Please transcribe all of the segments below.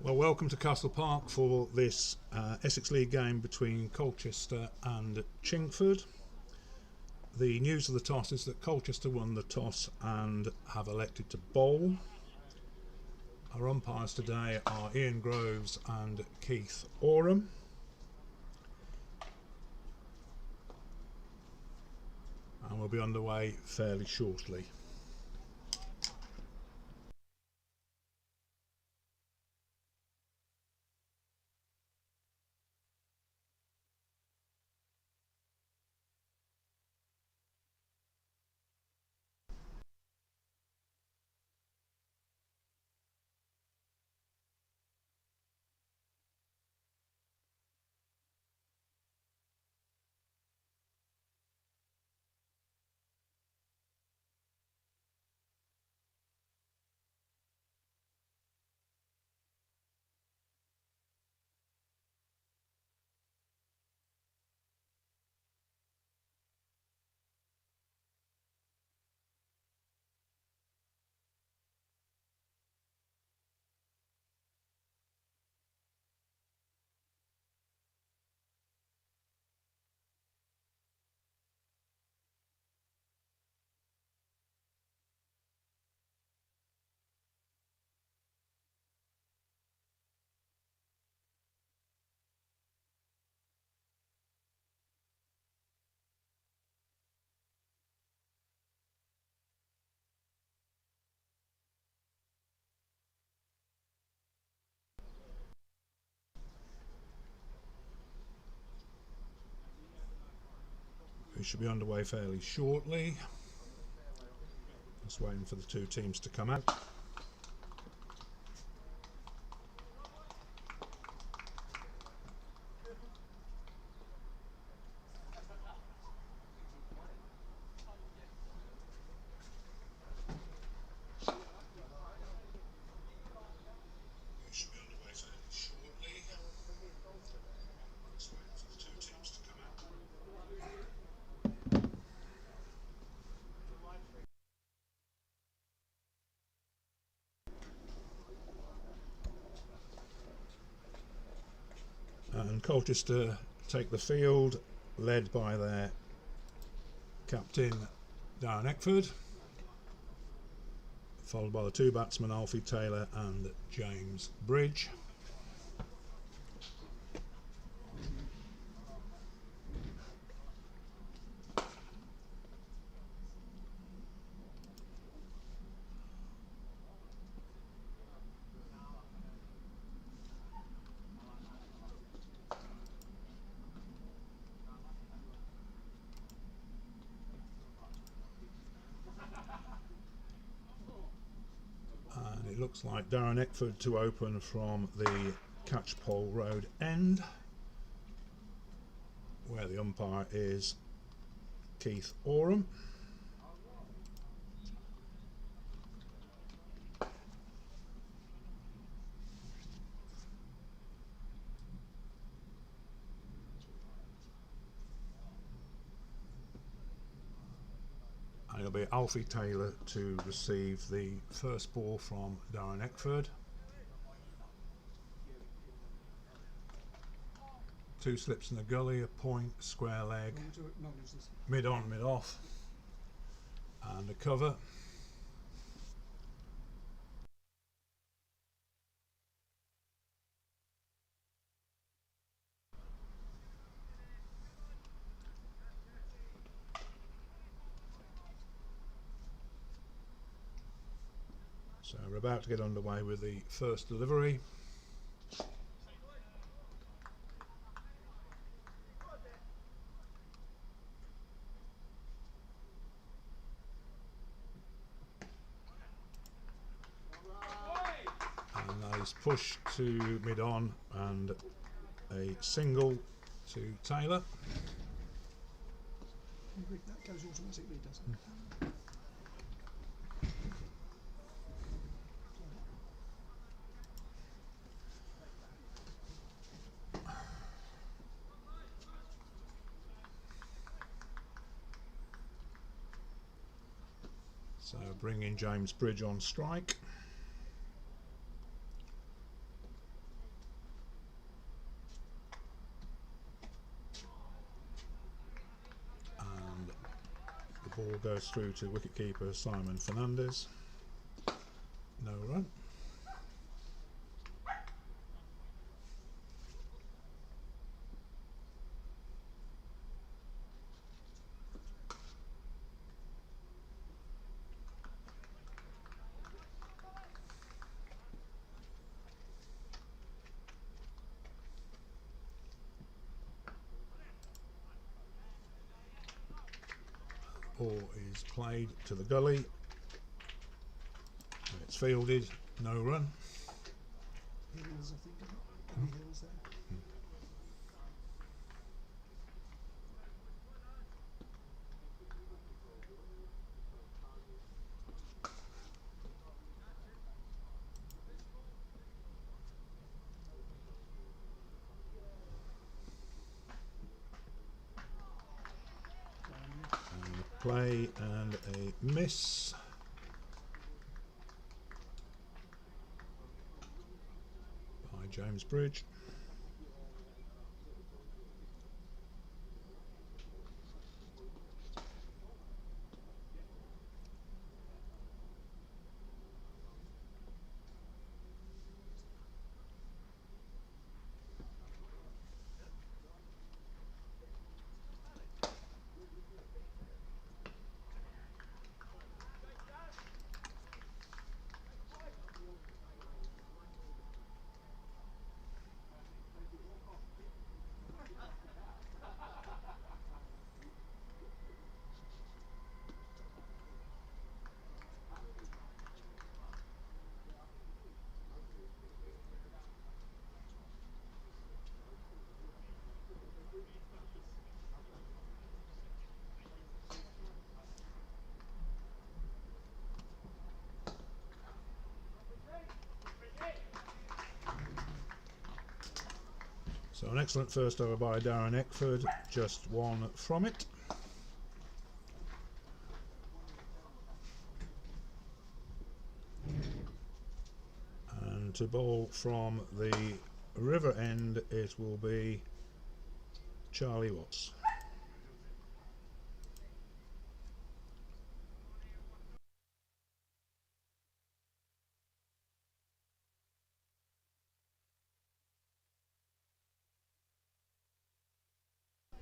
Well, welcome to Castle Park for this Essex League game between Colchester and Chingford. The news of the toss is that Colchester won the toss and have elected to bowl. Our umpires today are Ian Groves and Keith Oram. And we'll be underway fairly shortly. We should be underway fairly shortly. Just waiting for the two teams to come out. And Colchester take the field, led by their captain Darren Eckford, followed by the two batsmen Alfie Taylor and James Bridge. And it looks like Darren Eckford to open from the Catchpole Road end, where the umpire is Keith Oram. And it'll be Alfie Taylor to receive the first ball from Darren Eckford. Two slips in the gully, a point, square leg, mid on, mid off, and a cover. So we're about to get underway with the first delivery. And that is pushed to mid on and a single to Taylor. That goes automatically, doesn't it? So bring in James Bridge on strike. Ball goes through to wicketkeeper Simon Fernandez. No run. Ball is played to the gully. And it's fielded. No run. Hills, I think, isn't it? Any hills there? Play and a miss. By James Bridge. So an excellent first over by Darren Eckford, just one from it. And to bowl from the river end it will be Charlie Watts.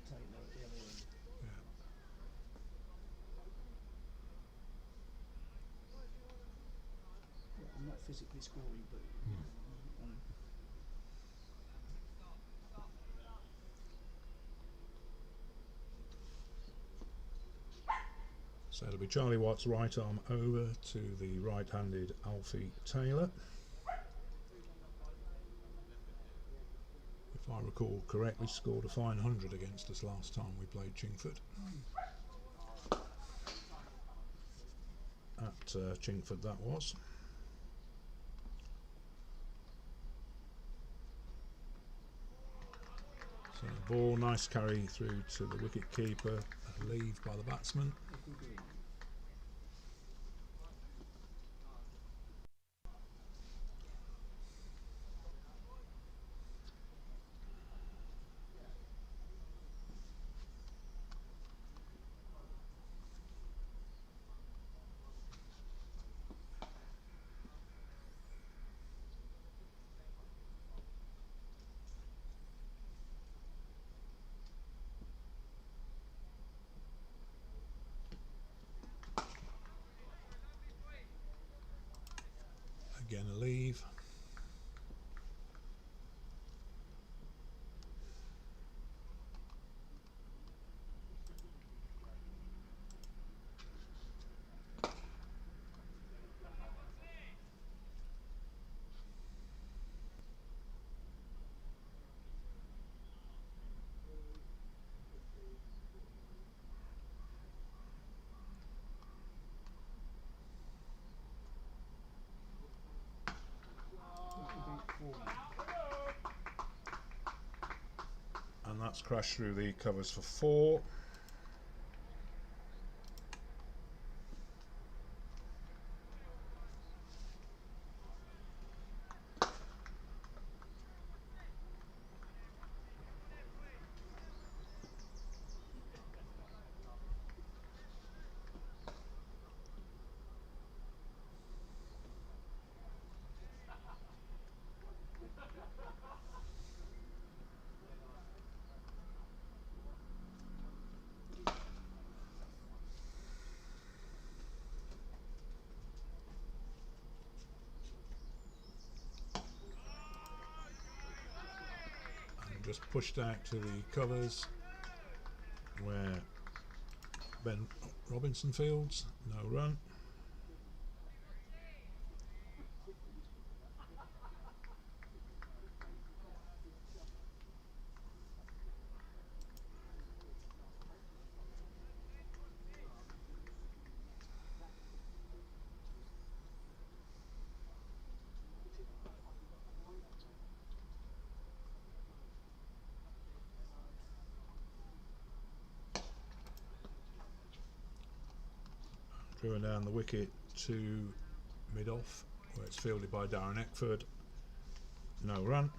Take that at the other end. Yeah. Yeah, I'm not physically scoring, but So it'll be Charlie Watts right arm over to the right-handed Alfie Taylor. If I recall correctly, scored a fine 100 against us last time we played Chingford. At Chingford that was. So ball, nice carry through to the wicket keeper, a leave by the batsman. Again a leave. And that's crashed through the covers for 4. just pushed out to the covers where Ben Robinson fields, no run. Driven down the wicket to mid-off, where it's fielded by Darren Eckford, no run.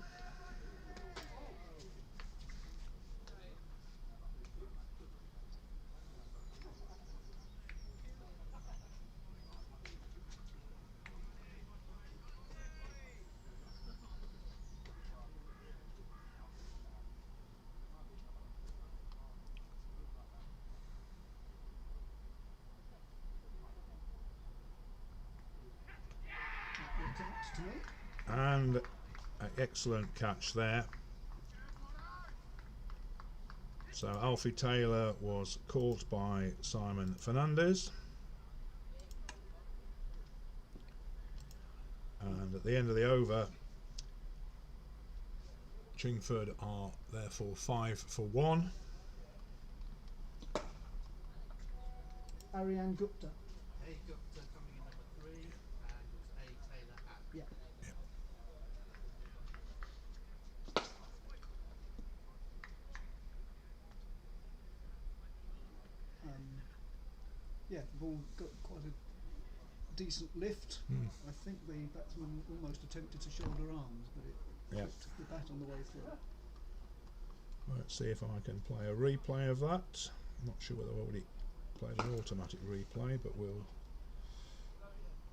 To me. And an excellent catch there. So Alfie Taylor was caught by Simon Fernandez. And at the end of the over, Chingford are therefore 5 for 1. Ariane Gupta. A Gupta coming in number 3 and A Taylor out. Yeah. Yeah, the ball got quite a decent lift. I think the batsman almost attempted to shoulder arms, but it clipped the bat on the way through. Let's see if I can play a replay of that. I'm not sure whether I've already played an automatic replay, but we'll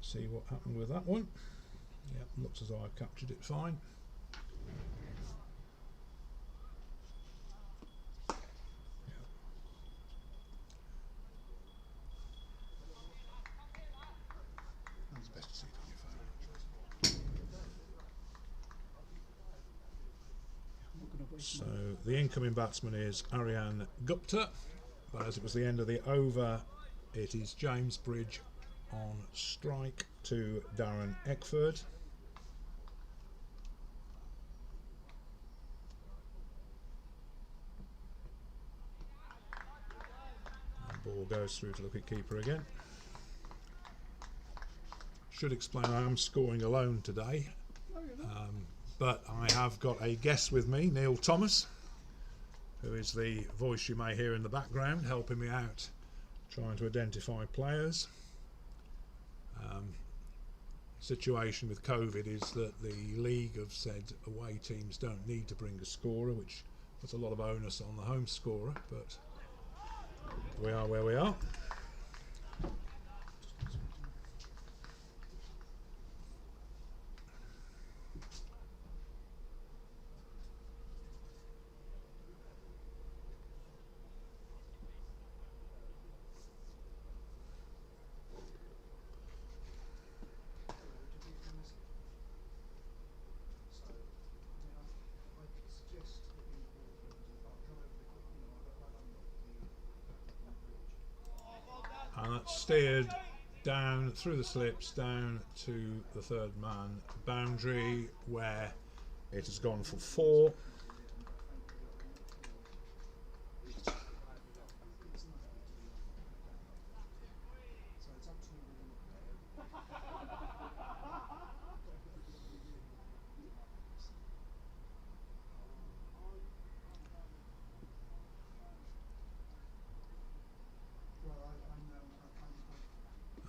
see what happened with that one. Yep, looks as though I've captured it fine. It's best to see it on your phone. I'm not going to waste So the incoming batsman is Ariane Gupta, but as it was the end of the over, it is James Bridge on strike to Darren Eckford. The ball goes through to the wicket-keeper again. Should explain I am scoring alone today, but I have got a guest with me, Neil Thomas, who is the voice you may hear in the background helping me out trying to identify players. Situation with COVID is that the league have said away teams don't need to bring a scorer, which puts a lot of onus on the home scorer, but we are where we are. And that's steered down through the slips down to the third man boundary, where it has gone for 4.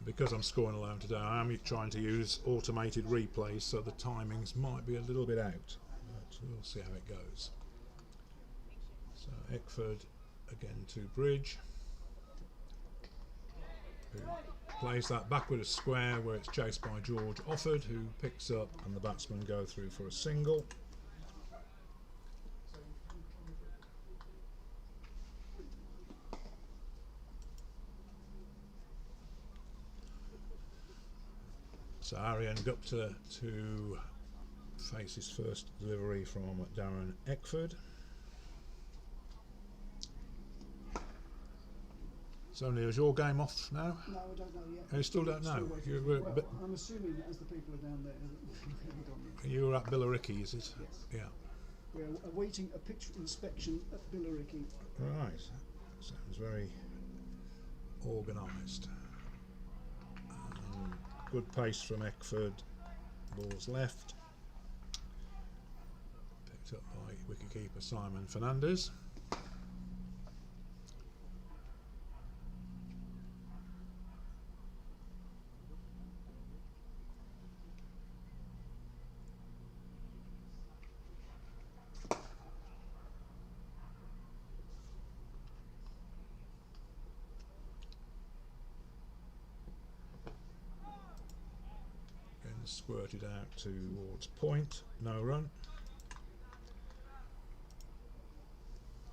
Because I'm scoring alone today, I am trying to use automated replays, so the timings might be a little bit out, but we'll see how it goes. So Eckford again to Bridge, who plays that backward a square where it's chased by George Offord, who picks up, and the batsmen go through for a single. So Ariane Gupta to face his first delivery from Darren Eckford. So Neil, is your game off now? No, I don't know yet. You still don't know? waiting You for- were, well, I'm assuming that as the people are down there, we haven't gone yet. you were at Billericay, is it? Yes. Yeah. We're awaiting a pitch inspection at Billericay. Right. Sounds very organised. Good pace from Eckford. Ball's left. Picked up by wicketkeeper Simon Fernandez. Squirted out towards point, no run.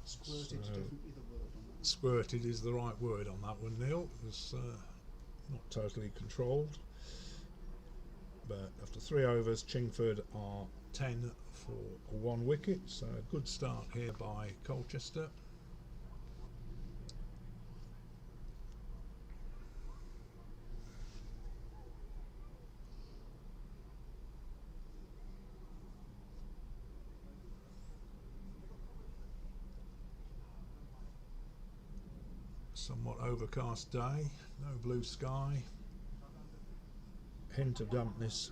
Squirted is So- definitely the word on that. Squirted is the right word on that one, Neil. It was not totally controlled. But after 3 overs, Chingford are 10 for 1 wicket, so a good start here by Colchester. Somewhat overcast day, no blue sky, hint of dampness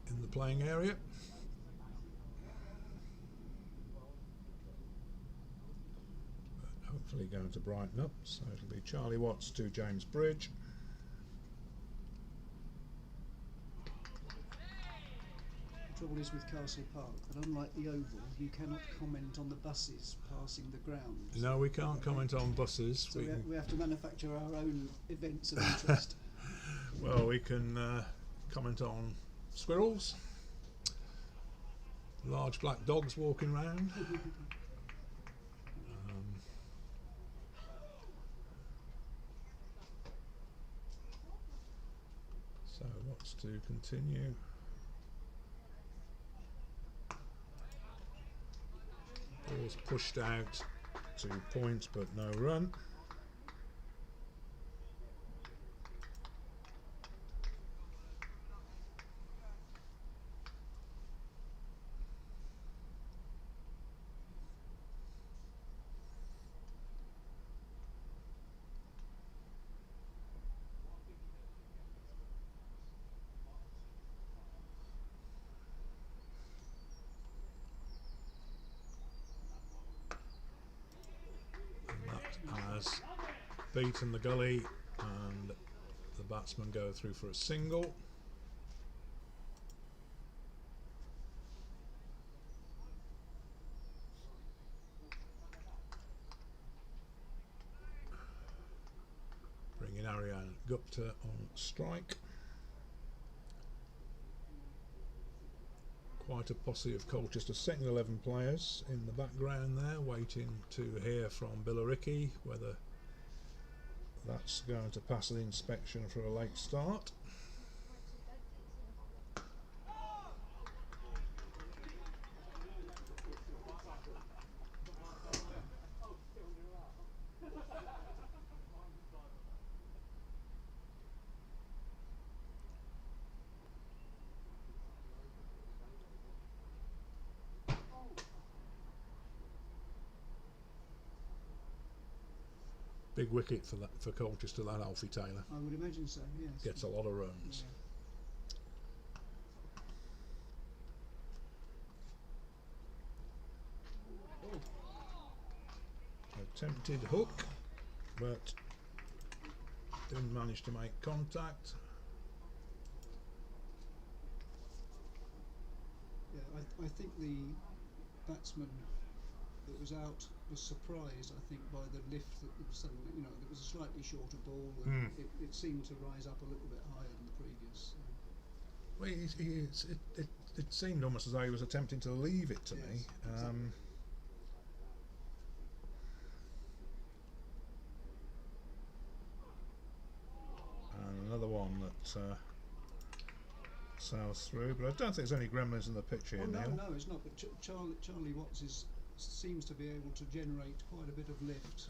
in the playing area. But hopefully going to brighten up, so it'll be Charlie Watts to James Bridge. The trouble is with Castle Park that unlike the Oval, you cannot comment on the buses passing the ground. No, we can't comment on buses. So We can, we have to manufacture our own events of interest. well, we can comment on squirrels, large black dogs walking round. So what's to continue? Ball's pushed out to point, but no run. Has beaten the gully, and the batsmen go through for a single. Bringing Ariane Gupta on strike. Quite a posse of Colchester second 11 players in the background there, waiting to hear from Billericay whether that's going to pass the inspection for a late start. Big wicket for that, for Colchester, that Alfie Taylor. I would imagine so, yes. Gets a lot of runs. Attempted hook, but didn't manage to make contact. Yeah, I think the batsman that was out was surprised, I think, by the lift that it was suddenly, you know, it was a slightly shorter ball and it seemed to rise up a little bit higher than the previous. Well, it seemed almost as though he was attempting to leave it to me. Exactly. And another one that sails through, but I don't think there's any gremlins in the pitch here, Oh, Neil. no, it's not. But Charlie Watts seems to be able to generate quite a bit of lift.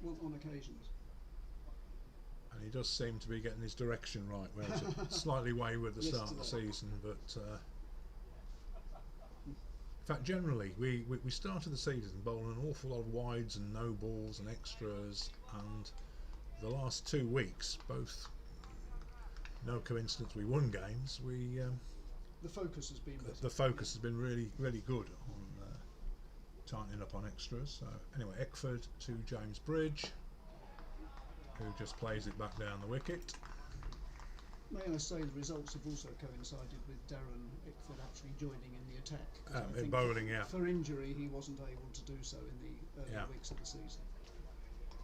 on occasions. And he does seem to be getting his direction right, where it's slightly wayward at the start of the season, but in fact generally we started the season bowling an awful lot of wides and no balls and extras, and the last 2 weeks, both, no coincidence, we won games, The focus has been better. the focus has been really good on tightening up on extras. So anyway, Eckford to James Bridge, who just plays it back down the wicket. May I say the results have also coincided with Darren Eckford actually joining in the attack. 'Cause I think bowling, yeah. For injury, he wasn't able to do so in the early weeks of the season.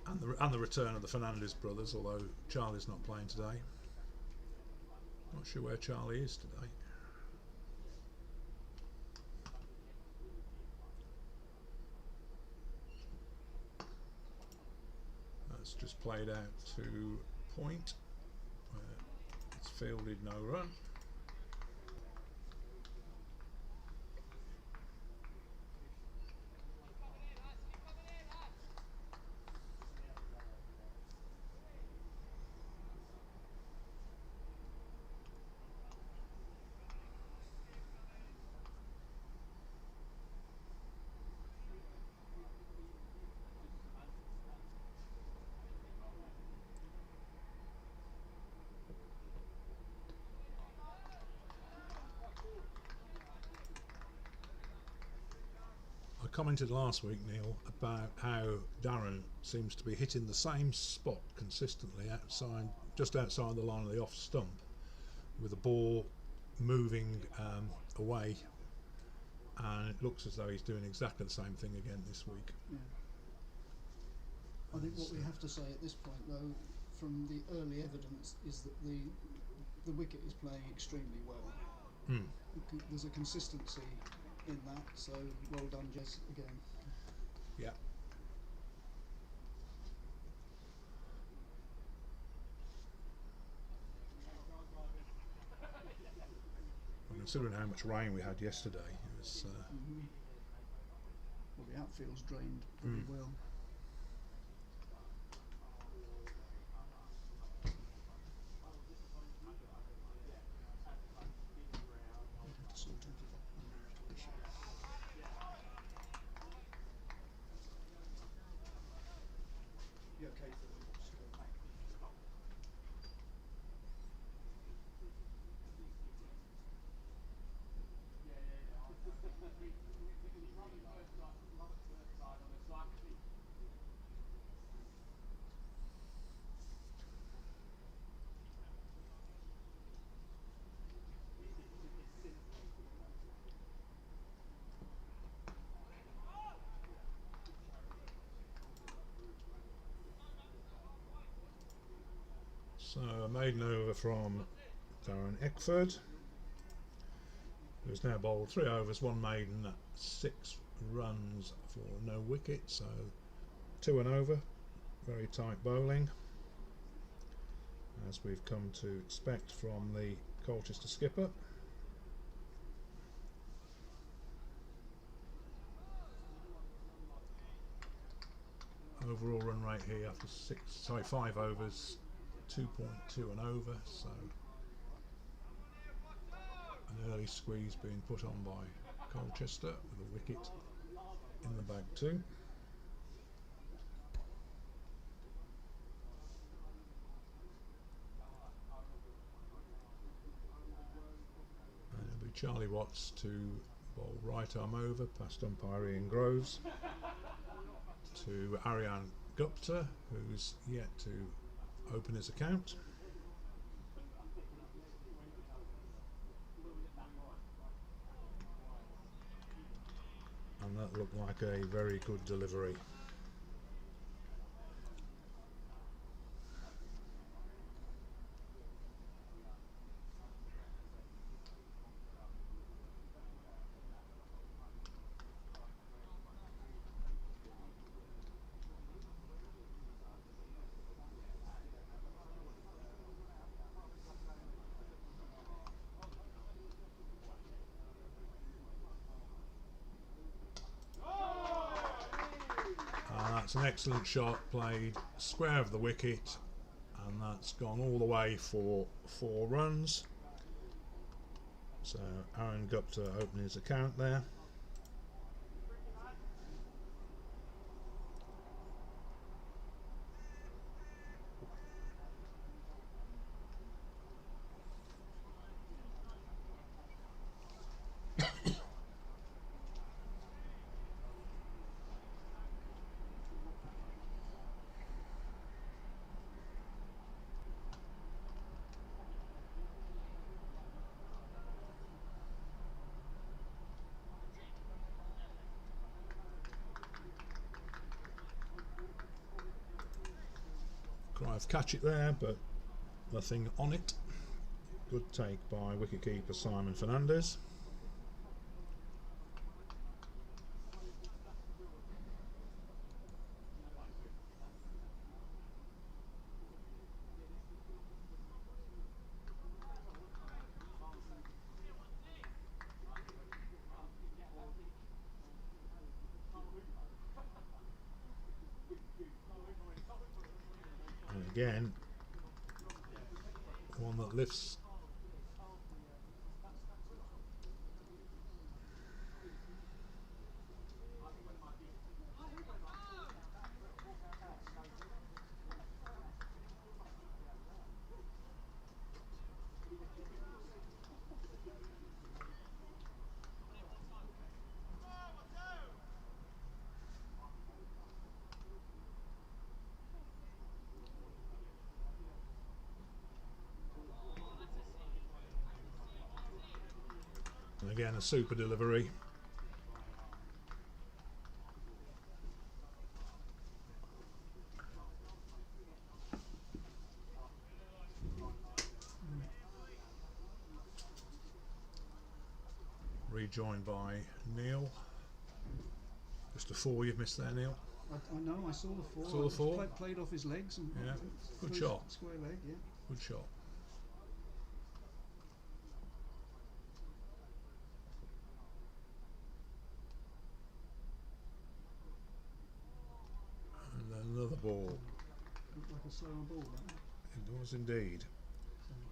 And the return of the Fernandez brothers, although Charlie's not playing today. Not sure where Charlie is today. That's just played out to point, where it's fielded, no run. I commented last week, Neil, about how Darren seems to be hitting the same spot consistently outside, just outside the line of the off stump, with the ball moving away, and it looks as though he's doing exactly the same thing again this week. Yeah. I think what we have to say at this point, though, from the early evidence, is that the wicket is playing extremely well. There's a consistency in that, so well done, Jez, again. Yeah. Well, considering how much rain we had yesterday, it was. Well, the outfield's drained pretty well. Sort of issue. You okay for the score? So a maiden over from Darren Eckford, who's now bowled 3 overs, 1 maiden, 6 runs for no wicket, so 2 and over. Very tight bowling, as we've come to expect from the Colchester skipper. Overall run rate here after 5 overs, 2.2 and over, so an early squeeze being put on by Colchester with a wicket in the bag too. And it'll be Charlie Watts to bowl right arm over past umpire Ian Groves to Aryan Gupta, who's yet to open his account. And that looked like a very good delivery. That's an excellent shot, played square of the wicket, and that's gone all the way for 4 runs. So Aaron Gupta opening his account there. Clive catch it there, but nothing on it. Good take by wicketkeeper Simon Fernandez. And again, one that lifts. And again, a super delivery. Rejoined by Neil. Just a 4 you've missed there, Neil. I know, I saw the 4. Saw the 4? Played off his legs. And Yeah, good through shot. Square leg, yeah. Good shot. And another ball. Looked like a slower ball, that. It was indeed.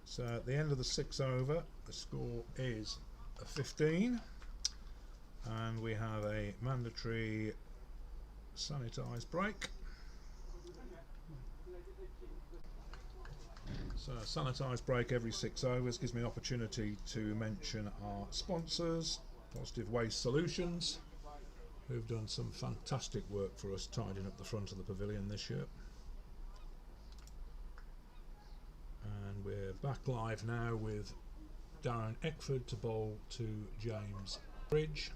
So at the end of the 6th over, the score is a 15, and we have a mandatory sanitised break. So a sanitised break every 6 overs gives me an opportunity to mention our sponsors, Positive Waste Solutions, who've done some fantastic work for us tidying up the front of the pavilion this year. And we're back live now with Darren Eckford to bowl to James Bridge.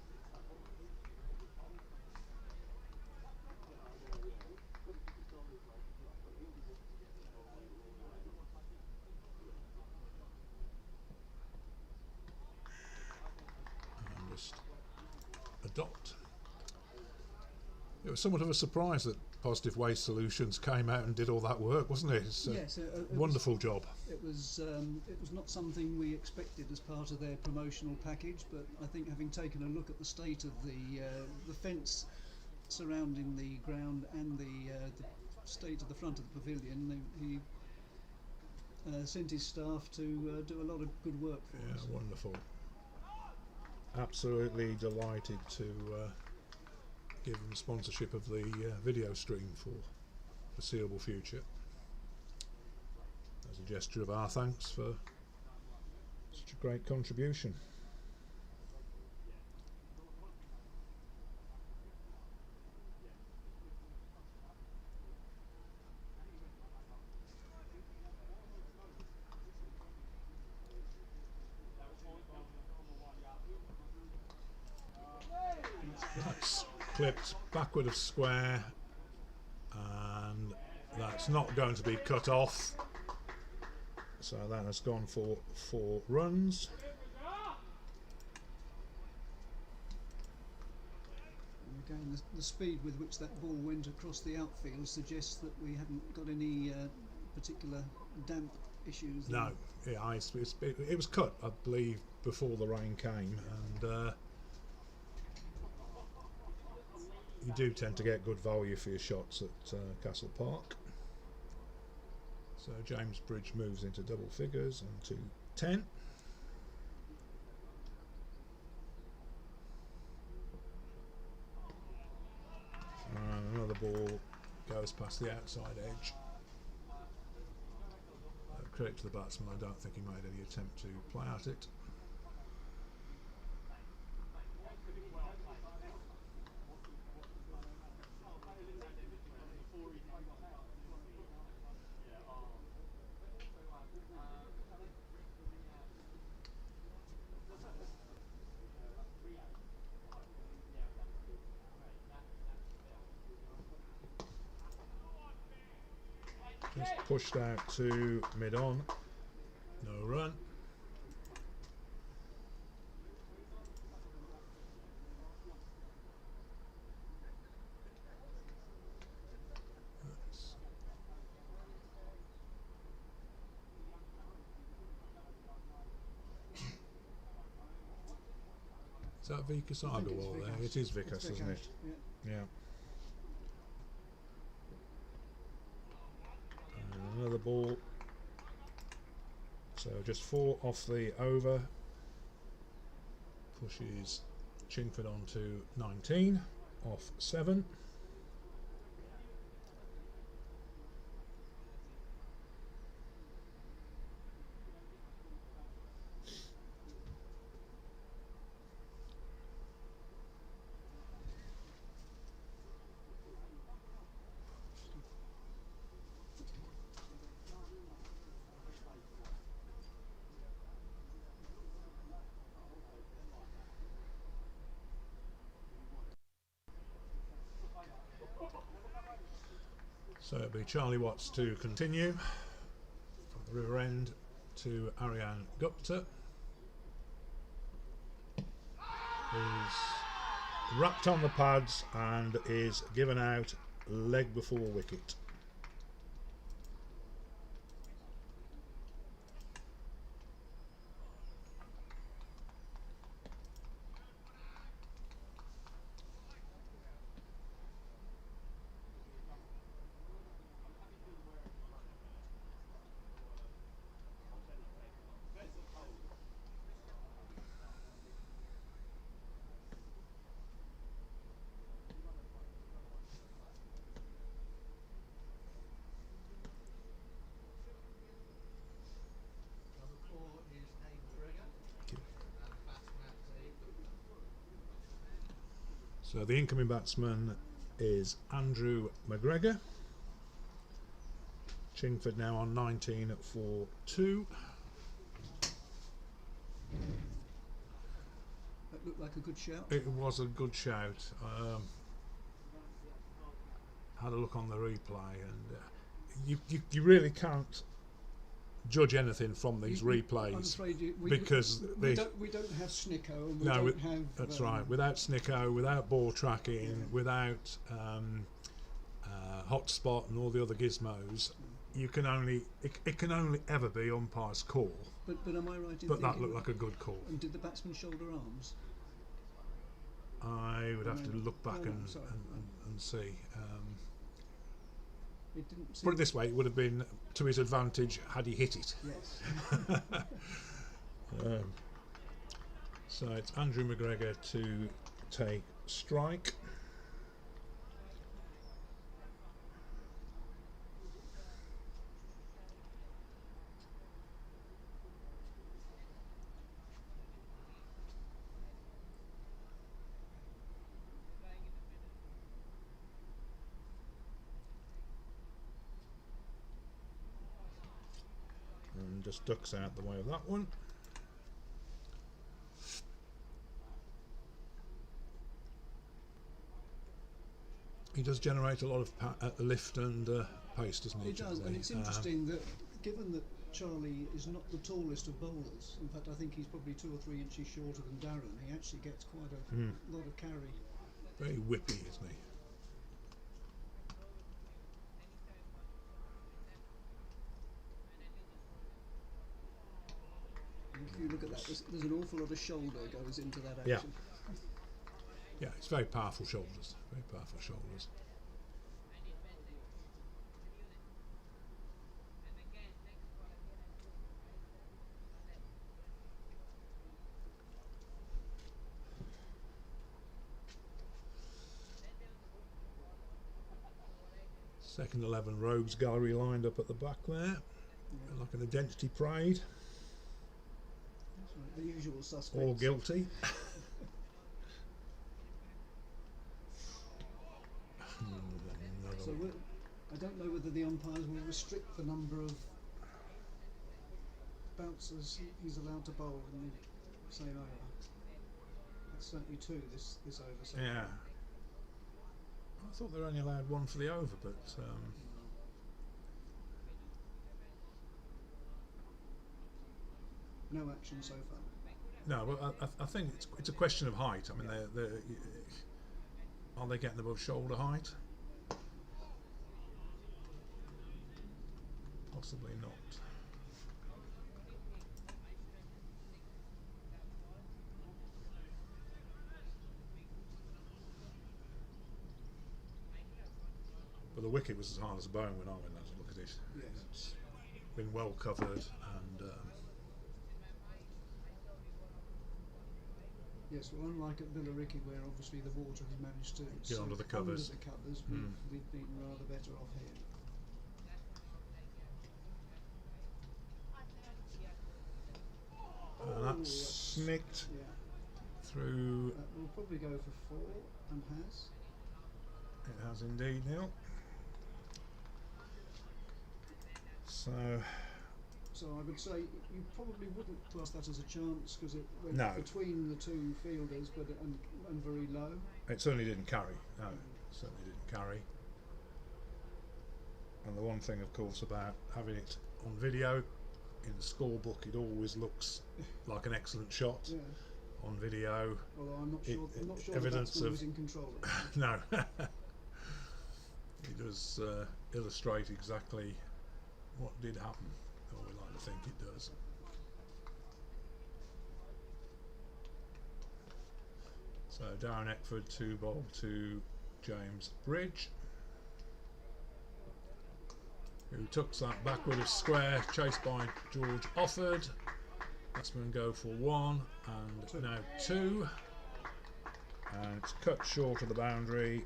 And just a dot. It was somewhat of a surprise that Positive Waste Solutions came out and did all that work, wasn't it? It's a Yes, it wonderful job. It was not something we expected as part of their promotional package, but I think having taken a look at the state of the fence surrounding the ground and the state of the front of the pavilion, he sent his staff to do a lot of good work for us. Yeah, wonderful. Absolutely delighted to give them sponsorship of the video stream for the foreseeable future. As a gesture of our thanks for such a great contribution. That's clipped backward of square, and that's not going to be cut off, so that has gone for 4 runs. And again, the speed with which that ball went across the outfield suggests that we haven't got any particular damp issues. No, yeah, it was cut, I believe, before the rain came, and you do tend to get good value for your shots at Castle Park. So James Bridge moves into double figures and to 10. And another ball goes past the outside edge. Credit to the batsman, I don't think he made any attempt to play at it. Just pushed out to mid-on, no run. Is that Vikas Agarwal there? It is Vikas, isn't it? Yeah. And another ball. So just 4 off the over. Pushes Chingford on to 19, off 7. So it'll be Charlie Watts to continue from the river end to Aryan Gupta. He's wrapped on the pads and is given out leg before wicket. So the incoming batsman is Andrew McGregor. Chingford now on 19 for 2. That looked like a good shout. It was a good shout. Had a look on the replay, and you really can't judge anything from these replays. I'm afraid because we don't have Snicko, and we no, don't have. That's right. Without Snicko, without ball tracking, without hotspot and all the other gizmos, you can only it can only ever be umpire's call. But am I right in But that thinking, looked like a good call. And did the batsman shoulder arms? I would have to look back and see. It didn't seem Put it this way, it would have been to his advantage had he hit it. Yes. So it's Andrew McGregor to take strike. And just ducks out the way of that one. He does generate a lot of lift and pace, doesn't he? It does, and it's interesting that given that Charlie is not the tallest of bowlers, in fact I think he's probably 2 or 3 inches shorter than Darren, he actually gets quite a lot of carry. Very whippy, isn't he? And if you look at that, there's an awful lot of shoulder goes into that action. Yeah, it's very powerful shoulders. Very powerful shoulders. Second 11 rogues gallery lined up at the back there, Yeah. like an identity parade. That's right, the usual suspects. All guilty. So I don't know whether the umpires will restrict the number of bouncers he's allowed to bowl in the same over. That's certainly 2 this over. So Yeah. I thought they were only allowed 1 for the over, but no action so far. no. But I think it's a question of height. I mean, are they getting above shoulder height? Possibly not. But the wicket was as hard as a bone when I went out to look at it. Yes. It's been well covered and Yes, well, unlike at Billericay, where obviously the water has managed to Get under the covers. we've been rather better off here. and that's snicked Yeah, through. we'll probably go for 4 and has. It has indeed, Neil. So I would say you probably wouldn't class that as a chance because it went No. between the 2 fielders, but and very low. It certainly didn't carry. No, it certainly didn't carry. And the one thing, of course, about having it on video in the scorebook, it always looks like an excellent shot Yeah. on video. Although I'm not sure. I'm not sure the evidence batsman of was in control of it. no, it does illustrate exactly what did happen, or we like to think it does. So Darren Eckford to bowl to James Bridge, who tucks that backward of square, chased by George Offord. Batsmen go for 1 and now 2, and it's cut short of the boundary,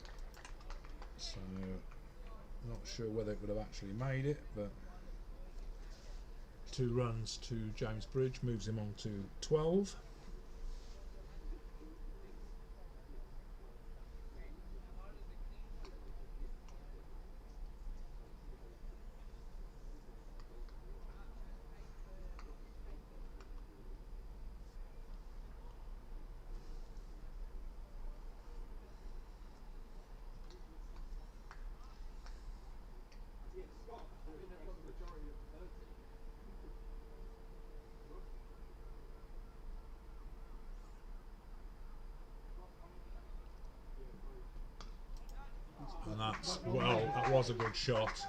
so not sure whether it would have actually made it, but 2 runs to James Bridge moves him on to 12. And that's, well, that was a good shot.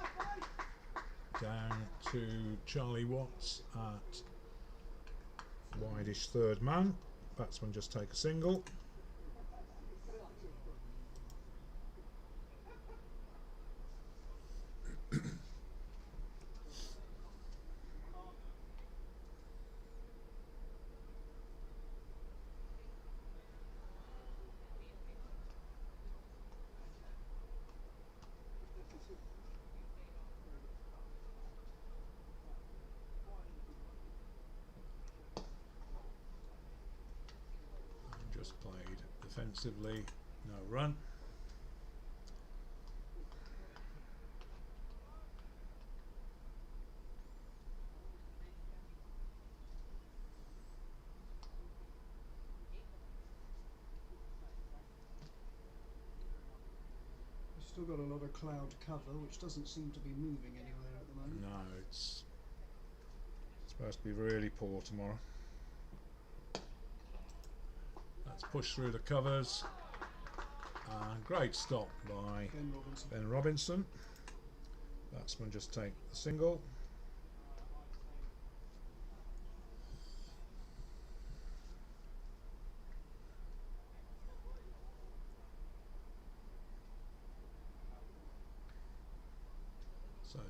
Down to Charlie Watts at wideish third man. Batsman just take a single. Just played defensively, no run. We've still got a lot of cloud cover, which doesn't seem to be moving anywhere at the moment. No, it's supposed to be really poor tomorrow. That's pushed through the covers, and great stop by Ben Robinson. Ben Robinson. Batsman just take the single.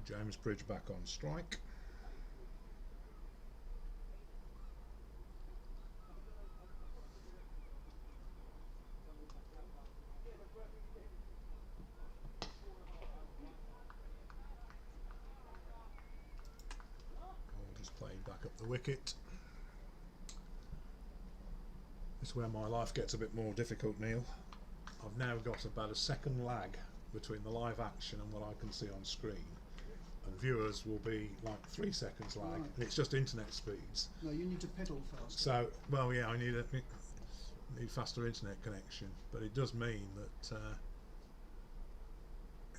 James Bridge back on strike. Just played back up the wicket. This is where my life gets a bit more difficult, Neil. I've now got about a second lag between the live action and what I can see on screen, and viewers will be like 3 seconds lag, Right. and it's just internet speeds. No, you need to pedal faster. So, well, yeah, I need faster internet connection, but it does mean that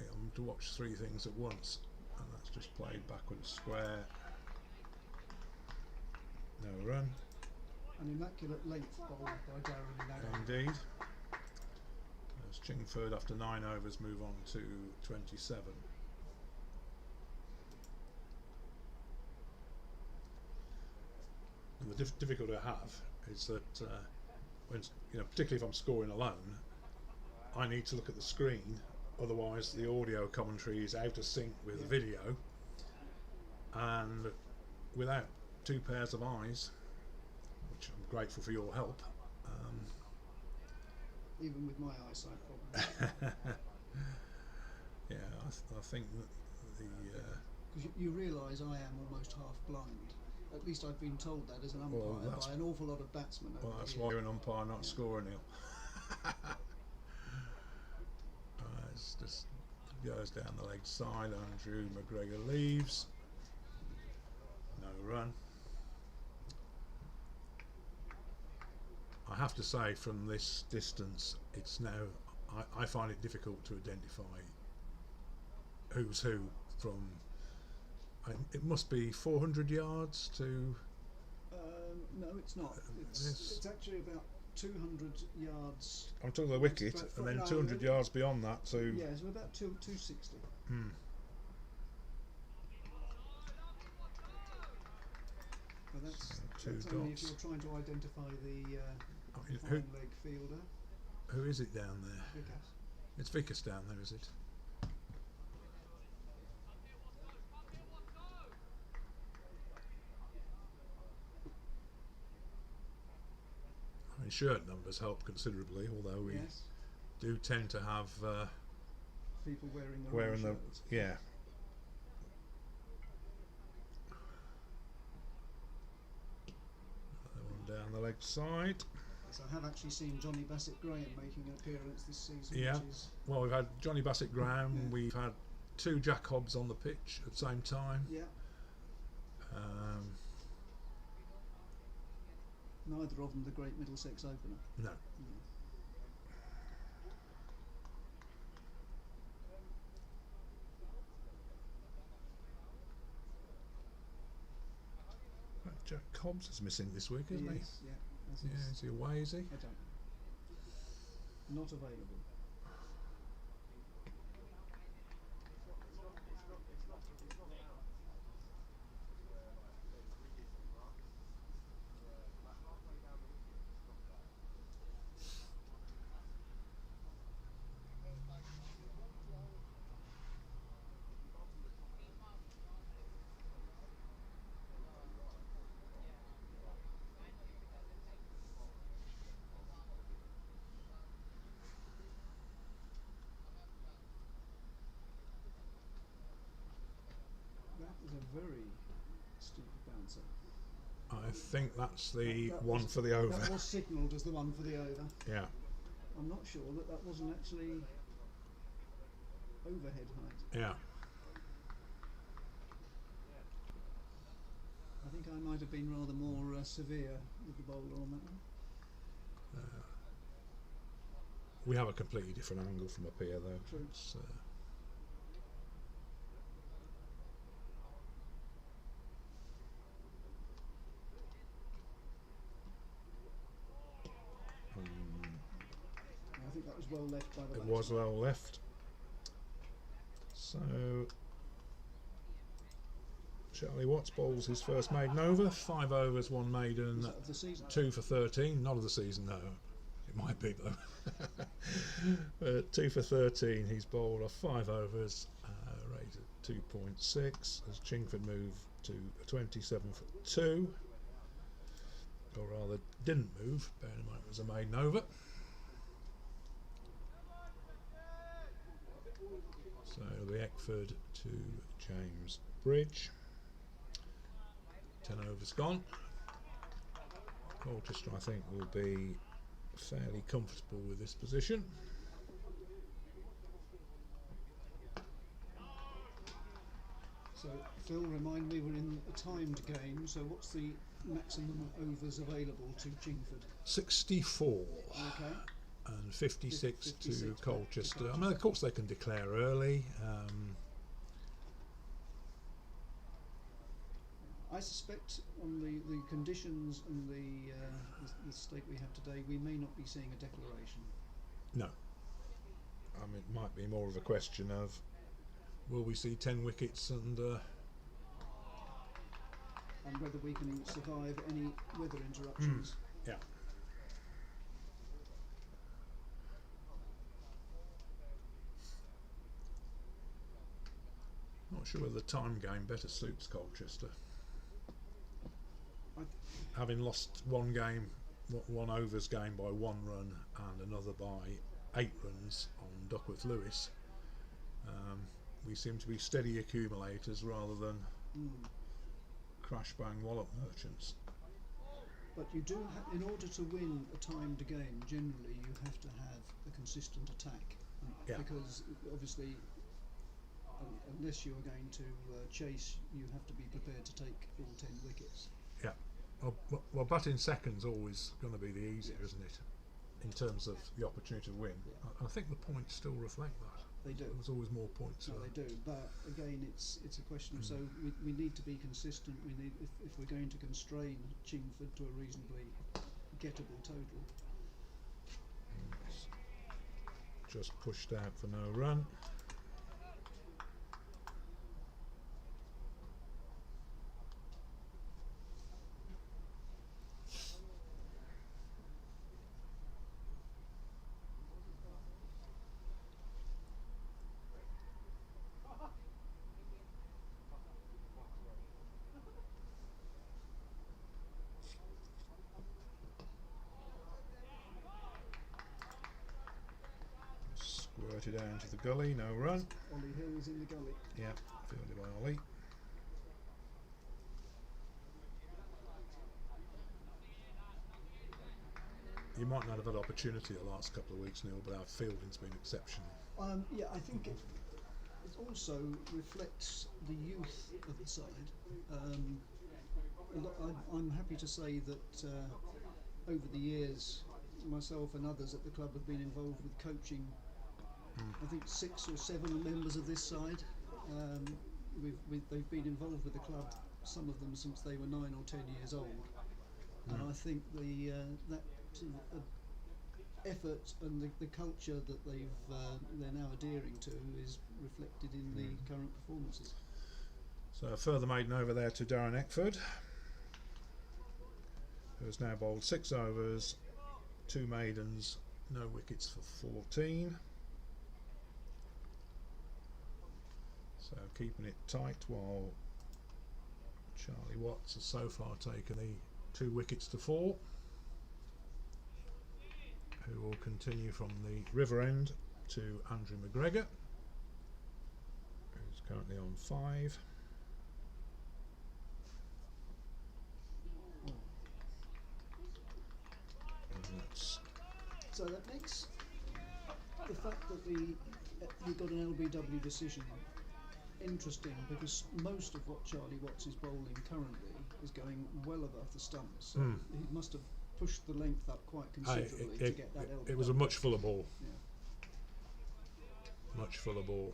I'm to watch 3 things at once, and that's just played backwards square. No run. An immaculate length bowled by Darren Nagel. Indeed. As Chingford, after 9 overs, move on to 27. And the difficulty I have is that when, particularly if I'm scoring alone, I need to look at the screen. Otherwise, the audio commentary is out of sync with the video, and without 2 pairs of eyes, which I'm grateful for your help. Even with my eyesight problems. Yeah, I think that Because you realise I am almost half blind. At least I've been told that as an umpire by an awful lot of batsmen. well, that's why you're an umpire, not scorer, Neil. It's just goes down the leg side. Andrew McGregor leaves. No run. I have to say, from this distance, it's now I find it difficult to identify who's who from. It must be 400 yards to. No, it's not. It's actually about 200 yards. I'm talking the wicket, and then 200 yards beyond that. So yeah, it's about 260. But that's only if you're trying to identify the fine leg fielder. Who is it down there? Vickers. It's Vickers down there, is it? I mean, shirt numbers help considerably, although we do tend to have people wearing the shirts. Yeah. Another one down the leg side. So I have actually seen Johnny Bassett Graham making an appearance this season. Yeah. Which is Well, we've had Johnny Bassett Graham. We've had 2 Jack Hobbs on the pitch at the same time. Yeah. Neither of them the great Middlesex opener. No. Jack Hobbs is missing this week, isn't he? Yeah. Is he away, is he? I don't know. Not available. That was a very stupid bouncer. I think that's the one for the over. That was signalled as the one for the over. Yeah. I'm not sure that wasn't actually overhead height. Yeah. I think I might have been rather more severe with the bowler on that one. We have a completely different angle from up here, though. True. It's, I think that was well left by the it batsman. was well left. So Charlie Watts bowls his first maiden over. 5 overs, 1 maiden, Was that of the season? 2 for 13. Not of the season, no. It might be though. 2 for 13. He's bowled off 5 overs, rated 2.6 as Chingford move to 27 for 2, or rather didn't move, bearing in mind it was a maiden over. So it'll be Eckford to James Bridge. 10 overs gone. Colchester, I think, will be fairly comfortable with this position. So, Phil, remind me, we're in a timed game, so what's the maximum overs available to Chingford? 64. Okay. And 56 to 56 Colchester. I mean, of course, they can declare early. I suspect on the conditions and the state we have today, we may not be seeing a declaration. No. I mean, it might be more of a question of will we see 10 wickets and whether we can survive any weather interruptions. yeah. Not sure whether the time game better suits Colchester. Having lost one game, one overs game by 1 run and another by 8 runs on Duckworth Lewis, we seem to be steady accumulators rather than crash bang wallop merchants. But you do in order to win a timed game, generally you have to have a consistent attack, because obviously unless you are going to chase, you have to be prepared to take all 10 wickets. Yeah. Well, batting second's always going to be the easier, isn't it, in terms of the opportunity to win? I think the points still reflect that. They do. There's always more points. No, they do. But again, it's a question of, so we need to be consistent. We need, if we're going to constrain Chingford to a reasonably gettable total. Just pushed out for no run. Squirted down to the gully, no run. Ollie Hill's in the gully. Yeah, fielded by Ollie. You might not have had opportunity the last couple of weeks, Neil, but our fielding's been exceptional. Yeah, I think it also reflects the youth of the side. I'm happy to say that over the years, myself and others at the club have been involved with coaching. I think 6 or 7 members of this side. They've been involved with the club, some of them since they were 9 or 10 years old. And I think that sort of effort and the culture that they're now adhering to is reflected in the current performances. So a further maiden over there to Darren Eckford, who has now bowled 6 overs, 2 maidens, no wickets for 14. So keeping it tight while Charlie Watts has so far taken the 2 wickets to 4, who will continue from the river end to Andrew McGregor, who's currently on 5. So that makes the fact that we got an LBW decision interesting, because most of what Charlie Watts is bowling currently is going well above the stumps. So he must have pushed the length up quite considerably to get that LBW. It was a much fuller ball. Yeah. Much fuller ball.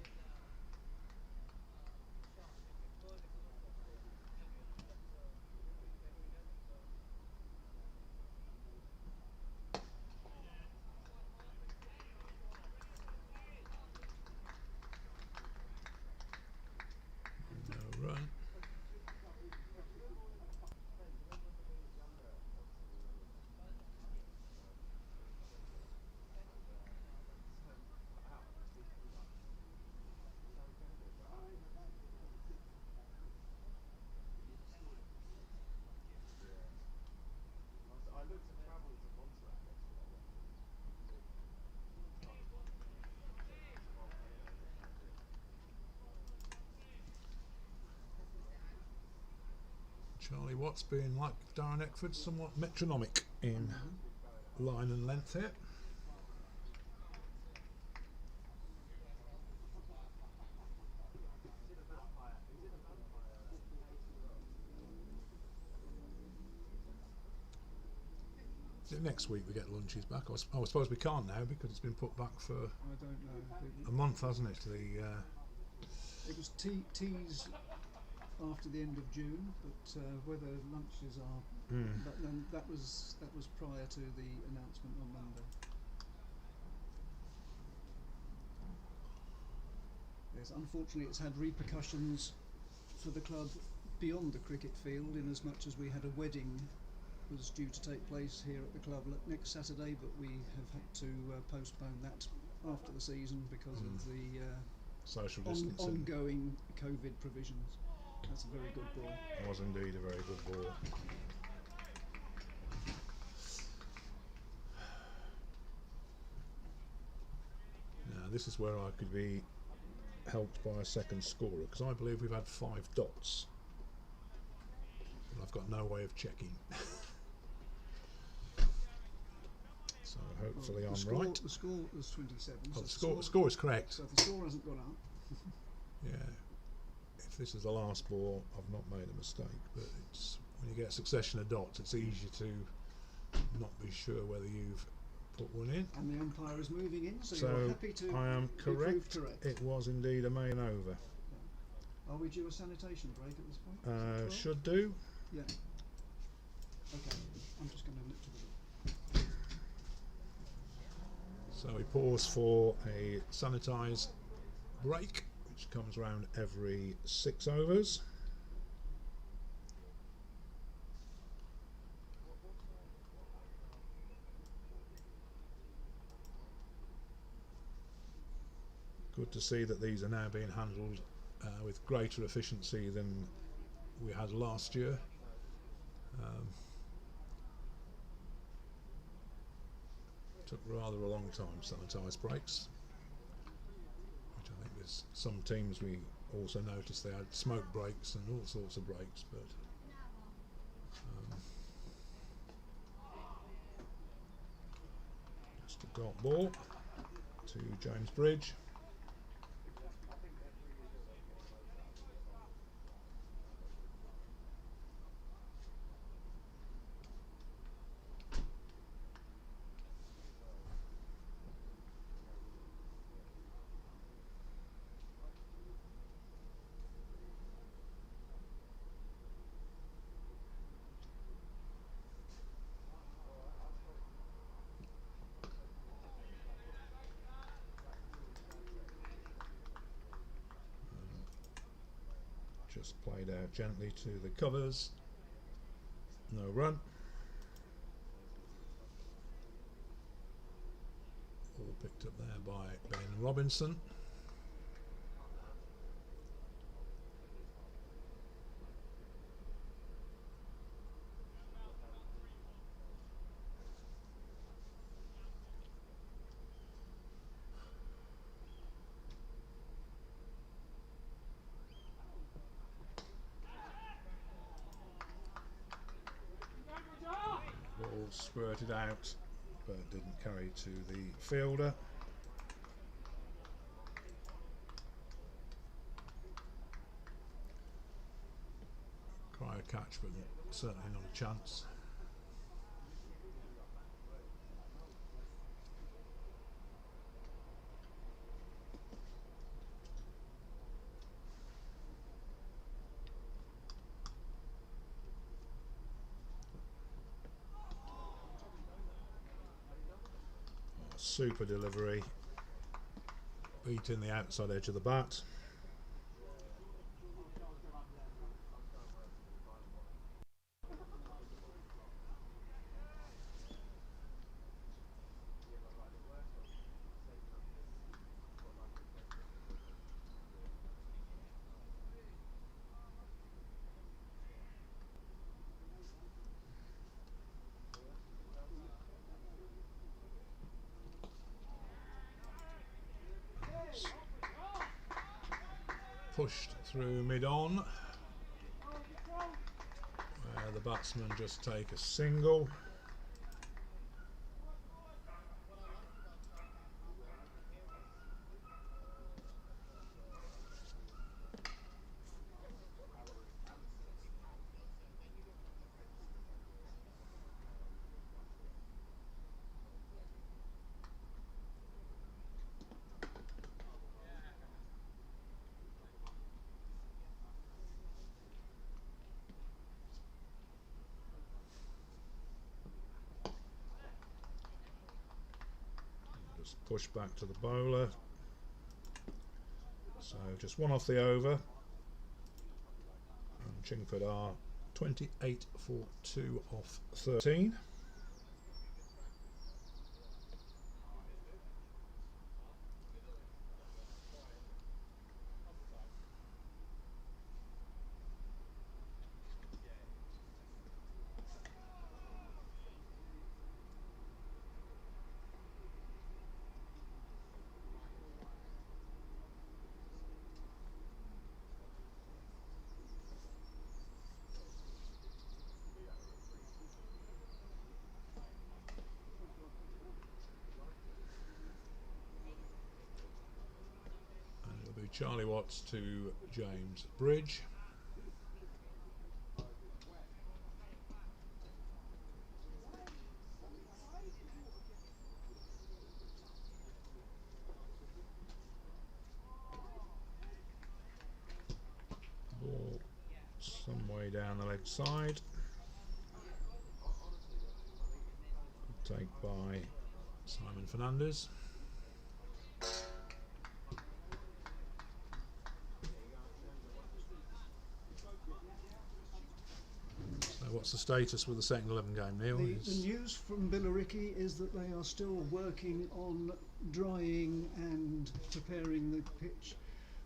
No run. Charlie Watts being like Darren Eckford, somewhat metronomic in line and length here. Is it next week we get lunches back? I suppose we can't now because it's been put back for I don't know. a month, hasn't it? It was teas after the end of June, but whether lunches are. But then that was prior to the announcement on Monday. Yes, unfortunately, it's had repercussions for the club beyond the cricket field, in as much as we had a wedding was due to take place here at the club next Saturday, but we have had to postpone that after the season because of the social distancing. ongoing COVID provisions. That's a very good ball. It was indeed a very good ball. Now this is where I could be helped by a second scorer, because I believe we've had 5 dots. But I've got no way of checking. So hopefully I'm right. The score was 27. Oh, So the score is correct. So if the score hasn't gone up. Yeah. If this is the last ball, I've not made a mistake. But it's when you get a succession of dots, it's easy to not be sure whether you've put one in. And the umpire is moving in, so So you're happy to I am be proved correct. correct. It was indeed a main over. Are we due a sanitation break at this point? Is it 12? Should do. Yeah. Okay, I'm just going to nip to the door. So we pause for a sanitise break, which comes around every 6 overs. Good to see that these are now being handled with greater efficiency than we had last year. Took rather a long time, sanitise breaks, which I think there's some teams we also noticed they had smoke breaks and all sorts of breaks, but just a dot ball to James Bridge. Just played out gently to the covers, no run. All picked up there by Ben Robinson. Ball squirted out, but didn't carry to the fielder. Cry a catch, but certainly not a chance. Super delivery, beating the outside edge of the bat. Pushed through mid-on, batsman just take a single. Just push back to the bowler. So just one off the over. And Chingford are 28 for 2 off 13. Charlie Watts to James Bridge. Ball some way down the leg side. Take by Simon Fernandez. What's the status with the second 11 game, Neil? The news from Billericay is that they are still working on drying and preparing the pitch.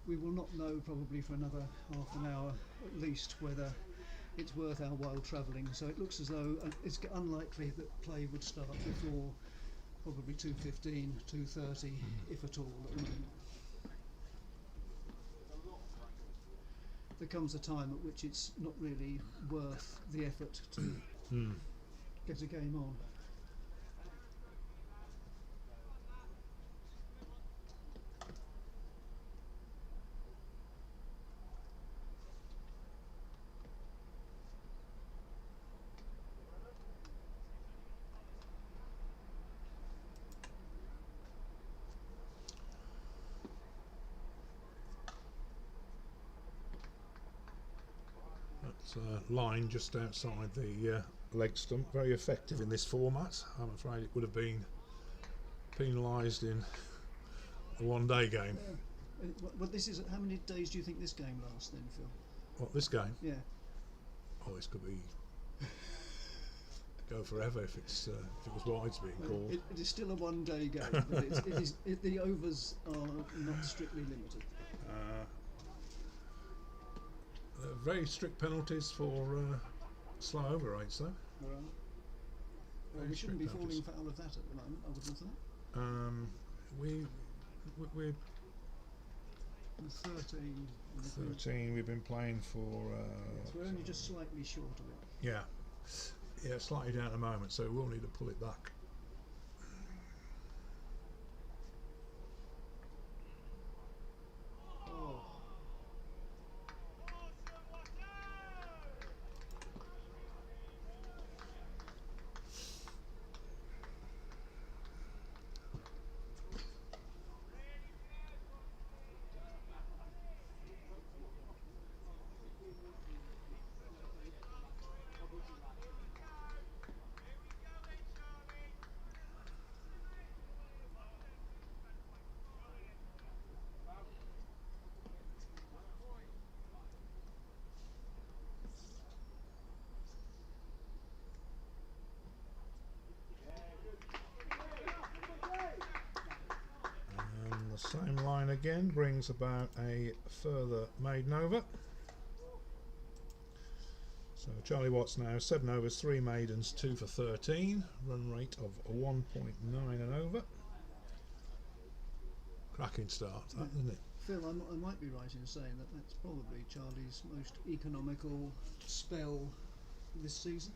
We will not know probably for another half an hour at least whether it's worth our while travelling. So it looks as though it's unlikely that play would start before probably 2:15, 2:30, if at all, at the moment. There comes a time at which it's not really worth the effort to get a game on. Line just outside the leg stump, very effective in this format. I'm afraid it would have been penalised in a one-day game. Well, this is how many days do you think this game lasts then, Phil? What, this game? Yeah. Oh, this could be go forever if it's if it was wides being called. It is still a one-day game, but the overs are not strictly limited. Very strict penalties for slow over rates, though. Well, we shouldn't be falling foul of that at the moment, I would have thought. We're 13. 13. We've been playing for. So we're only just slightly short of it. Yeah, slightly down at the moment, so we'll need to pull it back. Same line again brings about a further maiden over. So Charlie Watts now 7 overs, 3 maidens, 2 for 13. Run rate of 1.9 and over. Cracking start, that, isn't it? Phil, I might be right in saying that that's probably Charlie's most economical spell this season.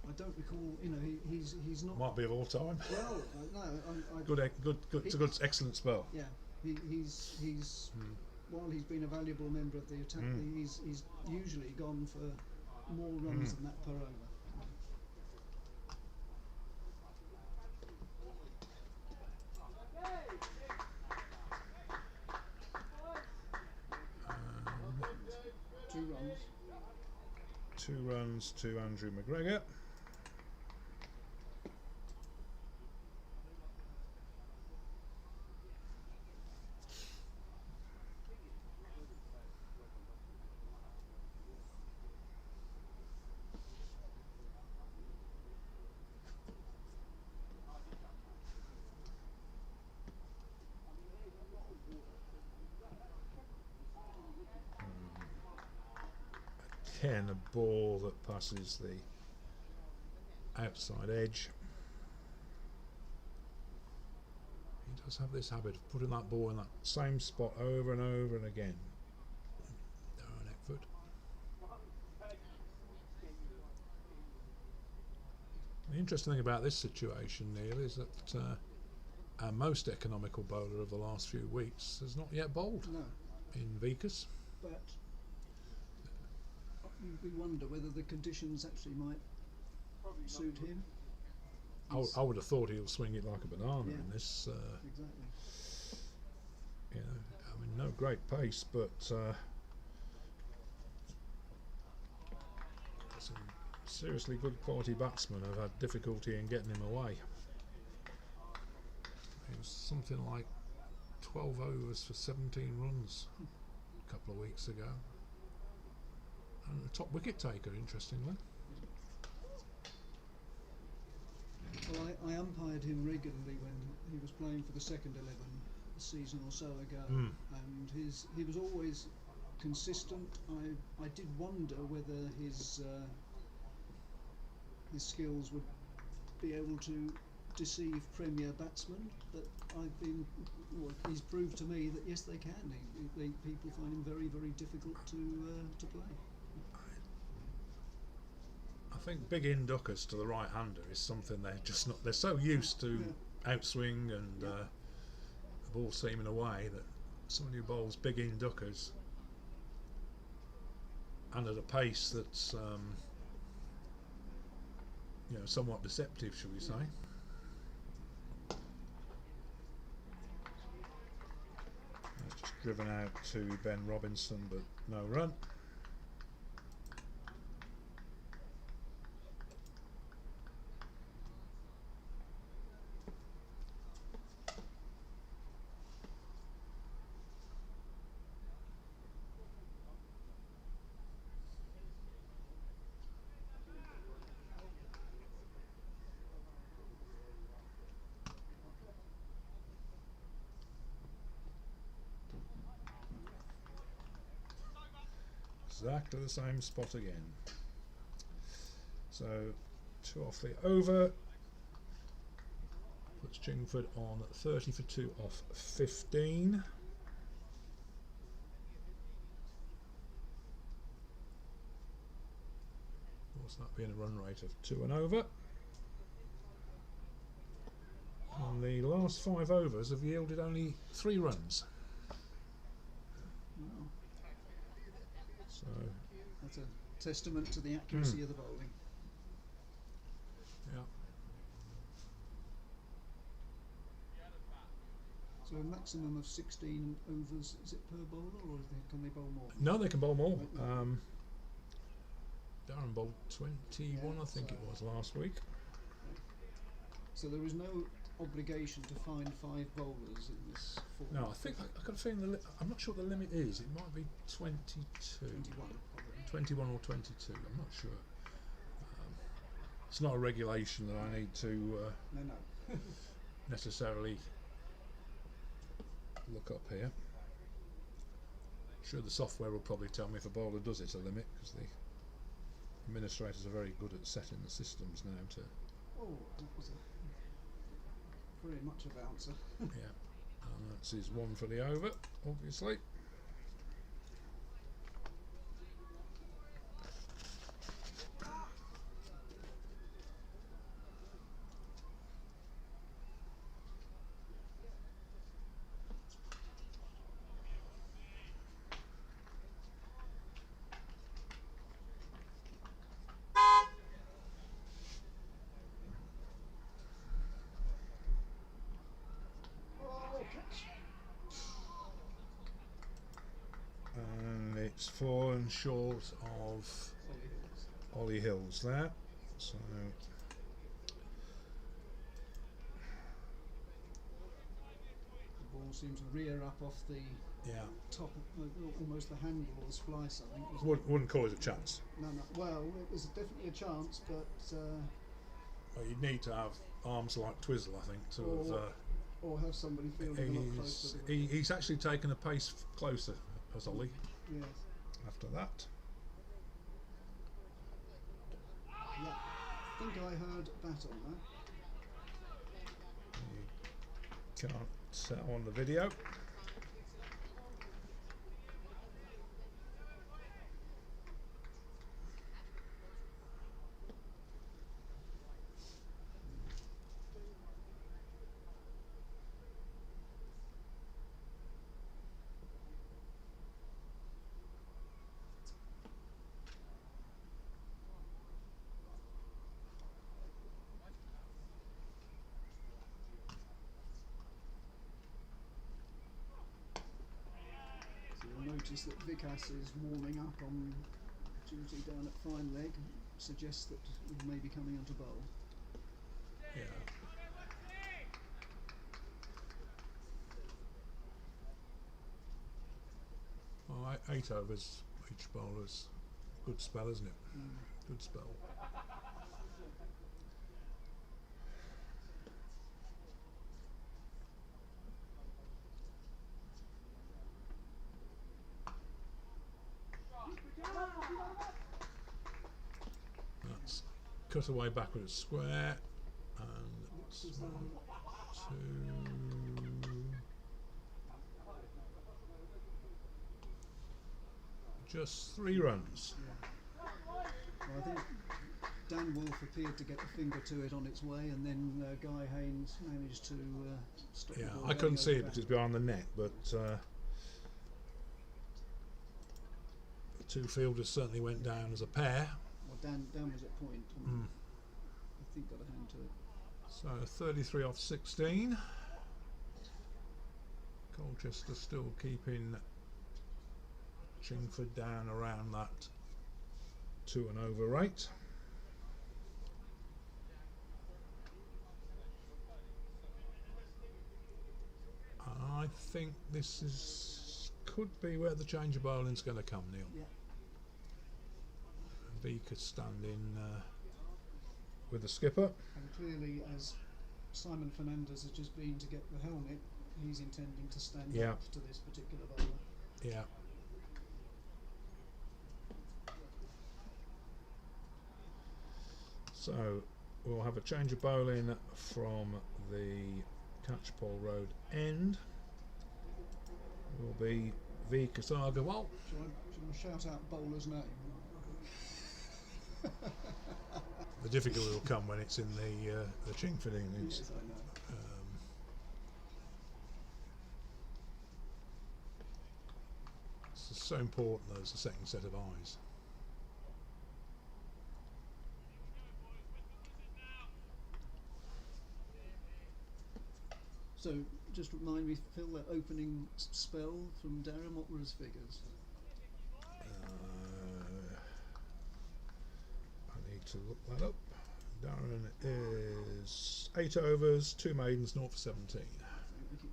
I don't recall. You know, he's not. Might be of all time. Well, no, I Good. It's a good, excellent spell. yeah. He's while he's been a valuable member of the attack, he's usually gone for more runs than that per over. Two runs. 2 runs to Andrew McGregor. Again, a ball that passes the outside edge. He does have this habit of putting that ball in that same spot over and over and again. Darren Eckford. The interesting thing about this situation, Neil, is that our most economical bowler of the last few weeks has not yet bowled in Vickers. But we wonder whether the conditions actually might suit him. I would have thought he'll swing it like a banana in this. Exactly. You know, I mean, no great pace, but some seriously good quality batsmen have had difficulty in getting him away. It was something like 12 overs for 17 runs a couple of weeks ago. And the top wicket taker, interestingly. Well, I umpired him regularly when he was playing for the second 11 a season or so ago, and he was always consistent. I did wonder whether his skills would be able to deceive Premier batsmen, but he's proved to me that yes, they can. People find him very, very difficult to play. I think big induckers to the right-hander is something they're just not. They're so used to outswing and the ball seaming away that somebody who bowls big induckers and at a pace that's somewhat deceptive, shall we say. That's just driven out to Ben Robinson, but no run. Exactly the same spot again. So 2 off the over puts Chingford on 30 for 2 off 15. What's that being a run rate of 2 and over? And the last 5 overs have yielded only 3 runs. So that's a testament to the accuracy of the bowling. Yeah. So a maximum of 16 overs, is it per bowler, or can they bowl more? No, they can bowl more. Darren bowled 21, I think it was, last week. So there is no obligation to find 5 bowlers in this format. No, I think I got a feeling I'm not sure what the limit is. It might be 22. 21 or 22. I'm not sure. It's not a regulation that I need to No. necessarily look up here. Sure, the software will probably tell me if a bowler does hit a limit, because the administrators are very good at setting the systems now to. Oh, that was very much a bouncer. Yeah, and that's his 1 for the over, obviously. It's fallen short of Ollie Hills. Ollie Hills there. So The ball seemed to rear up off the yeah, top of almost the handle of the splice, I think. wouldn't call it a chance. No. Well, it was definitely a chance, but Well, you'd need to have arms like Twizzle, I think, to have. or have somebody fielding a lot closer. He's actually taken a pace closer as Ollie Yes. after that. Yeah. I think I heard bat on that. You can't tell on the video. So you'll notice that Vikas is warming up on duty down at fine leg, suggests that he may be coming onto bowl. Yeah. Well, 8 overs each bowler's good spell, isn't it? Good spell. That's cut away backwards square, and that's 1, 2, just 3 runs. Well, I think Dan Wolf appeared to get the finger to it on its way, and then Guy Haynes managed to stop the Yeah, ball I going couldn't see over it back. because it's behind the net, but the 2 fielders certainly went down as a pair. Well, Dan was at point, and I think got a hand to it. So 33 off 16. Colchester still keeping Chingford down around that 2 and over rate. I think this could be where the change of bowling's going to come, Neil. Yeah. Vika standing with the skipper. And clearly, as Simon Fernandez has just been to get the helmet, he's intending to stand Yeah. up to this particular bowler. Yeah. So we'll have a change of bowling from the Catchpole Road end. Will be Vika Agarwal. Shall I shout out bowler's name? The difficulty will come when it's in the Chingford innings. Yes, I know. It's so important there's a second set of eyes. So, just remind me, Phil, that opening spell from Darren, what were his figures? I need to look that up. Darren is 8 overs, 2 maidens, 0 for 17.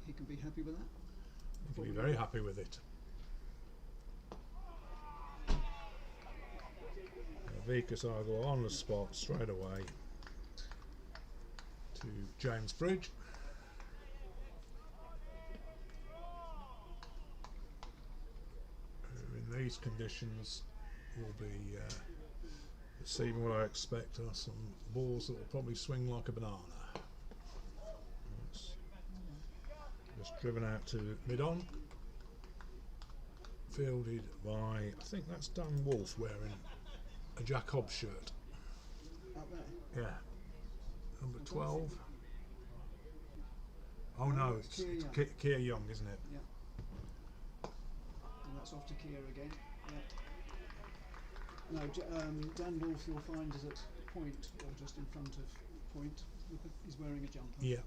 He can be happy with that? He'll be very happy with it. Vika Agarwal on the spot straight away to James Bridge. In these conditions will be receiving what I expect are some balls that will probably swing like a banana. It's just driven out to mid-on, fielded by, I think that's Dan Wolf wearing a Jack Hobbs shirt. Out there? Yeah. Number 12. Oh no, it's Keir Young, isn't it? Yeah. And that's off to Keir again. Yeah. No, Dan Wolf you'll find is at point, or just in front of point. He's wearing a jumper. Yeah.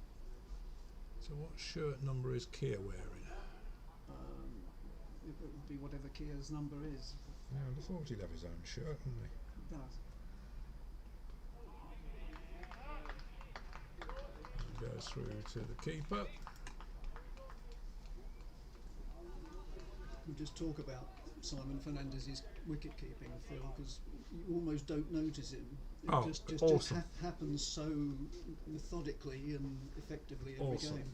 So what shirt number is Keir wearing? it would be whatever Kia's number is. Yeah, I thought he'd have his own shirt, wouldn't he? It does. Goes through to the keeper. We just talk about Simon Fernandez's wicket keeping, Phil, because you almost don't notice him. It Oh, just awesome. happens so methodically and effectively every Awesome. game.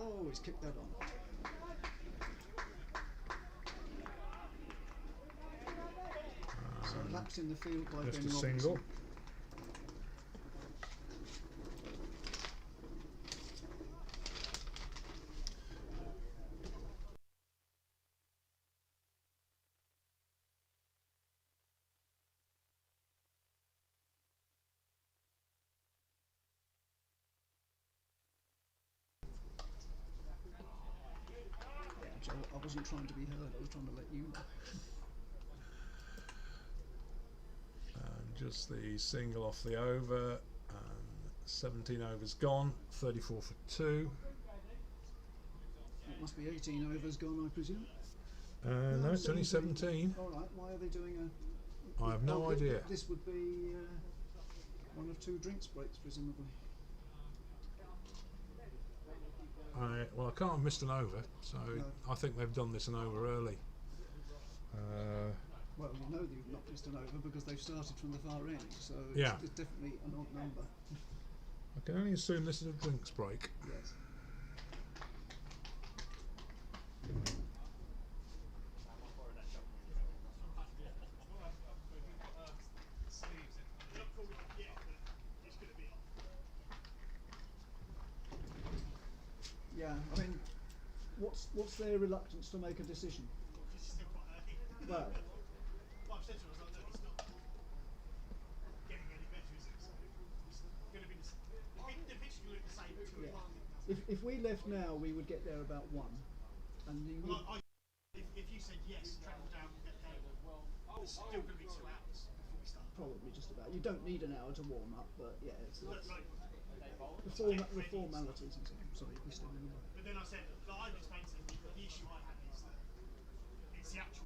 Oh, he's kicked that on. So lapse in the field by Just Ben a Robinson. single. Yeah, Joe, I wasn't trying to be heard, I was trying to let you know. And just the single off the over. And 17 overs gone. 34 for 2. It must be 18 overs gone, I presume. No, it's only 17. All right, why are they doing a... I have no idea. This would be one of 2 drinks breaks, presumably. Well, I can't have missed an over, so No. I think they've done this an over early. Well, you know they've not missed an over because they've started from the far end, so Yeah. it's definitely an odd number. I can only assume this is a drinks break. Yes. Yeah, I mean, what's their reluctance to make a decision? Well, I've said to us, look, it's not getting any better, is it? So it's going to be the pitch is going to look the same at 2 o'clock. if we left now, we would get there about 1, and you would, Well, if you said yes, travel down and get there, it's still going to be 2 hours before we start. probably just about. You don't need an hour to warm up, but yeah, it's Like, the formalities and so on. Sorry, we're still in the way. but then I said, I've explained to them, the issue I have is that it's the actual.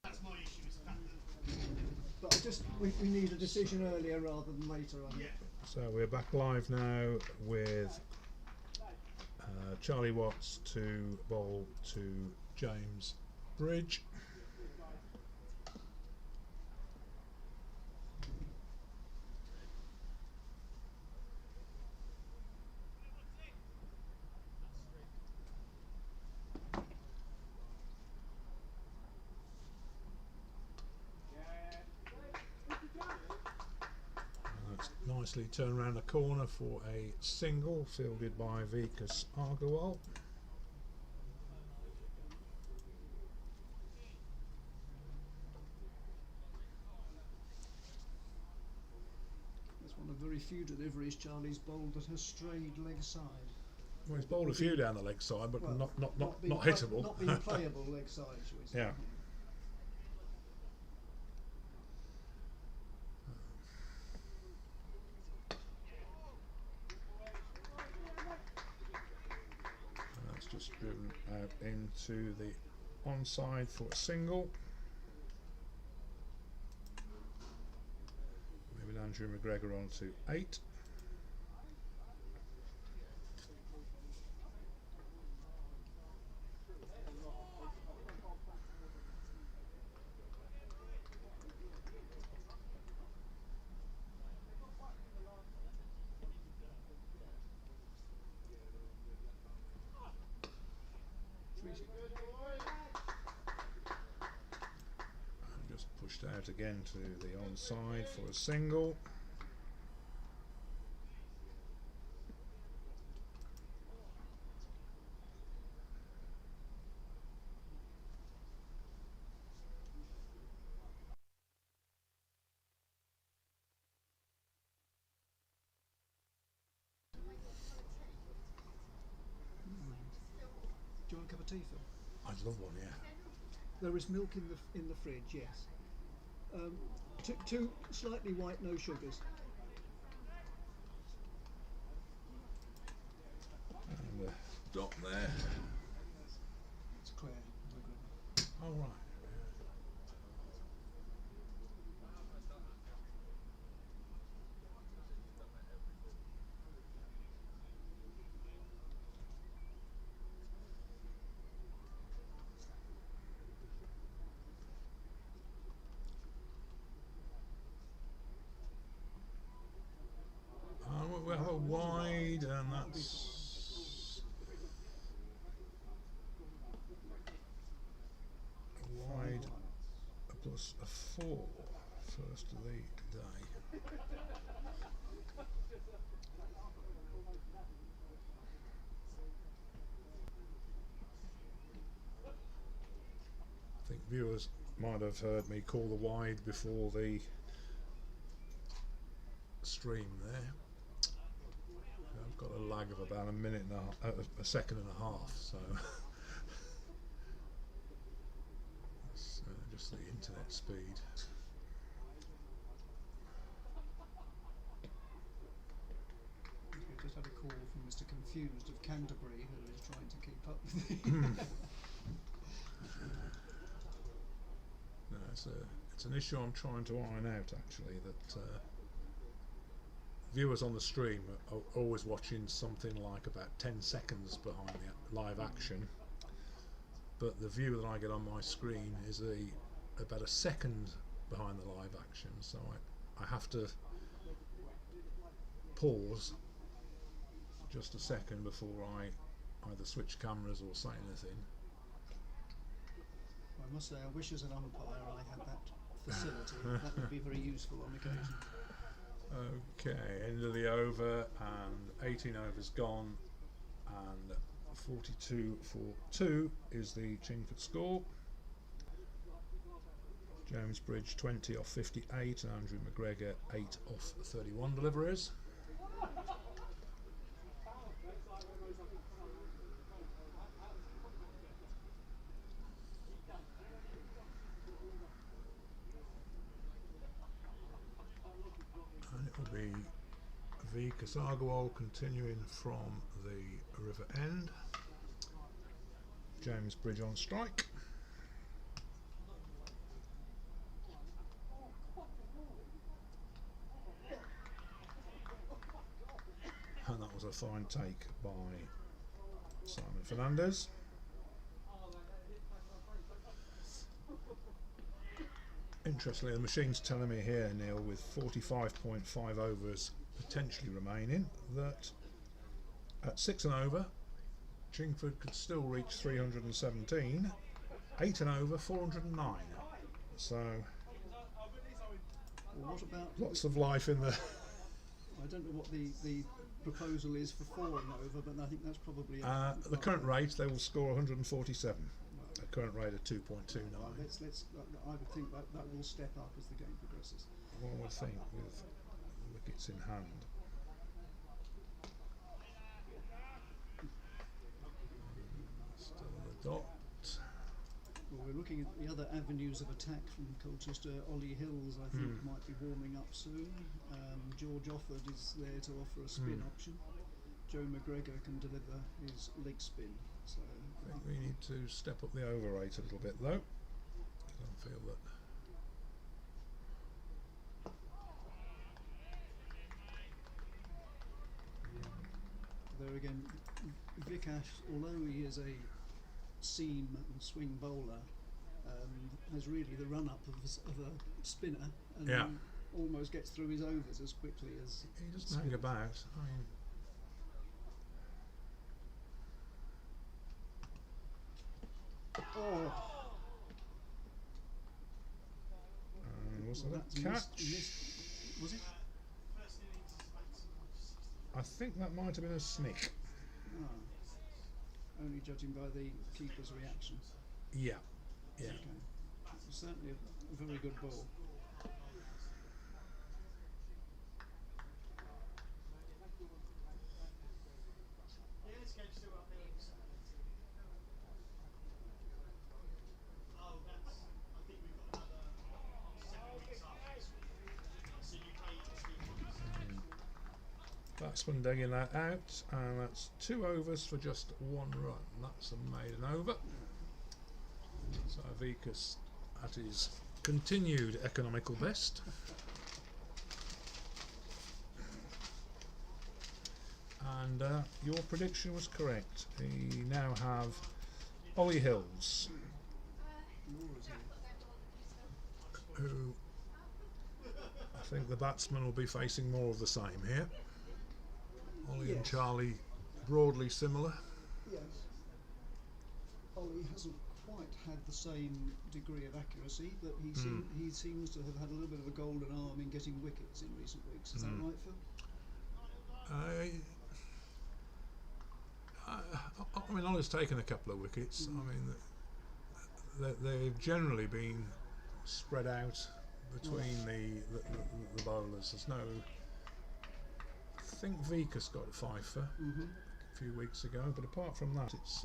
That's my issue, is the fact that. But we need a decision earlier rather than later, I think. Yeah. So we're back live now with Charlie Watts to bowl to James Bridge. That's nicely turned around the corner for a single fielded by Vikas Agarwal. That's one of very few deliveries Charlie's bowled that has strayed leg side. Well, he's bowled a few down the leg side, but Well, not being hittable. Not being playable leg side, shall we say. Yeah. That's just driven out into the onside for a single. Maybe Andrew McGregor on to 8. And just pushed out again to the onside for a single. tea, Phil? I'd love one, yeah. There is milk in the fridge, yes. Two slightly white, no sugars. And the dot there. It's Claire. All right. We have a wide, and that's a wide plus a 4 first of the day. I think viewers might have heard me call the wide before the stream there. I've got a lag of about a second and a half, so that's just the internet speed. We just had a call from Mr. Confused of Canterbury, who is trying to keep up with the No, it's an issue I'm trying to iron out, actually, that viewers on the stream are always watching something like about 10 seconds behind the live action, but the view that I get on my screen is about a second behind the live action, so I have to pause just a second before I either switch cameras or say anything. I must say, I wish as an umpire I had that facility. That would be very useful on occasion. Okay, end of the over, and 18 overs gone, and 42 for 2 is the Chingford score. James Bridge 20 off 58, and Andrew McGregor 8 off 31 deliveries. And it will be V Casagawal continuing from the river end. James Bridge on strike. And that was a fine take by Simon Fernandez. Interestingly, the machine's telling me here, Neil, with 45.5 overs potentially remaining, that at 6 and over, Chingford could still reach 317, 8 and over, 409. So, Well, what about lots of life in the... I don't know what the proposal is for 4 and over, but I think that's probably the current rate, they will score 147. A current rate of 2.29. Let's. I would think that will step up as the game progresses. One would think, with wickets in hand. Still the dot. Well, we're looking at the other avenues of attack from Colchester. Ollie Hills, I think, might be warming up soon. George Offord is there to offer a spin option. Joe McGregor can deliver his leg spin. So I think we need to step up the over rate a little bit, though. I feel that. there again, Vikash, although he is a seam and swing bowler, has really the run-up of a spinner, and almost gets through his overs as quickly as he doesn't hang about. I mean, was that a catch? Was it? I think that might have been a snick. Only judging by the keeper's reaction. Yeah. Yeah. Okay. Certainly a very good ball. Batsman digging that out, and that's 2 overs for just 1 run. That's a maiden over. So Vikas at his continued economical best. And your prediction was correct. We now have Ollie Hills, who I think the batsman will be facing more of the same here. Ollie and Yes. Charlie broadly similar. Yes. Ollie hasn't quite had the same degree of accuracy, but he seems to have had a little bit of a golden arm in getting wickets in recent weeks. Is that right, Phil? I mean, Ollie's taken a couple of wickets. I mean, they've generally been spread out between the bowlers. There's no. I think Vikas got a fifer a few weeks ago, but apart from that, it's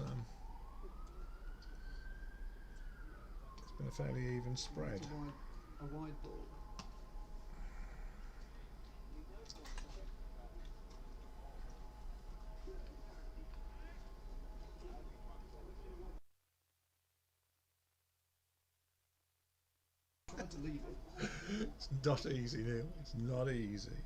been a fairly even spread. It's a wide ball. Tried to leave it. It's not easy, Neil. It's not easy.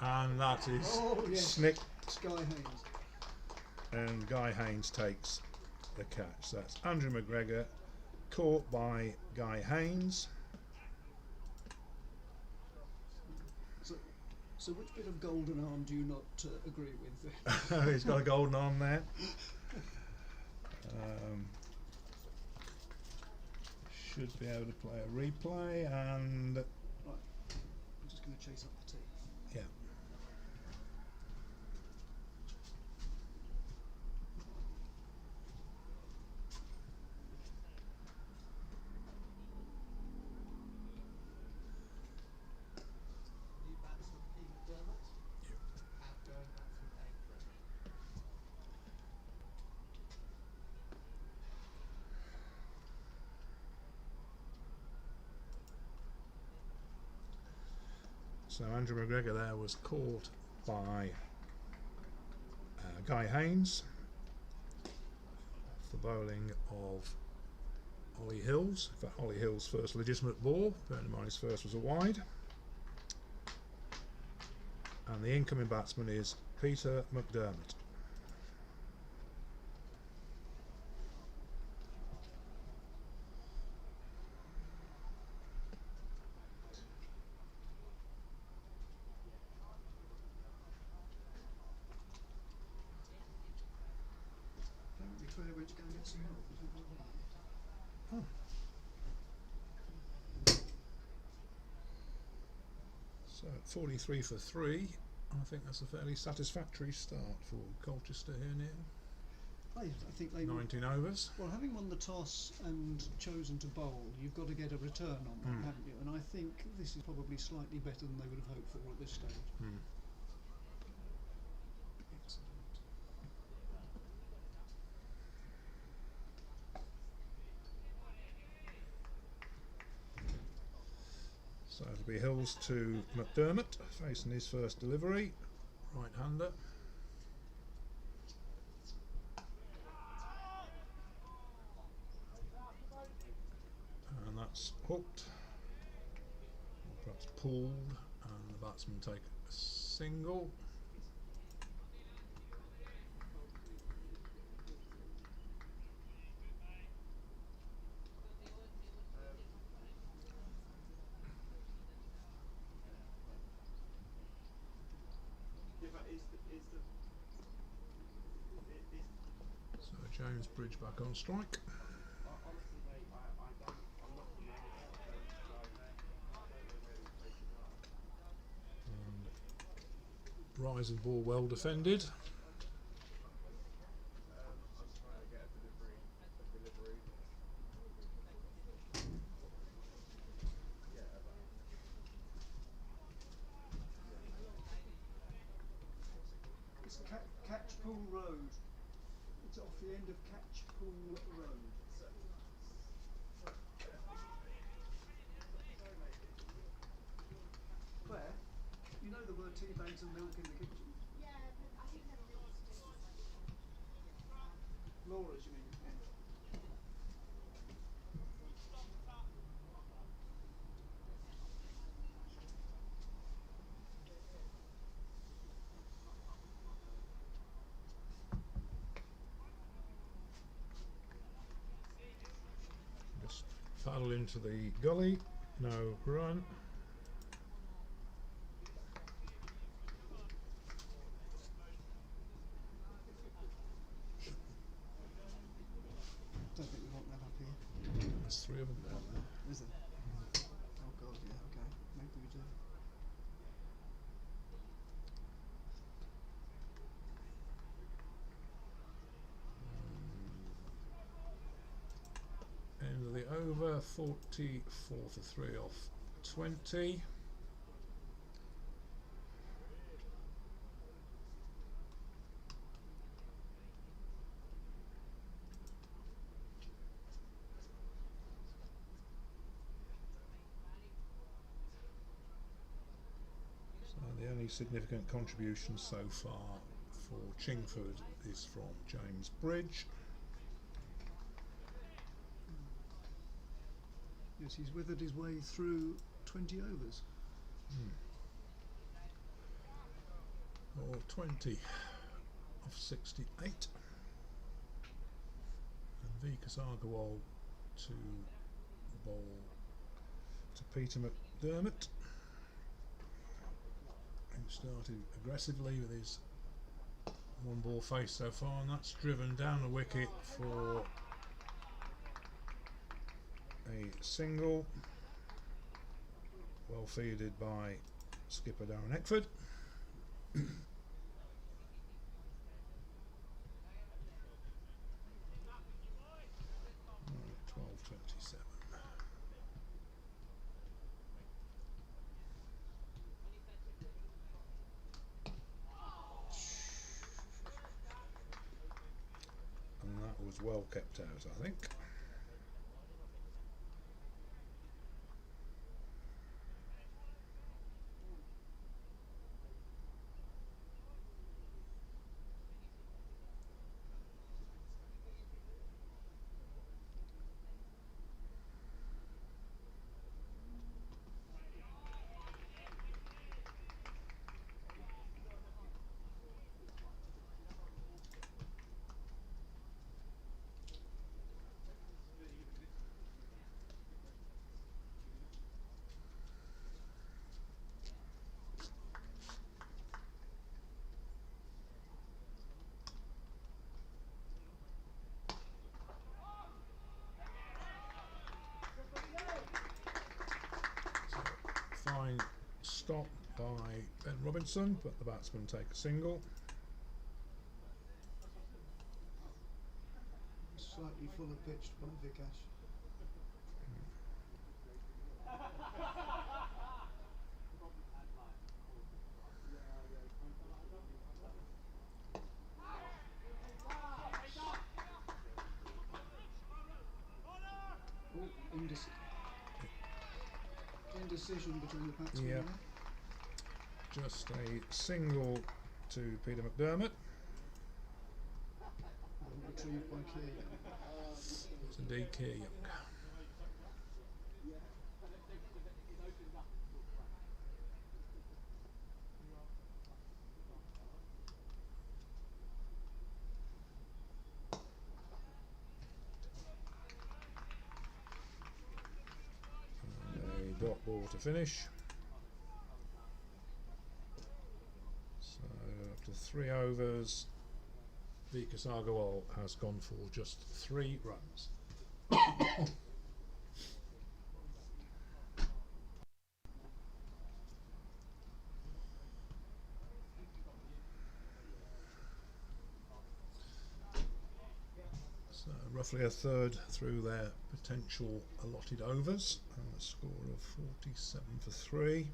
And that is snicked, Guy Haynes. and Guy Haynes takes the catch. That's Andrew McGregor caught by Guy Haynes. So which bit of golden arm do you not agree with? He's got a golden arm there. Should be able to play a replay, and Right, I'm just going to chase up the tee. yeah. New batsman McDermott. Outgoing batsman April. So Andrew McGregor there was caught by Guy Haynes off the bowling of Ollie Hills. In fact, Ollie Hills' first legitimate ball, bearing in mind his first was a wide. And the incoming batsman is Peter McDermott. Apparently Claire went to go and get some help. So at 43 for 3, I think that's a fairly satisfactory start for Colchester here, Neil. I think they 19 overs. Well, having won the toss and chosen to bowl, you've got to get a return on that, haven't you? And I think this is probably slightly better than they would have hoped for at this stage. Excellent. So it'll be Hills to McDermott, facing his first delivery, right-hander. And that's hooked, or perhaps pulled, and the batsman take a single. So James Bridge back on strike. And rising ball well defended. It's Catchpool Road. It's off the end of Catchpool Road. know there were tea bags and milk in the kitchen. Laura's, you mean? Yeah. Just paddle into the gully, no run. Don't think we want that up here. There's 3 of them down there. Is it? Oh god, yeah, okay. Maybe we do. End of the over, 44 for 3 off 20. So the only significant contribution so far for Chingford is from James Bridge. Yes, he's withered his way through 20 overs. Or 20 off 68. And Vikas Agarwal to bowl to Peter McDermott, who started aggressively with his 1 ball face so far, and that's driven down the wicket for a single, well feeded by skipper Darren Eckford. 12:27. And that was well kept out, I think. Fine stop by Ben Robinson, but the batsman take a single. Slightly fuller pitched by Vikash. Oh, indecision between the batsmen. Yep. There. Just a single to Peter McDermott. Retrieved by Keir. It's indeed Keir Young. And a dot ball to finish. So after 3 overs, Vikas Agarwal has gone for just 3 runs. So roughly a third through their potential allotted overs, and a score of 47 for 3.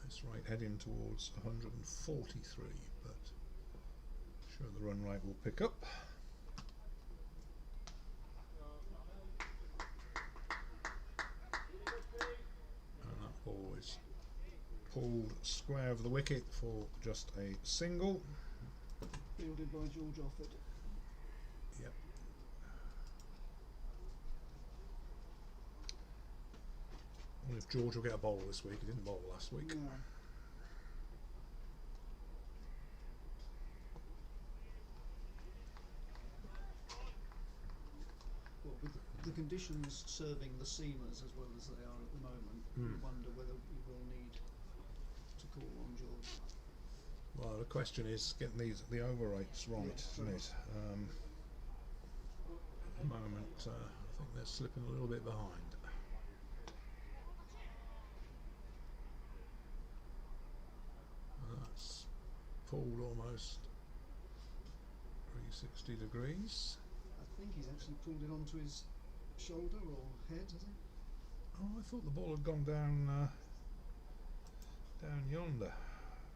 This rate heading towards 143, but I'm sure the run rate will pick up. pulled square of the wicket for just a single. Fielded by George Offord. Yep. I wonder if George will get a bowl this week. He didn't bowl last week. No. Well, with the conditions serving the seamers as well as they are at the moment, you wonder whether we will need to call on George. Well, the question is getting the over rates right, isn't it? At the moment, I think they're slipping a little bit behind. That's pulled almost 360 degrees. I think he's actually pulled it onto his shoulder or head, has he? Oh, I thought the ball had gone down down yonder.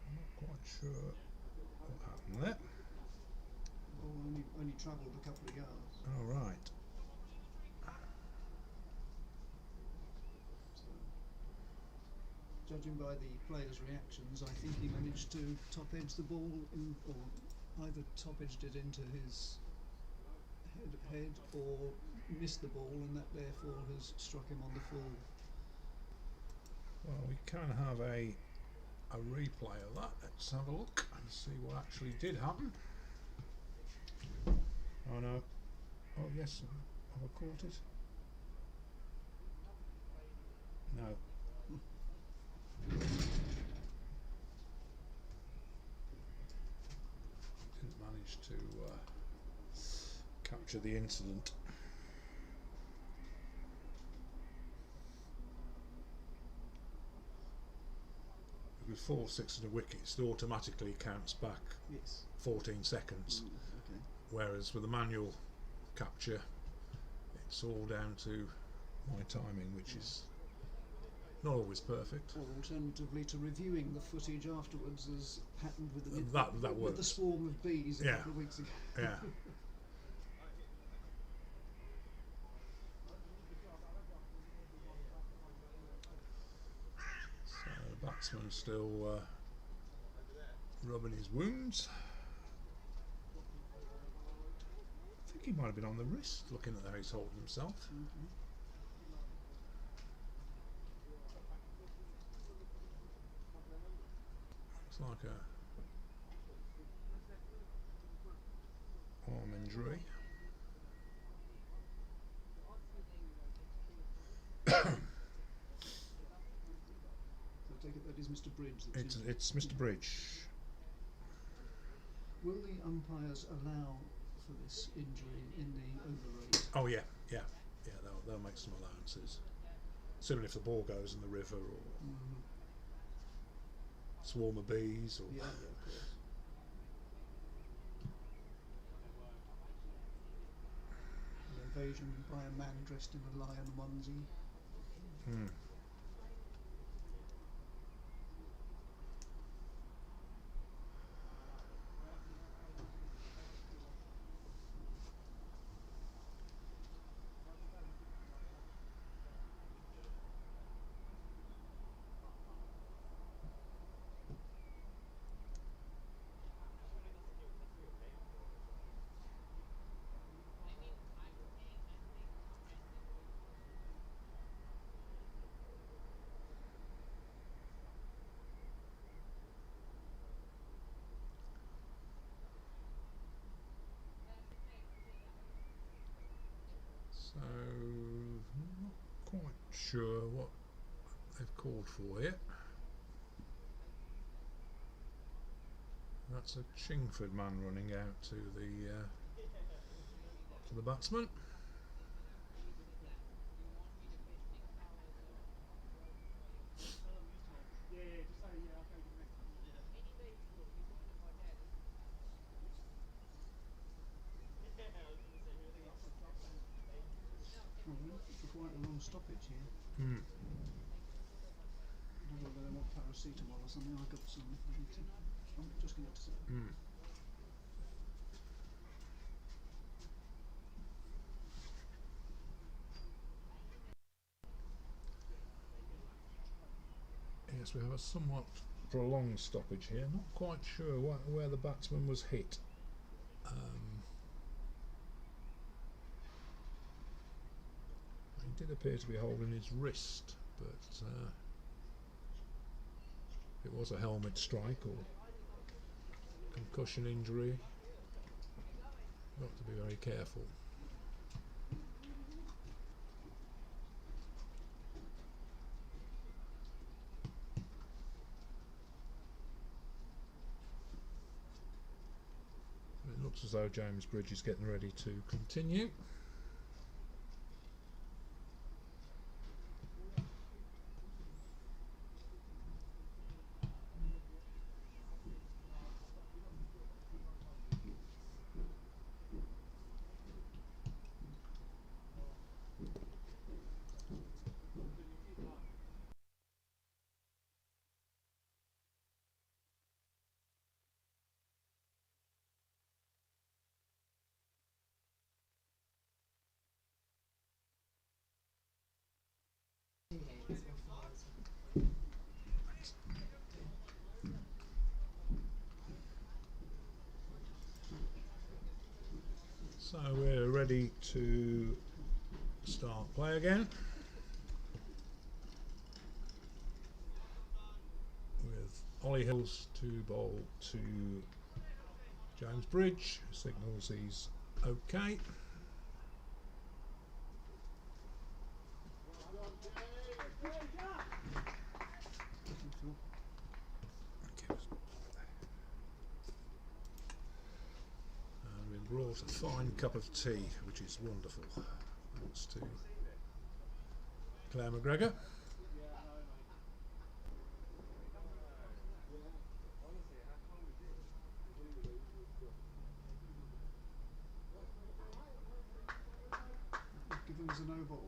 I'm not quite sure what happened there. The ball only travelled a couple of yards. Oh, right. So, judging by the players' reactions, I think he managed to top edge the ball or either top edged it into his head or missed the ball, and that therefore has struck him on the full. Well, we can have a replay of that. Let's have a look and see what actually did happen. Oh no. Oh yes, have I caught it? No. Didn't manage to capture the incident. With 4 6 and a wickets, it automatically counts back Yes. 14 seconds. Okay. Whereas with a manual capture, it's all down to my timing, which is not always perfect. Or alternatively to reviewing the footage afterwards, as happened with the That with the works. swarm of bees a Yeah. couple of weeks ago. Yeah. So the batsman still rubbing his wounds. I think he might have been on the wrist, looking at how he's holding himself. Looks like a arm injury. I take it that is Mr. Bridge. That's It's Mr. Bridge. Will the umpires allow for this injury in the over rate? Oh yeah. They'll make some allowances. Similar if the ball goes in the river or swarm of bees or. Yeah, of course. The invasion by a man dressed in a lion onesie. So not quite sure what they've called for here. That's a Chingford man running out to the batsman. For quite a long stoppage here. I don't know whether they want paracetamol or something. I got some if I need to. I'm just going to say. Yeah, Yes, we have a somewhat prolonged stoppage here. Not quite sure where the batsman was hit. He did appear to be holding his wrist, but it was a helmet strike or concussion injury. Got to be very careful. It looks as though James Bridge is getting ready to continue. So we're ready to start play again with Ollie Hills to bowl to James Bridge, signals he's okay. And we've brought a fine cup of tea, which is wonderful. Thanks to Claire McGregor. Given was a no ball,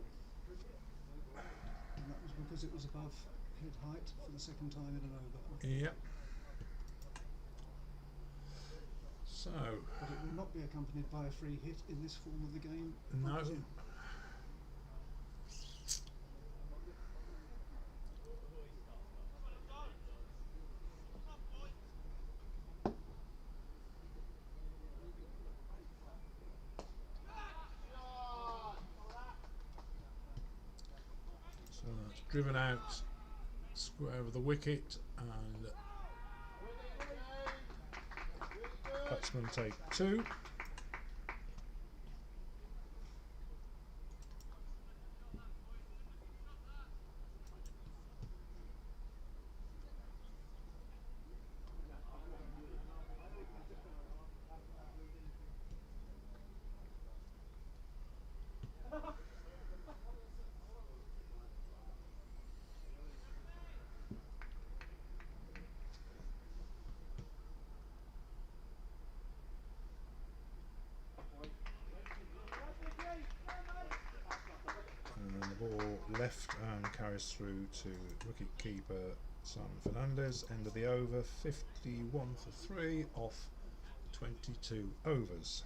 and that was because it was above head height for the second time in an over. Yep. So, But it will not be accompanied by a free hit in this form of the game. no. So that's driven out square of the wicket, and batsmen take two. And the ball left and carries through to wicket keeper Simon Fernandez. End of the over, 51 for 3 off 22 overs.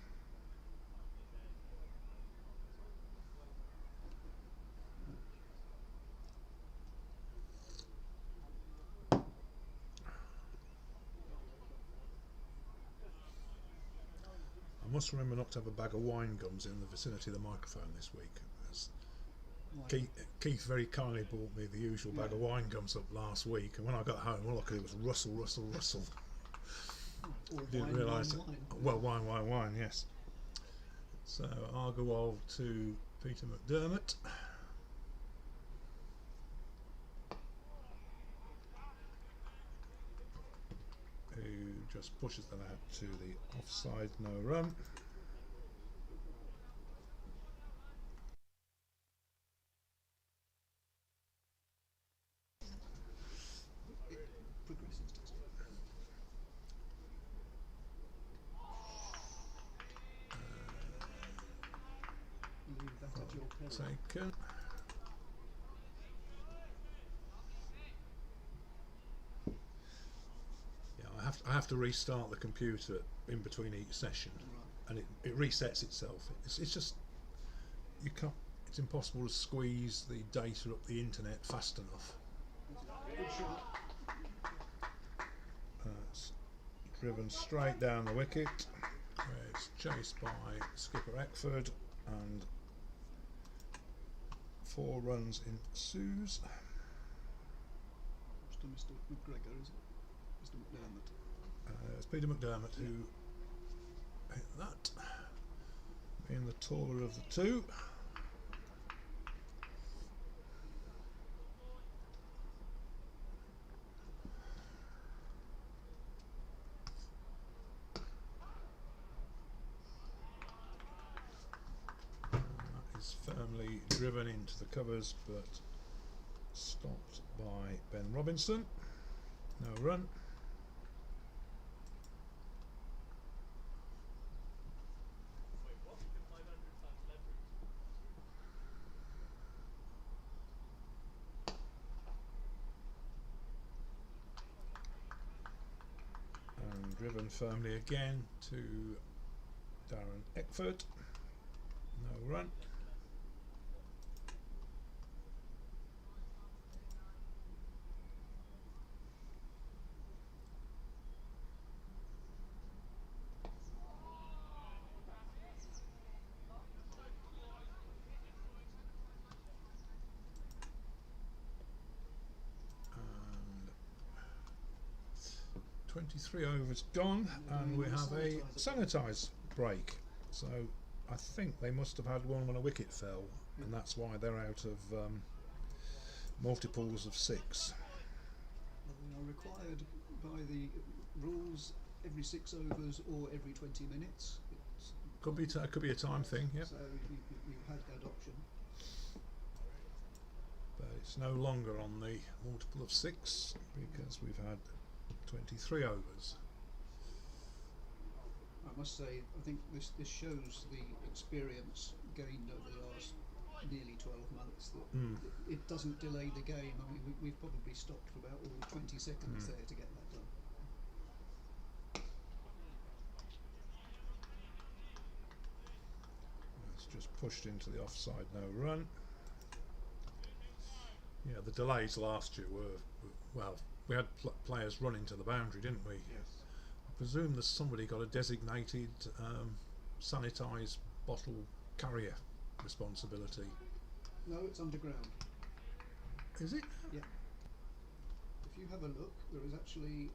I must remember not to have a bag of wine gums in the vicinity of the microphone this week. Keith very kindly bought me the usual bag of wine gums up last week, and when I got home, all I could do was rustle, rustle, rustle. Didn't realise that. Well, wine, yes. So Argowald to Peter McDermott. Who just pushes them out to the offside, no run. Progresses, doesn't it? Leave that at your peril. Taken. Yeah, I have to restart the computer in between each session, Right. and it resets itself. It's just you can't. It's impossible to squeeze the data up the internet fast enough. Good shot. That's driven straight down the wicket, where it's chased by skipper Eckford, and 4 runs ensues. Mr. McGregor, is it? Mr. McDermott. It's Peter McDermott who hit that, being the taller of the two. That is firmly driven into the covers, but stopped by Ben Robinson. No run. And driven firmly again to Darren Eckford. No run. And 23 overs gone, and we have a sanitise break. So I think they must have had one when a wicket fell, and that's why they're out of multiples of 6. They are required by the rules every 6 overs or every 20 minutes. Could be a time thing, yeah. So you had that option. But it's no longer on the multiple of 6 because we've had 23 overs. I must say, I think this shows the experience gained over the last nearly 12 months that it doesn't delay the game. I mean, we've probably stopped for about 20 seconds there to get that done. It's just pushed into the offside, no run. Yeah, the delays last year were well, we had players running to the boundary, didn't we? Yes. I presume that somebody got a designated sanitised bottle carrier responsibility. No, it's underground. Is it? Yeah. If you have a look, there is actually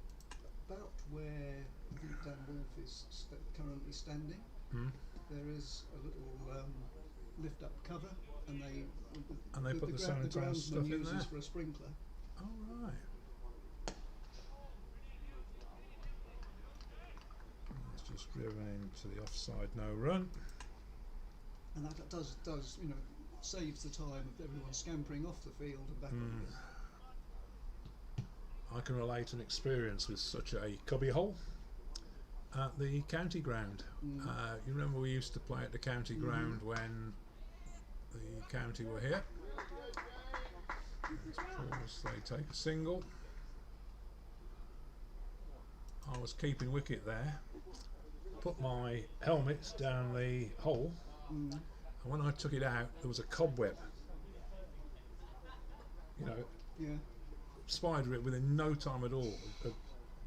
about where I think Dan Wolf is currently standing. There is a little lift-up cover, and they put the the sanitised groundsman stuff in uses there? for a sprinkler. Oh right. It's just driven into the offside, no run. And that does saves the time of everyone scampering off the field and back on. I can relate an experience with such a cubby hole at the county ground. You remember we used to play at the county ground when the county were here. Let's pause, they take a single. I was keeping wicket there, put my helmet down the hole, and when I took it out there was a cobweb, spider it within no time at all,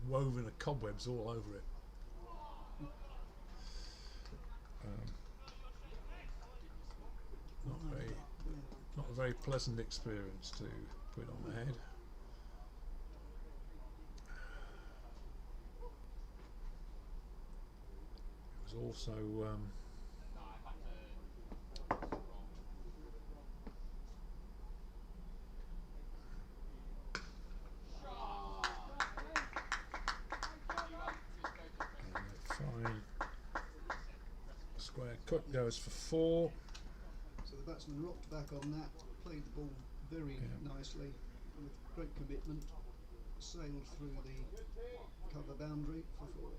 woven the cobwebs all over it. Not a very pleasant experience to put on the head. It was also fine. Square cut goes for 4. So the batsman rocked back on that, played the ball very nicely with great commitment, sailed through the cover boundary for 4.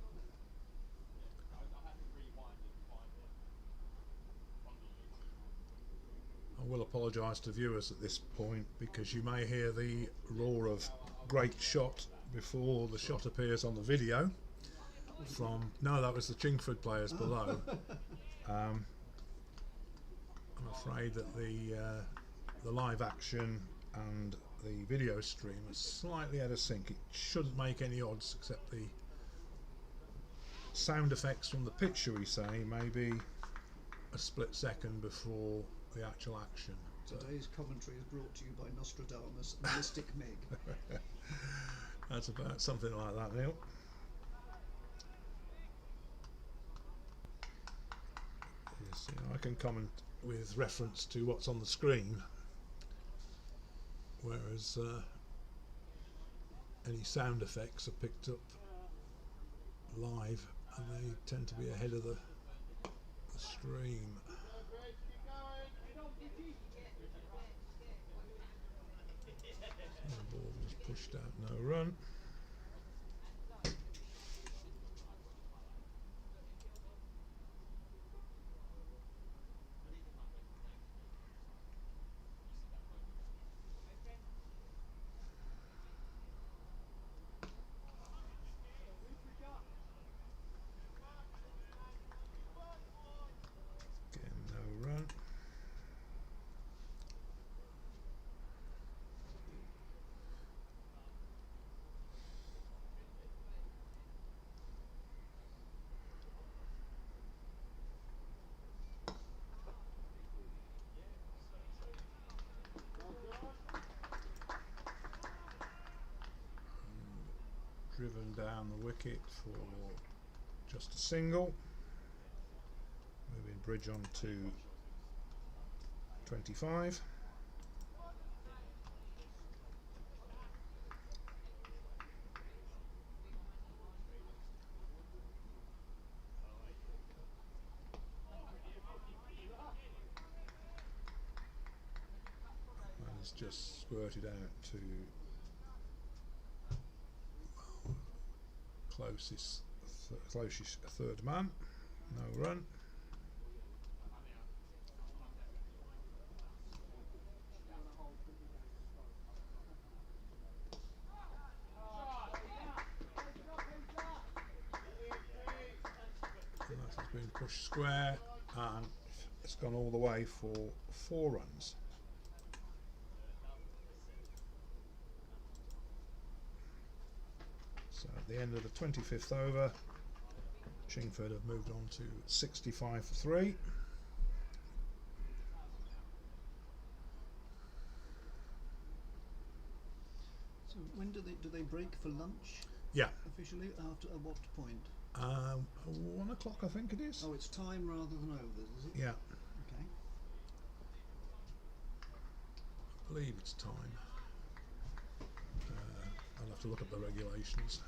I will apologise to viewers at this point because you may hear the roar of great shot before the shot appears on the video from, no, that was the Chingford players below. I'm afraid that the live action and the video stream are slightly out of sync. It shouldn't make any odds except the sound effects from the pitch, shall we say, maybe a split second before the actual action. Today's commentary is brought to you by Nostradamus and Mystic Meg. That's about something like that, Neil. Yes, I can comment with reference to what's on the screen, whereas any sound effects are picked up live and they tend to be ahead of the stream. So the ball was pushed out, no run. Again, no run. Driven down the wicket for just a single. Moving Bridge on to 25. And it's just squirted out to closest third man. No run. And that has been pushed square and it's gone all the way for 4 runs. So at the end of the 25th over, Chingford have moved on to 65 for 3. So when do they break for lunch? Yeah. Officially, after at what point? 1 o'clock, I think it is. Oh, it's time rather than overs, is it? Yeah, Okay. I believe it's time. I'll have to look at the regulations.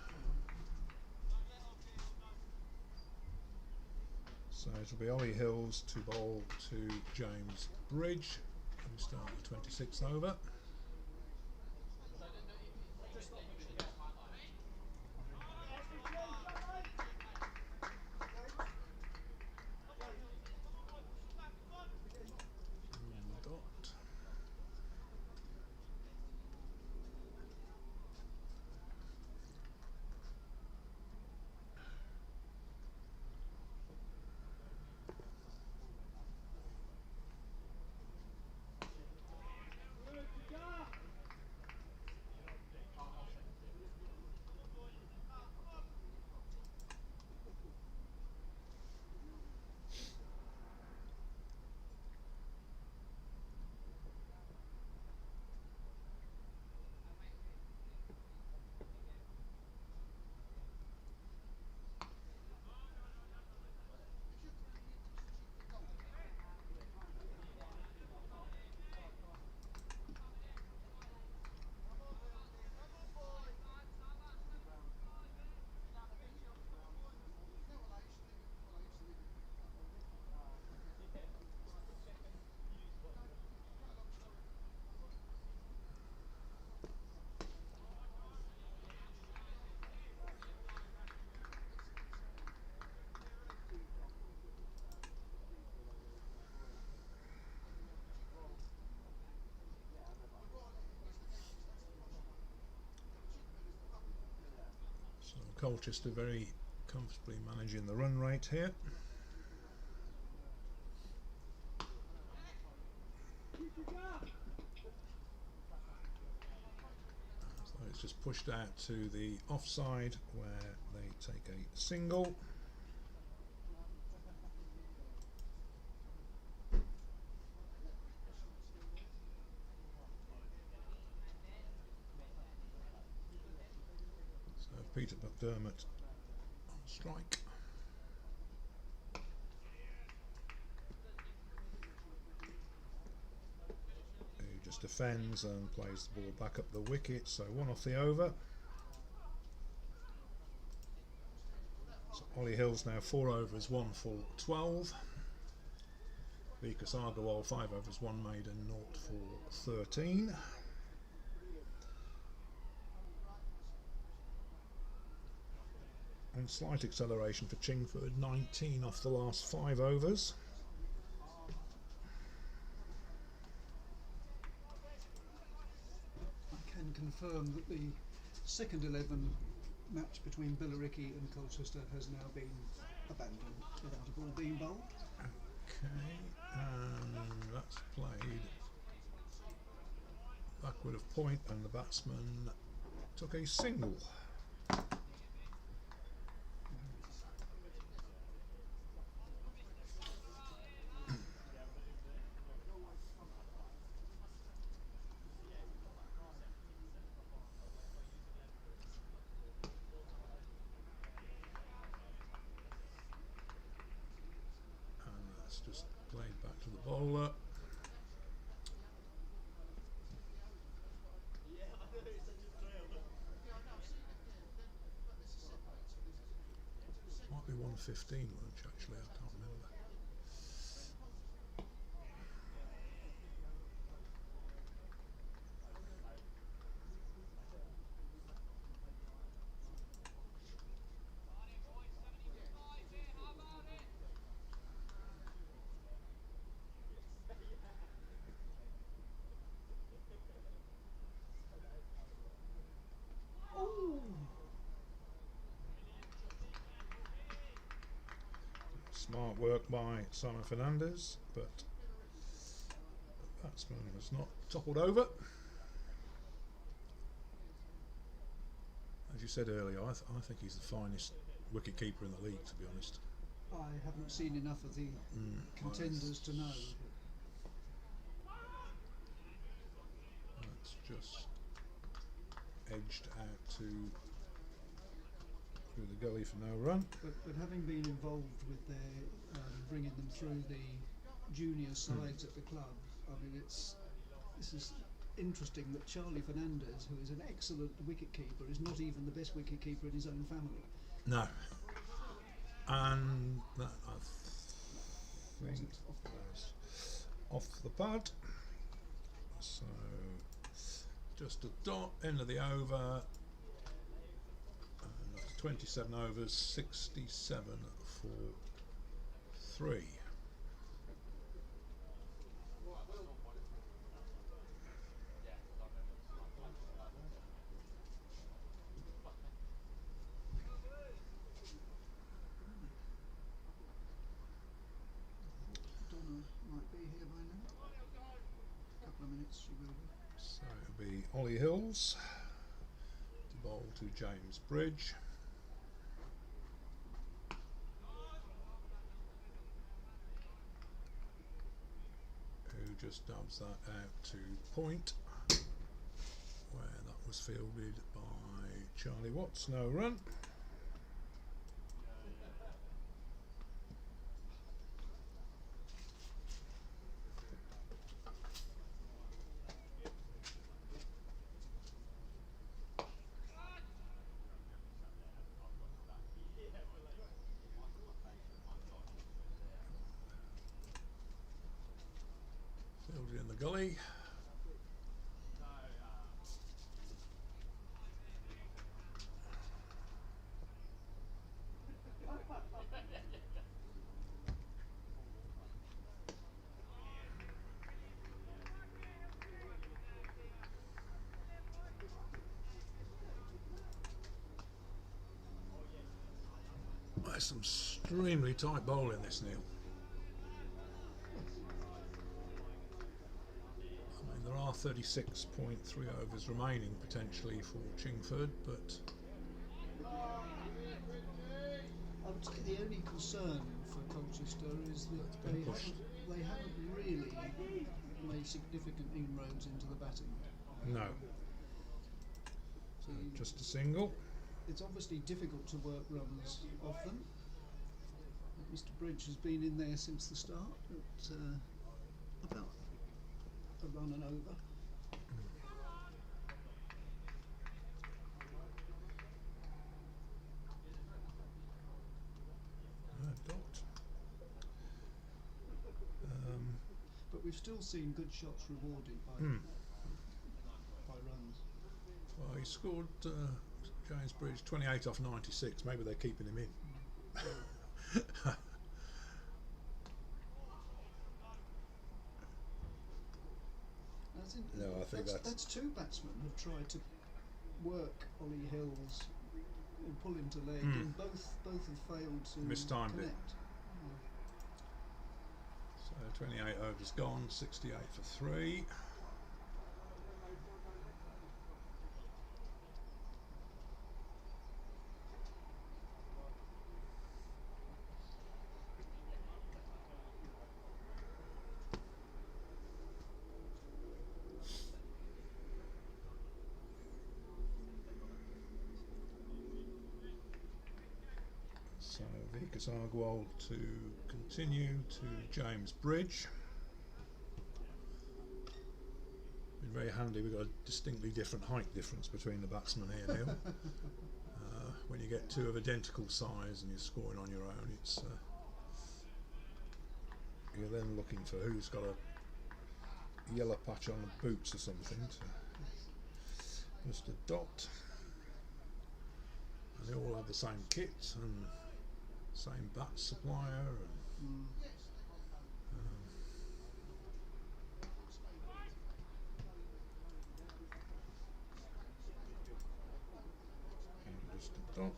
So it'll be Ollie Hills to bowl to James Bridge. We start the 26th over. Dot. So Colchester very comfortably managing the run rate here. it's just pushed out to the offside where they take a single. So Peter McDermott on strike. Who just defends and plays the ball back up the wicket, so one off the over. So Ollie Hill's now 4 overs, 1 for 12. Vikas Agarwal 5 overs, 1 maiden, 0 for 13. And slight acceleration for Chingford, 19 off the last 5 overs. I can confirm that the second 11 match between Billericay and Colchester has now been abandoned without a ball being bowled. Okay, and that's played backward of point, and the batsman took a single. Just played back to the bowler. Might be 115 lunch actually, I can't remember. Smart work by Simon Fernandez, but the batsman has not toppled over. As you said earlier, I think he's the finest wicket keeper in the league, to be honest. I haven't seen enough of the contenders to know. That's just edged out to through the gully for no run. But having been involved with their bringing them through the junior sides at the club, I mean, this is interesting that Charlie Fernandez, who is an excellent wicket keeper, is not even the best wicket keeper in his own family. No, and that I think was off the pad. So just a dot, end of the over. 27 overs, 67 for 3. Donna might be here by now. A couple of minutes she will be. So it'll be Ollie Hills to bowl to James Bridge. Just dubs that out to point, where that was fielded by Charlie Watts, no run. Fielded in the gully. There's some extremely tight bowling this, Neil. I mean, there are are 36.3 overs remaining potentially for Chingford, but I would say the only concern for Colchester is that been pushed. they haven't really made significant inroads into the batting. No. So Just a single. it's obviously difficult to work runs off them. Mr. Bridge has been in there since the start, at about a run and over. Dot. But we've still seen good shots rewarded by runs. Well, he scored James Bridge 28 off 96. Maybe they're keeping him in. No, I think that's two batsmen who've tried to work Ollie Hills and pull him to leg, and both have failed to Mistimed it. connect. So 28 overs gone, 68 for 3. So Vikas Argwal to continue to James Bridge. Been very handy. We've got a distinctly different height difference between the batsmen here, Neil. When you get two of identical size and you're scoring on your own, it's you're then looking for who's got a yellow patch on the boots or something. Just a dot. And they all have the same kit and same bat supplier. And, just a dot.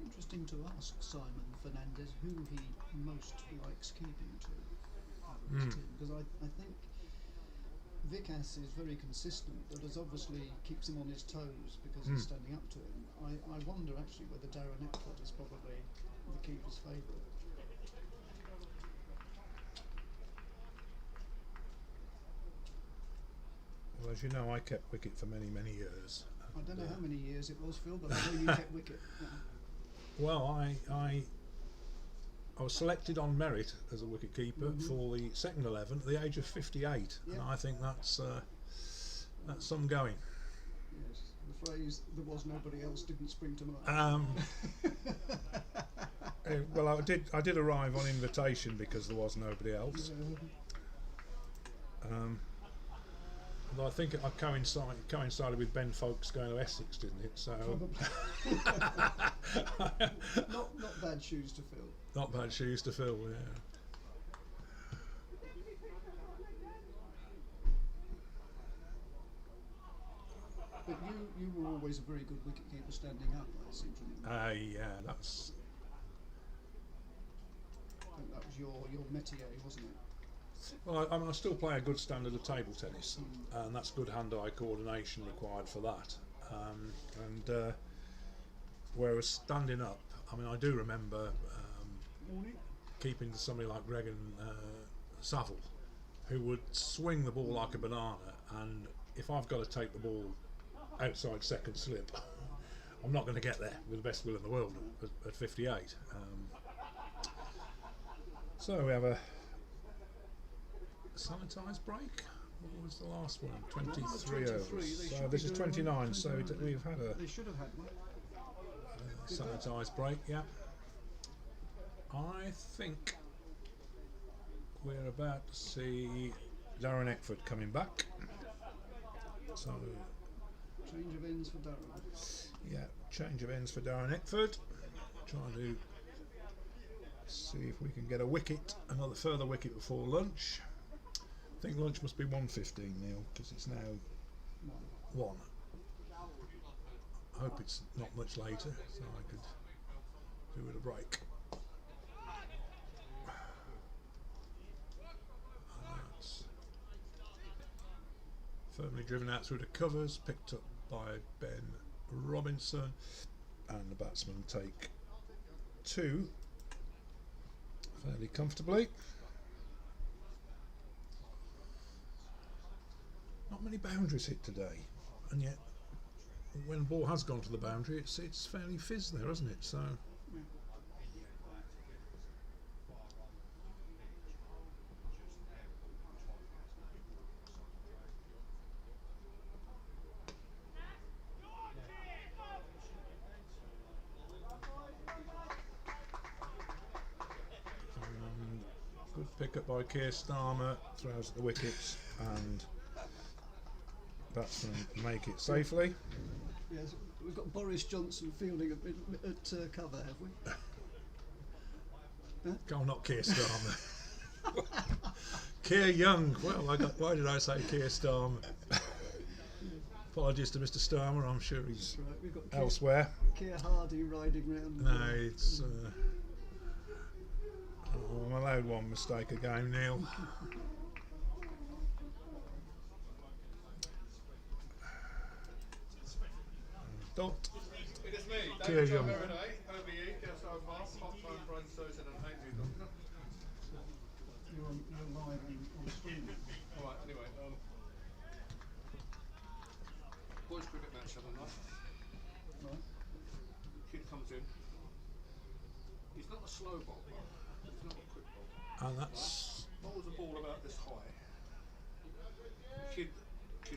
Interesting to ask Simon Fernandez who he most likes keeping to out of his team, because I think Vikas is very consistent, but as obviously keeps him on his toes because he's standing up to him. I wonder actually whether Darren Eckford is probably the keeper's favourite. Well, as you know, I kept wicket for many, many years. I don't know how many years it was, Phil, but I know you kept wicket. Yeah. Well, I was selected on merit as a wicket keeper for the second 11 at the age of 58, and I think that's some going. Yes, the phrase "there was nobody else" didn't spring to mind. Well, I did arrive on invitation because there was nobody else. Although I think it coincided with Ben Folkes going to Essex, didn't it? So not bad shoes to fill. not bad shoes to fill, yeah. But you were always a very good wicketkeeper standing up, I seem to remember. Yeah, that's. I think that was your métier, wasn't it? Well, I mean, I still play a good standard of table tennis, and that's good hand-eye coordination required for that. Whereas standing up, I mean, I do remember keeping somebody like Greg and Saville, who would swing the ball like a banana, and if I've got to take the ball outside second slip, I'm not going to get there with the best will in the world at 58. So we have a sanitised break. What was the last one? 23 overs. So this is 29. So we've had a They should have had one. sanitised break. Yeah. I think we're about to see Darren Eckford coming back. So Change of ends for Darren. yeah, change of ends for Darren Eckford. Trying to See if we can get a wicket, another further wicket before lunch. I think lunch must be 1:15, Neil, because it's now 1. I hope it's not much later, so I could do with a break. And that's firmly driven out through the covers, picked up by Ben Robinson, and the batsmen take 2 fairly comfortably. Not many boundaries hit today, and yet when the ball has gone to the boundary, it's fairly fizz there, isn't it? So. Good pick up by Keir Starmer, throws at the wickets, and batsmen make it safely. Yes, we've got Boris Johnson fielding at cover, have we? Huh? Oh, not Keir Starmer. Keir Young. Well, why did I say Keir Starmer? Apologies to Mr. Starmer, I'm sure he's Right, we've got elsewhere. Keir Hardy riding round. No, it's. I'm allowed one mistake a game, Neil. Dot. It is me, Keir David Young. John Merriday, OBE, so far, part-time friend, Susan and Amy. You're live on stream. Alright, anyway, boys cricket match other night. Right. Kid comes in. He's not a slow bowler, he's not a quick bowler. And that's Bowls a ball about this high. Kid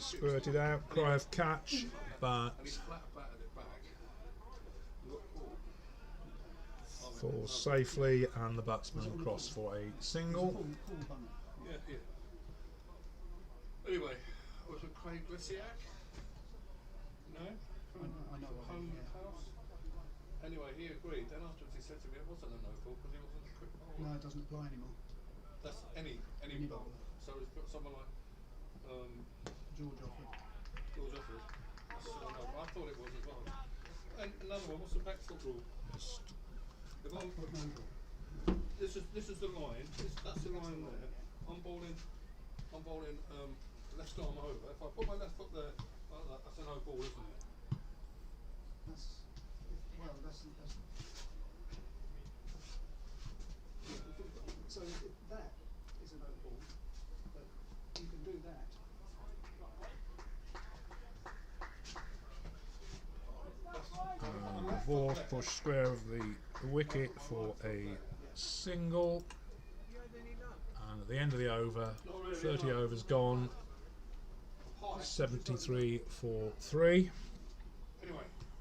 spurted out, cry of catch, but and he's flat batted it back. Look, for safely, and the batsman across for a single. Paul Bunner. yeah, yeah. Anyway, was it Craig Lisiak? No? From I know of home him, yeah. house? Anyway, he agreed. Then afterwards he said to me it wasn't a no-call because he wasn't a quick bowler. No, it doesn't apply anymore. That's any Any bowler. bowler. So he's got someone like George Offord. George Offord. I thought it was as well. And another one, what's the back foot rule? The one, But no rule. this is the line. That's the line there. I'm bowling left arm over. If I put my left foot there, that's a no ball, isn't it? That's so that is a no ball, but you can do that. Fourth push square of the wicket for a single, and at the end of the over, 30 overs gone, 73 for 3. Anyway,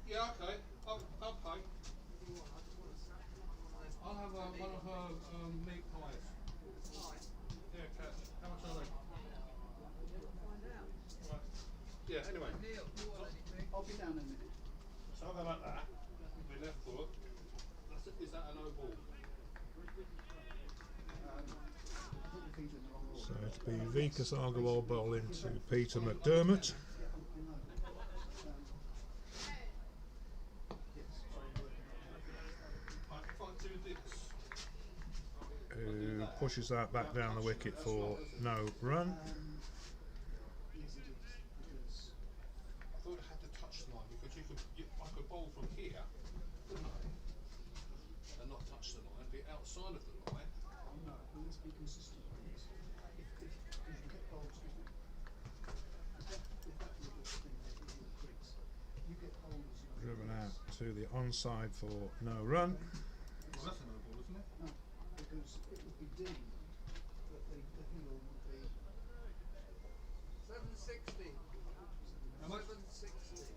yeah, okay. I'll pay. I'll have one of her meat pies. Yeah, Kat. How much are they? Right. Yeah, anyway. I'll be down in a minute. So I'll go like that. My left foot. Is that a no ball? I think the feet are in the wrong order. So it'll be Vikas Agarwal bowling to Peter McDermott, If I do this. who pushes that back down the wicket for no run. Yes, it is, because I thought it had to touch the line because I could bowl from here, couldn't I? And not touch the line, be outside of the line. no, but let's be consistent on this. If you get bowls, if that was the thing they did with Briggs, you get bowls. Driven out to the onside for no run. Well, that's a no ball, isn't it? No, because it would be deemed that the heel would be 760. How much? 760.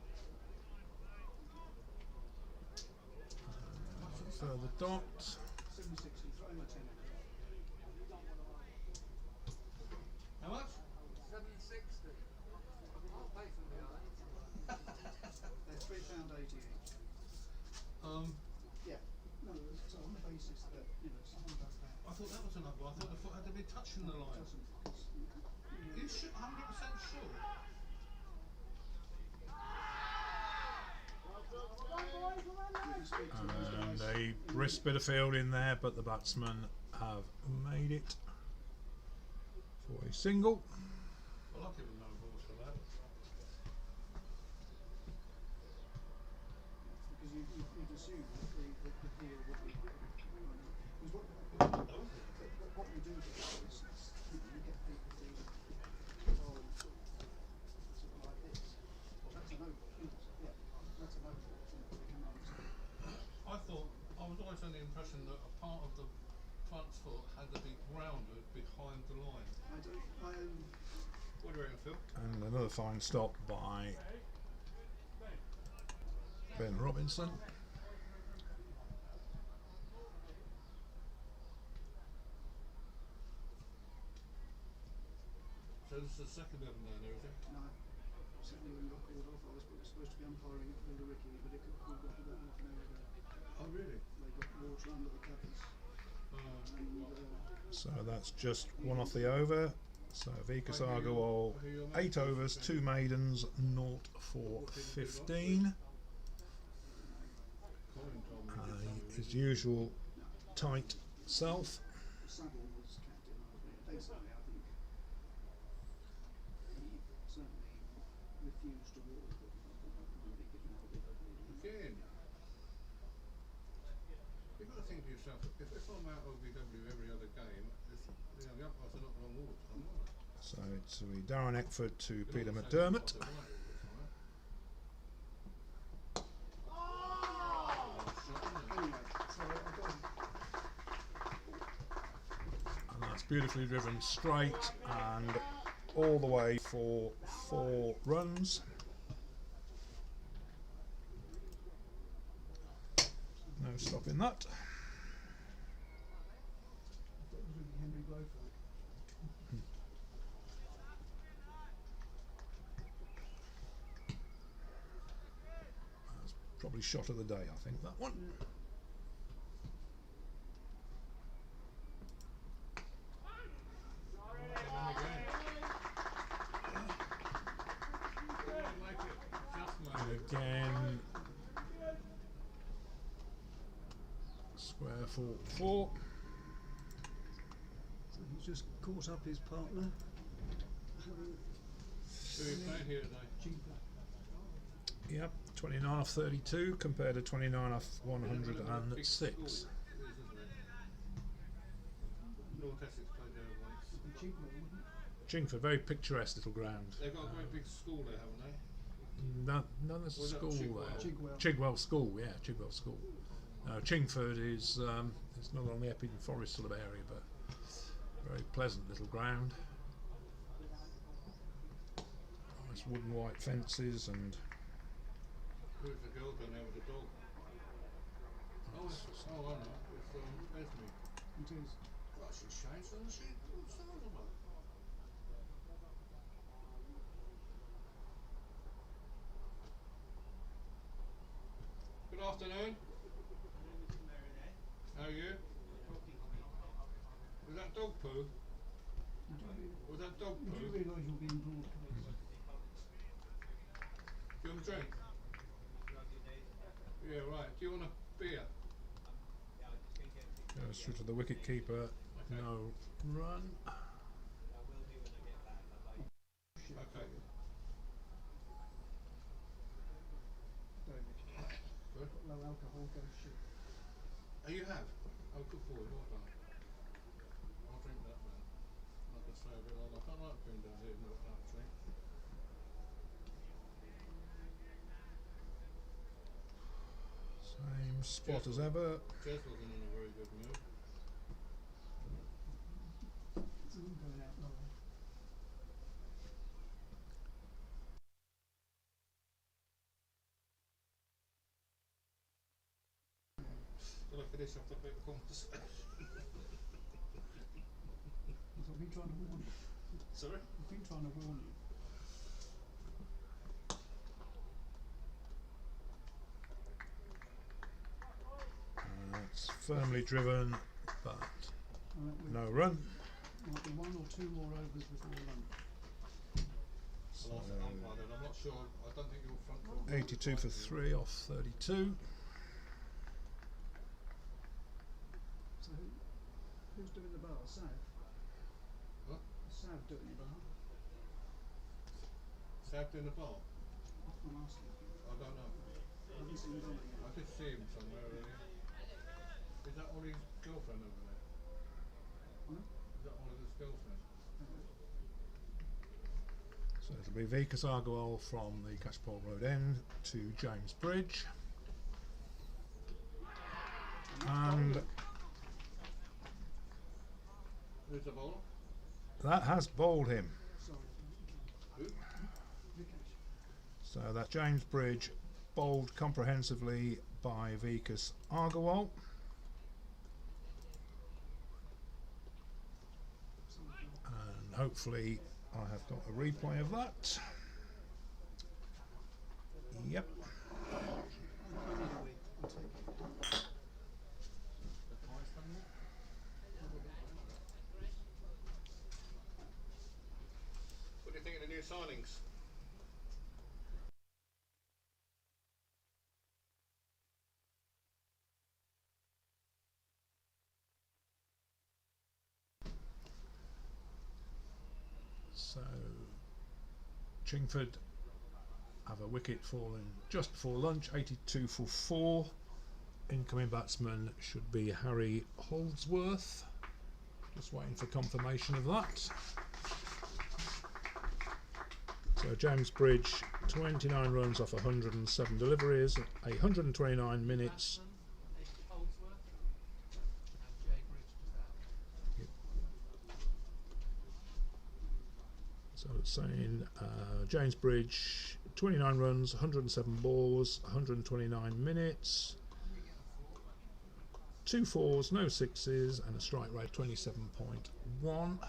Further dot. 760, throw in a 10. How much? 760. I'll pay for the other. They're £3.80 each. Um, Yeah. No, so on the basis that, you know, thought that was another. I thought the foot had to be touching the line. Doesn't, because, You should 100% sure. And a brisk bit of field in there, but the batsmen have made it for a single. Well, I'll give him no balls for that. because you'd assume that the heel would be. Because what we do is you get people to roll sort of like this. That's an oval, yeah, that's an oval. They come out and say, I thought, I was always under the impression that a part of the front foot had to be grounded behind the line. What do you reckon, Phil? And another fine stop by Ben Robinson. So this is the second of them down there, is it? no, certainly when we got called off, I was supposed to be umpiring it for the Ricky, but it got called off about half an hour ago. Oh, really? They got water under the covers, and So that's just one off the over. So Vikas Agarwal, 8 overs, 2 maidens, 0 for 15. His usual tight self. Saville was captain. Basically, I think he certainly refused to walk, but maybe given a bit of Again. You've got to think to yourself, if I'm out OVW every other game, the umpires are not going to walk. I'm not. So it's Darren Eckford to You're Peter not saying McDermott. they're right all the time. anyway. So I got And that's beautifully driven straight and all the way for 4 runs. No stopping that. it was really Henry Blowford. That's probably shot of the day, I think, that one. And again, square for 4. So he's just caught up his partner. Who are you playing here today? Chingford. Yep, 29 off 32 compared to 29 off 106. North Essex played there once. Chingford, wouldn't it? Chingford, very picturesque little ground. They've got a great big school there, haven't they? No, there's a Was that school Chigwell? there. Chigwell. Chigwell School, yeah, Chigwell School. Chingford is it's not on the Epping Forest sort of area, but very pleasant little ground. Nice wooden white fences and Who's the girl down there with the dog? Oh, I know. It's Esme. It is. Well, she's changed, hasn't she? What's that all about? Good afternoon. How are you? Was that dog poo? Was that dog You poo? do realise you're being broadcast. Do you want a drink? Yeah, right. Do you want a beer? goes through to the wicket keeper. No run. Okay. Good. Low alcohol goes shit. Oh, you have? Oh, good boy. Well done. I'll drink that then. Like I say, a bit like I don't like being down here not that drink. Same spot as ever. Jez wasn't in a very good mood. It's all going out low. Well, I finish off the bit of conversation. I've been trying to warn you. Sorry? I've been trying to warn you. It's firmly driven, but No run. Might be one or two more overs before lunch. I'll ask the umpire then. I'm not sure. I don't think your front foot. 82 for 3 off 32. So who's doing the bar? Sav? What? Sav doing the bar? Sav doing the bar? I'm asking. I don't know. I haven't seen him yet. I did see him somewhere earlier. Is that Ollie's girlfriend over there? Huh? Is that Oliver's girlfriend? So it'll be Vikas Agarwal from the Catchpole Road end to James Bridge. And Who's the bowler? that has bowled him. Sorry. Who? Vikesh. So that's James Bridge bowled comprehensively by Vikas Agarwal. And hopefully I have got a replay of that. Yep. I need a week. I'll take it. What do you think of the new signings? So Chingford have a wicket falling just before lunch, 82 for 4. Incoming batsman should be Harry Holdsworth. Just waiting for confirmation of that. So James Bridge, 29 runs off 107 deliveries, 129 minutes. So it's saying James Bridge, 29 runs, 107 balls, 129 minutes, 2 fours, no sixes, and a strike rate 27.1.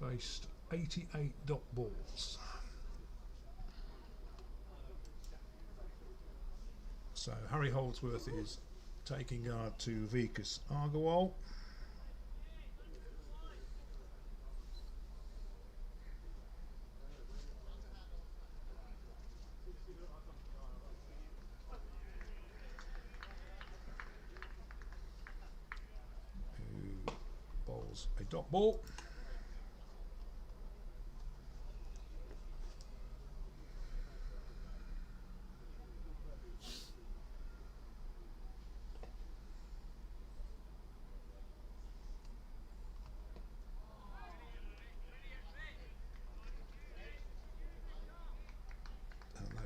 Faced 88 dot balls. So Harry Holdsworth is taking guard to Vikas Agarwal. Who bowls a dot ball.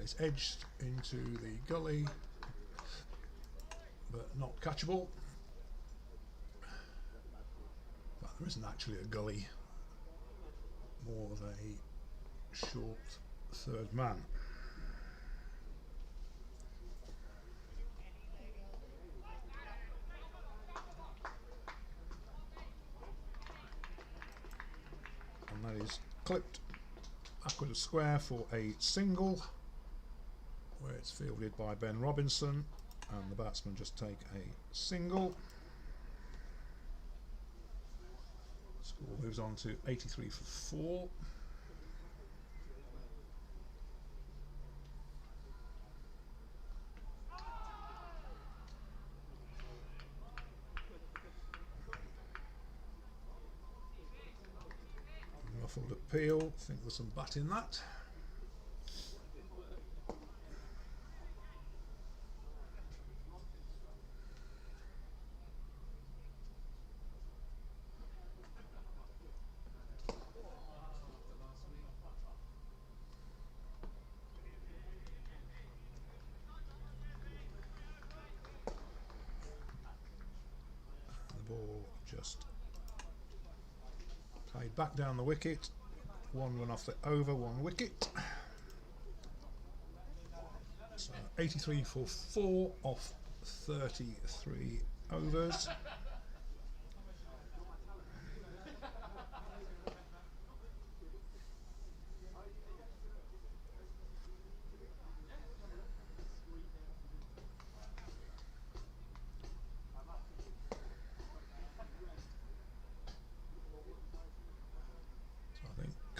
Is edged into the gully, but not catchable. But there isn't actually a gully, more of a short third man. And that is clipped backward of square for a single, where it's fielded by Ben Robinson, and the batsmen just take a single. Score moves on to 83 for 4. Muffled appeal, I think there's some bat in that. Ball just played back down the wicket. 1 run off the over, 1 wicket. So 83 for 4 off 33 overs.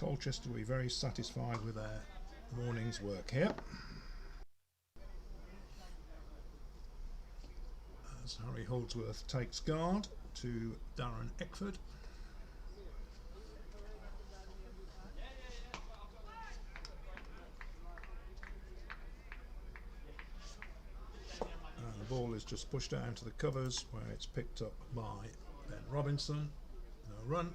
Colchester will be very satisfied with their morning's work here. As Harry Holdsworth takes guard to Darren Eckford. And the ball is just pushed out into the covers where it's picked up by Ben Robinson. No run.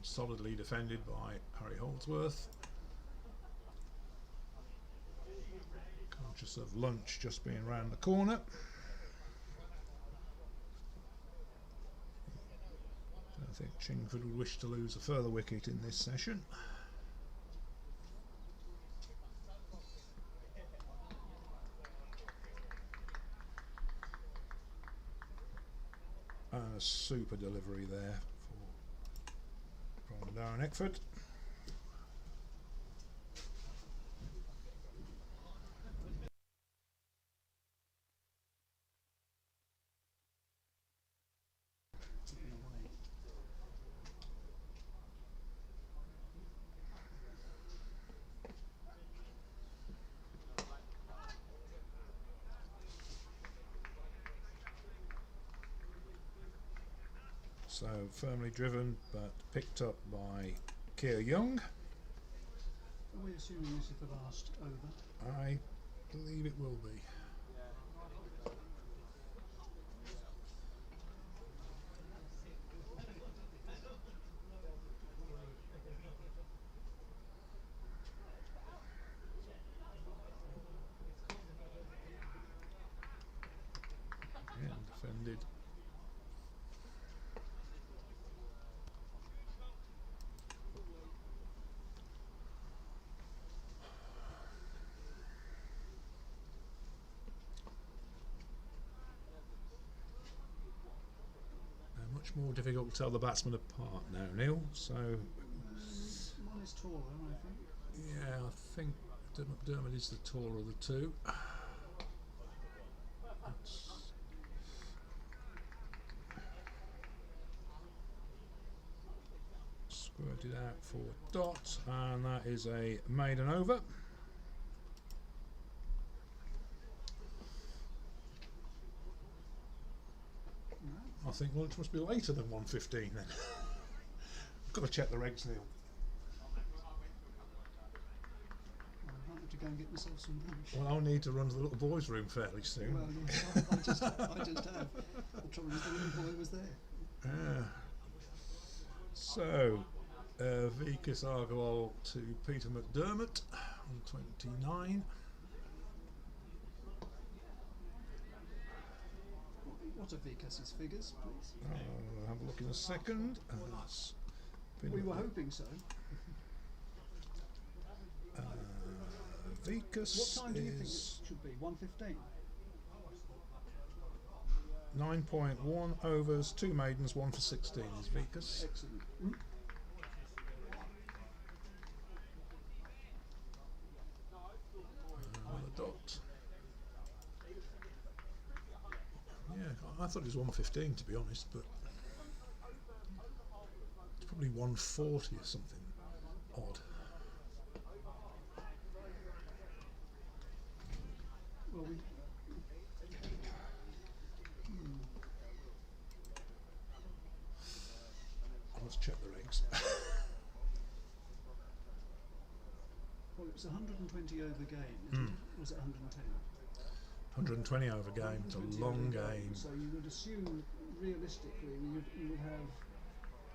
Solidly defended by Harry Holdsworth. Conscious of lunch just being round the corner. I think Chingford would wish to lose a further wicket in this session. And a super delivery there from Darren Eckford. So firmly driven but picked up by Keir Young. Are we assuming this is the last over? I believe it will be. Again defended. Much more difficult to tell the batsmen apart now, Neil. So One is taller, I think. yeah, I think McDermott is the taller of the two. That's squirted out for dot, and that is a maiden over. I think lunch must be later than 1:15 then. I've got to check the regs, Neil. I might have to go and get myself some lunch. Well, I'll need to run to the little boys' room fairly soon. Well, yes, I just have. The trouble is the little boy was there. So, Vikas Agarwal to Peter McDermott on 29. What are Vikas's figures, please? I'll have a look in a second. We were hoping so. Vikas What time do you think it is should be? 1:15? 9.1 overs, 2 maidens, 1 for 16 is Vikas. Excellent. Another dot. Yeah, I thought it was 1:15 to be honest, but it's probably 1:40 or something odd. Well, Let's check the regs. Well, it was a 120 over game, isn't it? Or was it 110? 120 over game, it's a 120 long over game. So you would assume, realistically, you would have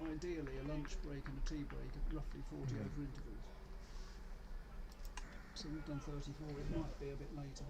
ideally a lunch break and a tea break at roughly 40 over intervals. So we've done 34, it might be a bit later.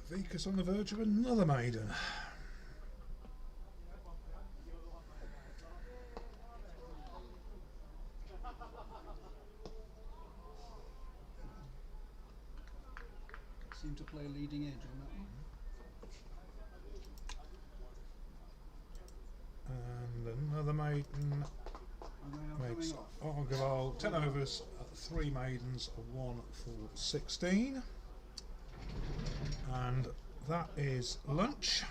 Vicus on the verge of another maiden. Seemed to play a leading edge on that one. And another maiden And they are makes coming off. Argyle 10 overs, 3 maidens, 1 for 16. And that is lunch.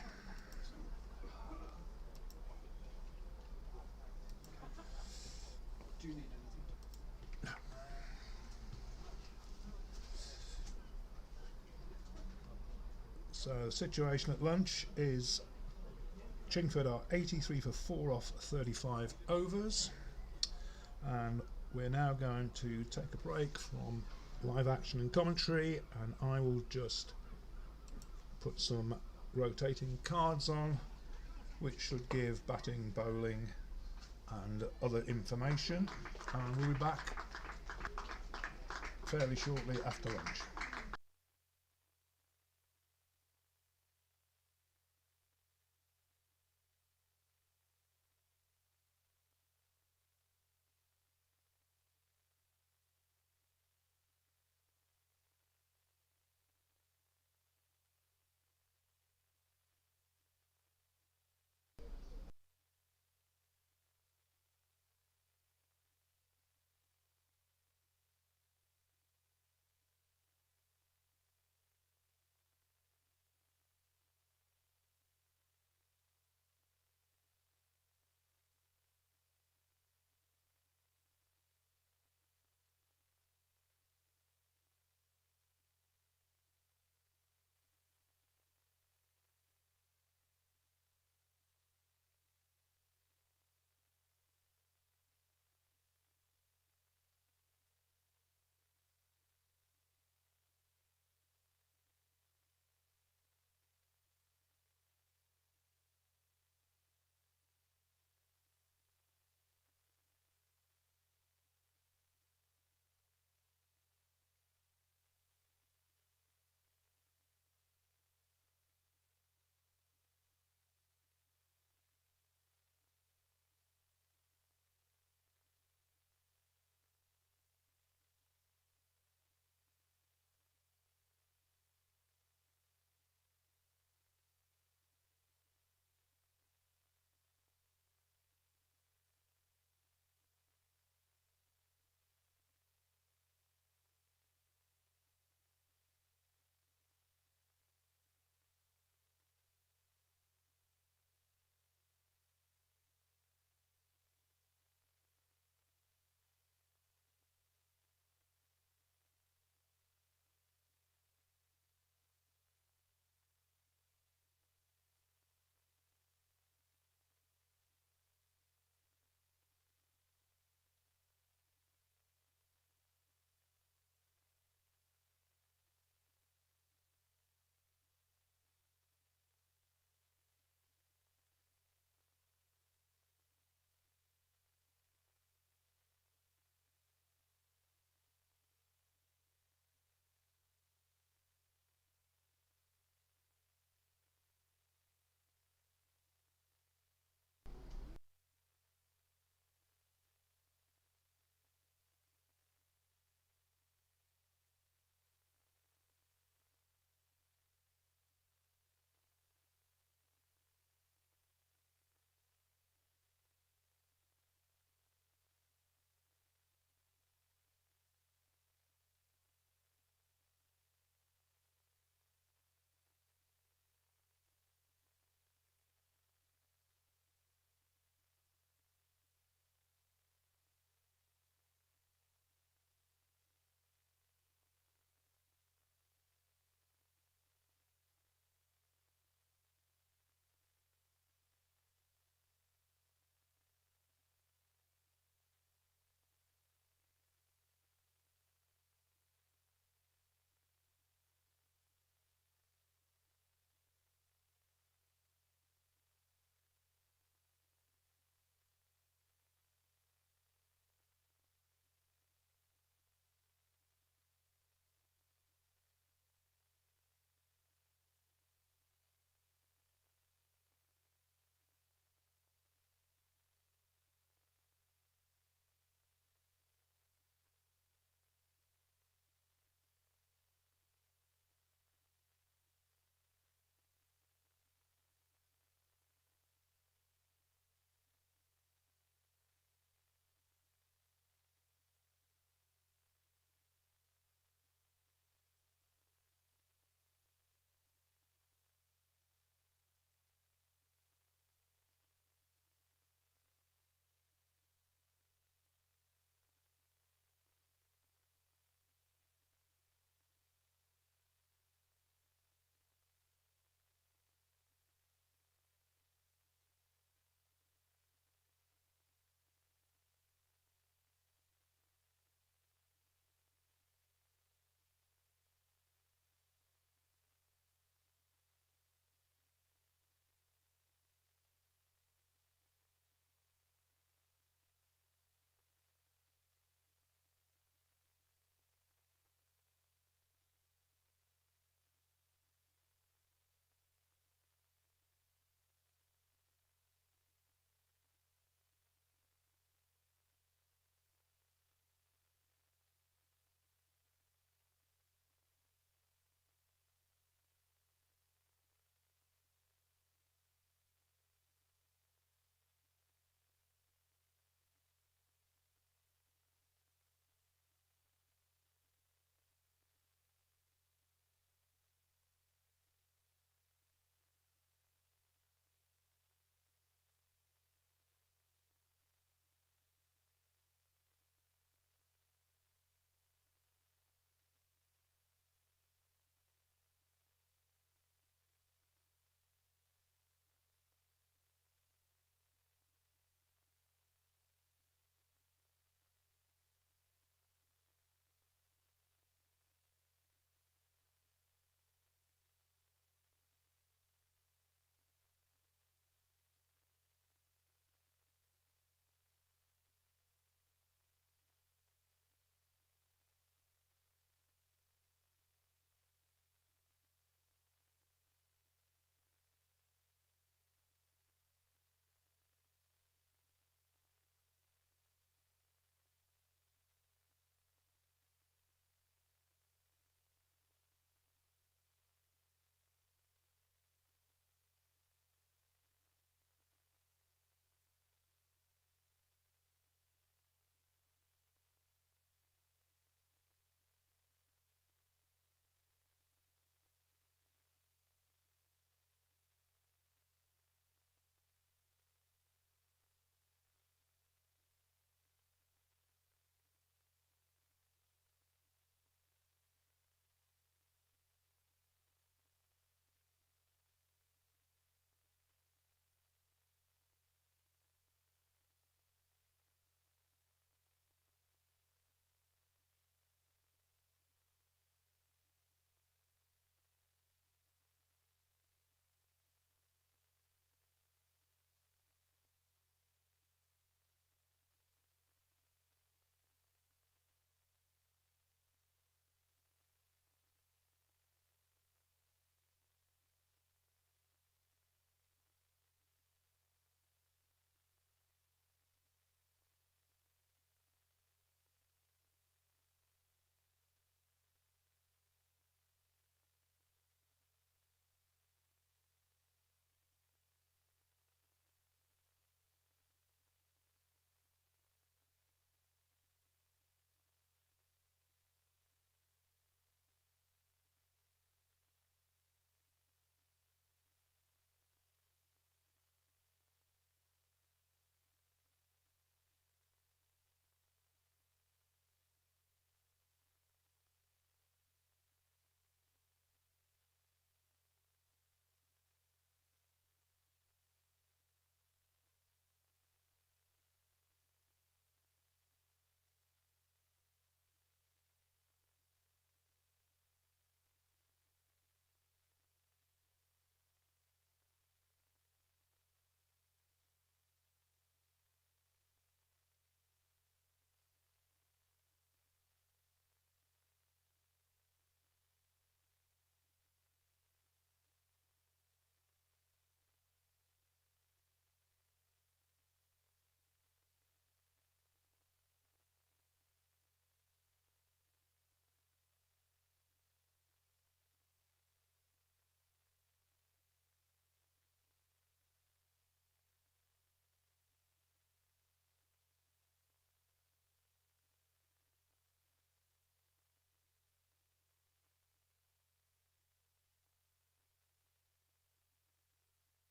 Do you need anything? So the situation at lunch is Chingford are 83 for 4 off 35 overs, and we're now going to take a break from live action and commentary, and I will just put some rotating cards on which should give batting, bowling and other information, and we'll be back fairly shortly after lunch.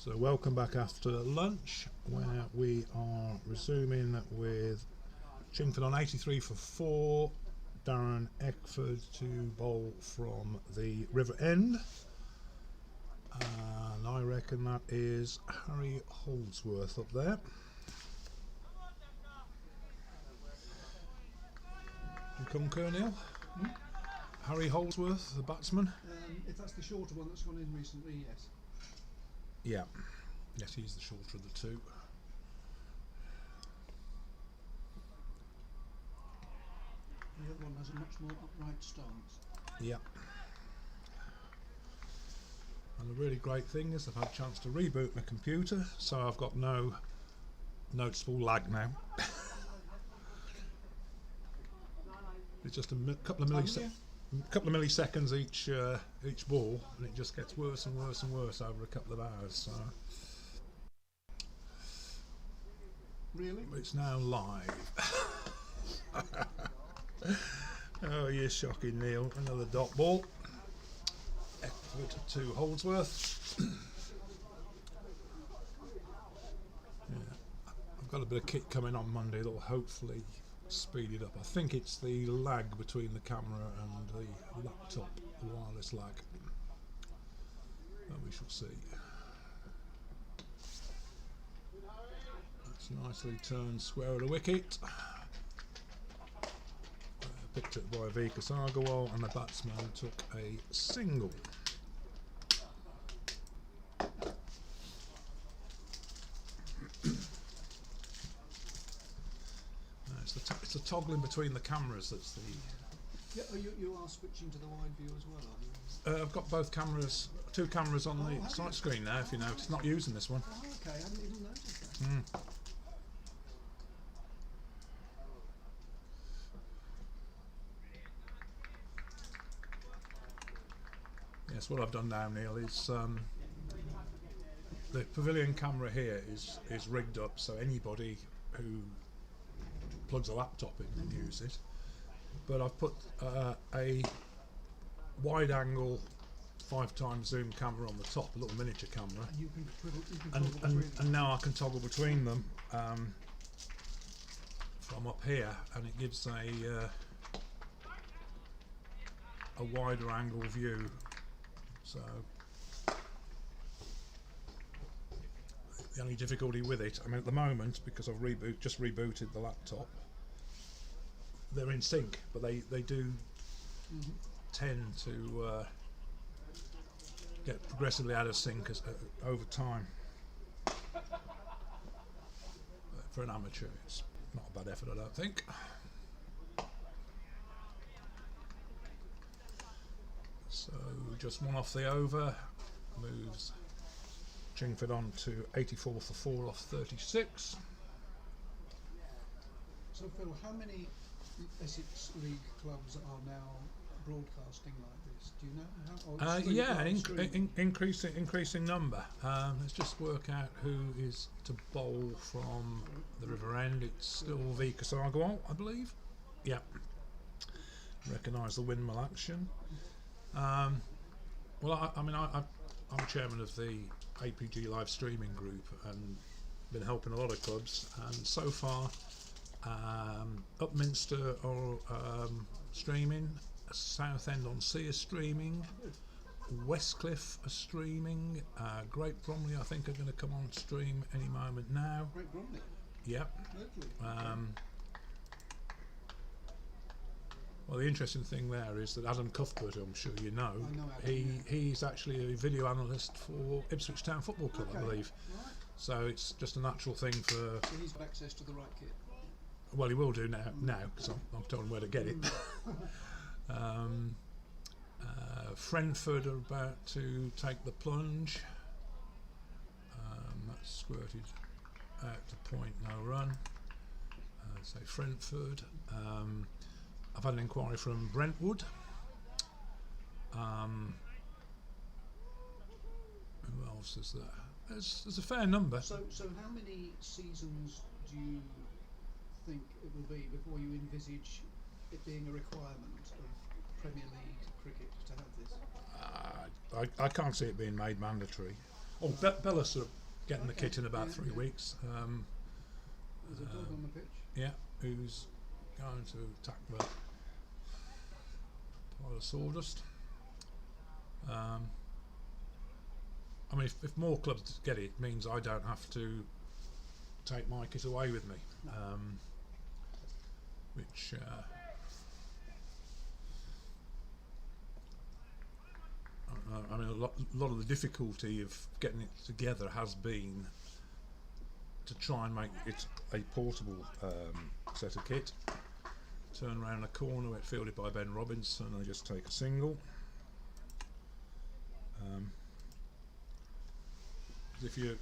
So welcome back after lunch, where we are resuming with Chingford on 83 for 4, Darren Eckford to bowl from the River End, and I reckon that is Harry Holdsworth up there. You concur, Neil? Harry Holdsworth, the batsman? If that's the shorter one that's gone in recently, yes. Yeah. Yes, he's the shorter of the two. The other one has a much more upright stance. Yeah. And the really great thing is I've had a chance to reboot my computer, so I've got no noticeable lag now. It's just a couple of milliseconds each ball, and it just gets worse and worse and worse over a couple of hours. So Really? it's now live. Oh, you're shocking, Neil. Another dot ball. Eckford to Holdsworth. Yeah. I've got a bit of kit coming on Monday that will hopefully speed it up. I think it's the lag between the camera and the laptop, the wireless lag. But we shall see. That's nicely turned square of the wicket. Picked up by vickets Agarwal, and the batsman took a single. It's the toggling between the cameras that's the... Yeah, you are switching to the wide view as well, are you? I've got both cameras, two cameras on the sight screen now, if you notice. Not using this one. Oh, okay, I hadn't even noticed that. Yes, what I've done now, Neil, is the pavilion camera here is rigged up so anybody who plugs a laptop in can use it. But I've put a wide angle 5x zoom camera on the top, a little miniature camera, And you can toggle between them. and now I can toggle between them from up here, and it gives a wider angle view. So the only difficulty with it, I mean, at the moment, because I've just rebooted the laptop, they're in sync, but they do tend to get progressively out of sync over time. But for an amateur, it's not a bad effort, I don't think. So just one off the over, moves Chingford on to 84 for 4 off 36. So Phil, how many Essex League clubs are now broadcasting like this? Do you know? Increasing number. Let's just work out who is to bowl from the River End. It's still vickets Agarwal, I believe. Yep. Recognise the windmill action. Well, I'm chairman of the APG live streaming group and been helping a lot of clubs, and so far Upminster are streaming, Southend on Sea are streaming, Westcliff are streaming, Great Bromley I think are going to come on stream any moment now. Great Bromley? Yep. Lovely. Well, the interesting thing there is that Adam Cuthbert, who I'm sure you know, I know Adam, he's actually a video analyst for Ipswich Town Football Club, I believe. Right. So it's just a natural thing for... So he's got access to the right kit. Well, he will do now because I'm told him where to get it. Friendford are about to take the plunge. That's squirted out to point, no run. So Friendford. I've had an inquiry from Brentwood. Who else is there? There's a fair number. So how many seasons do you think it will be before you envisage it being a requirement of Premier League cricket to have this? I can't see it being made mandatory. Oh, Bella's sort of getting the Okay, kit in about yeah, 3 yeah. weeks. There's a dog on the pitch. Yeah, who's going to attack the pile of sawdust. I mean, if more clubs get it, it means I don't have to take my kit away with me, which I mean, a lot of the difficulty of getting it together has been to try and make it a portable set of kit. Turn around a corner, it's fielded by Ben Robinson, and I just take a single. If you're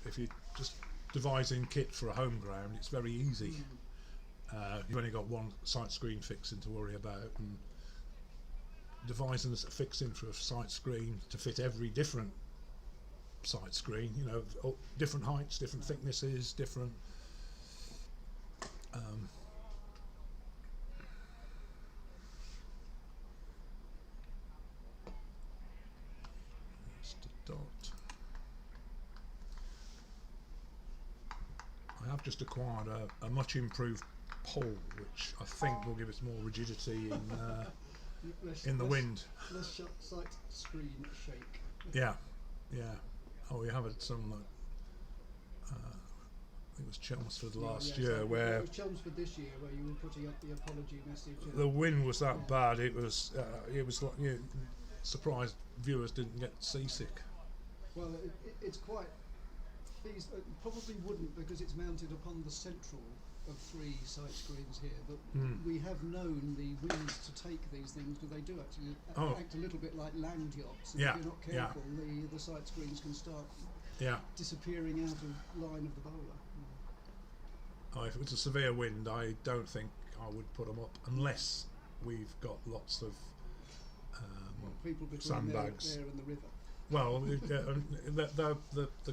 just devising kit for a home ground, it's very easy. You've only got one sight screen fixing to worry about, and devising a fixing for a sight screen to fit every different sight screen, you know, different heights, different thicknesses, different just a dot. I have just acquired a much improved pole, which I think will give us more rigidity in the wind. Less sight screen shake. Yeah. Oh, we have had some. I think it was Chelmsford last year, so where it was Chelmsford this year, where you were putting up the apology message. the wind was that bad. It was like, you know, surprised viewers didn't get seasick. Well, it's quite feasible. It probably wouldn't, because it's mounted upon the central of 3 sight screens here, but we have known the winds to take these things, because they do actually act a little bit like land yachts, and if you're not careful, the sight screens can start disappearing out of line of the bowler. Oh, if it was a severe wind, I don't think I would put them up unless we've got lots of People between sandbags. there and the river. Well,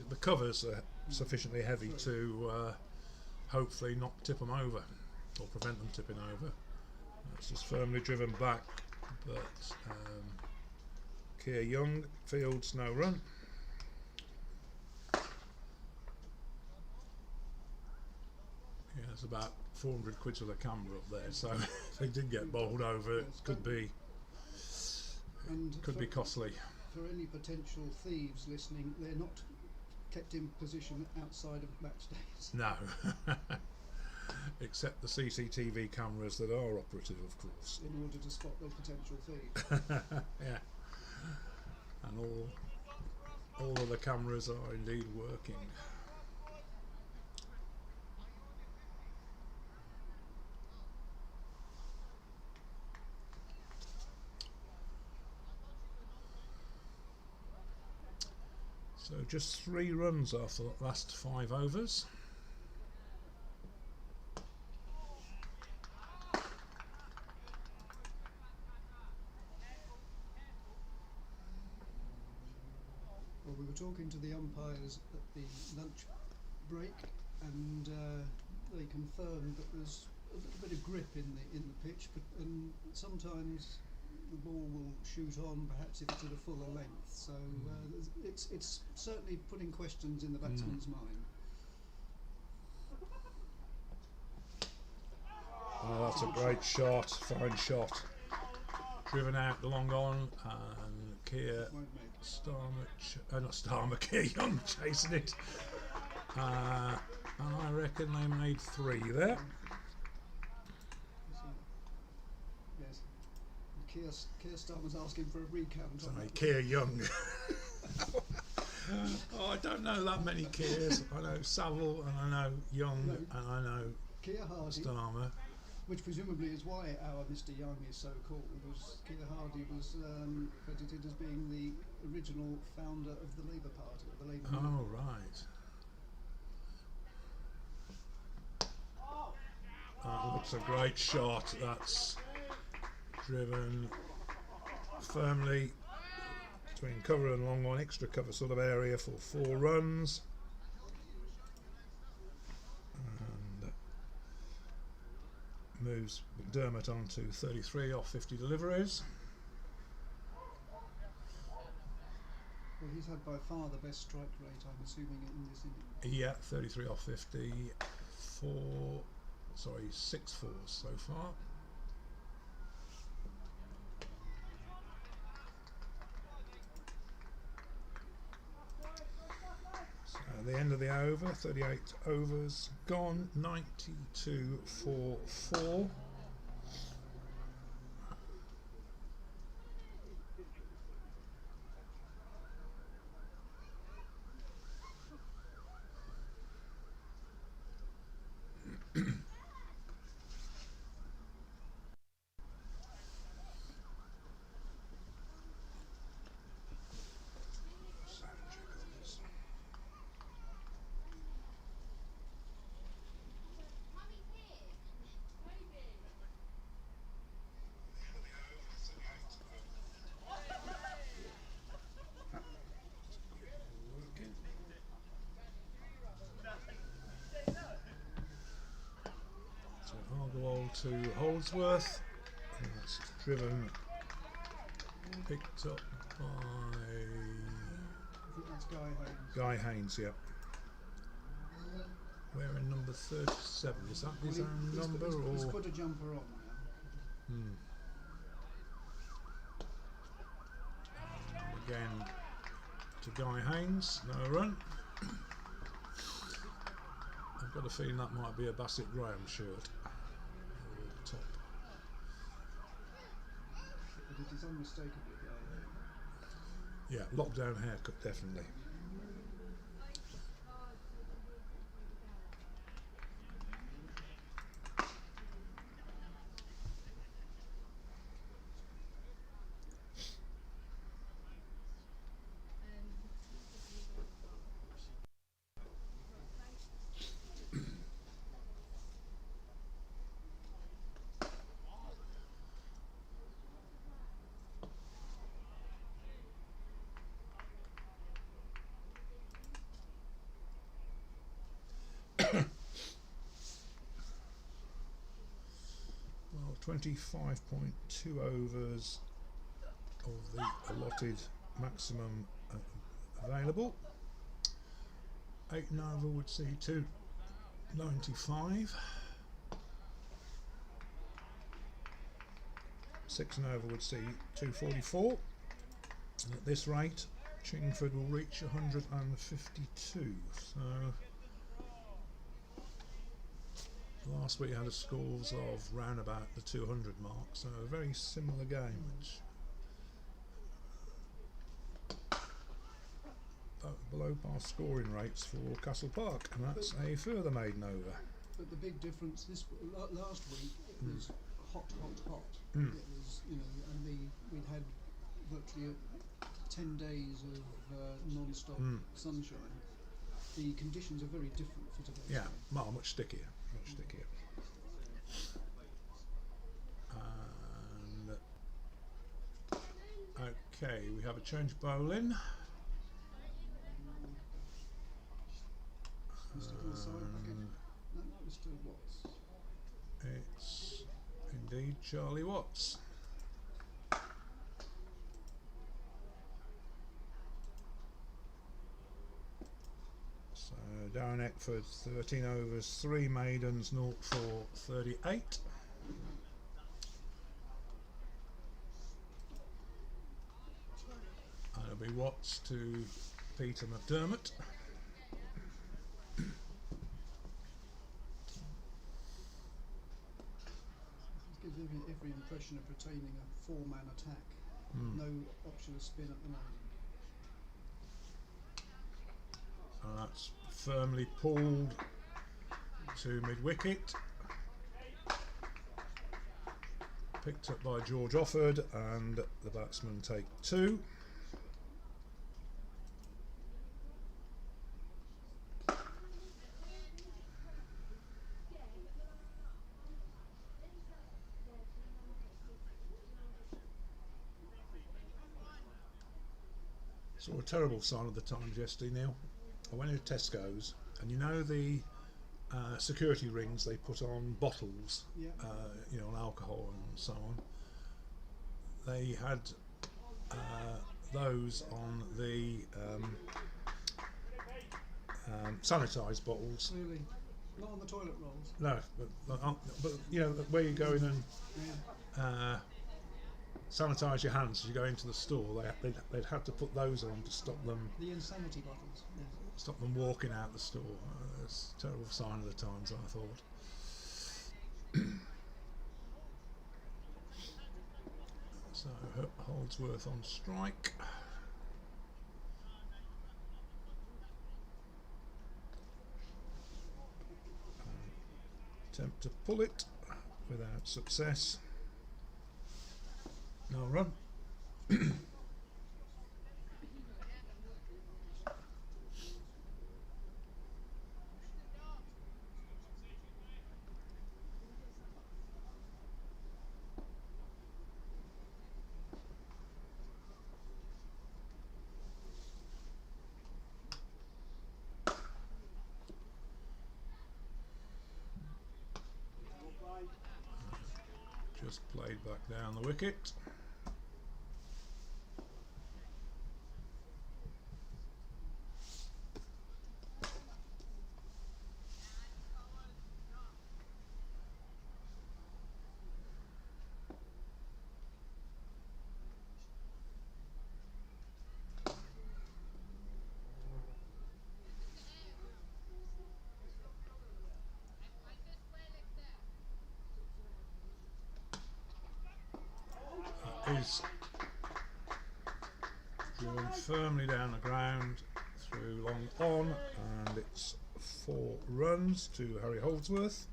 the covers are sufficiently heavy to hopefully not tip them over, or prevent them tipping over. It's just firmly driven back, but Keir Young fields no run. Yeah, it's about 400 quid for the camera up there, so if they did get bowled over, it could be costly. For any potential thieves listening, they're not kept in position outside of match days. No, except the CCTV cameras that are operative, of course. In order to spot the potential thieves. Yeah, and all of the cameras are indeed working. So just 3 runs after the last 5 overs. Well, we were talking to the umpires at the lunch break, and they confirmed that there's a little bit of grip in the pitch, and sometimes the ball will shoot on, perhaps if it's at a fuller length. So it's certainly putting questions in the batsman's mind. Oh, that's a great shot, fine shot. Driven out the long on, and Keir Keir Young chasing it. And I reckon they made 3 there. Yes. Keir Starmer's asking for a recount. Sorry, Keir Young. Oh, I don't know that many Keirs. I know Saville, and I know Young, and I know Keir Hardy, Starmer. which presumably is why our Mr. Young is so called, was Keir Hardy was credited as being the original founder of the Labour Party, or the Labour movement. Oh, right. That looks a great shot. That's driven firmly between cover and long on, extra cover sort of area for 4 runs. And moves McDermott on to 33 off 50 deliveries. Well, he's had by far the best strike rate, I'm assuming, in this inning. Yeah, 33 off 50, 6 fours so far. So the end of the over, 38 overs gone, 92 for 4. So Argowald to Holdsworth, and that's driven, picked up by I think that's Guy Haynes. Guy Haynes, yeah. We're in number 37, is that his own number He's or? put a jumper on now. Again to Guy Haynes, no run. I've got a feeling that might be a Bassett Graham shirt. Top. But it is unmistakably Guy Haynes. Yeah, lockdown haircut, definitely. Well, 25.2 overs of the allotted maximum available. 8 and over would see 295. 6 and over would see 244. And at this rate, Chingford will reach 152. So last week had a scores of round about the 200 mark, so a very similar game. Which below par scoring rates for Castle Park, and that's a further maiden over. But the big difference last week, it was hot. It was, and we'd had virtually 10 days of non-stop sunshine. The conditions are very different for today's Yeah, game. well, much stickier. And okay, we have a change bowling. Mr. Hillside, no, Mr. Watts. It's indeed Charlie Watts. So Darren Eckford, 13 overs, 3 maidens, 0 for 38. And it'll be Watts to Peter McDermott. Gives every impression of retaining a 4-man attack. No option of spin at the moment. So that's firmly pulled to mid-wicket. Picked up by George Offord, and the batsmen take 2. Saw a terrible sign of the times yesterday, Neil. I went into Tesco's, and you know the security rings they put on bottles, Yeah. On alcohol and so on. They had those on the sanitised bottles. Really, not on the toilet rolls. No, but you know where you go in and Yeah. sanitise your hands as you go into the store. They'd had to put those on to stop them Insanity bottles. Yes. stop them walking out the store. It's a terrible sign of the times, I thought. So Holdsworth on strike. Attempt to pull it without success. No run. Just played back down the wicket. Is driven firmly down the ground through long on, and it's 4 runs to Harry Holdsworth.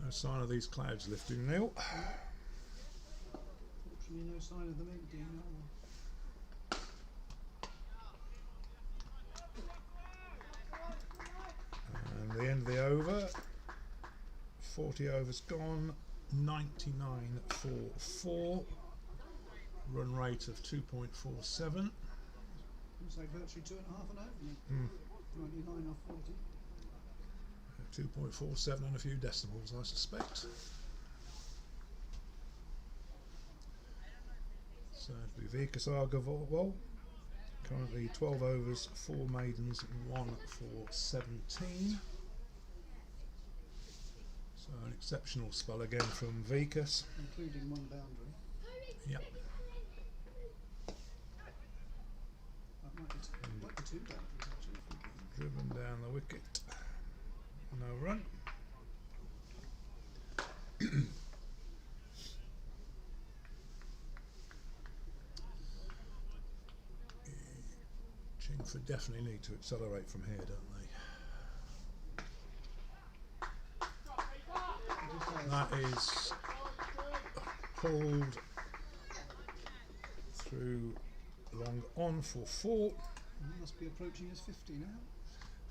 No sign of these clouds lifting, Neil. Fortunately, no sign of them emptying. And the end of the over. 40 overs gone. 99 for 4. Run rate of 2.47. Looks like virtually 2.5 an over. 99 off 40. 2.47 and a few decimals, I suspect. So it'll be Vikas Agarwal. Currently 12 overs, 4 maidens, 1 for 17. So an exceptional spell again from Vikas. Including 1 boundary. Yep. That might be 2 boundaries actually. Driven down the wicket. No run. Chingford definitely need to accelerate from here, don't they? That is pulled through long on for 4. He must be approaching his 50 now.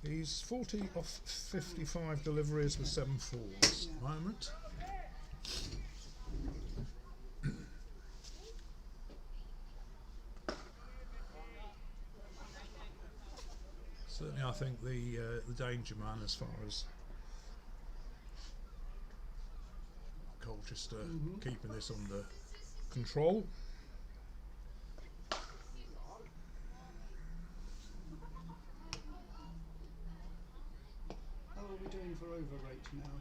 He's 40 off 55 deliveries with 7 fours at the moment. Certainly, I think the danger man as far as Colchester keeping this under control. How are we doing for over rate now?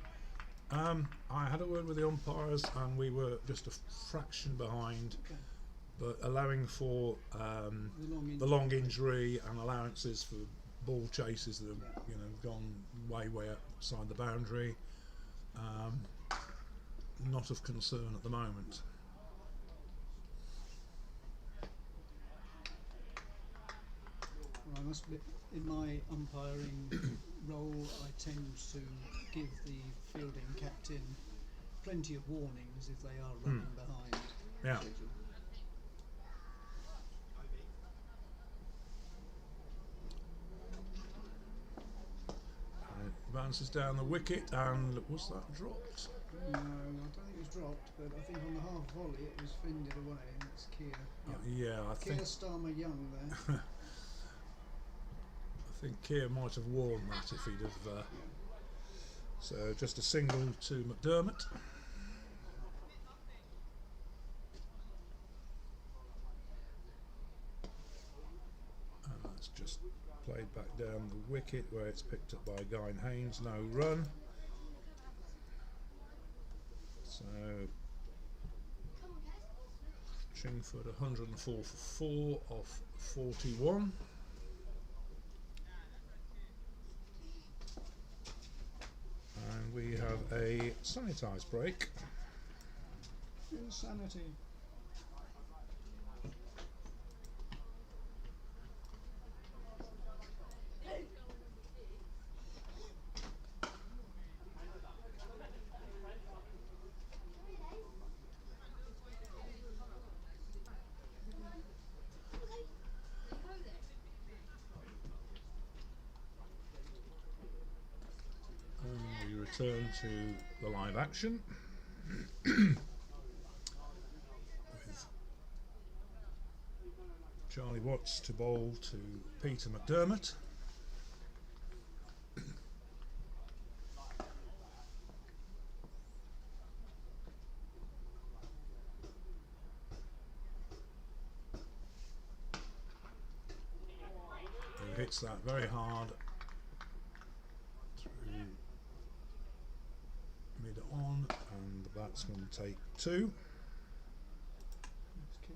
I had a word with the umpires and we were just a fraction behind, Okay. but allowing for the long injury and allowances for ball chases that have gone way outside the boundary. Not of concern at the moment. Well, I must admit, in my umpiring role, I tend to give the fielding captain plenty of warnings if they are running behind. Yeah. Bounces down the wicket, and was that dropped? No, No, I don't think it was dropped, but I think on the half volley it was fended away, and that's Keir. Yeah, I Keir think Starmer Young there. I think Keir might have worn that if he'd have. So just a single to McDermott. And that's just played back down the wicket where it's picked up by Guy and Haynes. No run. So Chingford 104 for 4 off 41. And we have a sanitise break. Insanity. And we return to the live action. With Charlie Watts to bowl to Peter McDermott. Who hits that very hard through mid on, and the batsmen take 2.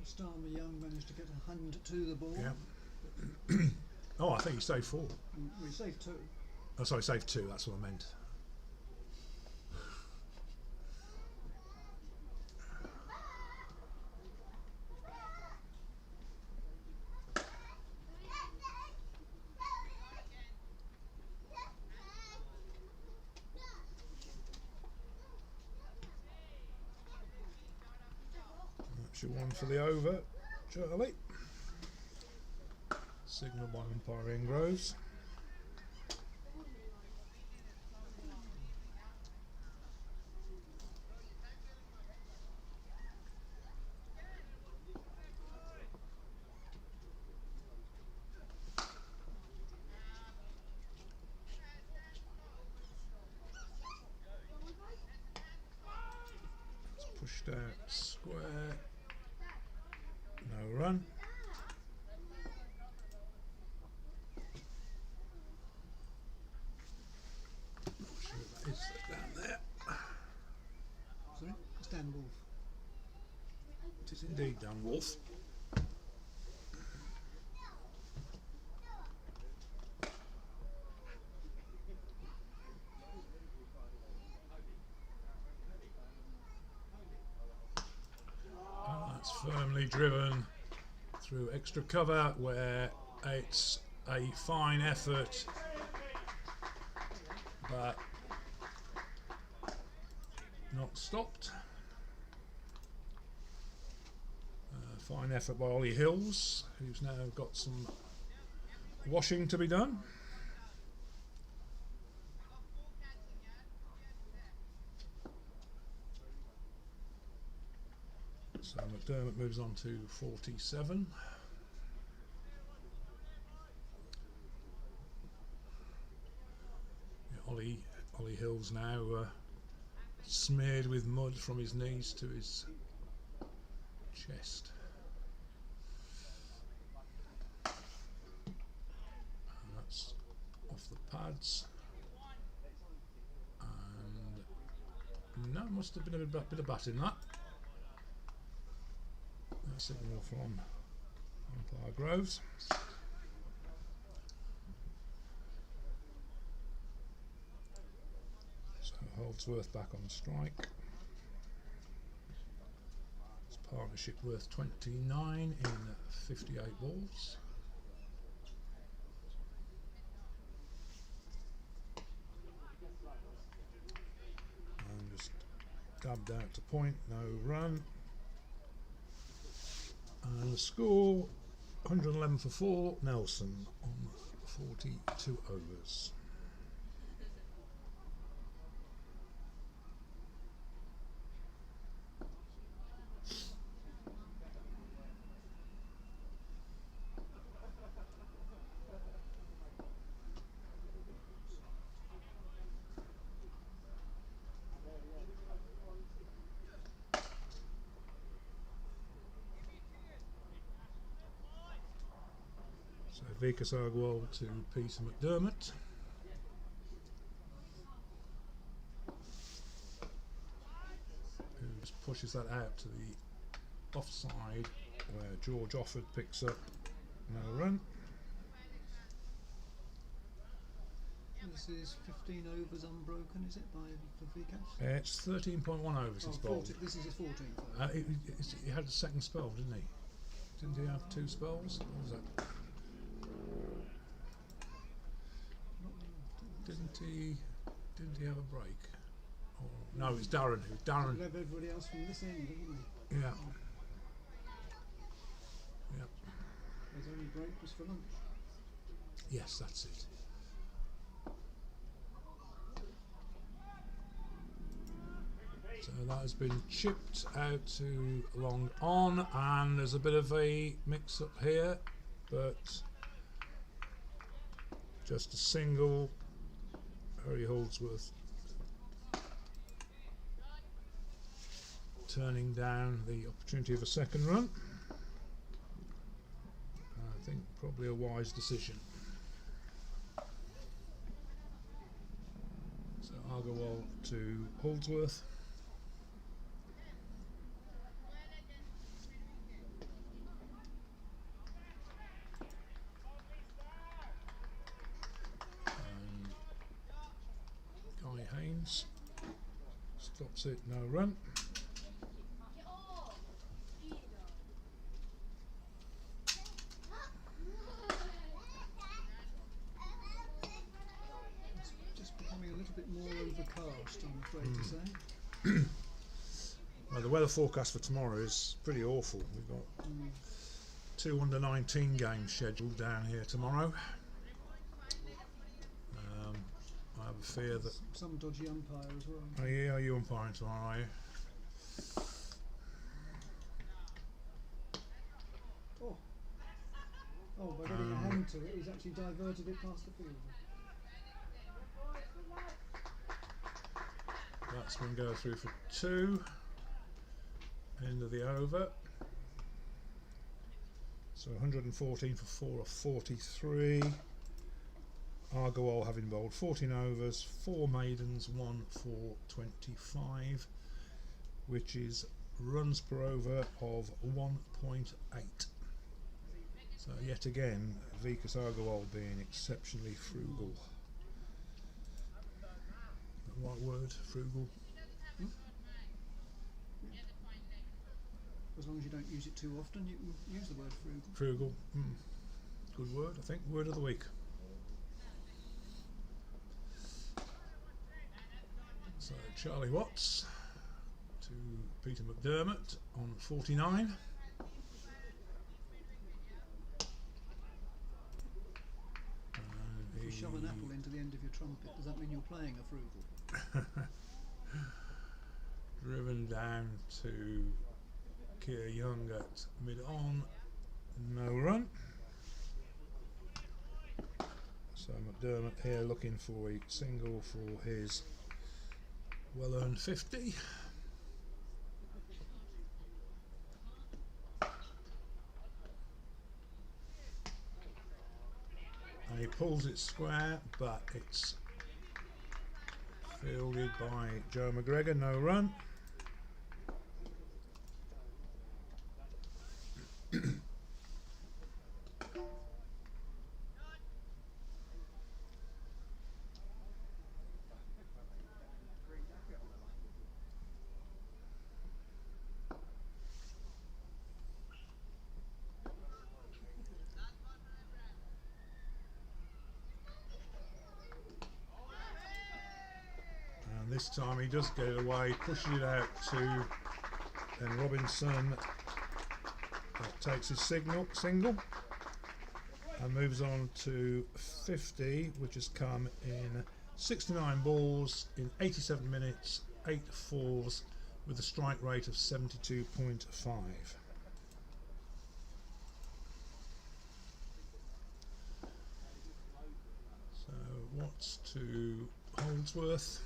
Starmer Young managed to get a hand to the ball. Yeah. Oh, I think he saved 4. We saved 2. Oh, sorry, saved 2. That's what I meant. That's your one for the over, Charlie. Signal by umpire Ingroves. It's pushed out square. No run. Is it down there? Sorry? It's Dan Wolf. It is indeed Dan Wolf. And that's firmly driven through extra cover where it's a fine effort, but not stopped. Fine effort by Ollie Hills, who's now got some washing to be done. So McDermott moves on to 47. Yeah, Ollie Hills now smeared with mud from his knees to his chest. And that's off the pads. And no, must have been a bit of bat in that. A signal from umpire Groves. So Holdsworth back on strike. It's partnership worth 29 in 58 balls. And just dubbed out to point, no run. And the score 111 for 4, Nelson on 42 overs. Vikas Agarwal to Peter McDermott. Who just pushes that out to the offside where George Offord picks up no run. This is 15 overs unbroken, is it, for Vikas? It's 13.1 overs he's bowled. This is his 14th. He had a second spell, didn't he? Didn't he have 2 spells? What was that? Didn't he have a break? Oh, no, it's Darren. He left everybody else from this end, didn't he? Yeah. Yep. His only break was for lunch. Yes, that's it. So that has been chipped out to long on, and there's a bit of a mix-up here, but just a single. Harry Holdsworth turning down the opportunity of a second run. I think probably a wise decision. So Agarwal to Holdsworth. Stops it, no run. It's just becoming a little bit more overcast, I'm afraid to say. Well, the weather forecast for tomorrow is pretty awful. We've got 2 under-19 games scheduled down here tomorrow. I have a fear that some dodgy umpire as well. Oh yeah, are you umpiring tomorrow, are you? By getting a hand to it, he's actually diverted it past the field. Batsman go through for 2. End of the over. So 114 for 4 of 43. Agarwal having bowled 14 overs, 4 maidens, 1 for 25, which is runs per over of 1.8. So yet again, Vikas Agarwal being exceptionally frugal. The right word, frugal. As long as you don't use it too often, you can use the word frugal. Frugal, good word, I think. Word of the week. So Charlie Watts to Peter McDermott on 49. If you shove an apple into the end of your trumpet, does that mean you're playing a frugal? Driven down to Keir Young at mid-on, no run. So McDermott here looking for a single for his well-earned 50. And he pulls it square, but it's fielded by Joe McGregor, no run. This time he does get it away, pushes it out to then Robinson. That takes his single and moves on to 50, which has come in 69 balls in 87 minutes, 8 fours with a strike rate of 72.5. So Watts to Holdsworth.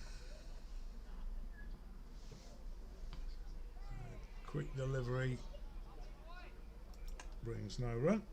Quick delivery brings no run.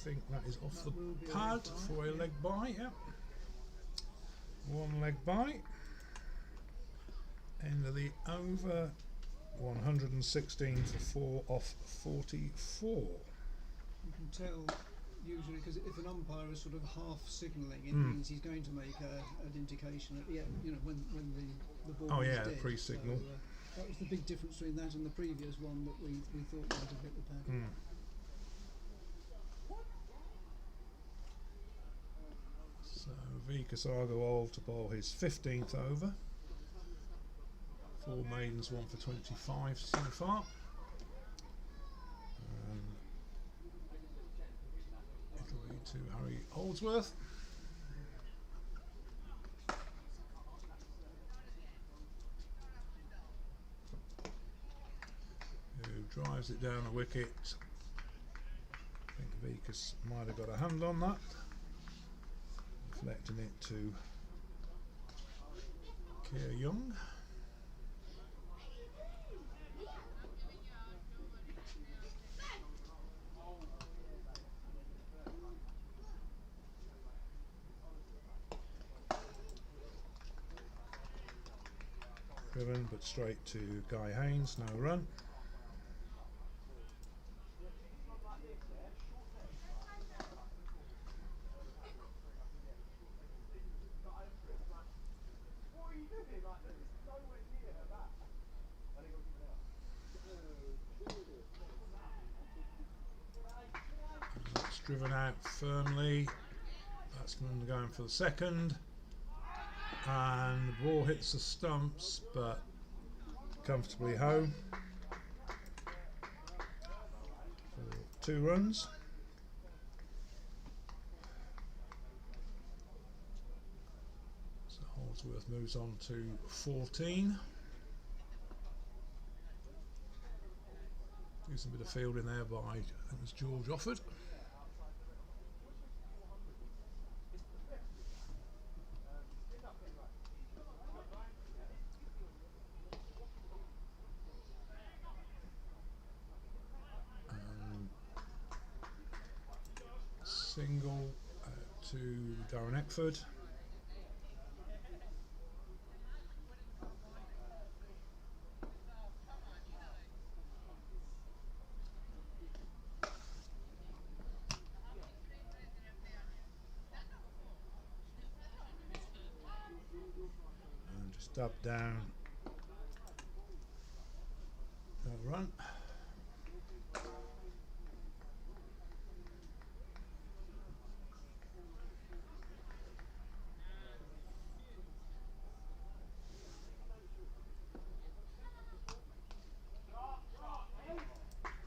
think that is off That will be the a pad leg bye, for a yeah. leg bye. Yep. One leg bye. End of the over. 116 for 4 off 44. You can tell usually because if an umpire is sort of half signalling, it means he's going to make an indication at the end, you know, when the ball Oh is yeah, dead. pre-signal. So, that was the big difference between that and the previous one that we thought might have hit the pad. So Vikasago Ol to bowl his 15th over. 4 maidens, 1 for 25 so far. It'll be to Harry Holdsworth. Who drives it down the wicket. I think Vikas might have got a hand on that. Deflecting it to Keir Young. Driven but straight to Guy Haynes, no run. That's driven out firmly. Batsman going for the second. And the ball hits the stumps but comfortably home for 2 runs. So Holdsworth moves on to 14. There's a bit of fielding there by, I think it was George Offord. Single to Darren Eckford. And just dub down. No run.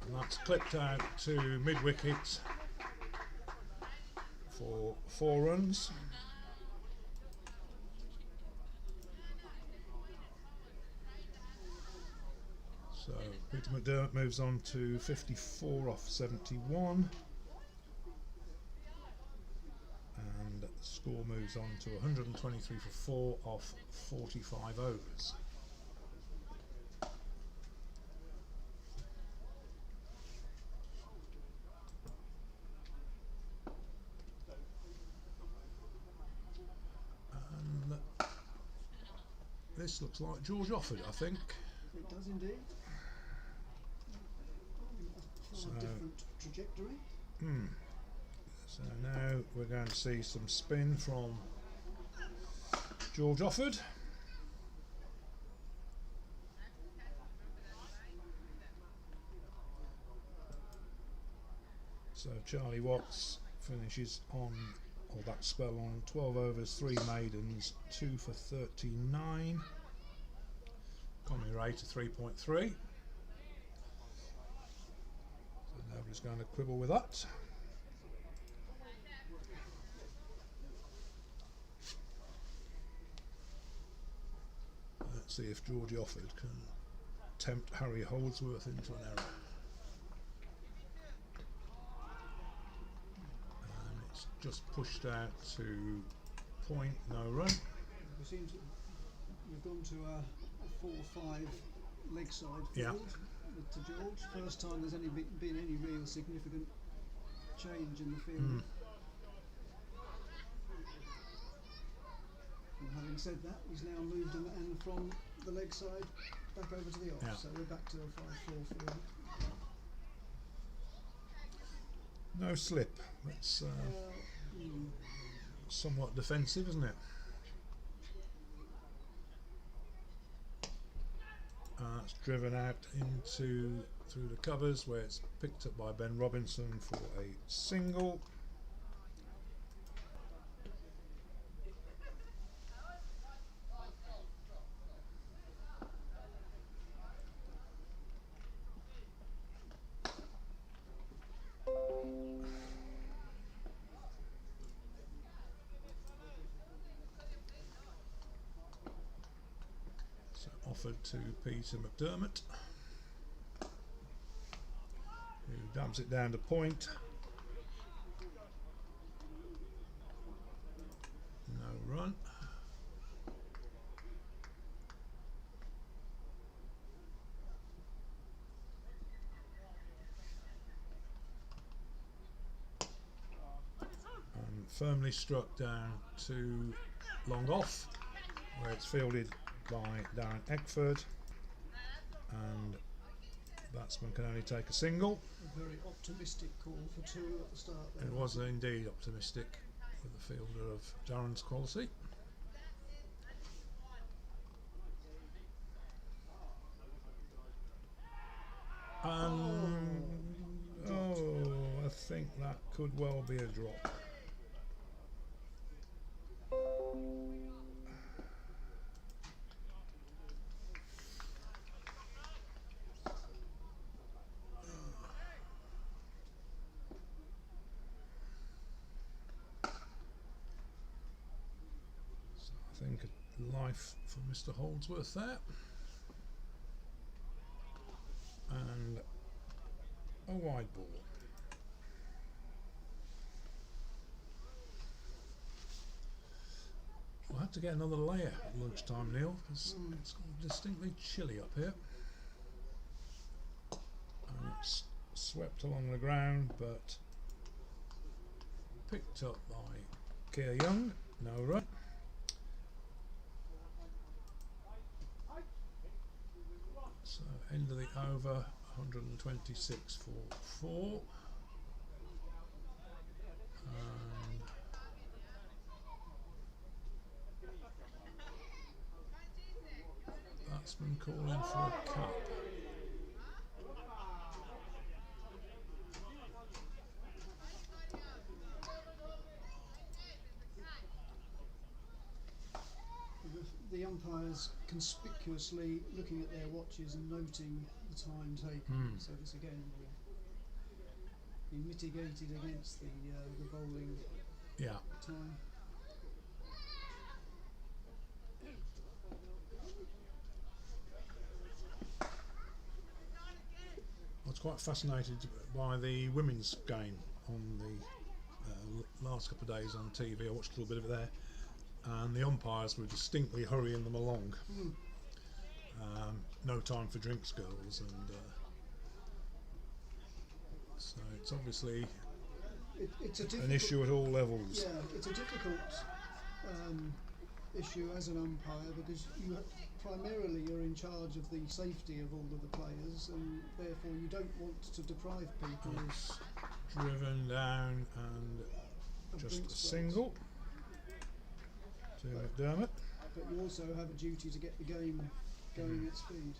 And that's clipped out to mid-wicket for 4 runs. So Peter McDermott moves on to 54 off 71. And the score moves on to 123 for 4 off 45 overs. This looks like George Offord, I think. It does indeed. A far different trajectory. So now we're going to see some spin from George Offord. So Charlie Watts finishes on, or that spell on 12 overs, 3 maidens, 2 for 39. Economy rate of 3.3. So nobody's going to quibble with that. Let's see if George Offord can tempt Harry Holdsworth into an error. And it's just pushed out to point, no run. We seem to we've gone to a 4-5 leg side field to George. First time there's been any real significant change in the field. And having said that, he's now moved and from the leg side back over to the off. Yeah. So we're back to a 5-4 field. No slip. That's somewhat defensive, isn't it? It's driven out through the covers, where it's picked up by Ben Robinson for a single. Offered to Peter McDermott, who dumps it down to point. No run. And firmly struck down to long off, where it's fielded by Darren Eckford, and batsman can only take a single. A very optimistic call for 2 at the start there. It was indeed optimistic with the fielder of Darren's quality. And I think that could well be a drop. I think a life for Mr. Holdsworth there. And a wide ball. We'll have to get another layer at lunchtime, Neil, because it's distinctly chilly up here. And it's swept along the ground, but picked up by Keir Young. No run. So end of the over, 126 for 4. And batsman calling for a cup. The umpires conspicuously looking at their watches and noting the time taken. So this again will be mitigated against the bowling time. I was quite fascinated by the women's game on the last couple of days on TV. I watched a little bit of it there, and the umpires were distinctly hurrying them along. No time for drinks, girls, and so it's obviously It's an issue at all levels. Yeah, it's a difficult issue as an umpire, because primarily you're in charge of the safety of all of the players, and therefore you don't want to deprive people It's driven down and of just drinks a breaks. single to McDermott. But you also have a duty to get the game going at speed.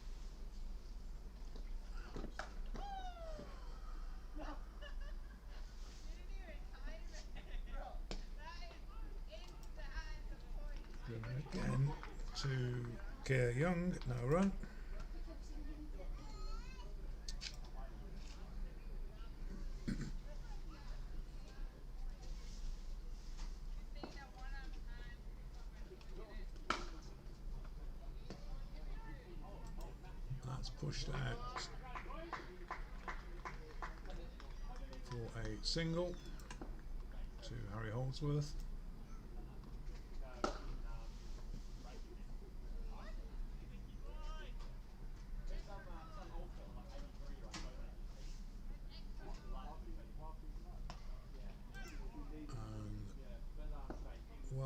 Driven again to Keir Young, no run. That's pushed out for a single to Harry Holdsworth.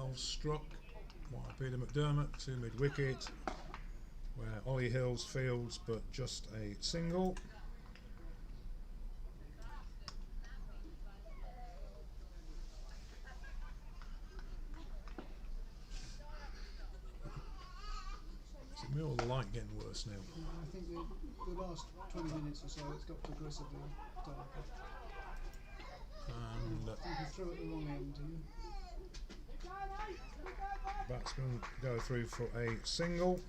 well struck by Peter McDermott to mid-wicket, where Ollie Hills fields but just a single. Is it me or the light getting worse now? I think the last 20 minutes or so it's got progressively darker. And I think you threw at the wrong end, do you? batsmen go through for a single.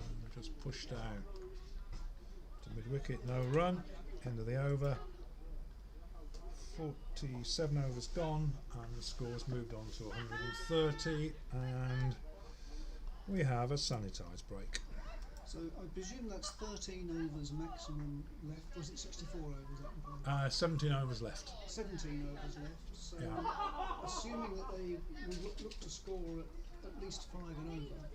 And just pushed out to mid-wicket, no run, end of the over. 47 overs gone, and the score's moved on to 130, and we have a sanitised break. So I presume that's 13 overs maximum left. Was it 64 overs at the point? 17 overs left. 17 overs left. So Yeah. assuming that they will look to score at least 5 and over,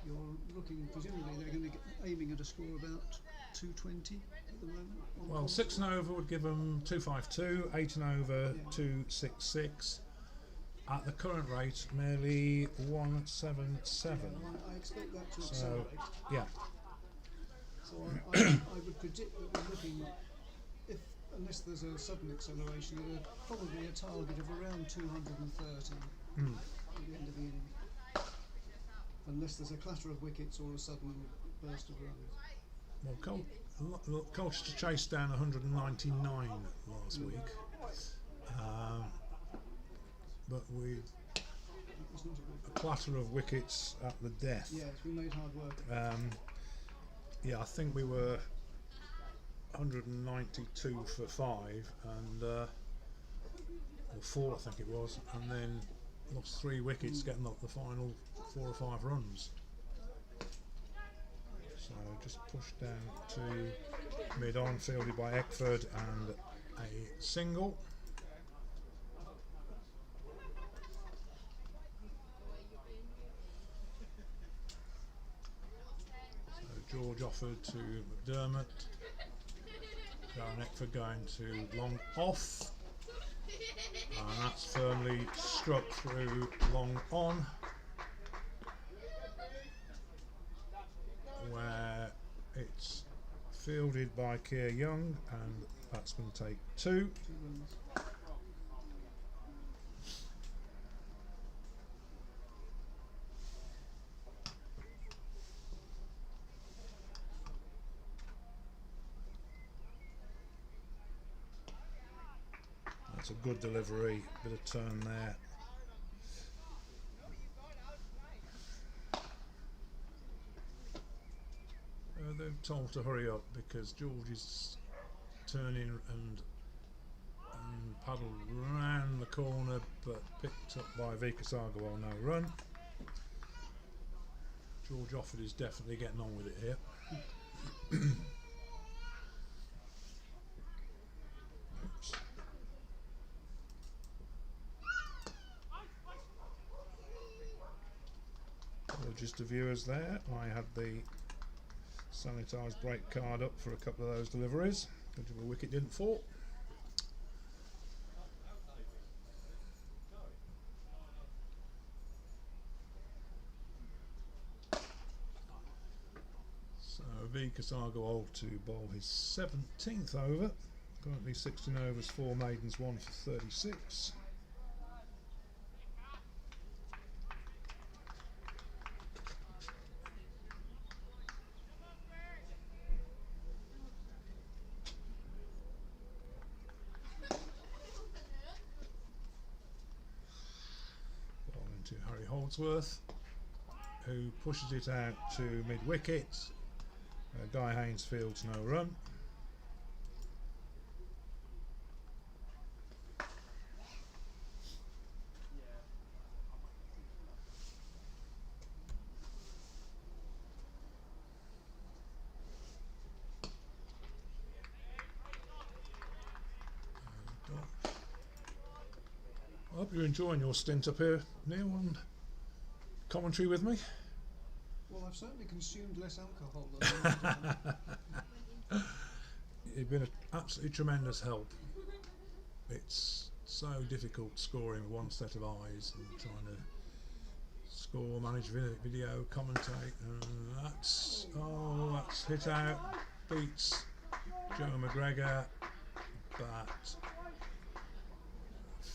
you're looking, presumably they're going to get aiming at a score about 220 at the moment. Well, 6 and over would give them 252, 8 and over 266. At the current rate, merely 177. I expect that to So, accelerate. yeah. So I would predict that we're looking, unless there's a sudden acceleration, at probably a target of around 230 at the end of the inning. Unless there's a clatter of wickets or a sudden burst of runs. Well, Colchester chased down 199 last week, but with It was not a a good. clatter of wickets at the death. Yes, we made hard work. Yeah, I think we were 192 for 5, and or 4, I think it was, and then lost 3 wickets, getting up the final 4 or 5 runs. So just pushed down to mid-on, fielded by Eckford, and a single. So George offered to McDermott. Darren Eckford going to long off. And that's firmly struck through long on, where it's fielded by Keir Young, and batsmen take 2. 2 runs. That's a good delivery, bit of turn there. They're told to hurry up because George is turning and paddled round the corner, but picked up by Vikas Agarwal, no run. George Offord is definitely getting on with it here. Oops. Apologies to viewers there, I had the sanitised break card up for a couple of those deliveries. Good job the wicket didn't fall. So Vikas Agarwal to bowl his 17th over. Currently 16 overs, 4 maidens, 1 for 36. Bowling to Harry Holdsworth, who pushes it out to mid-wicket. Guy Haynes fields no run. hope you're enjoying your stint up here, Neil, on commentary with me. Well, I've certainly consumed less alcohol than I used to. You've been an absolutely tremendous help. It's so difficult scoring with one set of eyes and trying to score, manage video, commentate. That's hit out, beats Joe McGregor, but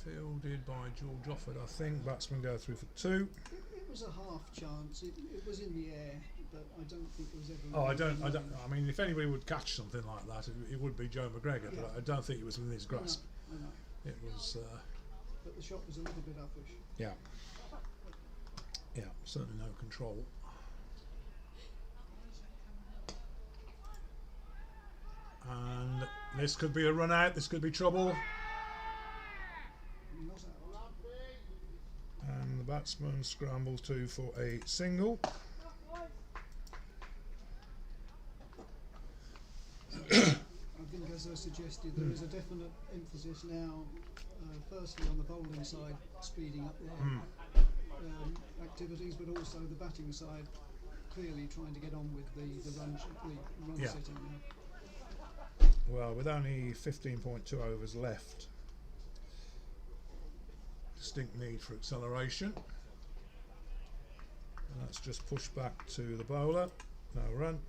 fielded by George Offord, I think. Batsmen go through for 2. It was a half chance. It was in the air, but I don't think it was ever. Oh, I don't. I mean, if anybody would catch something like that, it would be Joe McGregor. Yeah. But I don't think it was within his grasp. I know. It was. But the shot was a little bit uppish. Yeah. Yeah. Certainly no control. And this could be a run out. This could be trouble. Not out. And the batsman scrambles to for a single. I think, as I suggested, there is a definite emphasis now, firstly on the bowling side, speeding up their activities, but also the batting side, clearly trying to get on with the run Yeah. setting now. Well, with only 15.2 overs left, distinct need for acceleration. And that's just pushed back to the bowler. No run.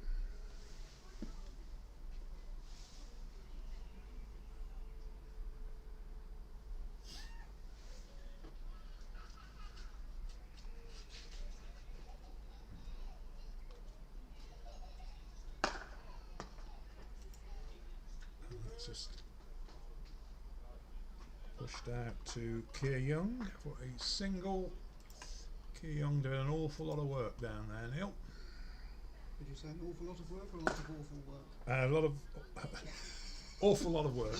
And that's just pushed out to Keir Young for a single. Keir Young doing an awful lot of work down there, Neil. Did you say an awful lot of work or a lot of awful work? A lot of awful lot of work.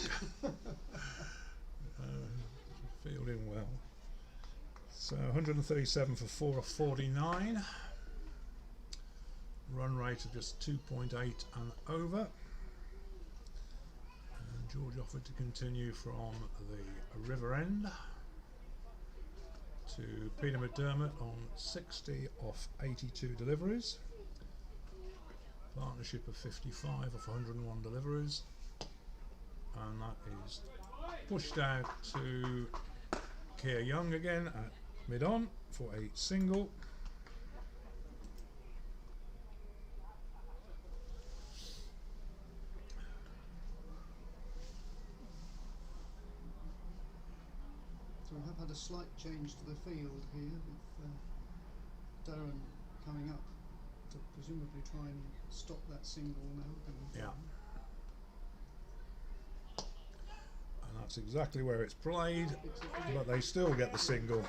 Fielding well. So 137 for 4 of 49. Run rate of just 2.8 and over. And George offered to continue from the river end to Peter McDermott on 60 off 82 deliveries. Partnership of 55 off 101 deliveries, and that is pushed out to Keir Young again at mid-on for a single. So we have had a slight change to the field here, with Darren coming up to presumably try and stop that single now. Yeah. And that's exactly where it's played, but they still get the single.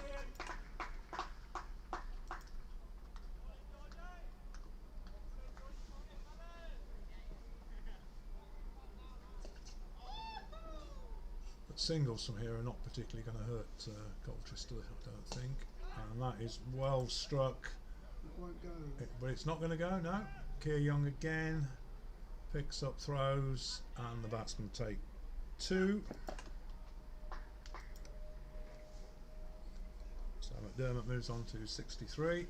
But singles from here are not particularly going to hurt Colchester, I don't think. And that is well struck. It won't go. But it's not going to go, no. Keir Young again picks up throws, and the batsmen take 2. So McDermott moves on to 63.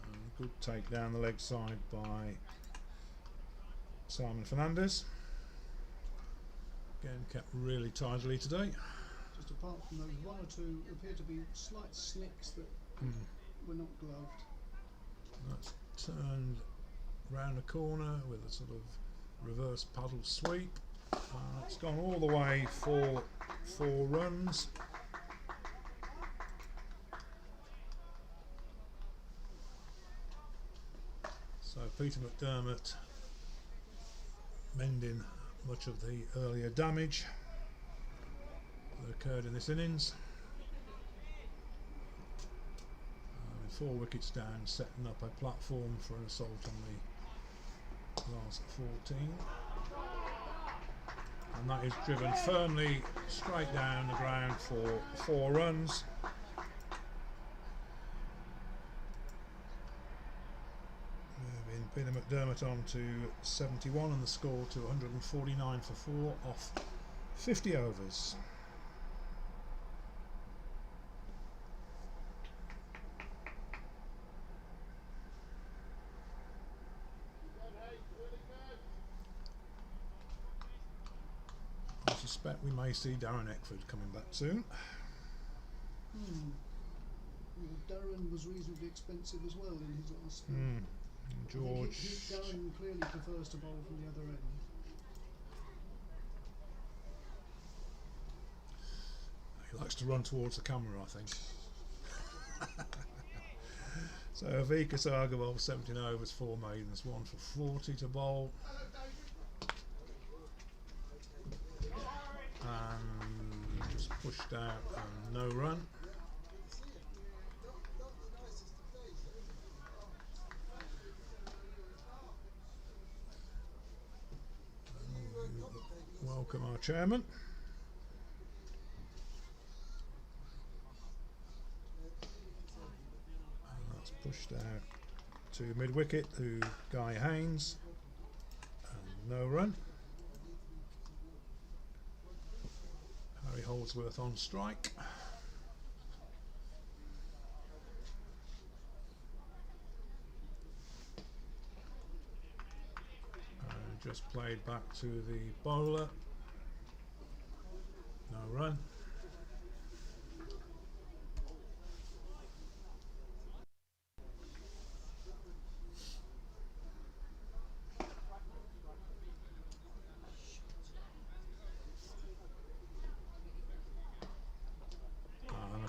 And good take down the leg side by Simon Fernandez. Again, kept really tidily today. Just apart from those one or two appear to be slight snicks that were not gloved. That's turned round the corner with a sort of reverse paddle sweep. It's gone all the way for 4 runs. So Peter McDermott mending much of the earlier damage that occurred in this innings. With 4 wickets down, setting up a platform for an assault on the last 14. And that is driven firmly straight down the ground for 4 runs. Peter McDermott on to 71 and the score to 149 for 4 off 50 overs. I suspect we may see Darren Eckford coming back soon. Well, Darren was reasonably expensive as well in his last spell. George. Darren clearly prefers to bowl from the other end. He likes to run towards the camera, I think. So Avika Sagarwal 17 overs, 4 maidens, 1 for 40 to bowl. And just pushed out and no run. Welcome our chairman. And that's pushed out to mid-wicket to Guy Haynes. And no run. Harry Holdsworth on strike. And just played back to the bowler. No run. And a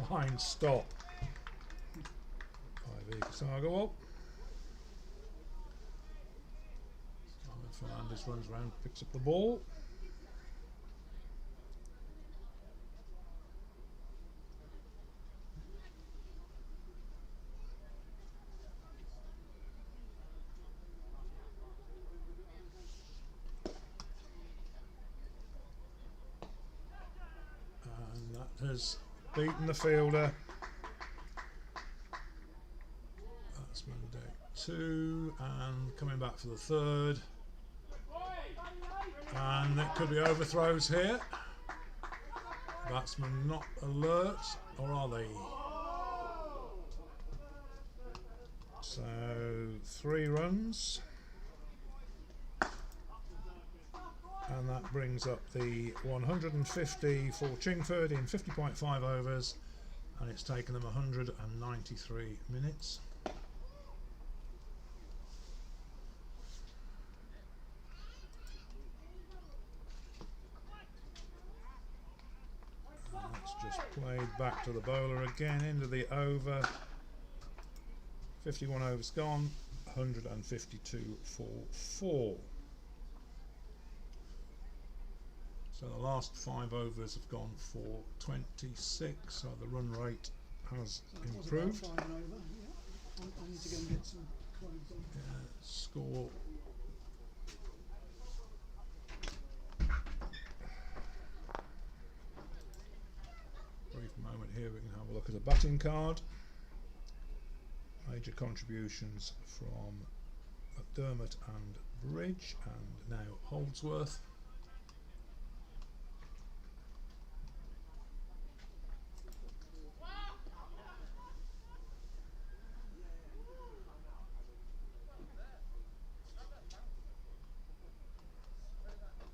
fine stop by Avika Sagarwal. Fernandez runs round, picks up the ball. And that has beaten the fielder. That's Monday 2 and coming back for the third. And it could be overthrows here. Batsmen not alert, or are they? So 3 runs. And that brings up the 150 for Chingford in 50.5 overs, and it's taken them 193 minutes. Just played back to the bowler again into the over. 51 overs gone, 152 for 4. So the last 5 overs have gone for 26, so the run rate has improved. About 5 and over, yeah. I need to go and get some clothes on. Score. Brief moment here, we can have a look at a batting card. Major contributions from McDermott and Bridge, and now Holdsworth.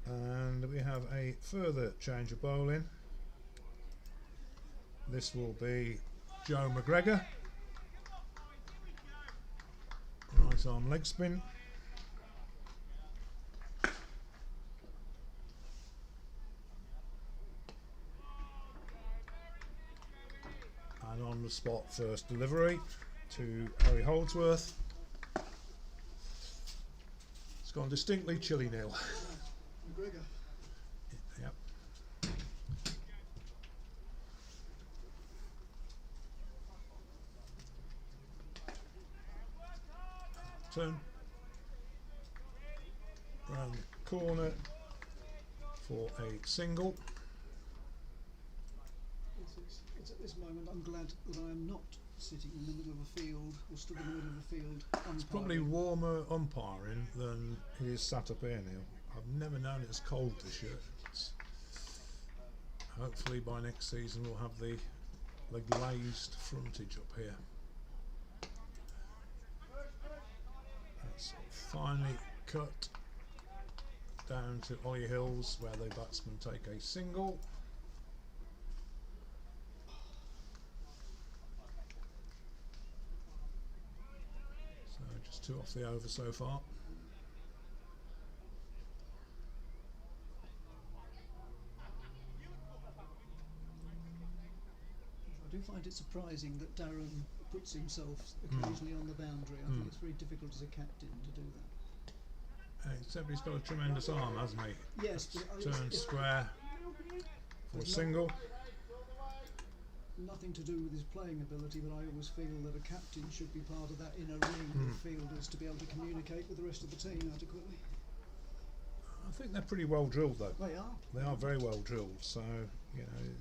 And we have a further change of bowling. This will be Joe McGregor, right arm leg spin. And on the spot first delivery to Harry Holdsworth. It's gone distinctly chilly nil. McGregor. Yep. Turn round the corner for a single. It's at this moment I'm glad that I am not sitting in the middle of a field, or stood in the middle of a field. It's probably warmer umpiring than it is sat up here, Neil. I've never known it as cold this year. Hopefully by next season we'll have the glazed frontage up here. That's finally cut down to Ollie Hills, where the batsmen take a single. So just 2 off the over so far. I do find it surprising that Darren puts himself occasionally on the boundary. I think it's very difficult as a captain to do that. Except he's got a tremendous arm, hasn't he? Yes, but Turn square for a single. Nothing to do with his playing ability, but I always feel that a captain should be part of that inner ring of fielders to be able to communicate with the rest of the team adequately. I think they're pretty well drilled, though. They are. They are very well drilled, so you know, it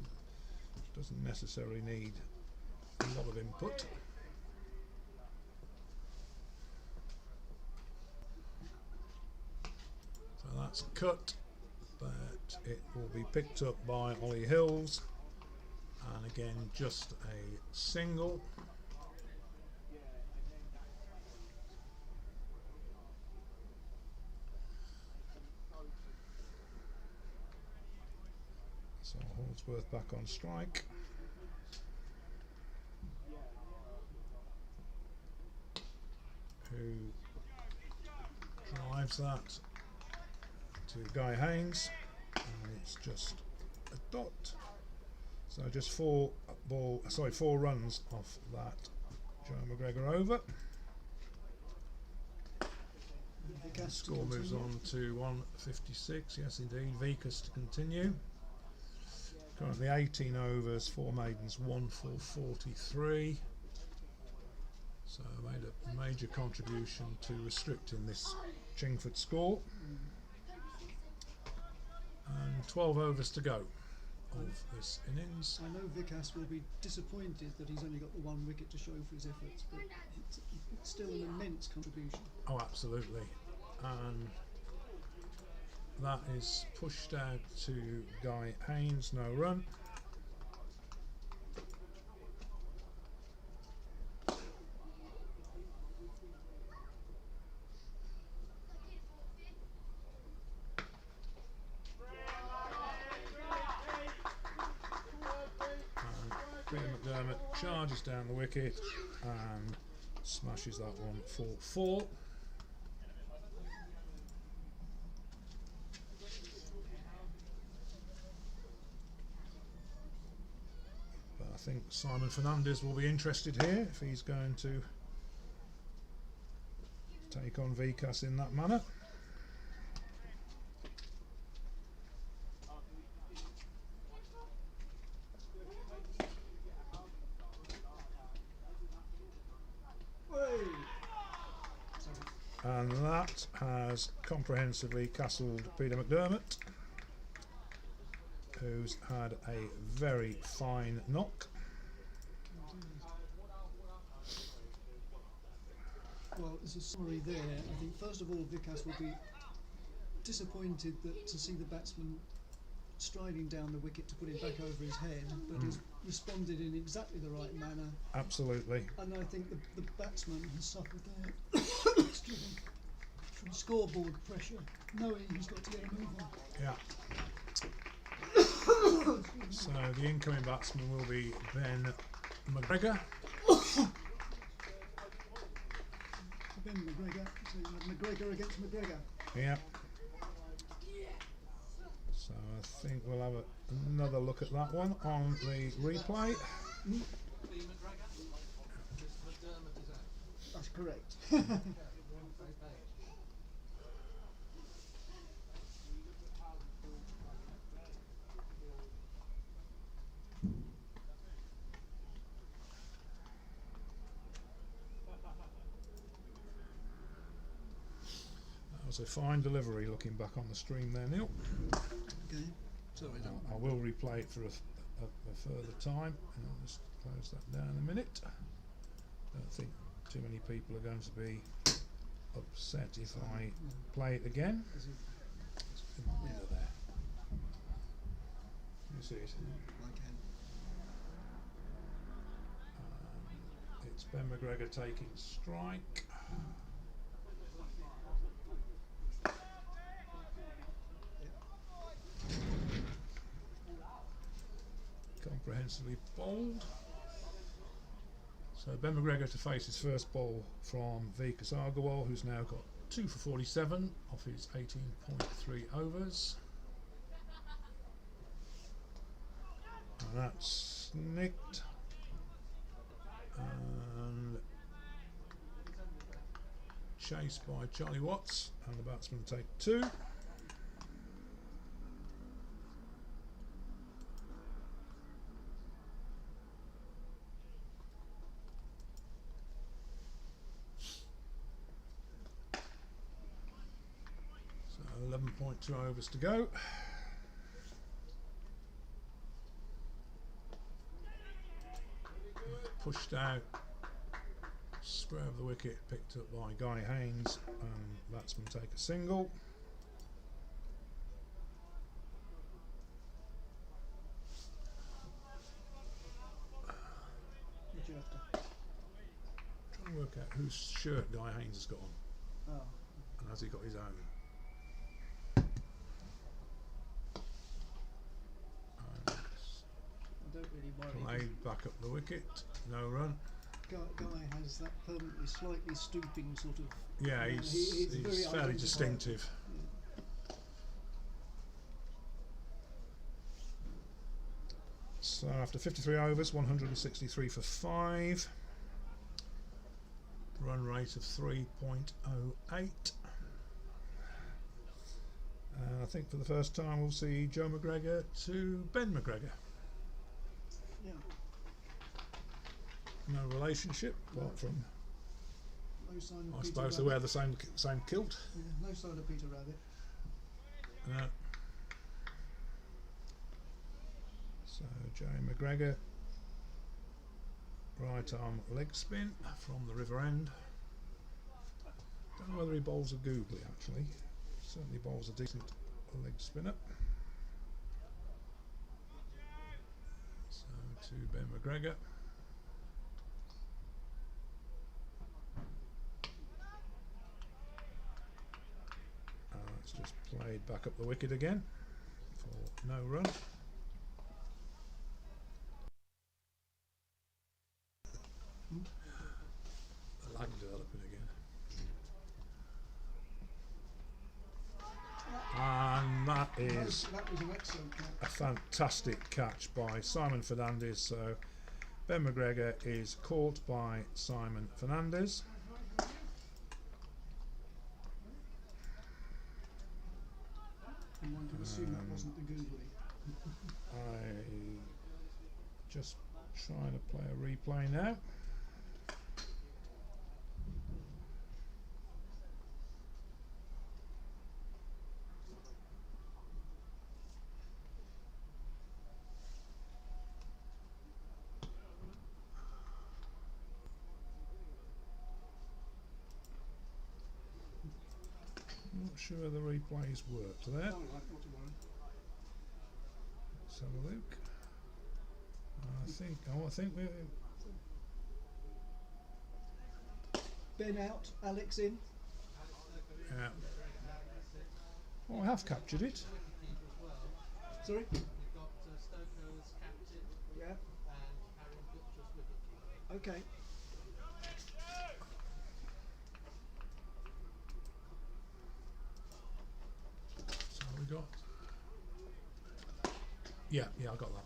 doesn't necessarily need a lot of input. So that's cut, but it will be picked up by Ollie Hills, and again just a single. So Holdsworth back on strike. Who drives that to Guy Haynes, and it's just a dot. So just 4 runs off that Joe McGregor over. The score moves on to 156. Yes, indeed. Vickers to continue. Currently 18 overs, 4 maidens, 1 for 43. So made a major contribution to restricting this Chingford score. And 12 overs to go of this innings. I know Vickers will be disappointed that he's only got the 1 wicket to show for his efforts, but it's still an immense contribution. Oh, absolutely. And that is pushed out to Guy Haynes, no run. Peter McDermott charges down the wicket and smashes that one for 4. But I think Simon Fernandez will be interested here if he's going to take on Vickers in that manner. And that has comprehensively castled Peter McDermott, who's had a very fine knock. Well, as a summary there, I think first of all Vickers will be disappointed to see the batsman striding down the wicket to put it back over his head, but has responded in exactly the right manner. Absolutely. And I think the batsman has suffered there excuse me, from scoreboard pressure, knowing he's got to get a move on. Yeah. So the incoming batsman will be Ben McGregor. Ben McGregor, so you have McGregor against McGregor. Yeah. So I think we'll have another look at that one on the replay. That's correct. That was a fine delivery looking back on the stream there, Neil. Okay. Sorry, I will replay it for a further time, and I'll just close that down a minute. don't think too many people are going to be upset if I play it again. Is it? It's in the window there. You see it? I can. It's Ben McGregor taking strike. Comprehensively bowled. So Ben McGregor to face his first ball from Vikas Agarwal, who's now got 2 for 47 off his 18.3 overs. And that's nicked. And chased by Charlie Watts, and the batsman take 2. So 11.2 overs to go. Pushed out, square of the wicket, picked up by Guy Haynes, and batsman take a single. What do you have to? Trying to work out whose shirt Guy Haynes has got on, Oh, and has he got his own? I don't really worry. Played back up the wicket, no run. Guy has that permanently slightly stooping sort of. Yeah, he's very fairly identifiable. distinctive. So after 53 overs, 163 for 5. Run rate of 3.08. I think for the first time we'll see Joe McGregor to Ben McGregor. Yeah. No relationship, apart from, No sign of I Peter suppose they Rabbit. wear the same kilt. Yeah, no sign of Peter Rabbit. So Joe McGregor, right arm leg spin from the river end. Don't know whether he bowls a googly actually. Certainly bowls a decent leg spinner. So to Ben McGregor. It's just played back up the wicket again for no run. The lag developing again. And that is That was an excellent catch. a fantastic catch by Simon Fernandez. So Ben McGregor is caught by Simon Fernandez. And one can assume that wasn't the googly. I just trying to play a replay now. Not sure the replays worked there. Not to worry. Let's have a look. I think we're Ben out, Alex in. yeah. Oh, I have captured it. Sorry? You've got Stoker as captain Yeah. and Aaron Butcher's wicketkeeper. Okay. So we got. Yeah, I got that.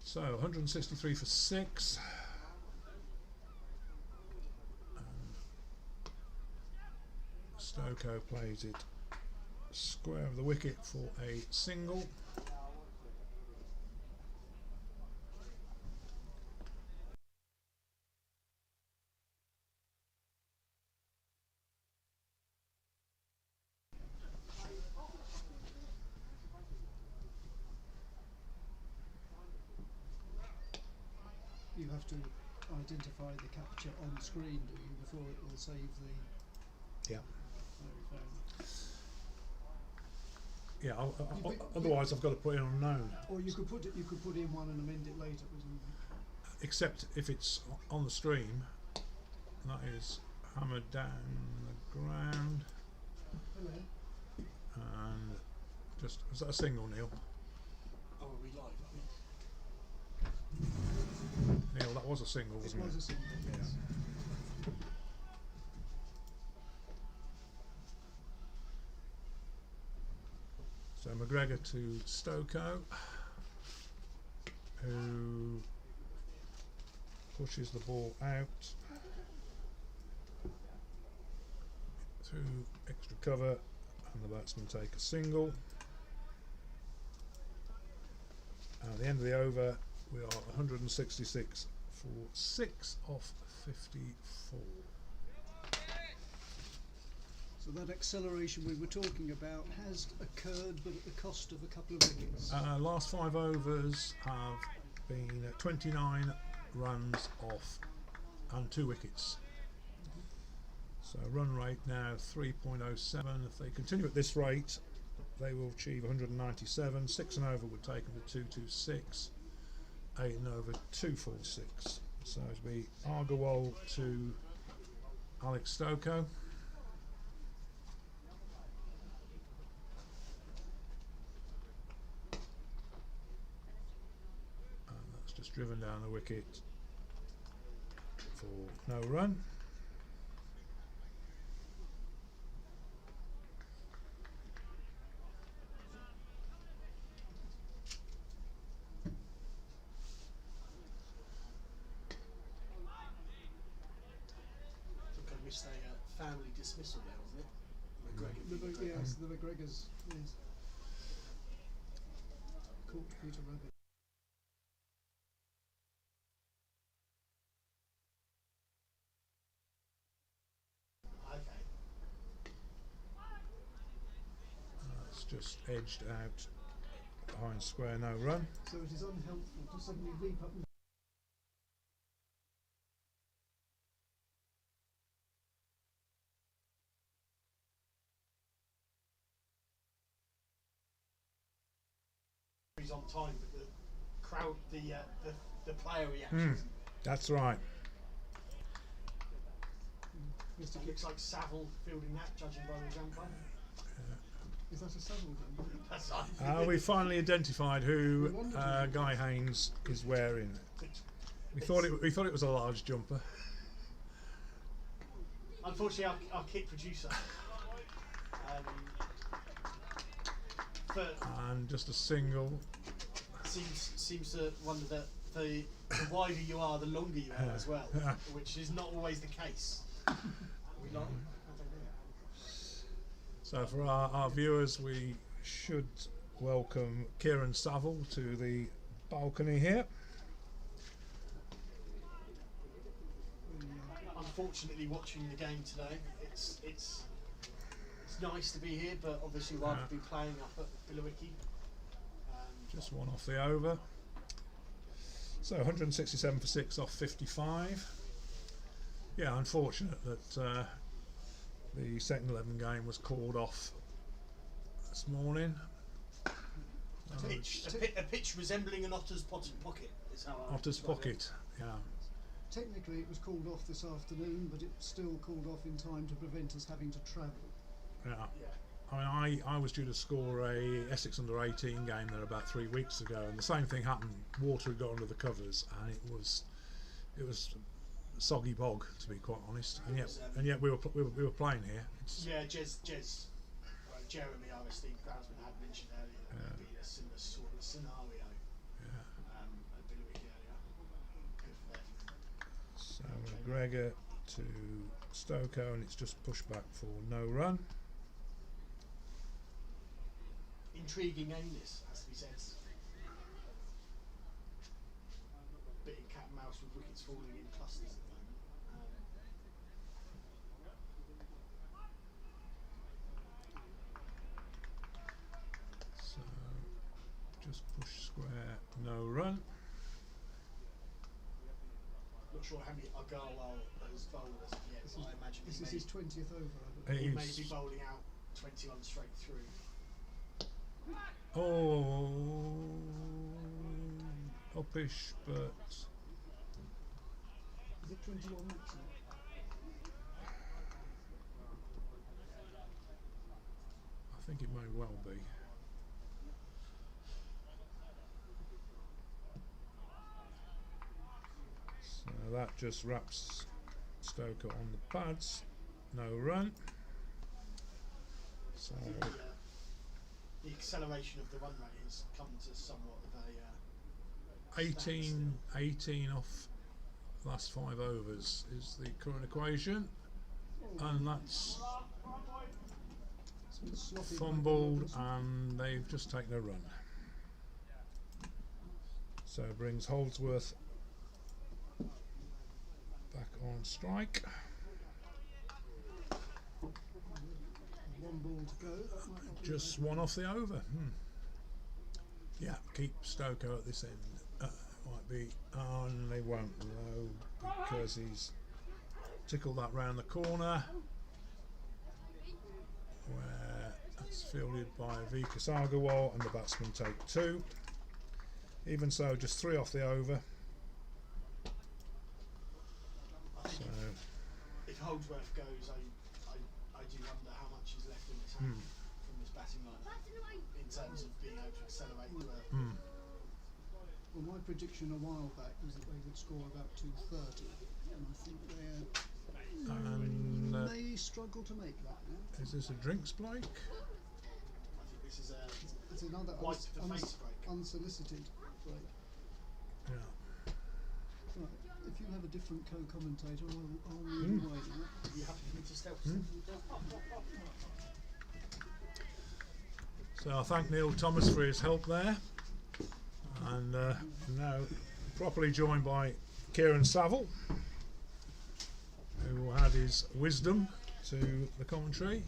So 163 for 6. Stokoe plays it square of the wicket for a single. You have have to identify the capture on screen, do you, before it will save the. Yeah. Fair enough. Yeah. But- Otherwise, I've got to put in unknown. Or you could put in one and amend it later, presumably. Except if it's on the stream, that is hammered down the ground. Hello. And just, was that a single, Neil? Oh, are we live? Neil, that was a single, It wasn't was it? a single, yes. So McGregor to Stokoe, who pushes the ball out through extra cover, and the batsmen take a single. At the end of the over, we are 166 for 6 off 54. So that acceleration we were talking about has occurred, but at the cost of a couple of wickets. Last 5 overs have been 29 runs off and 2 wickets. So run rate now 3.07. If they continue at this rate, they will achieve 197. 6 and over would take them to 226. 8 and over 246. So it'll be Argawal to Alex Stokoe. Just driven down the wicket for no run. I think I missed a family dismissal there, wasn't it? McGregor. Yes, the McGregors. Yes. Caught Peter Rabbit. Okay. That's just edged out behind square, no run. So it is unhelpful to suddenly leap up and He's on time, but the crowd, the player reactions. That's right. Mr. It looks like Saville fielding that, judging by the jumper. Is that a Savile gun? That's right. We finally identified who Guy Haynes is wearing. We thought it was a large jumper. Unfortunately, our kit producer And just a single. seems to wonder that the wider you are, the longer you are as well, which is not always the case. We long? I don't know. So for our viewers, we should welcome Kieran Saville to the balcony here. Unfortunately, watching the game today, it's nice to be here, but obviously we'll have to be playing up at Billericay. Just one off the over. So 167 for 6 off 55. Yeah, unfortunate that the second 11 game was called off this morning. A pitch resembling an otter's pocket is how I Otter's describe pocket, yeah. Technically it was called off this afternoon, but it's still called off in time to prevent us having to travel. Yeah. Yeah. I mean, I was due to score a Essex under 18 game there about 3 weeks ago, and the same thing happened. Water had got under the covers, and it was soggy bog, to be quite honest. And yet we were playing here. Yeah, Jeremy, our esteemed groundsman, had mentioned earlier that it would be a similar sort of scenario at Billericay area. So McGregor to Stokoe, and it's just pushed back for no run. Intriguing game this, has to be said. Bit of cat and mouse with wickets falling in clusters at the moment. So just push square, no run. sure how many Agarwal has bowled as of yet, but I imagine This he is may, his 20th over. he may He's- be bowling out 21 straight through. Oh, uppish, but Is it 21 maximum? I think it may well be. So that just wraps Stoker on the pads. No run. So The acceleration of the run rate has come to somewhat of a 18 off last 5 overs is the current equation, and that's It's been sloppy fumbled by and they've just taken a run. So it brings Holdsworth back on strike. one ball to go. That might not be Just one off the over. Yeah, keep Stoker at this end. Might be, and they won't though, because he's tickled that round the corner, where it's fielded by Vikas Agarwal, and the batsmen take 2. Even so, just 3 off the over. I think So if Holdsworth goes, I do wonder how much is left in the tank from this batting line in terms of being able to accelerate the Well, my prediction a while back was that they would score about 230, and I think and they may struggle to make that now. is this a drinks break? I think this is a It's another wipe the face break. unsolicited break. Yeah. Right, if you have a different co-commentator, I'll move away now. Are you happy for me to stealth? So I thank Neil Thomas for his help there, and now properly joined by Kieran Saville, who will add his wisdom to the commentary.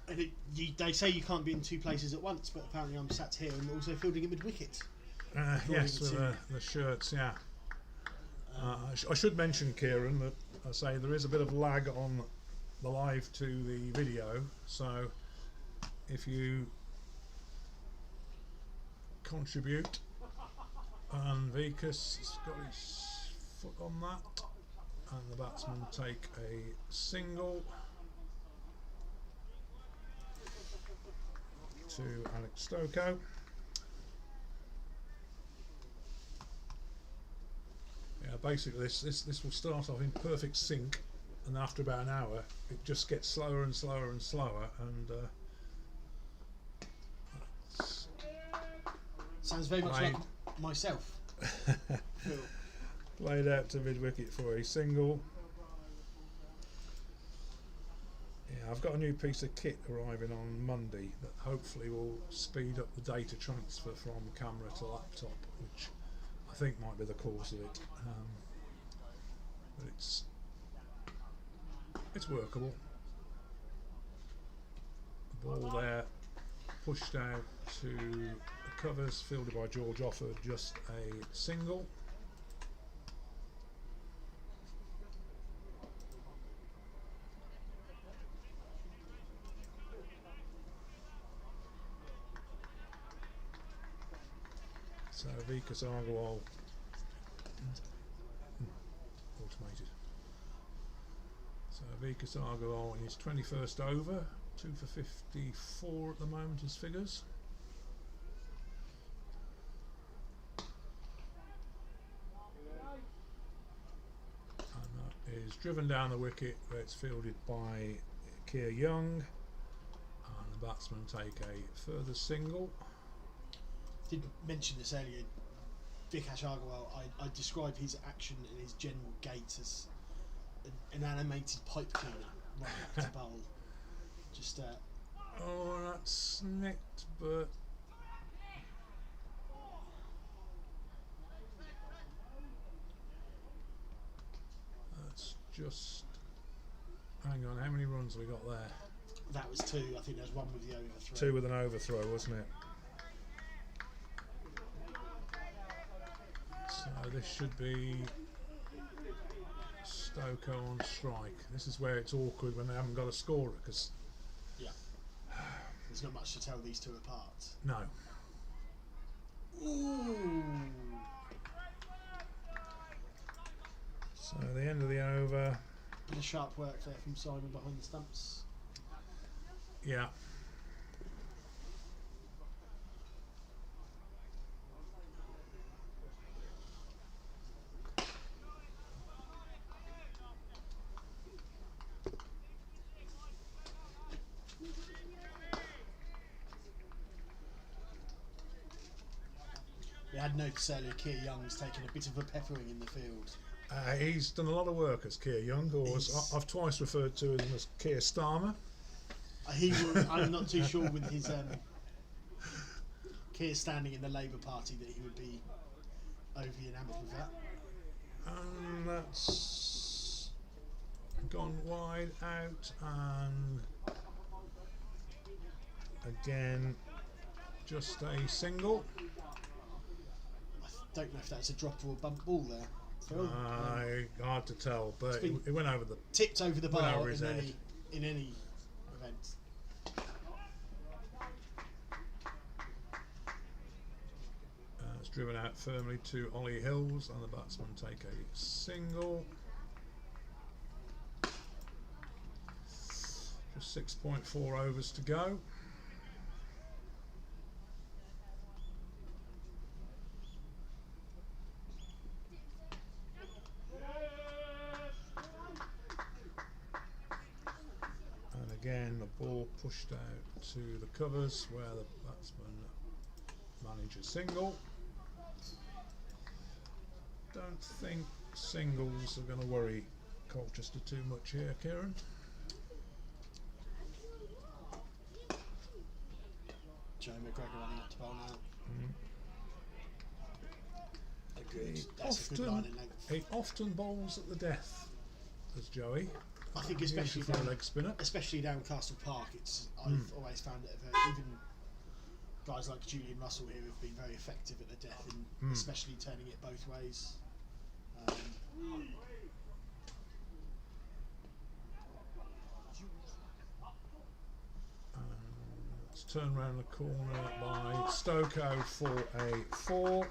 And they say you can't be in 2 places at once, but apparently I'm sat here and also fielding a mid-wicket. Yes, with the shirts, yeah. I should mention, Kieran, that I say there is a bit of lag on the live to the video, so if you contribute, and Vikas has got his foot on that, and the batsmen take a single to Alex Stokoe. Yeah, basically this will start off in perfect sync, and after about an hour it just gets slower and slower and slower, and it's Sounds very much Right. like myself. Phil. laid out to mid-wicket for a single. Yeah, I've got a new piece of kit arriving on Monday that hopefully will speed up the data transfer from camera to laptop, which I think might be the cause of it. But it's workable. The ball there pushed out to the covers, fielded by George Offord, just a single. So Vikas Agarwal automated. So Vikas Agarwal in his 21st over, 2 for 54 at the moment, his figures. And that is driven down the wicket, where it's fielded by Keir Young, and the batsmen take a further single. Did mention this earlier. Vikas Agarwal, I describe his action and his general gait as an animated pipe cleaner running up to bowl. Just Oh, that's nicked, but that's just. Hang on, how many runs have we got there? that was 2. I think there's 1 with the overthrow. 2 with an overthrow, wasn't it? So this should be Stokoe on strike. This is where it's awkward when they haven't got a scorer, because there's not much to tell these two apart. no. Ooh. So the end of the over. Bit of sharp work there from Simon behind the stumps. Yeah. We had noticed earlier Keir Young's taken a bit of a peppering in the field. He's done a lot of work as Keir Young, or as I've twice referred to him as Keir Starmer. I'm not too sure with his Keir standing in the Labour Party that he would be overly enamoured with that. And that's gone wide out, and again just a single. I don't know if that's a drop or a bump ball there, Phil. Hard to tell, but it went over the tipped over the went bar over his head. in any event. It's driven out firmly to Ollie Hills, and the batsman take a single. Just 6.4 overs to go. Again, the ball pushed out to the covers where the batsman managed a single. Don't think singles are going to worry Colchester too much here, Kieran. Joe McGregor running up to bowl now. That's a good line in length. He often bowls at the death, as Joey. I think especially for a leg spinner. Especially down Castle Park, I've always found it even guys like Julian Russell here have been very effective at the death, and especially turning it both ways. Let's turn round the corner by Stokoe for a 4.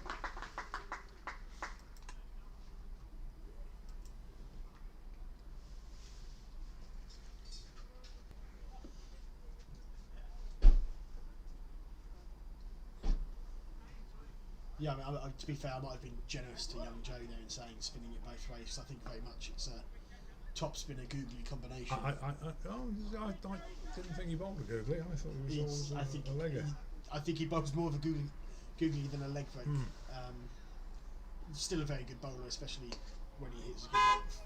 Yeah, I mean, to be fair, I might have been generous to young Joe there in saying spinning it both ways, because I think very much it's a top spinner googly combination. I didn't think he bowled a googly. I thought he was always a legger. I think he bowls more of a googly than a leg break. Still a very good bowler, especially when he hits a good length.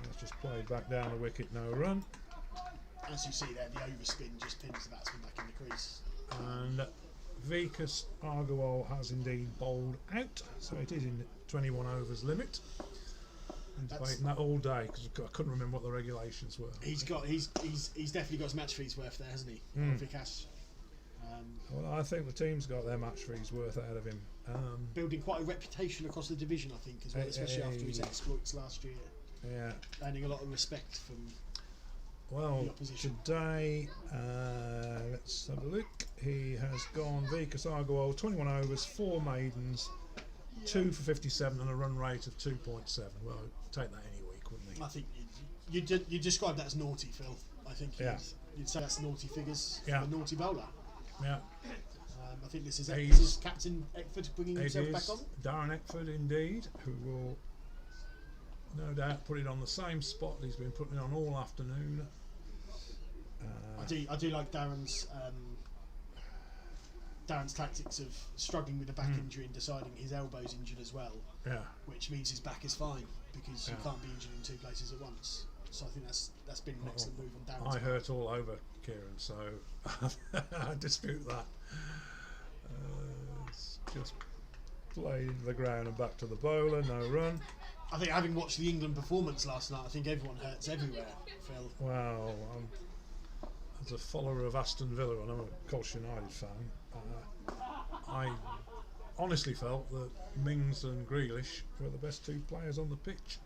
It's just played back down the wicket, no run. As you see there, the overspin just pins the batsman back in the crease. And Vikas Agarwal has indeed bowled out, so it is in 21 overs limit. He's waiting that all day because I couldn't remember what the regulations were. He's definitely got his match fees worth there, hasn't he? Vikas. Well, I think the team's got their match fees worth out of him. Building quite a reputation across the division, I think, as well, especially after his exploits last year. Yeah. Earning a lot of respect from the opposition. Today, let's have a look. He has gone, Vikas Agarwal, 21 overs, 4 maidens, 2 for 57 and a run rate of 2.7. Well, take that any week, wouldn't he? I think you describe that as naughty, Phil. I think you'd say that's naughty figures for a naughty bowler. Yeah. I think this is Captain Eckford bringing himself back on. Darren Eckford, indeed, who will no doubt put it on the same spot he's been putting it on all afternoon. I do like Darren's tactics of struggling with a back injury and deciding his elbow's injured as well. Yeah. Which means his back is fine, because you can't be injured in 2 places at once. So I think that's been an excellent move on Darren's part. Hurt all over, Kieran, so I dispute that. It's just played into the ground and back to the bowler, no run. I think, having watched the England performance last night, I think everyone hurts everywhere, Phil. Well, as a follower of Aston Villa, and I'm a Colchester United fan, I honestly felt that Mings and Grealish were the best two players on the pitch.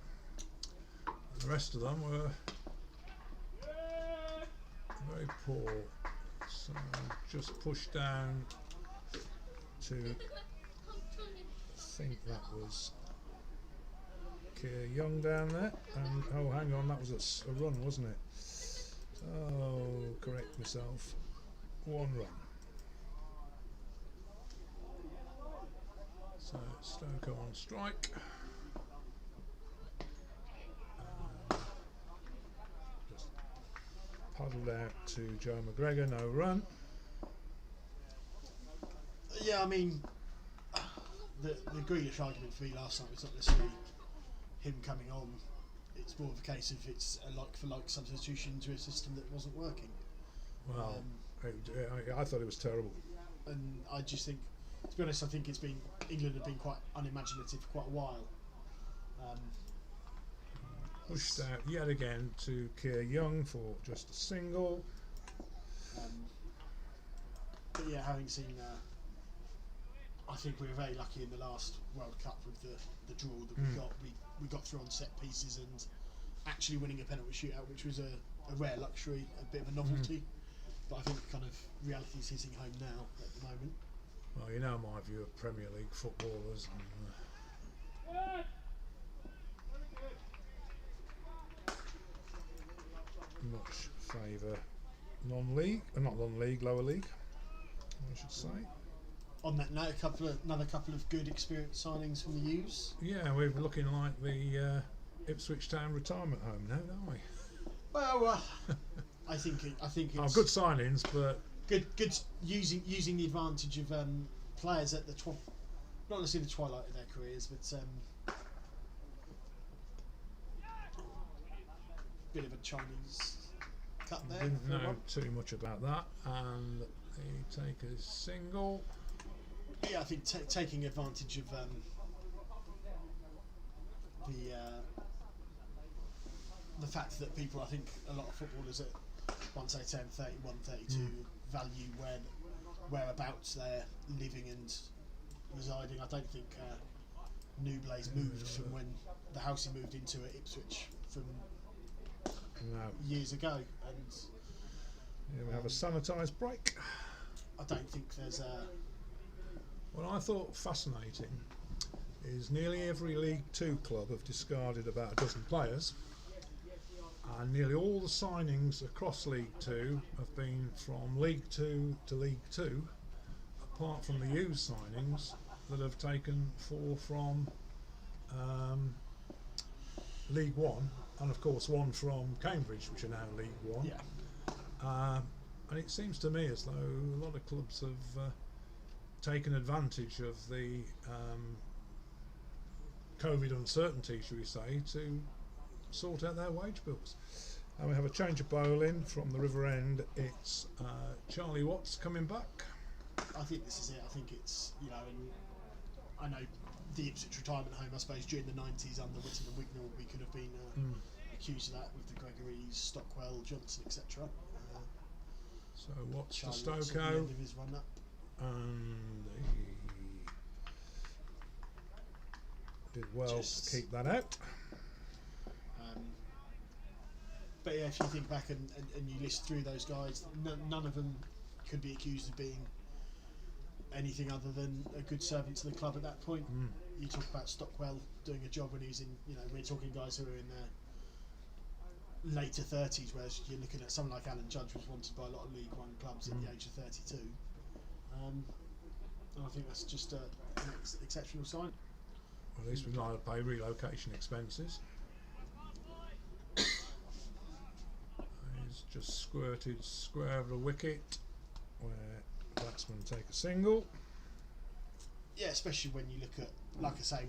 The rest of them were very poor. So just pushed down to, I think that was Keir Young down there, and oh hang on, that was a run, wasn't it? Oh, correct myself, one run. So Stoke on strike. Just puddled out to Joe McGregor, no run. Yeah, I mean, the Grealish argument for me last night was not necessarily him coming on. It's more of a case of it's a like-for-like substitution to a system that wasn't working. Well, I thought it was terrible. And I just think, to be honest, I think England have been quite unimaginative for quite a while. Pushed out yet again to Keir Young for just a single. But yeah, having seen, I think we were very lucky in the last World Cup with the draw that we got. We got through on set pieces and actually winning a penalty shootout, which was a rare luxury, a bit of a novelty. But I think kind of reality is hitting home now at the moment. Well, you know my view of Premier League footballers. Much favour non-league, not non-league, lower league, I should say. On that note, another couple of good experienced signings from the U's. Yeah, we're looking like the Ipswich Town retirement home now, don't we? Well, I think it's good signings, but good using the advantage of players at the not necessarily the twilight of their careers, but bit of a Chinese cut there. didn't know too much about that, and they take a single. Yeah, I think taking advantage of the fact that people, I think a lot of footballers at once they turn 31, 32 value whereabouts they're living and residing. I don't think Nuble's moved from when the house he moved into at Ipswich from years ago, and we have a sanitised break. I don't think there's a. What I thought fascinating is nearly every League Two club have discarded about a dozen players, and nearly all the signings across League Two have been from League Two to League Two, apart from the U's signings that have taken 4 from League One, and of course one from Cambridge, which are now League One. Yeah. And it seems to me as though a lot of clubs have taken advantage of the COVID uncertainty, shall we say, to sort out their wage bills. And we have a change of bowling from the River End. It's Charlie Watts coming back. I think this is it. I think it's, and I know the Ipswich retirement home, I suppose, during the 90s under Whittam and Wignall, we could have been accused of that with the Gregorys, Stockwell, Johnson, etc. So Watts for Charlie Watts at the Stokoe. end of his run up. And he did well to keep that out. But yeah, if you think back and you list through those guys, none of them could be accused of being anything other than a good servant to the club at that point. You talk about Stockwell doing a job when he's in, we're talking guys who are in their later 30s, whereas you're looking at someone like Alan Judge was wanted by a lot of League One clubs at the age of 32. And I think that's just an exceptional sign. Well, at least we've not had to pay relocation expenses. He's just squirted square of the wicket where the batsmen take a single. Yeah, especially when you look at, like I say,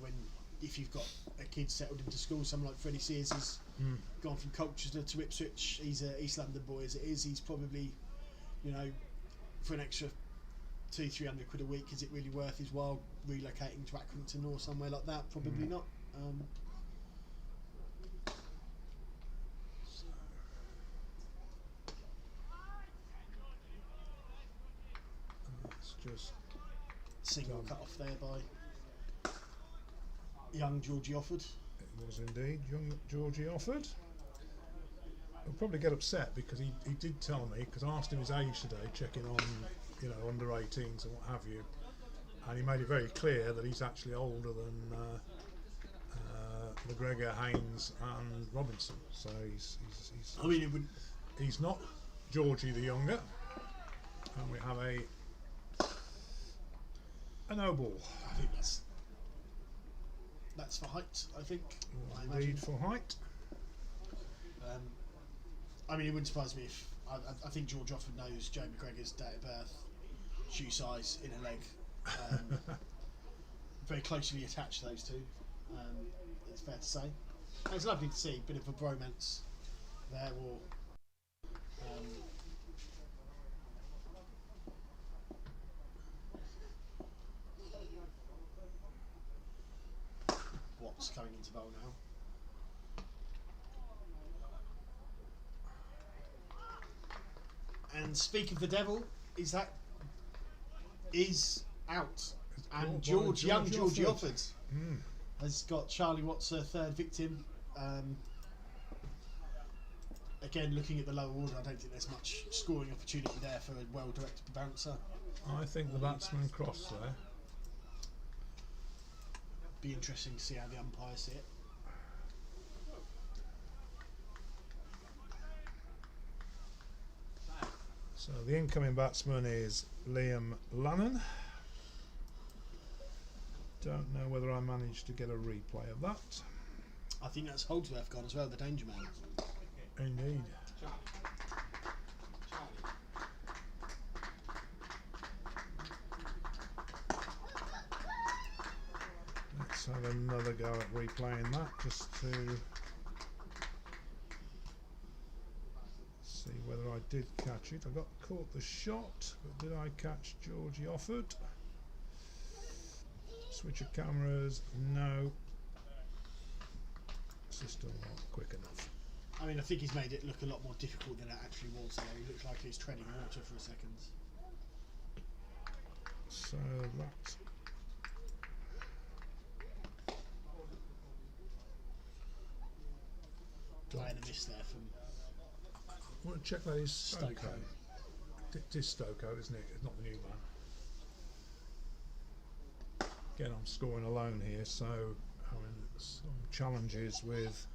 if you've got a kid settled into school, someone like Freddie Sears has gone from Colchester to Ipswich. He's a East London boy as it is. He's probably, for an extra 200-300 quid a week, is it really worth his while relocating to Accrington or somewhere like that? Probably not. Let's just single cut off there by young Georgie Offord. It was indeed young Georgie Offord. He'll probably get upset because he did tell me, because I asked him his age today, checking on, you know, under 18s and what have you, and he made it very clear that he's actually older than McGregor, Haynes and Robinson. So I mean, it would. he's not Georgie the younger, and we have a no ball. I think that's for height. I think. I imagine. Indeed for height. I mean, it wouldn't surprise me if I think George Offord knows Joe McGregor's date of birth, shoe size, inner leg. Very closely attached, those two. It's fair to say. And it's lovely to see a bit of a bromance there, or what's coming into bowl now. And speak of the devil, is out, and Georgie Offord has got Charlie Watts, her third victim. Again, looking at the lower order, I don't think there's much scoring opportunity there for a well-directed bouncer. I think the batsman crossed there. Be interesting to see how the umpires see it. So the incoming batsman is Liam Lannon. Don't know whether I managed to get a replay of that. I think that's Holdsworth gone as well, the danger man. Indeed. Let's have another go at replaying that, just to see whether I did catch it. I got caught the shot, but did I catch Georgie Offord? Switch of cameras, no. Still not quick enough. I mean, I think he's made it look a lot more difficult than it actually was there. He looked like he was treading water for a second. So that. Playing a miss there from I want to check that is Stoko. It is Stoko, isn't it? It's not the new man. Again, I'm scoring alone here, so having some challenges with.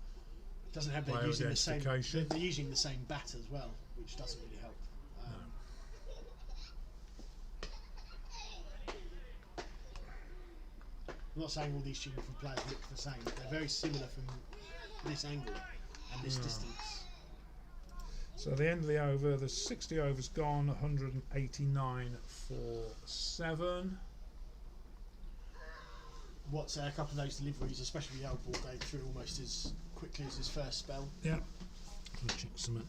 Doesn't have they're using the same. They're using the same bat as well, which doesn't really help. I'm not saying all these Chingford players look the same, but they're very similar from this angle and this distance. So the end of the over, the 60 overs gone, 189 for 7. What's a couple of those deliveries, especially the old ball, going through almost as quickly as his first spell. Yeah. I'll check some.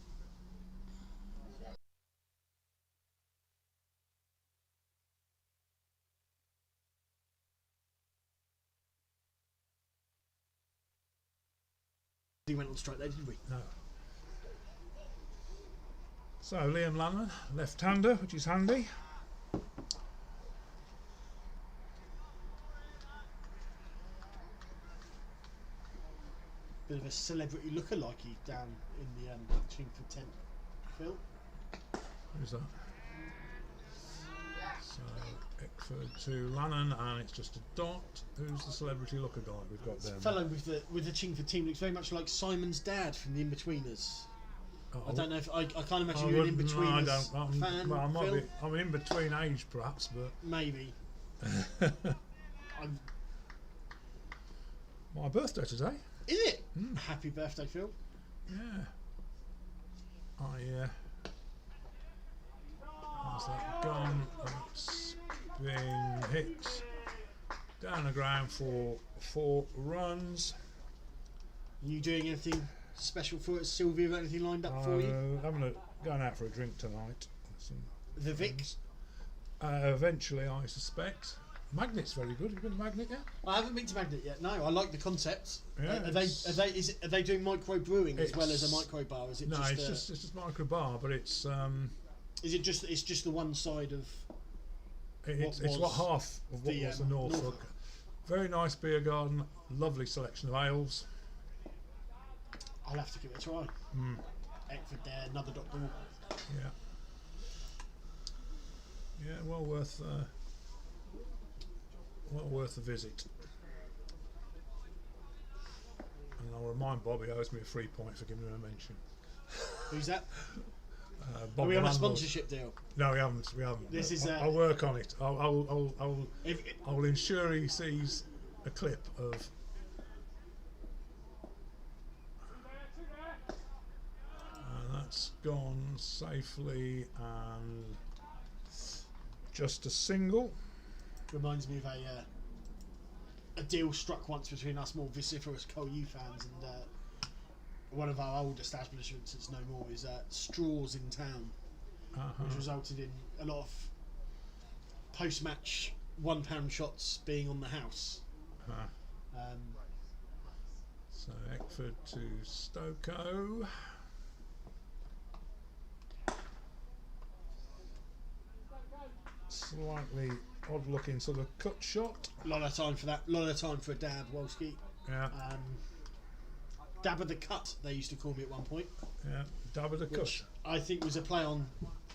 He went on strike there, didn't we? No. So Liam Lannon, left-hander, which is handy. Bit of a celebrity lookalike down in the Chingford tent, Phil. Who's that? So Eckford to Lannon, and it's just a dot. Who's the celebrity lookalike we've got there? The fellow with the Chingford team looks very much like Simon's dad from the In-Betweeners. Oh. I don't know if I can't imagine you're an In-Betweeners fan. Well, I might Phil? be. I'm in between age, perhaps, but Maybe. my birthday today. Is it? Happy birthday, Phil. Yeah. How's that gone? It's been hit down the ground for 4 runs. You doing anything special for it? Sylvia, got anything lined up for you? Going out for a drink tonight. The Vic? Eventually, I suspect. Magnet's very good. Have you been to Magnet yet? I haven't been to Magnet yet. No, I like the concept. Yeah, are they doing micro brewing as well as a micro bar? Is it no, just it's just micro bar, but it's is it just the one side of It's what half of what was the Norfolk. Very nice beer garden, lovely selection of ales. I'll have to give it a try. Eckford there, another dot ball. Yeah. Yeah, well worth a visit. And I'll remind Bob he owes me a 3 point for giving him a mention. Who's that? Bob Are we on a Landlord. sponsorship deal? No, we haven't. We haven't. This is. I'll work on it. I'll ensure he sees a clip of. That's gone safely and just a single. Reminds me of a deal struck once between us more vociferous CoU fans and one of our old establishments that's no more is Straws in Town, which resulted in a lot of post-match £1 shots being on the house. So Eckford to Stokoe. Slightly odd looking sort of cut shot. A lot of time for that. A lot of time for a dab, Wolski. Yeah. Dab of the cut, they used to call me at one point. Yeah. Dab of the cut. I think was a play on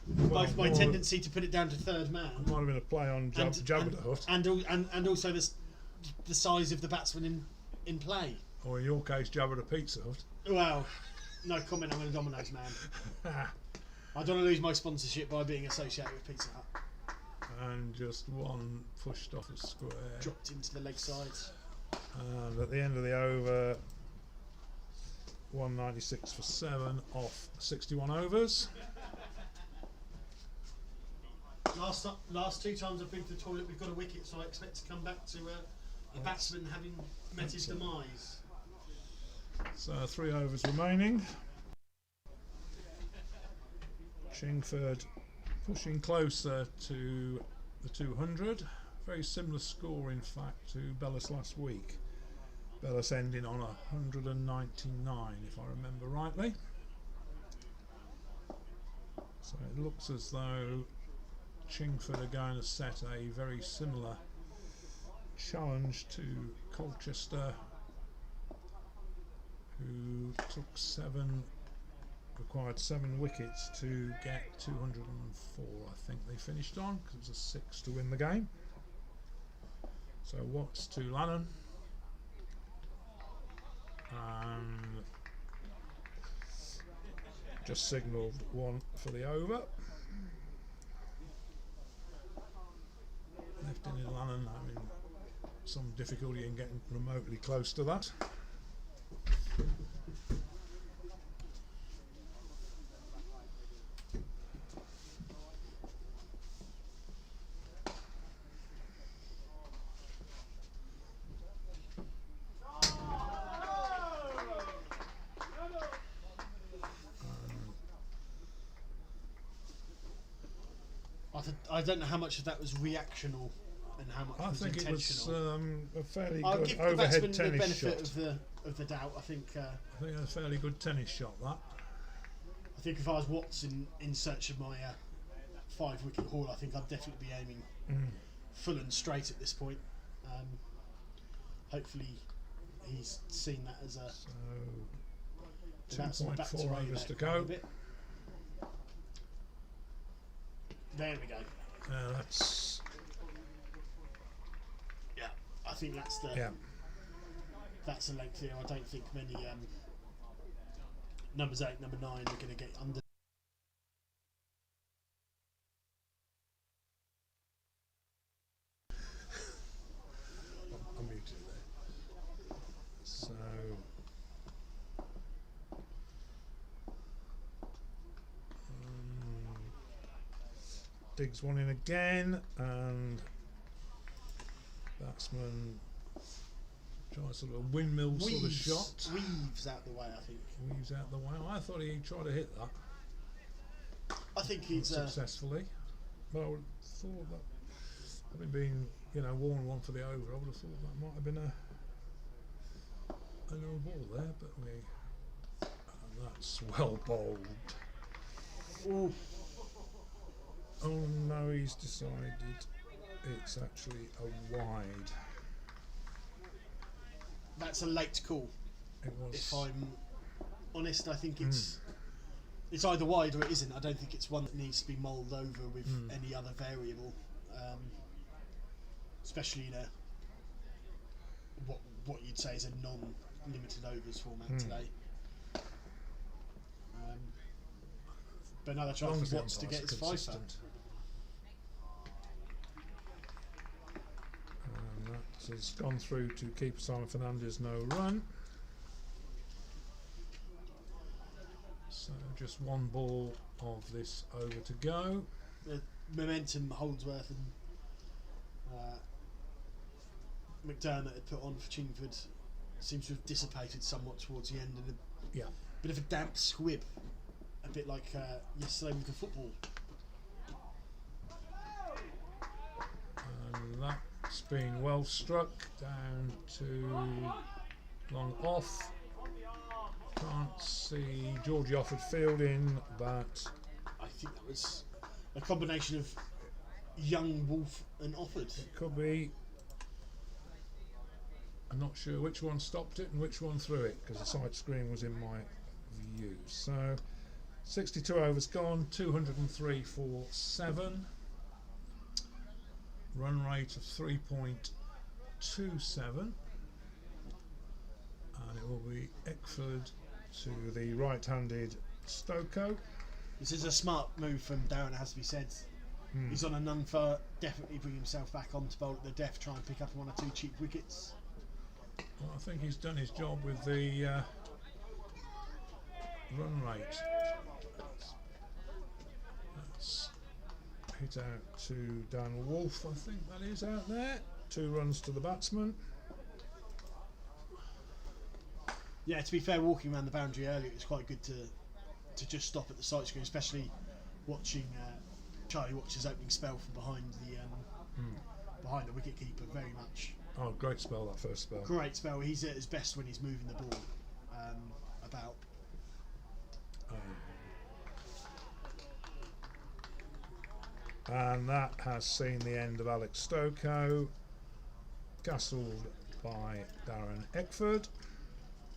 Well, both my more- tendency to put it down to third man. Might have been a play on Jabba the Hutt. And also the size of the batsman in play. Or in your case, Jabba the Pizza Hut. Well, no comment. I'm a Domino's man. I don't want to lose my sponsorship by being associated with Pizza Hut. And just one pushed off a square. Dropped into the leg side. And at the end of the over, 196 for 7 off 61 overs. Last two times I've been to the toilet, we've got a wicket, so I expect to come back to a batsman having met his demise. So 3 overs remaining. Chingford pushing closer to the 200. Very similar score, in fact, to Bellis last week. Bellis ending on 199, if I remember rightly. So it looks as though Chingford are going to set a very similar challenge to Colchester, who required 7 wickets to get 204. I think they finished on, because it was a 6 to win the game. So Watts to Lannon, and just signalled 1 for the over. Left in Lannon having some difficulty in getting remotely close to that. I don't know how much of that was reactional and how much I was think intentional. it was a fairly I'll good give the overhead batsman the tennis benefit shot. of the doubt. I think I think it was a fairly good tennis shot, that. if I was Watts in search of my 5 wicket haul, I think I'd definitely be aiming full and straight at this point. Hopefully he's seen that as a So 2.4 overs to go. There we go. That's I think that's the that's a length here. I don't think many numbers 8, number 9 are going to get under. I'm muted there. So digs one in again, and batsman tries sort of a windmill sort of shot. Weaves out the way, I think. Weaves out the way. I thought he tried to hit that. I think he's successfully. But I would have thought that, having been, warned 1 for the over, I would have thought that might have been a no ball there, but that's well bowled. Ooh. Oh no, he's decided it's actually a wide. That's a late call. It was. If I'm honest, I think it's either wide or it isn't. I don't think it's one that needs to be mulled over with any other variable, especially in a what you'd say is a non-limited overs format today. But another chance for Watts to get his fifer. And that has gone through to keeper Simon Fernandez, no run. So just one ball of this over to go. The momentum Holdsworth and McDermott had put on for Chingford seems to have dissipated somewhat towards the end, and a bit of a damp squib, a bit like yesterday with the football. And that's been well struck down to long off. Can't see Georgie offered fielding, but I think that was a combination of young Wolf and Offord. it could be. I'm not sure which one stopped it and which one threw it, because the side screen was in my view. So 62 overs gone, 203 for 7. Run rate of 3.27. And it will be Eckford to the right-handed Stokoe. This is a smart move from Darren, it has to be said. He's on a none for, definitely bring himself back on to bowl at the death, try and pick up 1 or 2 cheap wickets. Well, I think he's done his job with the run rate. That's hit out to Dan Wolf, I think that is out there. 2 runs to the batsman. Yeah, to be fair, walking around the boundary earlier, it was quite good to just stop at the sight screen, especially watching Charlie Watts' opening spell from behind the wicket keeper. Very much. Oh, great spell, that first spell. Great spell. He's at his best when he's moving the ball about. And that has seen the end of Alex Stokoe, castled by Darren Eckford.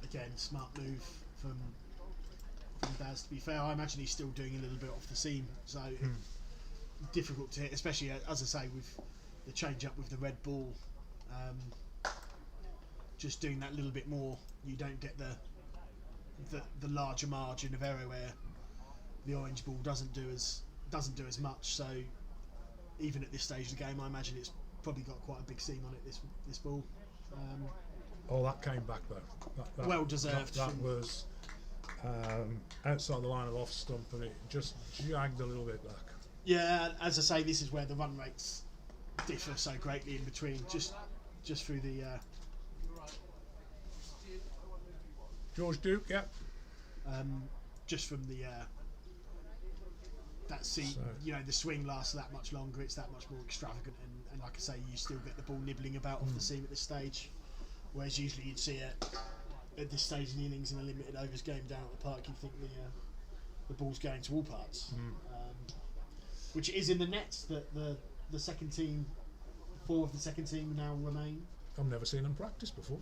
Again, smart move from Daz. To be fair, I imagine he's still doing a little bit off the seam, so difficult to hit, especially as I say with the change up with the red ball. Just doing that little bit more, you don't get the larger margin of error where the orange ball doesn't do as much. So even at this stage of the game, I imagine it's probably got quite a big seam on it. This ball. Oh, that came back though. That Well deserved. That was outside the line of off stump, and it just jagged a little bit back. Yeah, as I say, this is where the run rates differ so greatly in between. Just through the George Duke, yep. Just from the that seat, So- the swing lasts that much longer. It's that much more extravagant, and like I say, you still get the ball nibbling about off the seam at this stage. Whereas usually you'd see it at this stage in the innings in a limited overs game down at the park, you'd think the ball's going to all parts, which is in the nets that the second team, 4 of the second team now remain. I've never seen them practice before.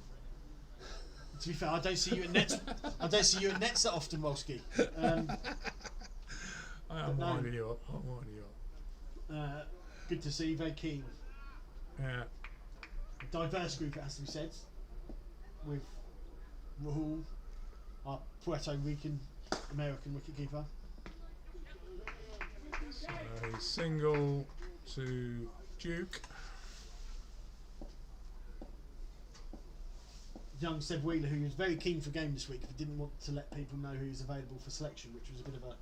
To be fair, I don't see you at nets. I don't see you at nets that often, Wolski. I am no. winding you up. I'm winding you up. Good to see. Very keen. Yeah. Diverse group, it has to be said, with Rahul, our Puerto Rican American wicketkeeper. So single to Duke. Young Seb Wheeler, who was very keen for a game this week, but didn't want to let people know who was available for selection, which was a bit of a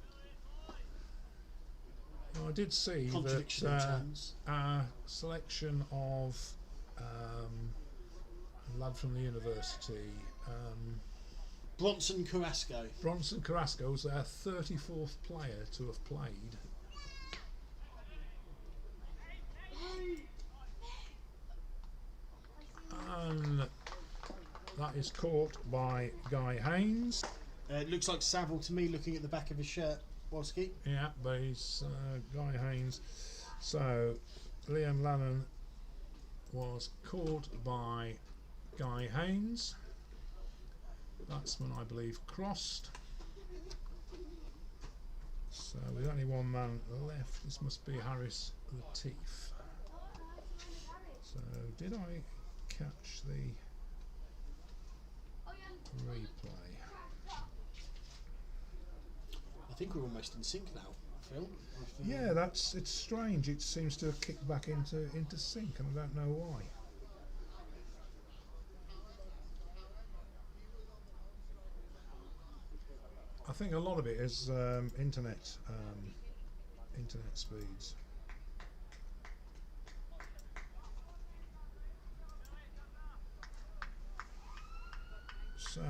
Well, I did see contradiction in that terms. our selection of a lad from the university, Bronson Carrasco. Bronson Carrasco, was their 34th player to have played. And that is caught by Guy Haynes. It looks like Savile to me, looking at the back of his shirt, Wolski. Yeah, but he's Guy Haynes. So Liam Lannon was caught by Guy Haynes. Batsman, I believe, crossed. So with only one man left, this must be Harris Latif. So did I catch the replay? I think we're almost in sync now, Phil. Yeah, it's strange. It seems to have kicked back into sync, and I don't know why. I think a lot of it is internet speeds. So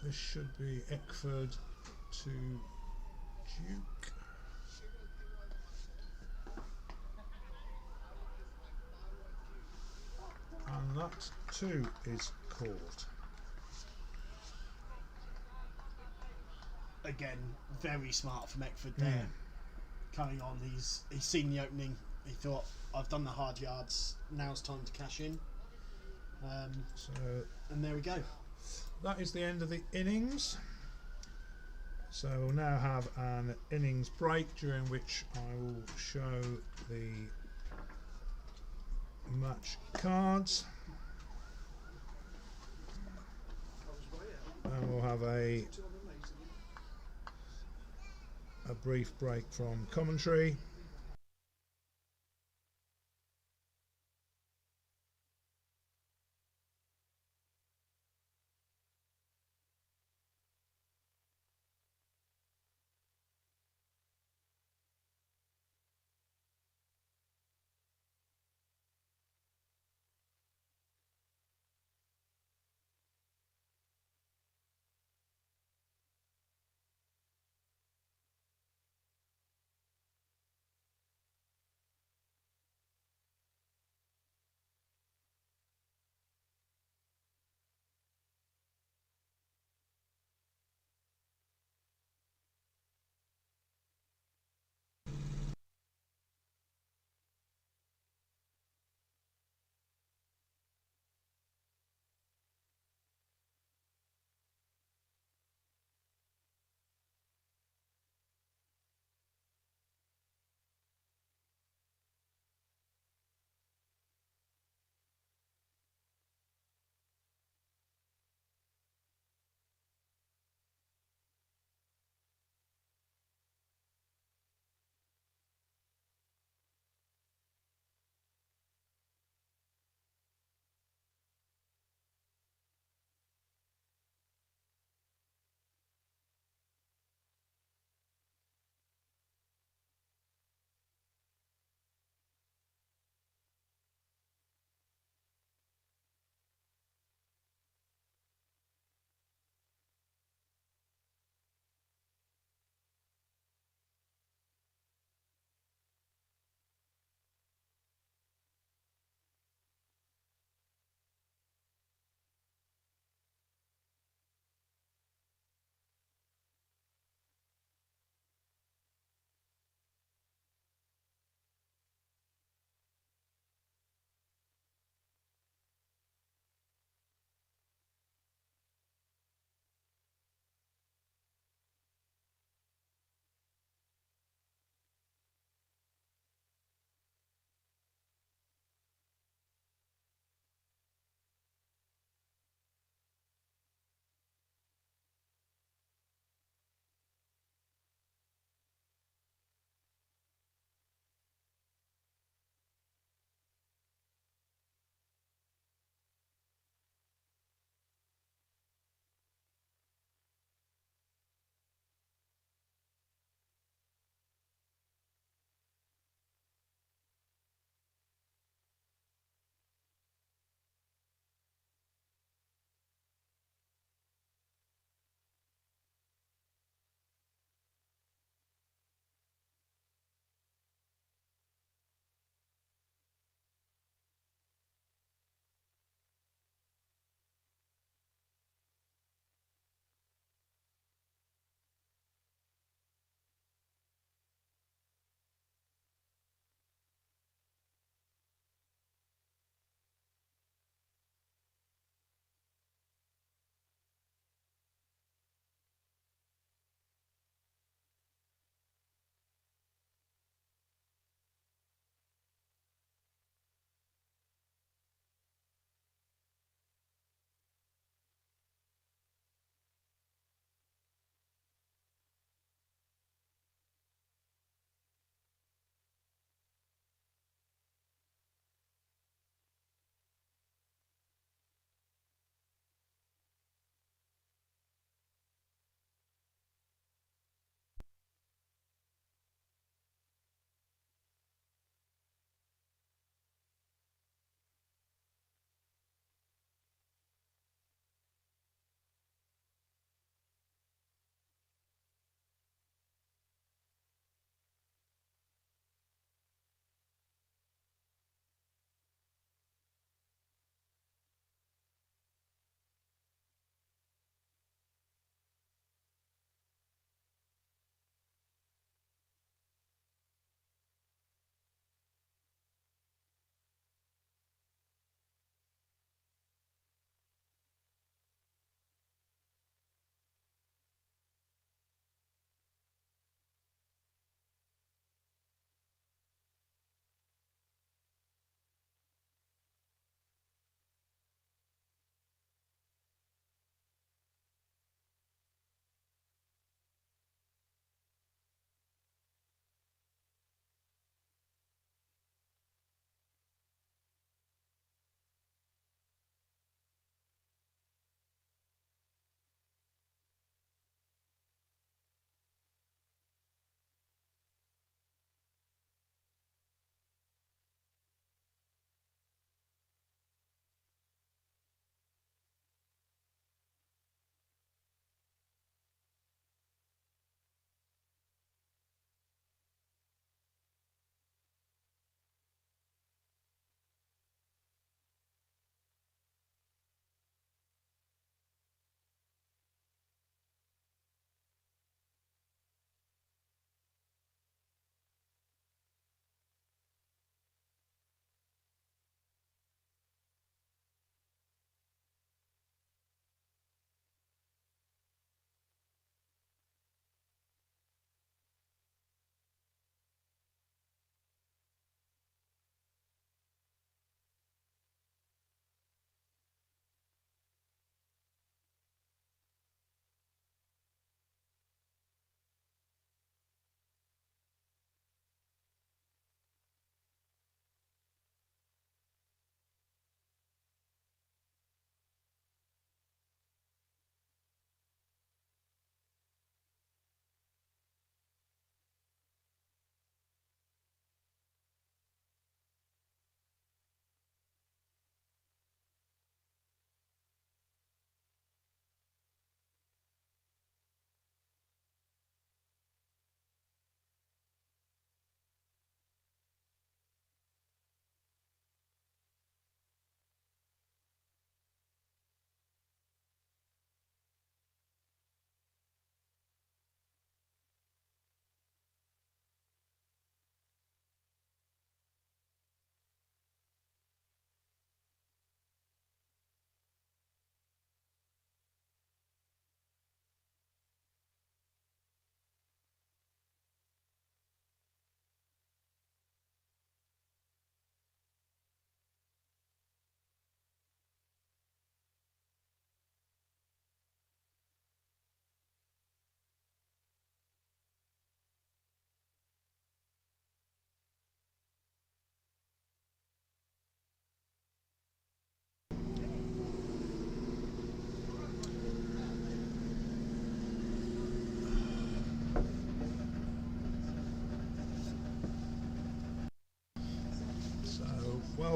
this should be Eckford to Duke. And that too is caught. Again, very smart from Eckford there. Coming on, he's seen the opening. He thought, I've done the hard yards. Now's time to cash in. And there we go. That is the end of the innings. So we'll now have an innings break, during which I will show the match cards, and we'll have a brief break from commentary.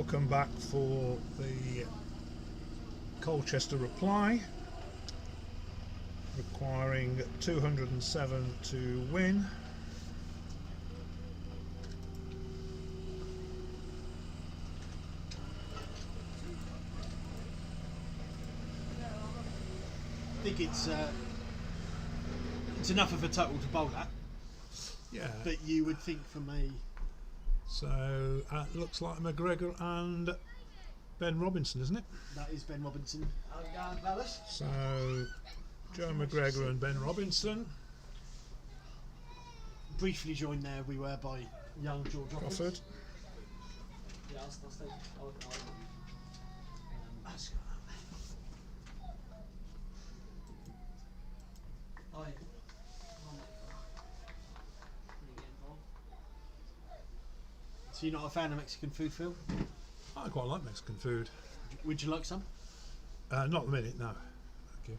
come back for the Colchester reply, requiring 207 to win. I think it's enough of a total to bowl that, Yeah. but you would think from a So it looks like McGregor and Ben Robinson, isn't it? that is Ben Robinson. How's it going, fellas? So Joe McGregor and Ben Robinson. Briefly joined there we were by young George Crawford. Yeah, I'll stay. Hi. So you're not a fan of Mexican food, Phil? I quite like Mexican food. Would you like some? Not at the minute, no. Thank you.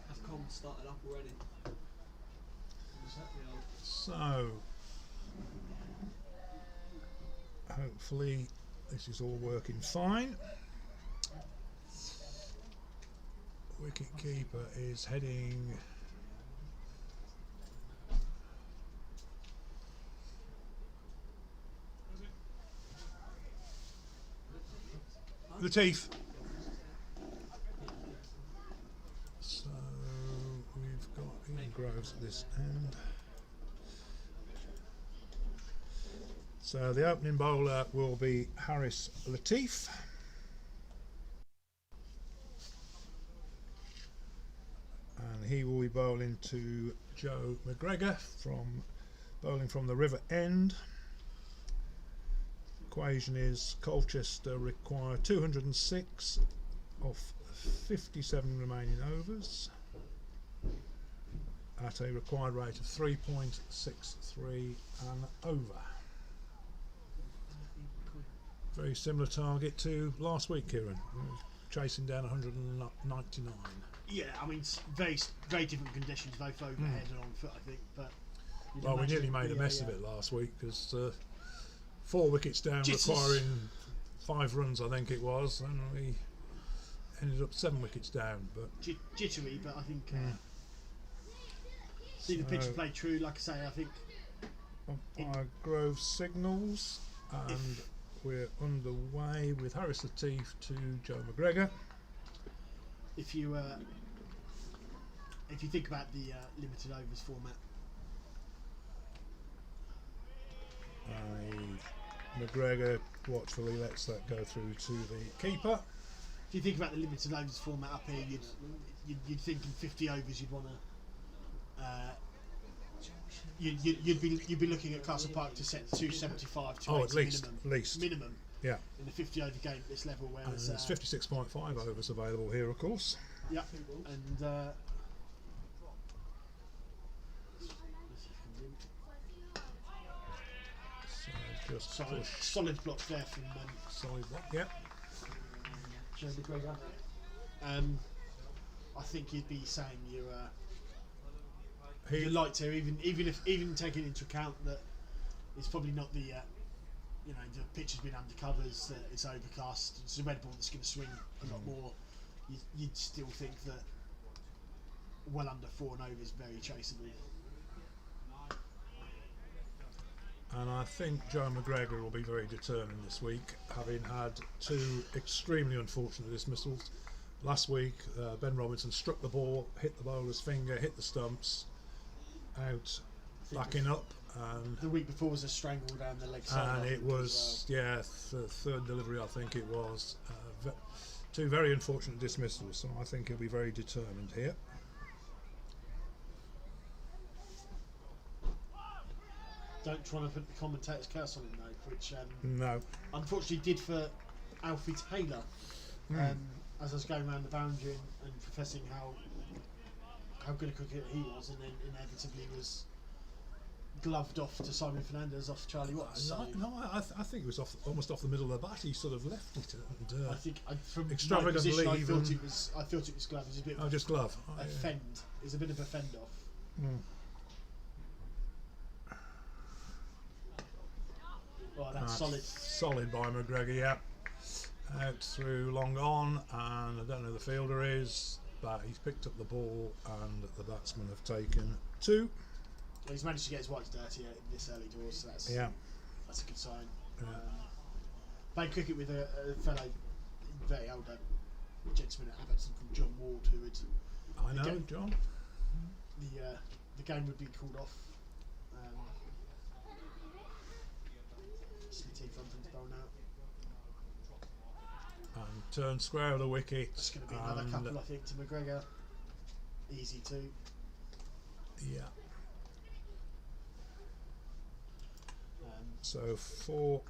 Have comms started up already? So hopefully this is all working fine. Wicket keeper is heading the teeth. So we've got Ian Groves at this end. So the opening bowler will be Harris Latif. And he will be bowling to Joe McGregor bowling from the River End. Equation is Colchester require 206 off 57 remaining overs at a required rate of 3.63 and over. Very similar target to last week, Kieran. Chasing down 199. Yeah, I mean, it's very different conditions, both overhead and on foot, I think. But you'd Well, we imagine nearly made a it'd be mess of it last week because 4 wickets down, Jitters. requiring 5 runs, I think it was, and we ended up 7 wickets down. But jittery, but I think see the pitch play true. Like I say, I think umpire Grove signals, and we're underway with Harris Latif to Joe McGregor. if you think about the limited overs format, McGregor watchfully lets that go through to the keeper. if you think about the limited overs format up here, you'd think in 50 overs you'd want to. You'd be looking at Castle Park to set 275 to At least. minimum Yeah. in the 50 over game at this level, And whereas there's 56.5 overs available here, of course. yeah, and So just push solid blocks there from solid block. Yeah. Joe McGregor. I think you'd be saying you like to, even taking into account that it's probably not the the pitch has been under covers, that it's overcast, it's a red ball that's going to swing a lot more. You'd still think that well under 4 and over is very chaseable. And I think Joe McGregor will be very determined this week, having had 2 extremely unfortunate dismissals. Last week, Ben Robinson struck the ball, hit the bowler's finger, hit the stumps, out, backing up, and The week before was a strangle down the leg side. and I it think, was the third delivery, I think it was. 2 very unfortunate dismissals, so I think he'll be very determined here. Don't try to put the commentator's curse on him though, which No. unfortunately did for Alfie Taylor. As I was going around the boundary and professing how good a cricketer he was, and then inevitably was gloved off to Simon Fernandez off Charlie Watts. So I think it was almost off the middle of the bat. He sort of left it, and I think from my extravagantly position, I even- thought it was glove. It was a bit just glove. of a fend. It was a bit of a fend off. Oh, that's solid. Solid by McGregor, yeah. Out through long on, and I don't know who the fielder is, but he's picked up the ball, and the batsmen have taken 2. Well, he's managed to get his whites dirty in this early doors, so that's a good sign. Yeah. Played cricket with a fellow, very older gentleman at Abbotsford called John Ward, who would I know, Again. John. the game would be called off. Sanitation from bowl now. And turn square of the wicket. It's going to be another couple, I think, to McGregor. Easy too. Yeah. So 4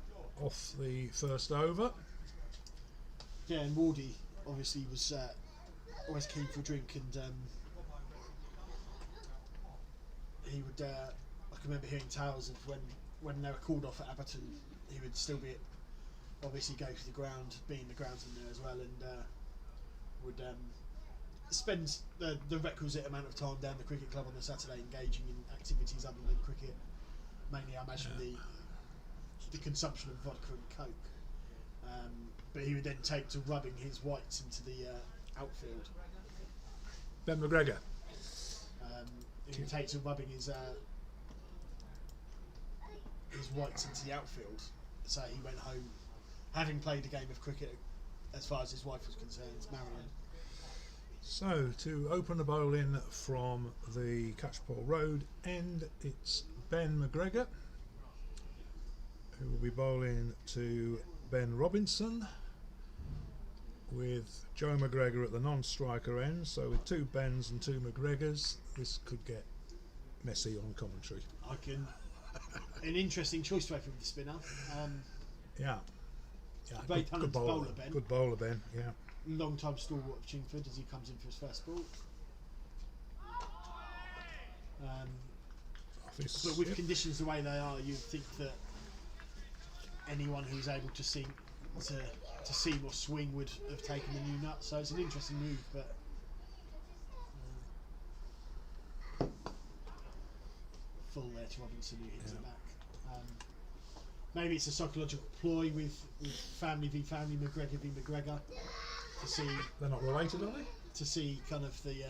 off the first over. Yeah, and Wardy obviously was always keen for a drink, and he would. I can remember hearing tales of when they were called off at Abberton, he would still be obviously go to the ground, being the groundsman there as well, and would spend the requisite amount of time down the cricket club on the Saturday engaging in activities other than cricket. Mainly, I imagine the consumption of vodka and coke. But he would then take to rubbing his whites into the outfield. Ben McGregor. He would take to rubbing his whites into the outfield. So he went home, having played a game of cricket, as far as his wife was concerned, Marion. So to open the bowling from the Catchpole Road end, it's Ben McGregor, who will be bowling to Ben Robinson, with Joe McGregor at the non-striker end. So with 2 Bens and 2 McGregors, this could get messy on commentary. An interesting choice to make from the spinner. Yeah, Great talent bowler, Ben. Good bowler, Ben. Yeah. Long time stalwart of Chingford as he comes in for his first ball. But with conditions the way they are, you'd think that anyone who's able to seam or swing would have taken the new nut. So it's an interesting move, but full there to Robinson, who hits it back. Maybe it's a psychological ploy with family v family, McGregor v McGregor, to see. They're not related, are they? To see kind of the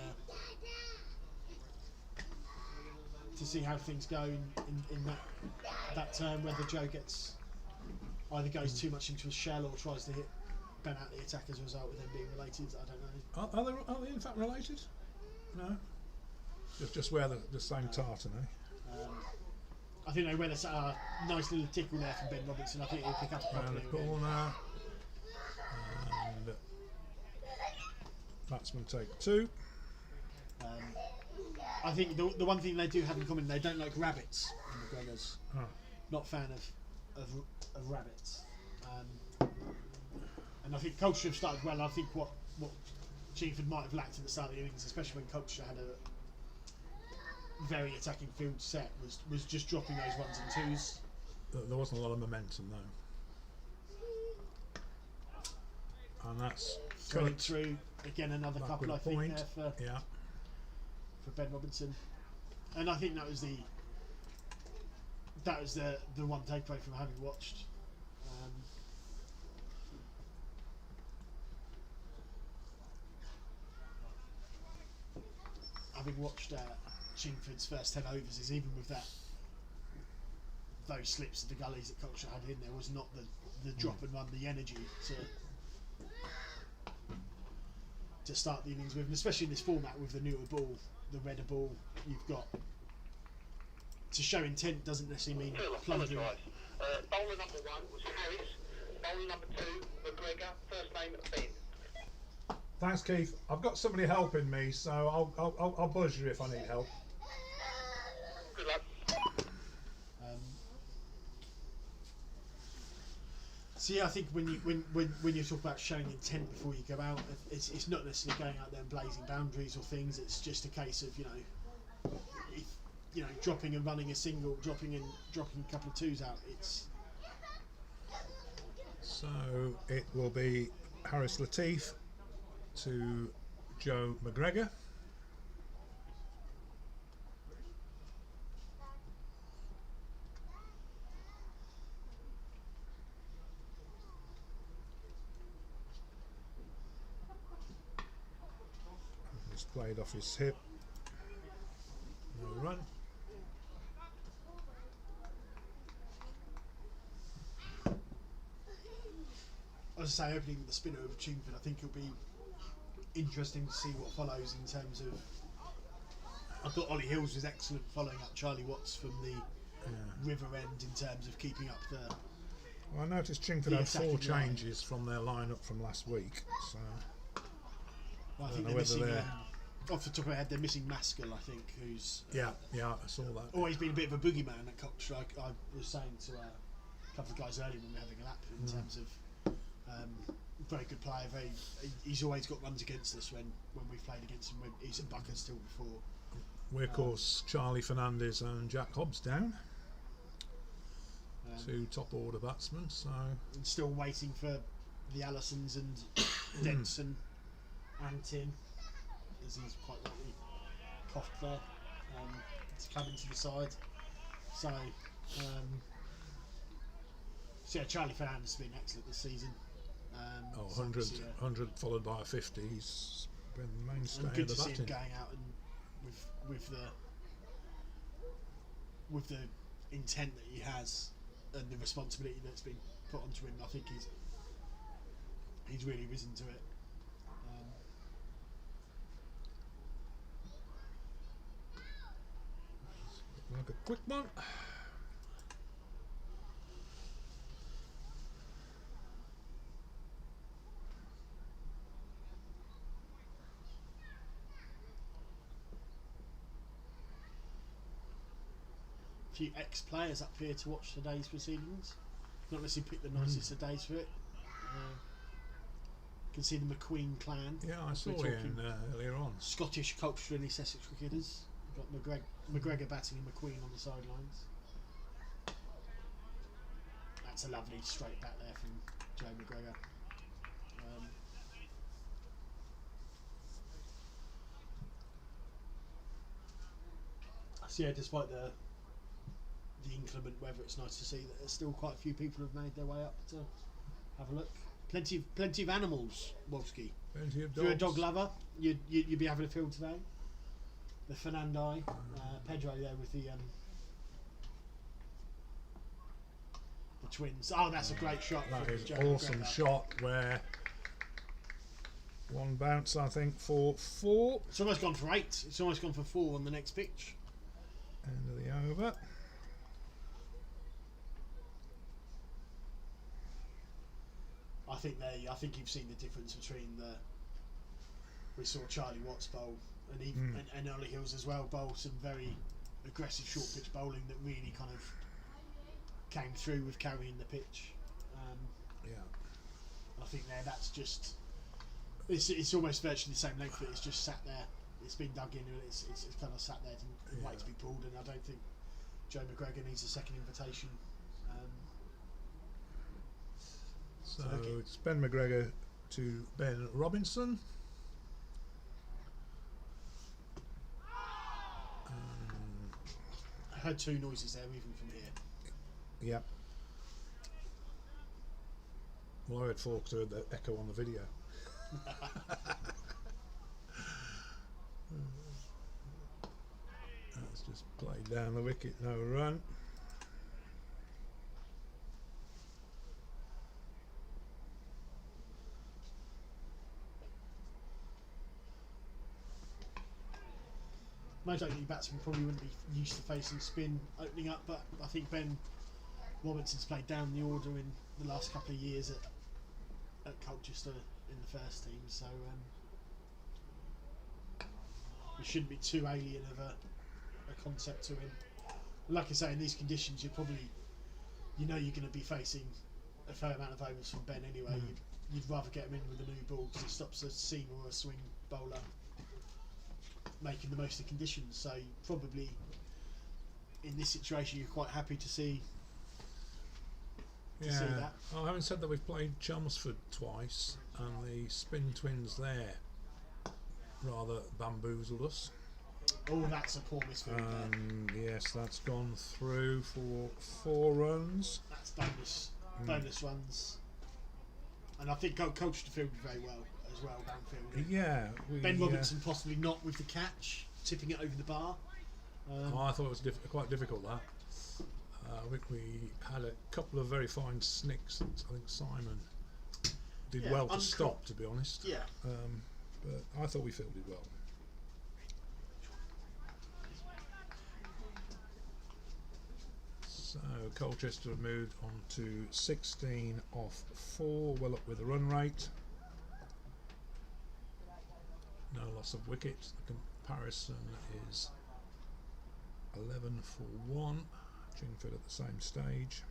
to see how things go in that term, whether Joe either goes too much into a shell or tries to hit Ben out the attack as a result of them being related. I don't know. Are they in fact related? No. Just wear the same tartan, eh? I think they went a nice little tickle there from Ben Robinson. I think he'll pick up a Round the couple. corner. And batsmen take 2. I think the one thing they do have in common, they don't like rabbits. The McGregors, not fan of rabbits. And I think Colchester have started well. I think what Chingford might have lacked at the start of the innings, especially when Colchester had a very attacking field set, was just dropping those 1s and 2s. There wasn't a lot of momentum though. And that's Going through again, another couple I think there for Ben Robinson, and I think that was the one takeaway from having watched. Having watched Chingford's first 10 overs, is even with those slips of the gullies that Colchester had in there, was not the drop and run, the energy to start the innings with, and especially in this format with the newer ball, the redder ball you've got. To show intent doesn't necessarily mean plunging. Bowler number 1 was Harris. Bowler number 2, McGregor. First name Ben. Thanks, Keith. I've got somebody helping me, so I'll buzz you if I need help. Good luck. So yeah, I think when you talk about showing intent before you go out, it's not necessarily going out there and blazing boundaries or things. It's just a case of dropping and running a single, dropping a couple of 2s out. So it will be Harris Latif to Joe McGregor. played off his hip. No run. As I say, opening with the spinner of Chingford, I think it'll be interesting to see what follows in terms of. I thought Ollie Hills was excellent following up Charlie Watts from the River End in terms of keeping up the. Well, I noticed Chingford The had 4 attacking line. changes from their lineup from last week, so Well, I I think don't they're know whether missing. they're- Off the top of my head, they're missing Maskell. I think, who's yeah, I saw that. always been a bit of a boogeyman at Colchester. I was saying to a couple of guys earlier when we were having a lap in terms of very good player. He's always got runs against us when we've played against him. When he's at Bucker still before. We're of course Charlie Fernandez and Jack Hobbs down, 2 top order batsmen. So And still waiting for the Allisons and Denson and Tim, as he's quite rightly coughed there, to come into the side. So yeah, Charlie Fernandez has been excellent this season. 100, 100 followed by a 50. He's been the mainstay and of good the to see him batting. going out and with the intent that he has and the responsibility that's been put onto him. I think he's really risen to it. Like a quick one. A few ex-players up here to watch today's proceedings. Not necessarily pick the nicest of days for it. You can see the McQueen clan. Yeah, I saw We're him talking earlier on. Scottish, Colchester and East Essex cricketers. We've got McGregor batting and McQueen on the sidelines. That's a lovely straight bat there from Joe McGregor. So yeah, despite the inclement weather, it's nice to see that there's still quite a few people who've made their way up to have a look. Plenty of animals, Wolski. Plenty of If you're a dogs. dog lover, you'd be having a field today. The Fernandi, Pedro there with the twins. Oh, that's a great shot. That from is Joe awesome McGregor. shot where one bounce, I think, for 4. It's almost gone for 8. It's almost gone for 4 on the next pitch. End of the over. I think you've seen the difference between we saw Charlie Watts bowl and even and Ollie Hills as well bowl some very aggressive short pitch bowling that really kind of came through with carrying the pitch. Yeah. I think that's just it's almost virtually the same length, but it's just sat there. It's been dug in and it's kind of sat there to wait to be pulled. And I don't think Joe McGregor needs a second invitation. So okay. it's Ben McGregor to Ben Robinson. I heard 2 noises there, even from here. Yep. Well, I heard 4 because I heard the echo on the video. That's just played down the wicket, no run. Most likely batsmen probably wouldn't be used to facing spin opening up, but I think Ben Robinson's played down the order in the last couple of years at Colchester in the first team, so it shouldn't be too alien of a concept to him. Like I say, in these conditions, you're going to be facing a fair amount of overs from Ben anyway. You'd rather get him in with a new ball because it stops a seam or a swing bowler making the most of conditions. So probably in this situation you're quite happy to see see that. Oh, having said that, we've played Chelmsford twice and the spin twins there rather bamboozled us. Oh, that's a poor misfield there. And yes, that's gone through for 4 runs. That's bonus runs. And I think Colchester fielded very well as well downfield. Yeah, Ben Robinson possibly not with the catch, tipping it over the bar. I thought it was quite difficult that. We had a couple of very fine snicks. I think Simon did well to stop, to be honest. Yeah. But I thought we fielded well. So Colchester have moved on to 16 off 4, well up with the run rate. No loss of wickets. The comparison is 11 for 1. Chingford at the same stage.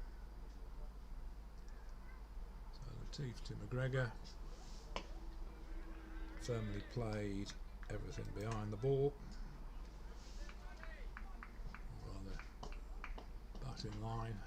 So Latif to McGregor. Firmly played, everything behind the ball. Rather bat in line.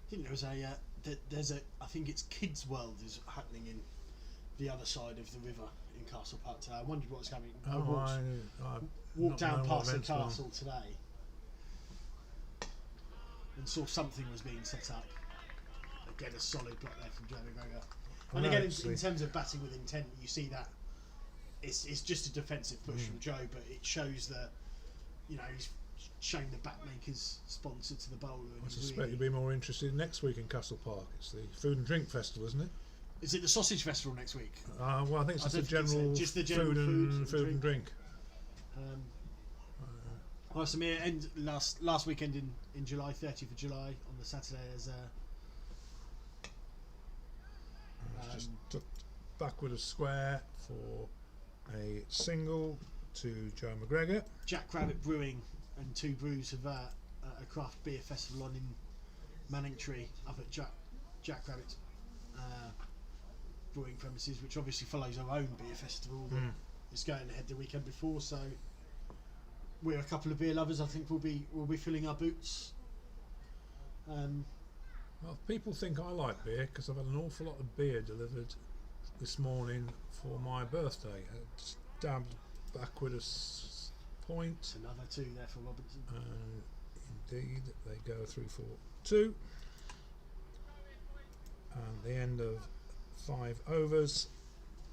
I think there was there's a I think it's Kids World is happening in the other side of the river in Castle Park today. I wondered what was happening. I walked down past the castle today and saw something was being set up. Again, a solid block there from Jeremy Greger. And again, in terms of batting with intent, you see that it's just a defensive push from Joe, but it shows that he's showing the backmakers sponsored to the bowler. I suspect you'll be more interested next week in Castle Park. It's the Food and Drink Festival, isn't it? Is it the Sausage Festival next week? Well, I think it's just the general food and drink. Samir, end last weekend in July, 30th of July on the Saturday as just took backward a square for a single to Joe McGregor. Jack Rabbit Brewing and Two Brews have a craft beer festival on in Manningtree up at Jack Rabbit's brewing premises, which obviously follows our own beer festival that is going ahead the weekend before. So we're a couple of beer lovers. I think we'll be filling our boots. Well, people think I like beer because I've had an awful lot of beer delivered this morning for my birthday. Stabbed backward a point. Another 2 there for Robinson. Indeed, they go through for 2. And the end of 5 overs.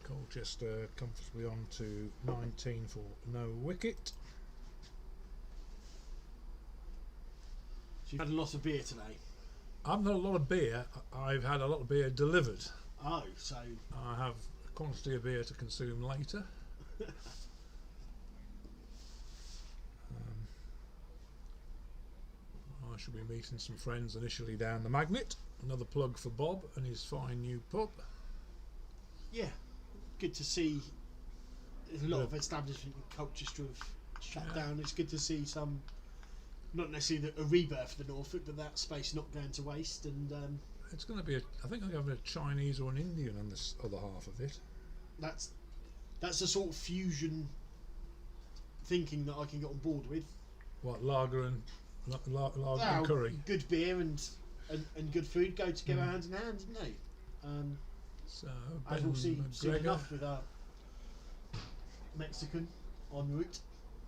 Colchester comfortably on to 19 for no wicket. So you've had a lot of beer today? I've had a lot of beer. I've had a lot of beer delivered. Oh, so I have a quantity of beer to consume later. I shall be meeting some friends initially down the Magnet. Another plug for Bob and his fine new pub. Yeah, good to see. There's a lot of establishment in Colchester have shut down. It's good to see some, not necessarily a rebirth for the Norfolk, but that space not going to waste. And it's going to be I think I'm having a Chinese or an Indian on this other half of it. That's the sort of fusion thinking that I can get on board with. What, lager and curry? Good beer and good food go together hand in hand, don't they? So as we'll see soon McGregor, enough with our Mexican en route.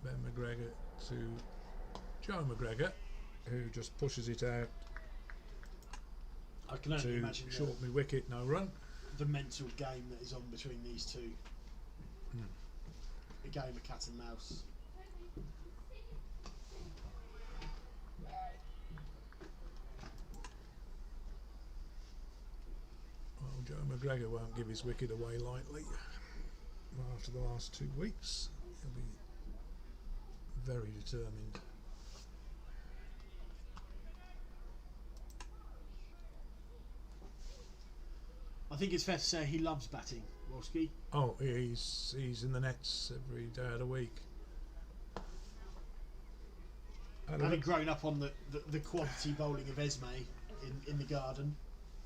Ben McGregor to Joe McGregor, who just pushes it out I can only to imagine short me wicket, no run. the mental game that is on between these two. A game of cat and mouse. Well, Joe McGregor won't give his wicket away lightly. After the last 2 weeks, he'll be very determined. I think it's fair to say he loves batting, Wolski. Oh, he's in the nets every day of the week. Having grown up on the quality bowling of Esme in the garden.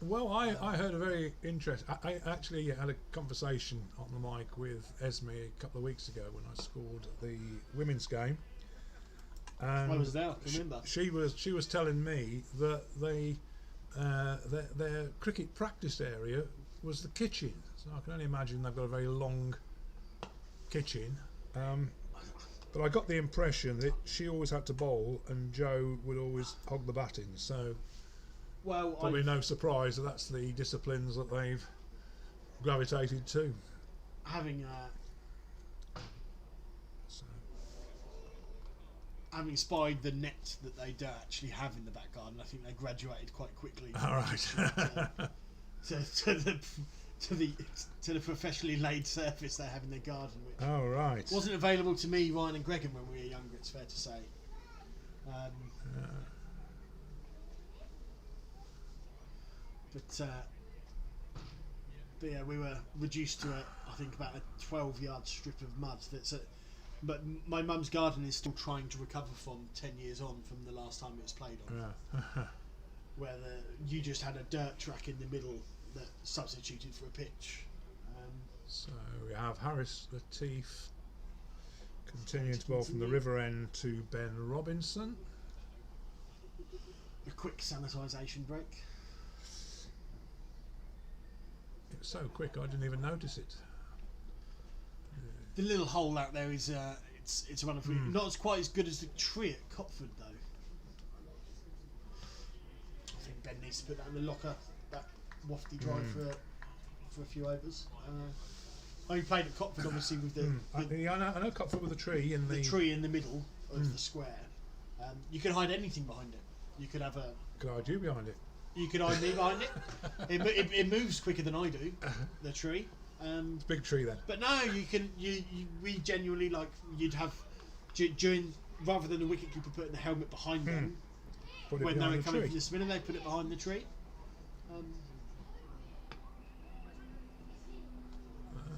Well, I heard a very interesting. I actually had a conversation on the mic with Esme a couple of weeks ago when I scored the women's game. And I was there. I remember. She was telling me that their cricket practice area was the kitchen. So I can only imagine they've got a very long kitchen. But I got the impression that she always had to bowl and Joe would always hog the batting. So Well, probably no surprise that that's the disciplines that they've gravitated to. having So, having spied the net that they do actually have in the back garden, I think they graduated quite quickly. all right. to the professionally laid surface they have in their garden, which All right. wasn't available to me, Ryan and Gregor when we were younger. It's fair to say. But yeah, we were reduced to I think about a 12-yard strip of mud. But my mum's garden is still trying to recover from 10 years on from the last time it was played on, where you just had a dirt track in the middle that substituted for a pitch. So we have Harris Latif continuing to bowl from the river end to Ben Robinson. A quick sanitation break. It was so quick I didn't even notice it. The little hole out there is it's one of not as quite as good as the tree at Cotford though. I think Ben needs to put that in the locker, that wafty drive for a few overs. I played at Cotford obviously with I know Cotford with the tree in the tree in the middle of the square. You can hide anything behind it. You could have a. Could hide you behind it. You could hide me behind it. It moves quicker than I do. The tree. It's a big tree then. But no, you can. We genuinely you'd have during rather than the wicketkeeper putting the helmet behind them Put it when they behind were the coming tree. from the spinner, they put it behind the tree.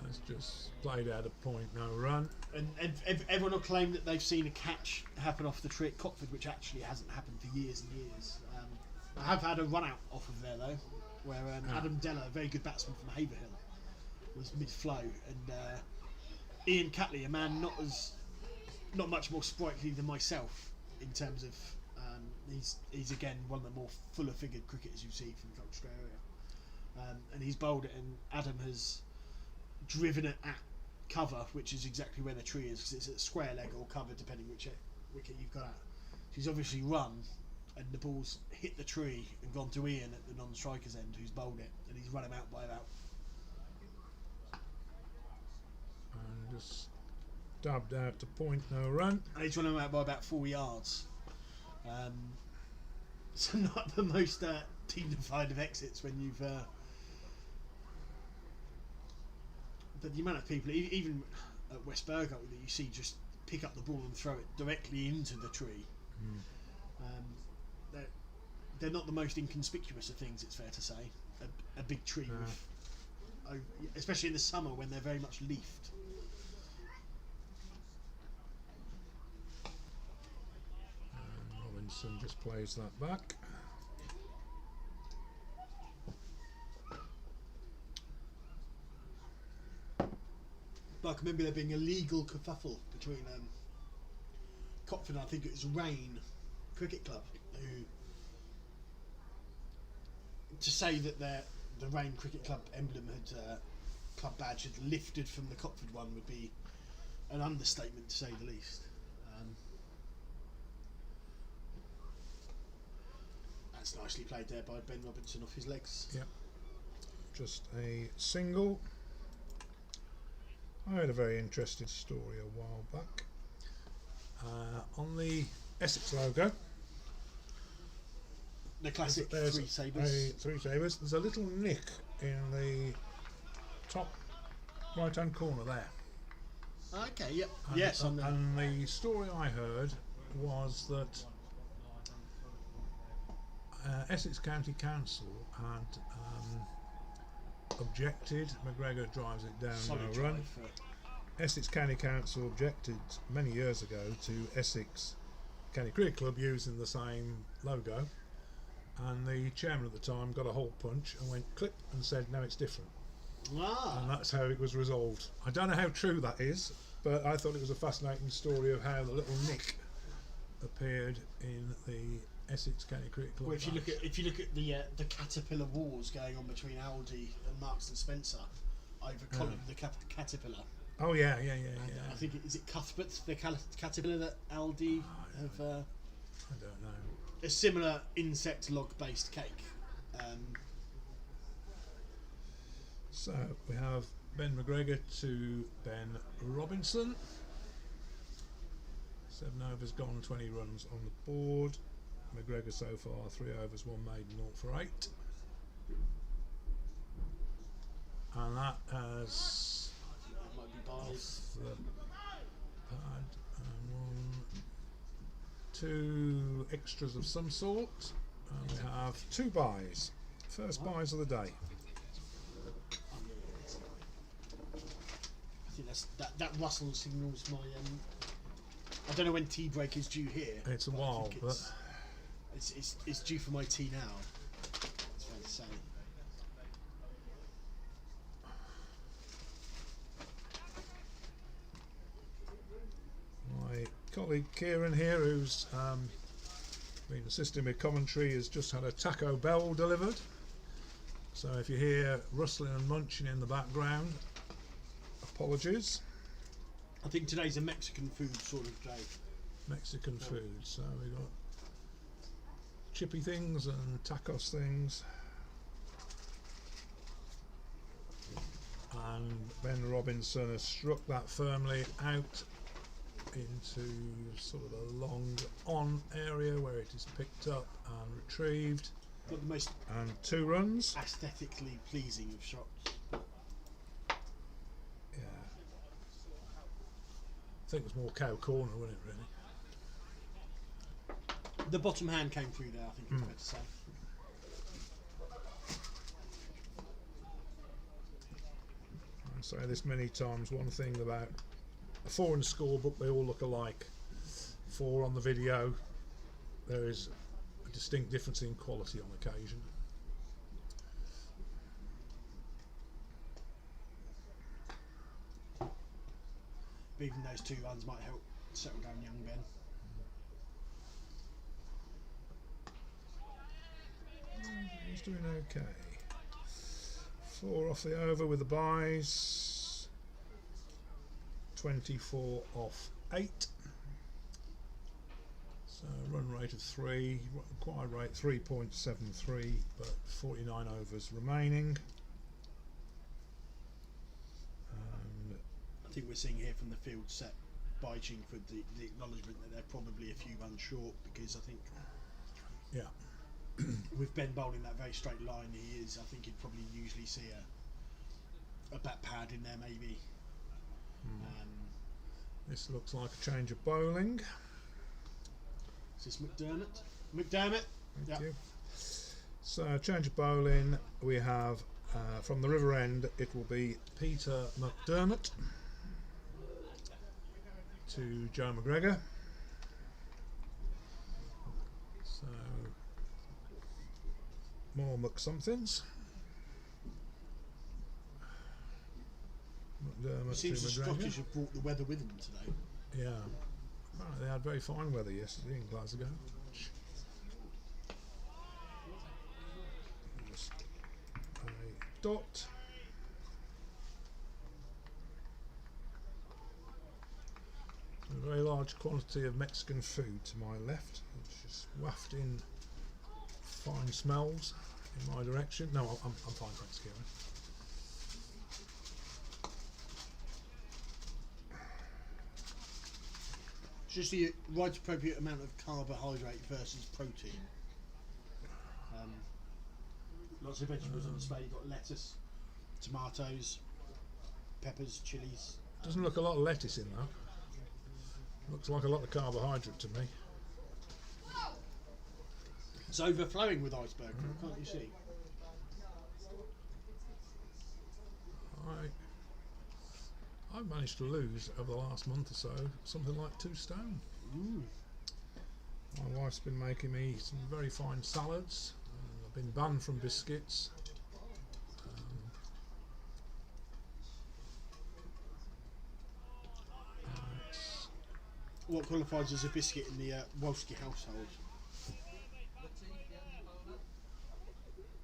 It's just played out of point, no run. And everyone will claim that they've seen a catch happen off the tree at Cotford, which actually hasn't happened for years and years. I have had a run out off of there though, where Adam Deller, a very good batsman from Haverhill, was mid-flow, and Ian Catley, a man not much more sprightly than myself in terms of he's again one of the more fuller-figured cricketers you see from Colchester area, and he's bowled it, and Adam has driven it at cover, which is exactly where the tree is, because it's at square leg or cover depending which wicket you've got at. She's obviously run, and the ball's hit the tree and gone to Ian at the non-striker's end, who's bowled it, and he's run him out by about. And just dubbed out to point, no run. And he's run him out by about 4 yards. So not the most dignified of exits when you've. But the amount of people, even at West Burgo, that you see just pick up the ball and throw it directly into the tree. They're not the most inconspicuous of things, it's fair to say. A big tree, with, especially in the summer when they're very much leafed. And Robinson just plays that back. But I can remember there being a legal kerfuffle between Cotford and I think it was Rain Cricket Club, who to say that the Rain Cricket Club emblem had club badge had lifted from the Cotford one would be an understatement to say the least. That's nicely played there by Ben Robinson off his legs. Yep. just a single. I heard a very interesting story a while back. On the Essex logo, The classic there's three sabres. three sabres. There's a little nick in the top right hand corner there. Okay, yep. And, Yes, on the. and the story I heard was that Essex County Council had objected. McGregor drives it down solid no drive run. for it. Essex County Council objected many years ago to Essex County Cricket Club using the same logo, and the chairman at the time got a hole punch and went clip and said no, it's different, Ah, and that's how it was resolved. I don't know how true that is, but I thought it was a fascinating story of how the little nick appeared in the Essex County Cricket Club. well, if you look at the Caterpillar wars going on between Aldi and Marks and Spencer over Colin the Caterpillar. Oh yeah. I think is it Cuthbert the Caterpillar that Aldi have I don't know. a similar insect log based cake. So we have Ben McGregor to Ben Robinson. 7 overs gone, 20 runs on the board. McGregor so far 3 overs, 1 maiden, 0 for 8. And that has That might be buys. the pad and 1, 2 extras of some sort. And we have 2 buys. First buys of the day. I think that Russell signals my. I don't know when tea break is due here. It's a but I while, think but it's due for my tea now. That's fair to say. my colleague Kieran here, who's been assisting with commentary, has just had a Taco Bell delivered. So if you hear rustling and munching in the background, apologies. I think today's a Mexican food sort of day. Mexican food. So we got chippy things and tacos things. And Ben Robinson has struck that firmly out into sort of a long on area where it is picked up and retrieved, Not the most and 2 runs. aesthetically pleasing of shots. Yeah, I think it was more cow corner, wasn't it, really? The bottom hand came through there, I think it's fair to say. I say this many times, one thing about a 4 in the scorebook, they all look alike. 4 on the video, there is a distinct difference in quality on occasion. But even those 2 runs might help settle down young Ben. He's doing okay. 4 off the over with the buys. 24 off 8. So run rate of 3, required rate 3.73, but 49 overs remaining. And I think we're seeing here from the field set by Chingford the acknowledgement that they're probably a few runs short, because I think yeah, with Ben bowling that very straight line he is, I think you'd probably usually see a bat pad in there maybe. this looks like a change of bowling. Is this McDermott? McDermott? Thank you. So change of bowling, we have from the river end it will be Peter McDermott to Joe McGregor. So more McSomethings. McDermott It seems to the McGregor. Scottish have brought the weather with them today. Yeah, apparently they had very fine weather yesterday in Glasgow. Just a dot. A very large quantity of Mexican food to my left, which is wafting fine smells in my direction. No, I'm fine, thanks, Kieran. Just the right appropriate amount of carbohydrate versus protein. Lots of vegetables on display. You've got lettuce, tomatoes, peppers, chilies. Doesn't look a lot of lettuce in that. Looks like a lot of carbohydrate to me. It's overflowing with iceberg, can't you see? I've managed to lose over the last month or so something like 2 stone. My wife's been making me some very fine salads. I've been banned from biscuits. What qualifies as a biscuit in the Wolski household?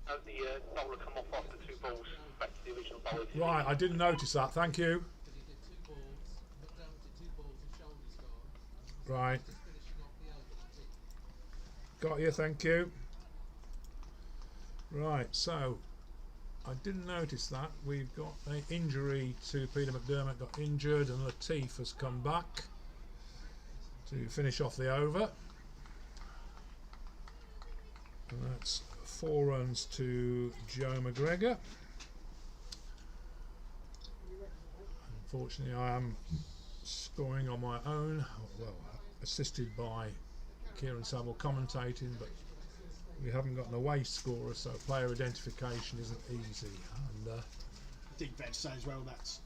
The bowler come off after 2 balls back to the original bowler. Right, I didn't notice that. Thank you. Right. Got you, thank you. Right, so I didn't notice that. We've got an injury to Peter McDermott, got injured, and Latif has come back to finish off the over. And that's 4 runs to Joe McGregor. Unfortunately, I am scoring on my own, well, assisted by Kieran Saville commentating, but we haven't got an away scorer, so player identification isn't easy. And I think fair to say as well, that's,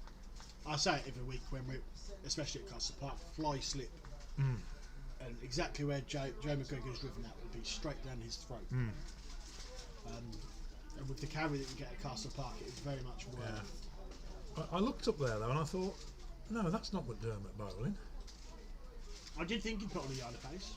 I say it every week when we're, especially at Colchester Park, fly slip, and exactly where Joe McGregor's driven that will be straight down his throat. And with the carry that you get at Colchester Park, it is very much worth. I looked up there though, and I thought, no, that's not McDermott bowling. I did think he'd put on a yard of pace.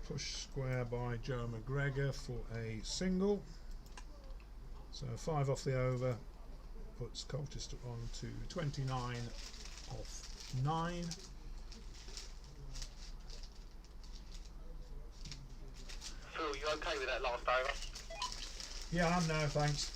Push square by Joe McGregor for a single. So 5 off the over puts Colchester on to 29 off 9. Phil, you okay with that last over? Yeah, I'm now, thanks.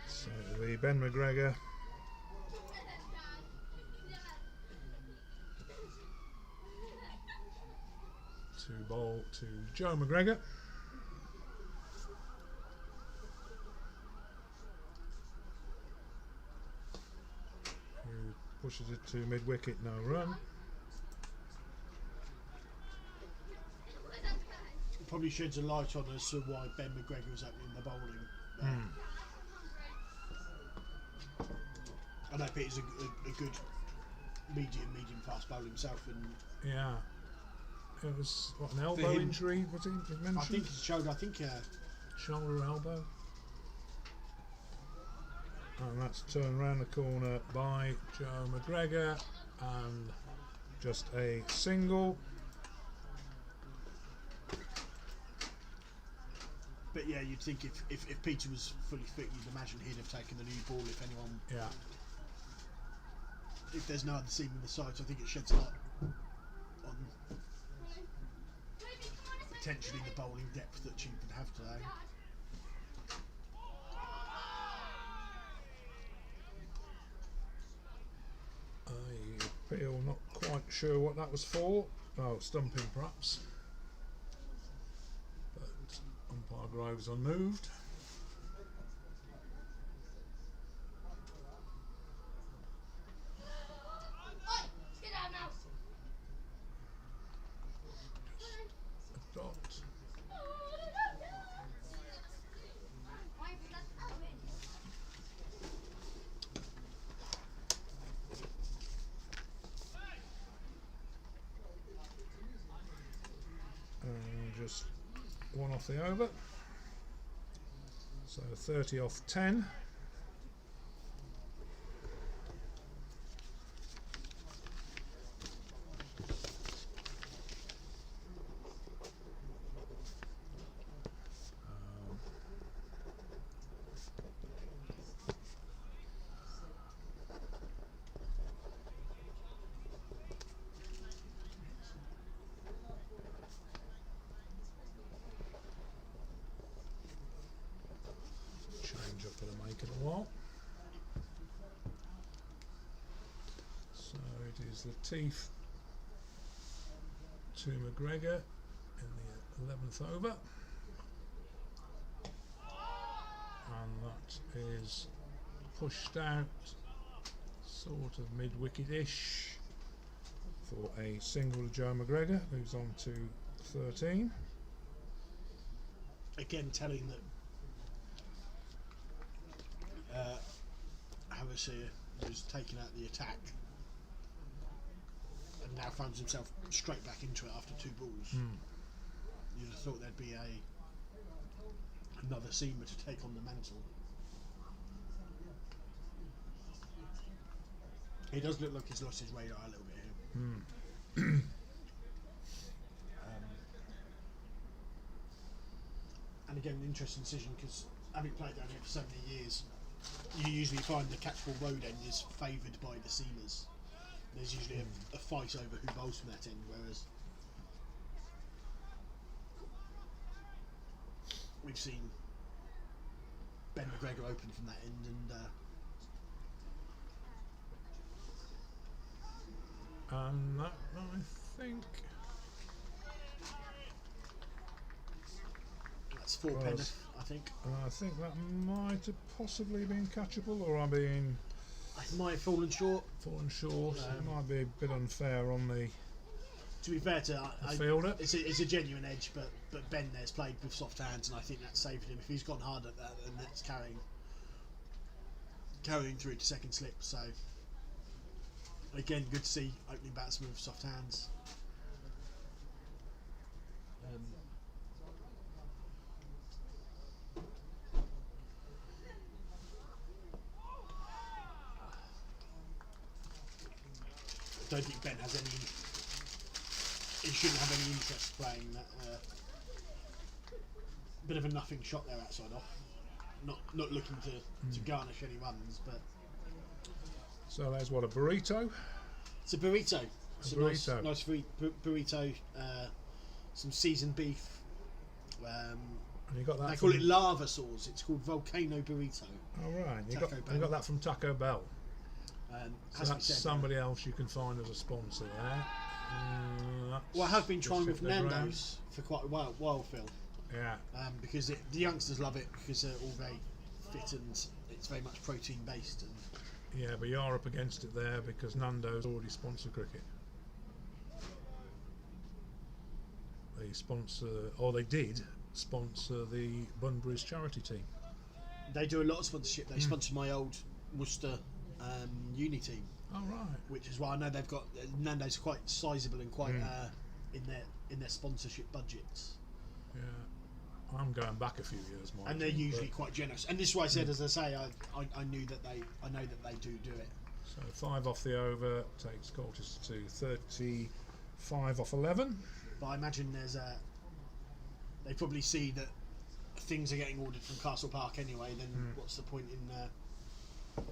So it'll be Ben McGregor. To bowl to Joe McGregor. Who pushes it to mid-wicket, no run. It probably sheds a light on as to why Ben McGregor was opening the bowling. I know Peter's a good medium fast bowler himself, and Yeah. It was, what, an elbow him- injury, was he mentioned? I think it's shoulder. I think Shoulder, elbow. And that's turned round the corner by Joe McGregor, and just a single. but yeah, you'd think if Peter was fully fit, you'd imagine he'd have taken the new ball if anyone. Yeah. If there's no other seam in the sides, I think it sheds light on potentially the bowling depth that Chingford have today. I feel not quite sure what that was for. Oh, stumping perhaps. Groves unmoved. A dot. And just one off the over. So 30 off 10. Change up for the make in a while. So it is Latif to McGregor in the 11th over, and that is pushed out sort of mid-wicket-ish for a single to Joe McGregor, moves on to 13. Again, telling that Harris here was taking out the attack and now finds himself straight back into it after 2 balls. You'd have thought there'd be another seamer to take on the mantle. He does look like he's lost his radar a little bit here. And again, an interesting decision, because having played down here for so many years, you usually find the catchball road end is favoured by the seamers. There's usually a fight over who bowls from that end, whereas we've seen Ben McGregor open from that end, And that, I think, that's 4 Penrith, I think. I think that might have possibly been catchable, or I'm being I might have fallen short. It might be a bit unfair on the To be fair to fielder. it's a genuine edge, but Ben there's played with soft hands, and I think that saved him. If he's gone hard at that, then that's carrying through to second slip. So again, good to see opening batsmen with soft hands. I don't think Ben has any. He shouldn't have any interest playing that. Bit of a nothing shot there outside off. Not looking to garnish any runs, but So there's what, a burrito? it's a burrito. It's a burrito. nice burrito. Some seasoned beef. And you got that They call from, it lava sauce. It's called volcano burrito. oh right, you Taco got Bell. that from Taco Bell. Has So to be that's said, somebody else you can find as a sponsor there. well, I have been Just trying hit with the ground. Nando's for quite a while, Phil. Yeah, Because the youngsters love it because they're all very fit and it's very much protein based. And yeah, but you're up against it there because Nando's already sponsor cricket. They sponsor, or they did sponsor the Bunbury's charity team. they do a lot of sponsorship. They sponsor my old Worcester uni team, Oh right. which is why I know they've got Nando's are quite sizable and quite in their sponsorship budgets. Yeah, I'm going back a few years, Mike. And they're usually quite generous. And this is why I said, as I say, I know that they do it. So 5 off the over takes Colchester to 35 off 11. But I imagine they probably see that things are getting ordered from Castle Park anyway. Then what's the point in?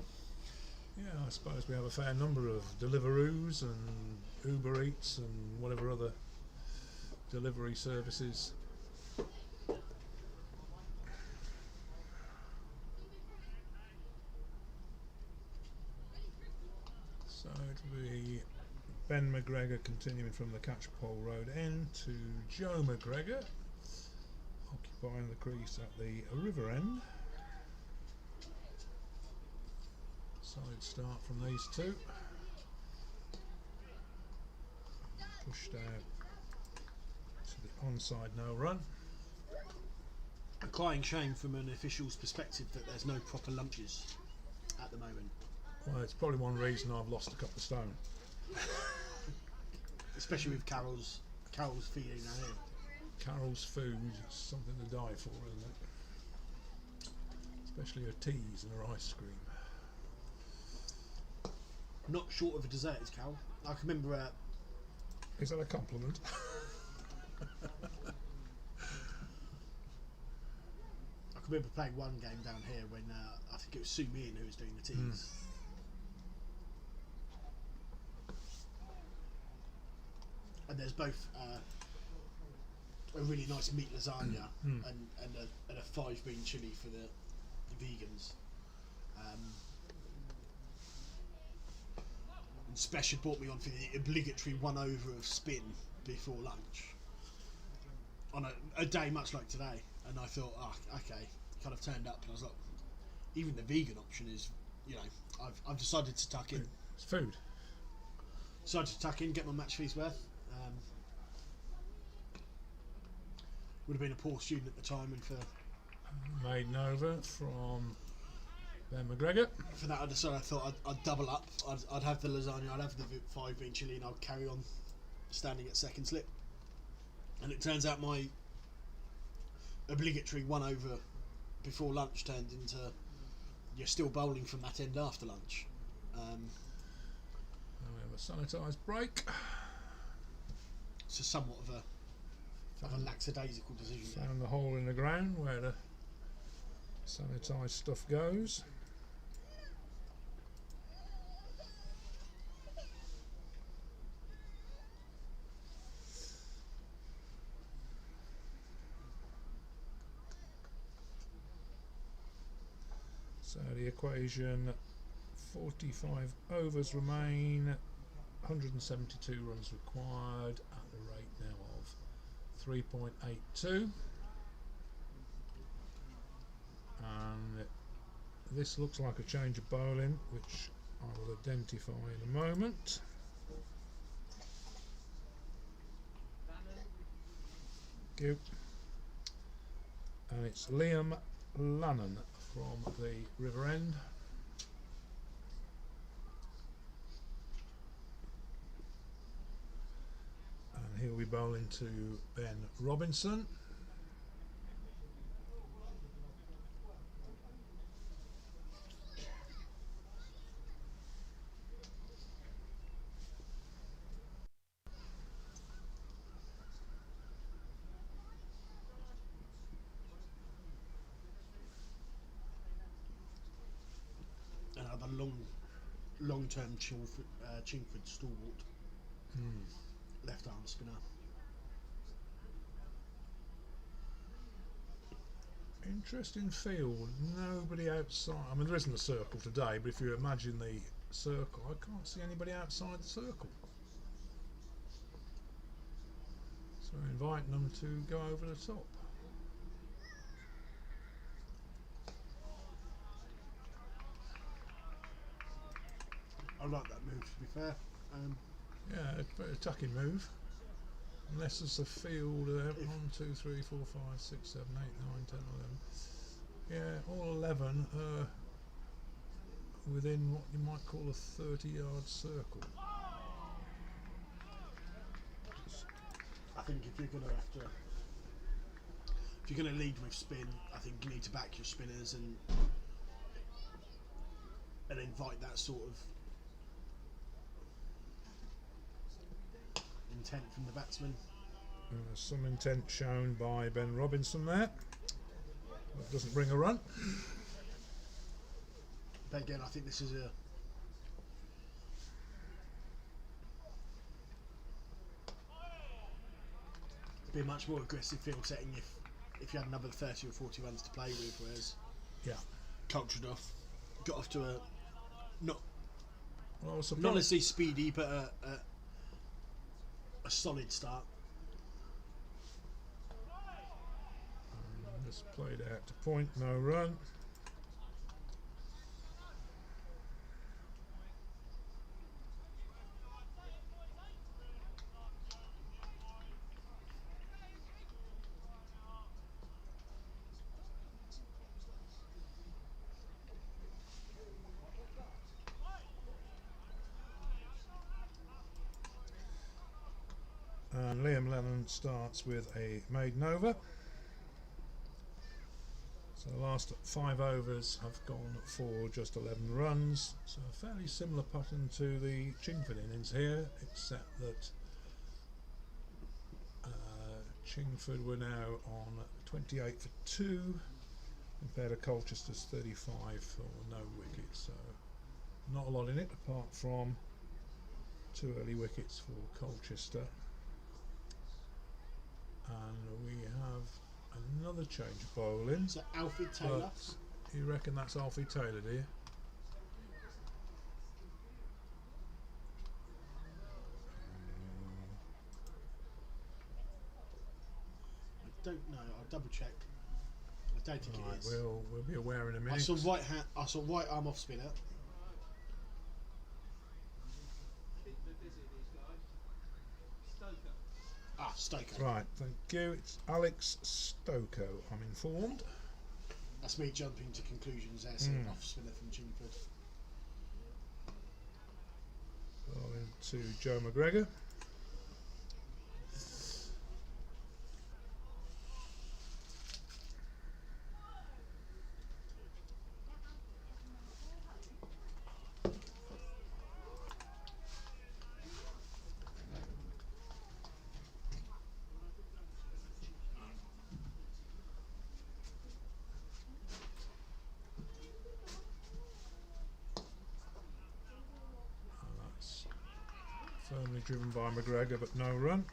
Yeah, I suppose we have a fair number of Deliveroos and Uber Eats and whatever other delivery services. So it'll be Ben McGregor continuing from the Catchpole Road end to Joe McGregor, occupying the crease at the river end. Solid start from these two. Pushed out to the onside no run. A crying shame from an official's perspective that there's no proper lunches at the moment. Well, it's probably one reason I've lost a couple of stone. Especially with Carol's feeding down here. Carol's food is something to die for, isn't it? Especially her teas and her ice cream. Not short of a dessert is Carol. I can remember Is that a compliment? I can remember playing one game down here when I think it was Sue Meehan who was doing the teas. And there's both a really nice meat lasagna and a 5-bean chilli for the vegans. And Spesh had brought me on for the obligatory 1-over of spin before lunch on a day much like today, and I thought, okay, kind of turned up, and I was like, even the vegan option is, I've decided to tuck in. It's food. Decided to tuck in, get my match fees worth. Would have been a poor student at the time, and for Maiden over from Ben McGregor. for that I decided I thought I'd double up. I'd have the lasagna, I'd have the 5-bean chilli, and I'd carry on standing at second slip. And it turns out my obligatory 1-over before lunch turned into you're still bowling from that end after lunch. Now we have a sanitised break. It's a somewhat of a lackadaisical decision. Found the hole in the ground where the sanitised stuff goes. So the equation, 45 overs remain, 172 runs required at the rate now of 3.82, and this looks like a change of bowling, which I will identify in a moment. Thank you. And it's Liam Lannon from the river end. And he'll be bowling to Ben Robinson. Another long-term Chingford stalwart. Left arm spinner. Interesting field. Nobody outside. I mean, there isn't a circle today, but if you imagine the circle, I can't see anybody outside the circle. So we're inviting them to go over the top. I like that move, to be fair. Yeah, it's a tucking move. Unless there's a field, 1, 2, 3, 4, 5, 6, 7, 8, 9, 10, 11. Yeah, all 11 are within what you might call a 30-yard circle. I think if you're going to lead with spin, I think you need to back your spinners and invite that sort of intent from the batsman. Some intent shown by Ben Robinson there. That doesn't bring a run. But again, I think this is be a much more aggressive field setting if you had another 30 or 40 runs to play with, whereas Colchester got off to a not necessarily speedy but a solid start. Just played out to point, no run. And Liam Lennon starts with a maiden over. So the last 5 overs have gone for just 11 runs. So a fairly similar pattern to the Chingford innings here, except that Chingford were now on 28 for 2 compared to Colchester's 35 for no wickets. So not a lot in it apart from 2 early wickets for Colchester. And we have another change of bowling. So Alfie Taylor. You reckon that's Alfie Taylor, do you? I don't know. I'll double check. I don't think Right, it is. we'll be aware in a minute. I saw right arm off spinner. Stoker. Right, thank you. It's Alex Stokoe, I'm informed. That's me jumping to conclusions there, seeing off spinner from Chingford. Bowling to Joe McGregor. That's firmly driven by McGregor, but no run.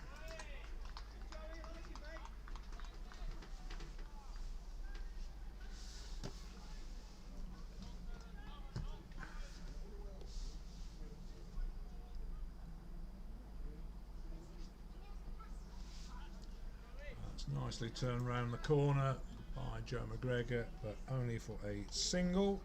That's nicely turned round the corner by Joe McGregor, but only for a single.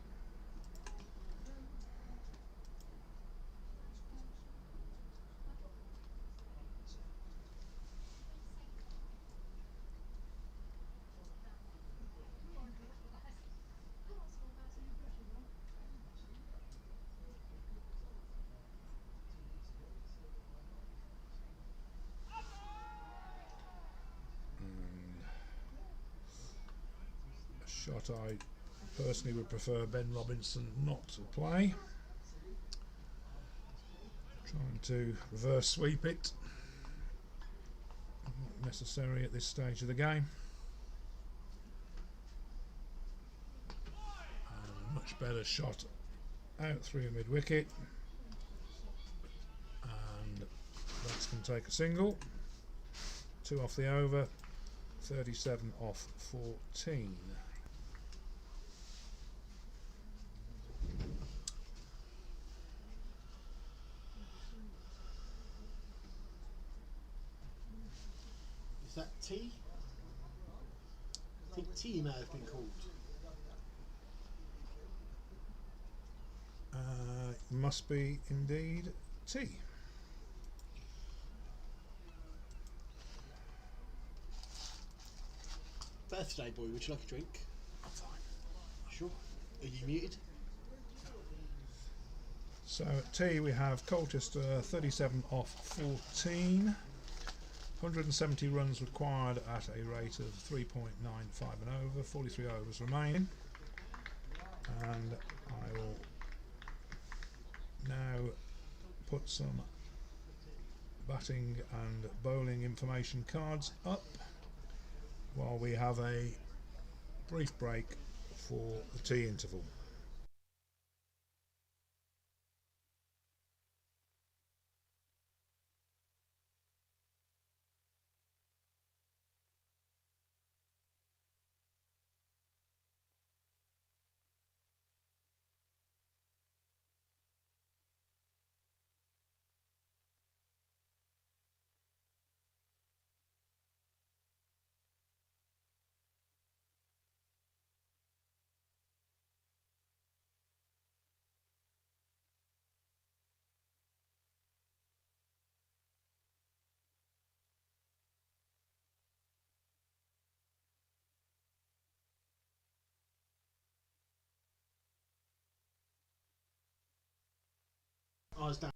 Shot I personally would prefer Ben Robinson not to play. Trying to reverse sweep it. Not necessary at this stage of the game. And a much better shot out through mid wicket. And that's going to take a single. 2 off the over. 37 off 14. Is that T? I think T may have been called. Must be indeed T. Birthday boy, would you like a drink? I'm fine. Sure. Are you muted? So at T we have Colchester 37 off 14. 170 runs required at a rate of 3.95 and over. 43 overs remaining. And I will now put some batting and bowling information cards up while we have a brief break for the tea interval. I was down.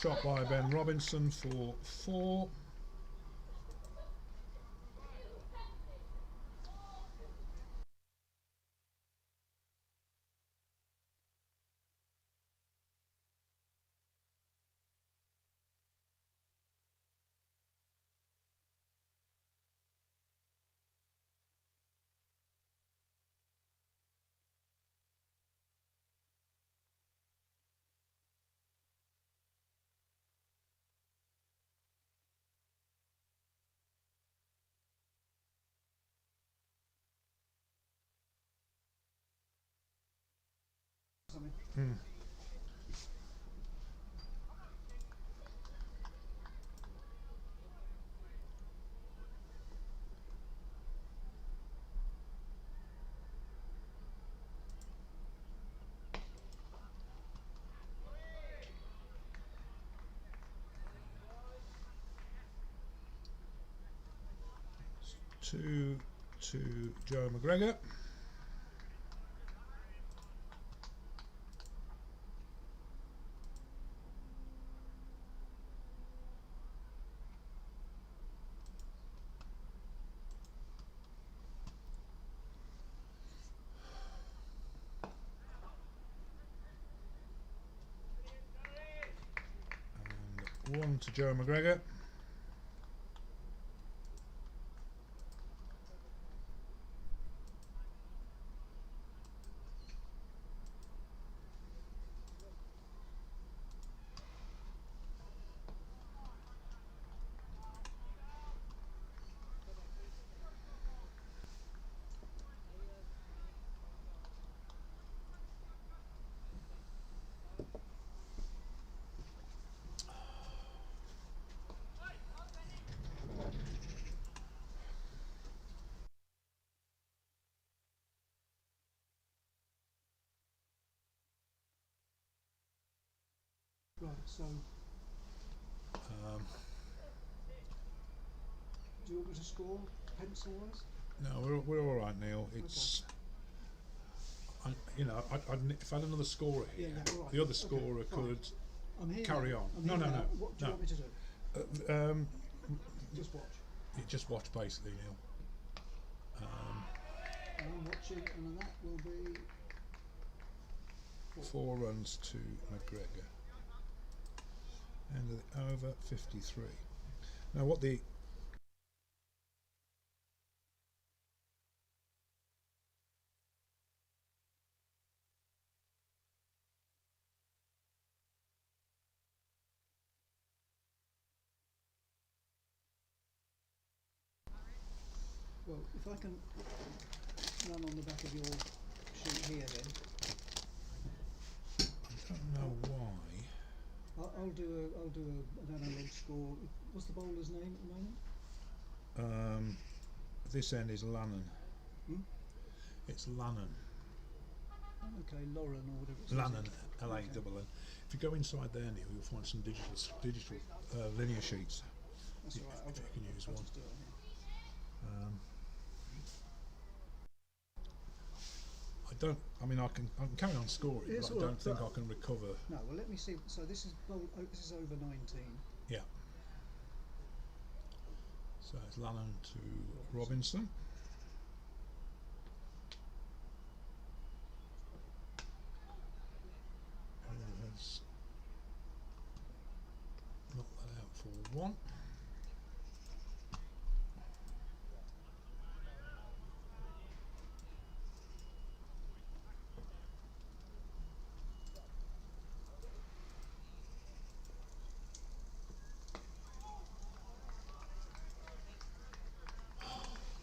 shot by Ben Robinson for 4. Something. 2 to Joe McGregor. And 1 to Joe McGregor. Right, so do you want me to score pencil wise? No, we're all right, Neil. It's you know, if I had another scorer here, all right. the other scorer could I'm here carry now. on. I'm No, here no, now. no. What do you no. want me to do? Just watch. You just watch basically, Neil. And I'm watching, and that will be 4 runs to McGregor. End of the over, 53. Now what the well. If I can run on the back of your sheet here, then I don't know why. I'll do an analog score. What's the bowler's name at the moment? This end is Lannan. Hmm? It's Lannan. Okay, Lauren or whatever it's Lannan, L-A-N-N. If you go inside there, Neil, you'll find some digital linear sheets. That's all right. I'll If do you it. can use I'll one. just do it on here. I mean, I can carry on scoring, It's but I all don't right, think I can recover. No, well, let me see. So this is over 19. Yeah. So it's Lannan to Robinson. Has knocked that out for 1.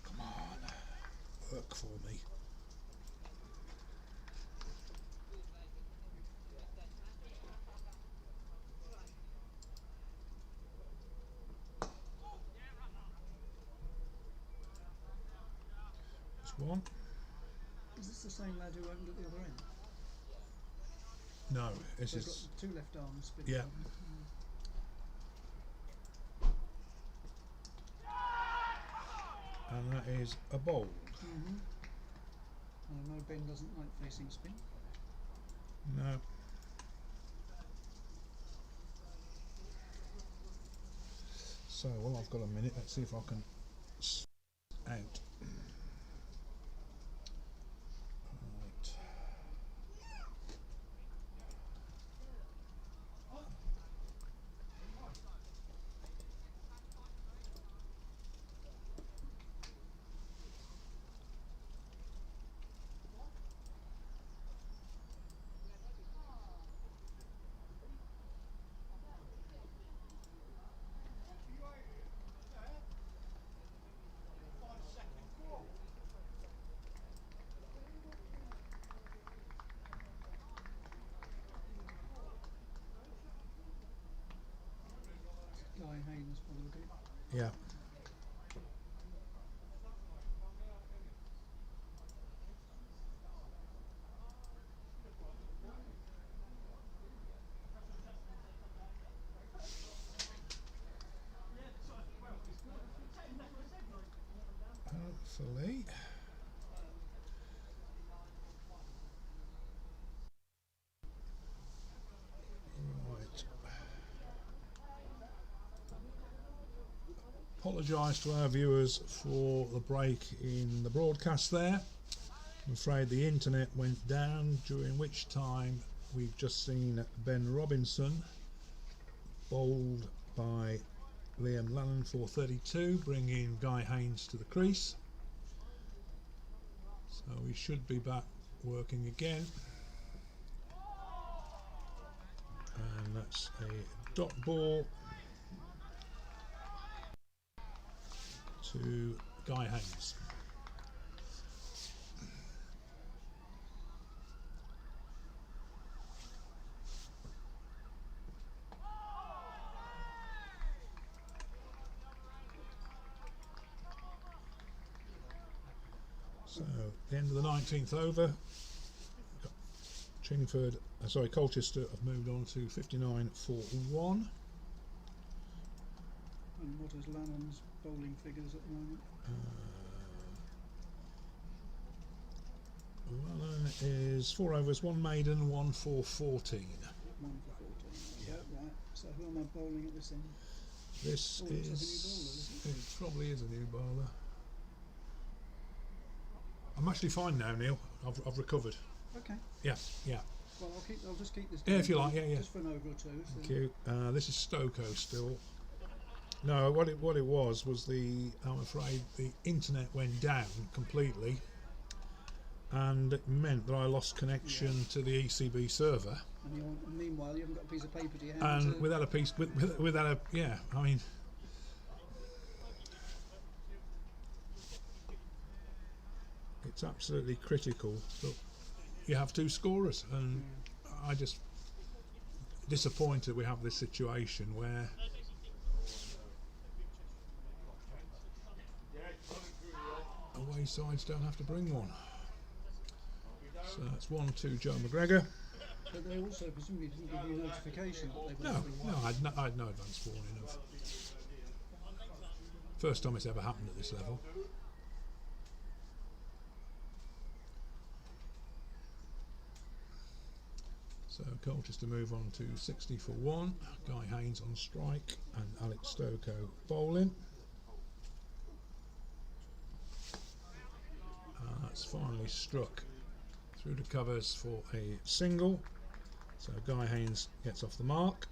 Come on, work for me. Just 1. Is this the same lad who opened at the other end? No, this So he's is got 2 left arms spinning. yeah. And that is a bold. And I know Ben doesn't like facing spin. No. So while I've got a minute, let's see if I can out. Right. Guy Haynes by the look of it. Yeah. Hopefully. Right. Apologise to our viewers for the break in the broadcast there. I'm afraid the internet went down, during which time we've just seen Ben Robinson bowled by Liam Lannon for 32, bringing Guy Haynes to the crease. So we should be back working again. And that's a dot ball to Guy Haynes. So the end of the 19th over. Chingford, Colchester have moved on to 59 for 1. And what is Lannon's bowling figures at the moment? Lannon is 4 overs, 1 maiden, 1 for 14. 1 for 14. Yeah. Right. So who am I bowling at this end? This Oh, looks like a new bowler, is, isn't it? it probably is a new bowler. I'm actually fine now, Neil. I've recovered. Okay. Yeah, yeah. Well, I'll just keep this. Yeah, if you going, like, yeah. Just for an over or two. Thank you. This is Stokoe still. No, what it was I'm afraid the internet went down completely, and it meant that I lost connection to the ECB server. And meanwhile, you haven't got a piece of paper to your hand. And without a piece, without a, yeah, I mean, it's absolutely critical that you have 2 scorers, and I just disappointed we have this situation where away sides don't have to bring one. So that's 1-2 Joe McGregor. But they also presumably didn't give you notification that they were No, I had no advance warning of. First time it's ever happened at this level. So Colchester move on to 60 for 1. Guy Haynes on strike and Alex Stokoe bowling. That's finally struck through the covers for a single. So Guy Haynes gets off the mark.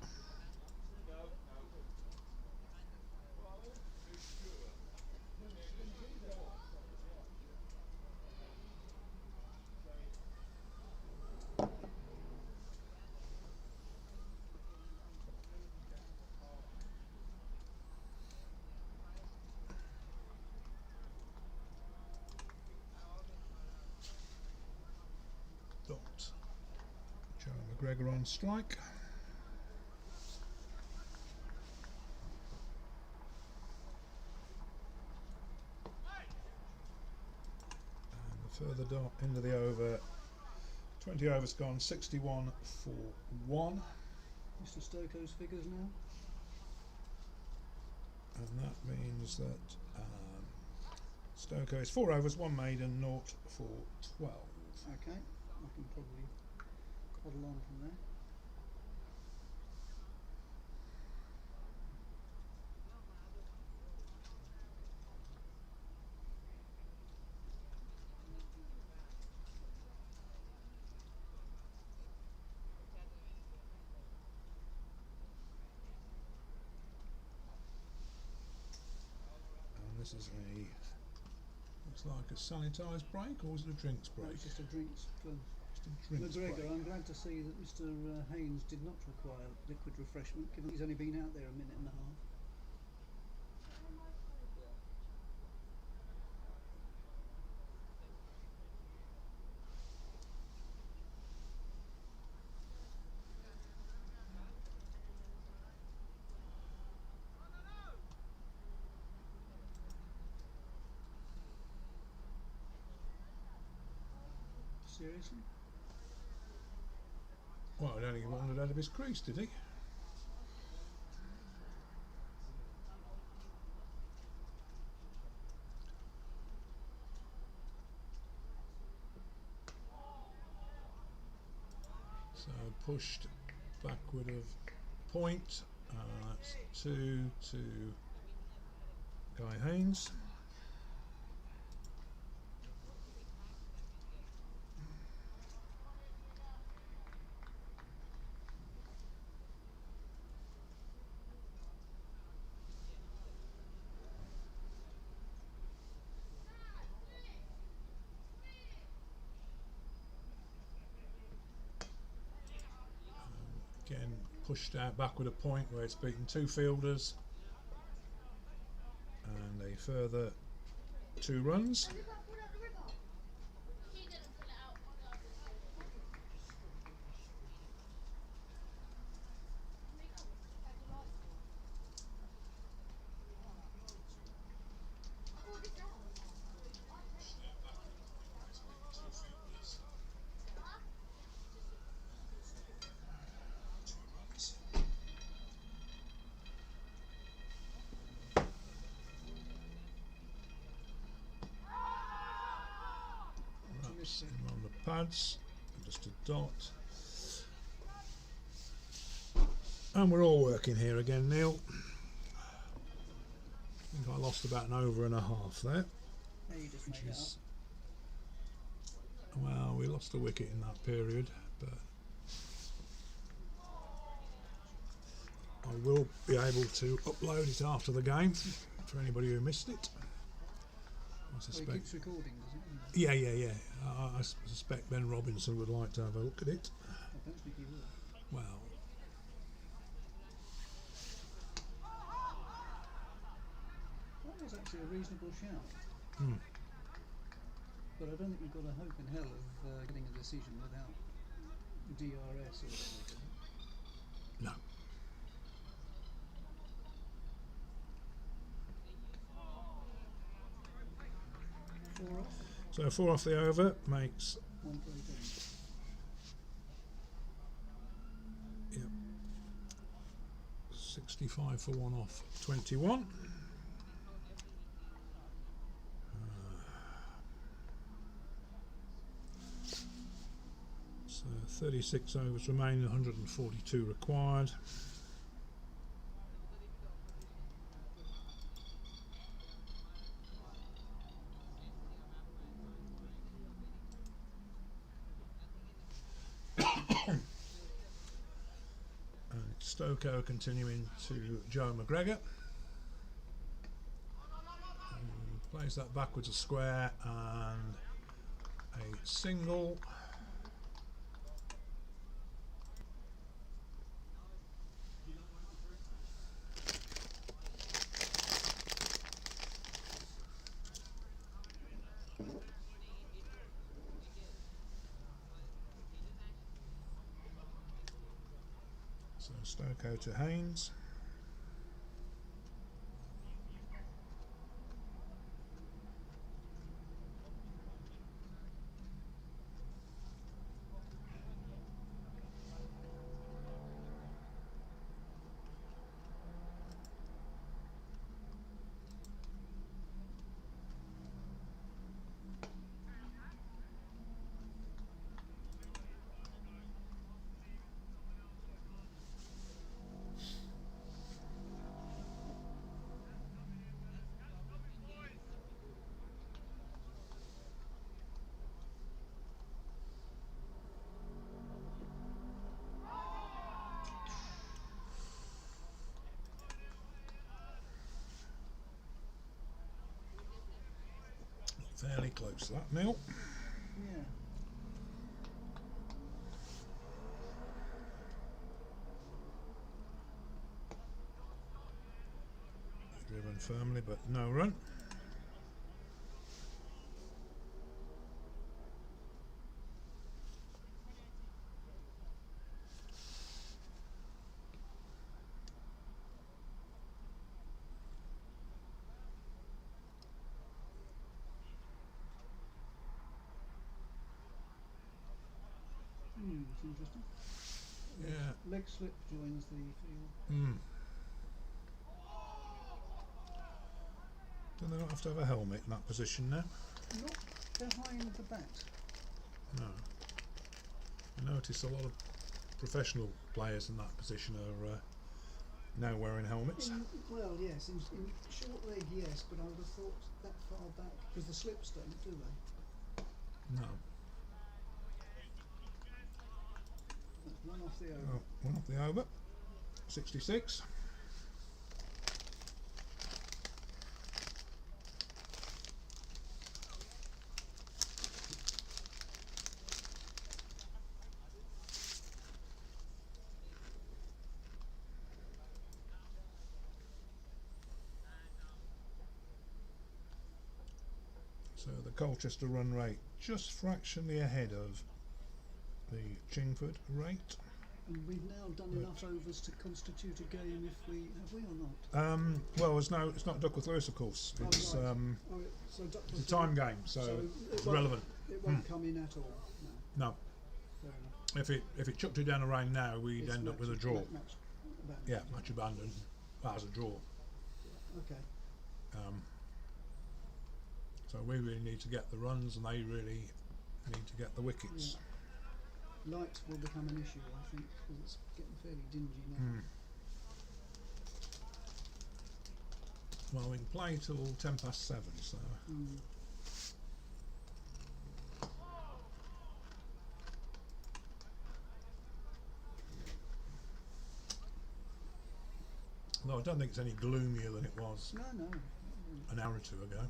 Joe McGregor on strike. And the further dot into the over. 20 overs gone, 61 for 1. Mr. Stokoe's figures now. And that means that Stokoe is 4 overs, 1 maiden, 0 for 12. Okay, I can probably huddle on from there. this is looks like a sanitised break, or is it a drinks No, break? it's just a drinks for Just a drinks McGregor. break. I'm glad to see that Mr. Haynes did not require liquid refreshment, given he's only been out there a minute and a half. Seriously? Well, I don't think he wandered out of his crease, did he? So pushed backward of point. That's 2 to Guy Haynes. Again, pushed out backward a point where it's beaten 2 fielders and a further 2 runs. Raps him on the pads, just a dot. And we're all working here again, Neil. I think I lost about an over and a half there. Yeah, you just Which made is, well, we lost a wicket in that period, but I will be able to upload it after the game for anybody who missed it. I it suspect. keeps recording, does it? Yeah. I suspect Ben Robinson would like to have a look at it. I don't think he will. Well, That was actually a reasonable shout. hmm. But I don't think you've got a hope in hell of getting a decision without DRS or whatever. No. Four off, So 4 off the over makes 1 for 18. yep, 65 for 1 off 21. So 36 overs remain, 142 required. And Stokoe continuing to Joe McGregor. Plays that backwards a square and a single. So Stokoe to Haynes. Fairly close to that, Neil. Yeah. Driven firmly, but no run. It's interesting. Yeah. Leg slip joins the field. Don't they not have to have a helmet in that position now? Not behind the bat. No. I notice a lot of professional players in that position are now wearing helmets. Well, yes, in short leg, yes, but I would have thought that far back, because the slips don't, do they? No. That's one off the over. Oh, one off the over. 66. So the Colchester run rate just fractionally ahead of the Chingford rate. And we've now done enough overs to constitute a game if we have we or not? Well, it's not Duckworth Lewis, of course. It's right. it's So a Duckworth time game, so it's relevant. It won't come in at all. No. No, Fair enough. if it chucked it down the rain now, we'd It's end up with a match- draw. match abandoned. Yeah, match abandoned as a draw. Okay. So we really need to get the runs, and they really need to get the wickets. Light will become an issue, I think, because it's getting fairly dingy now. Well, we can play till 7:10, so no, I don't think it's any gloomier than it was No. an hour or two ago.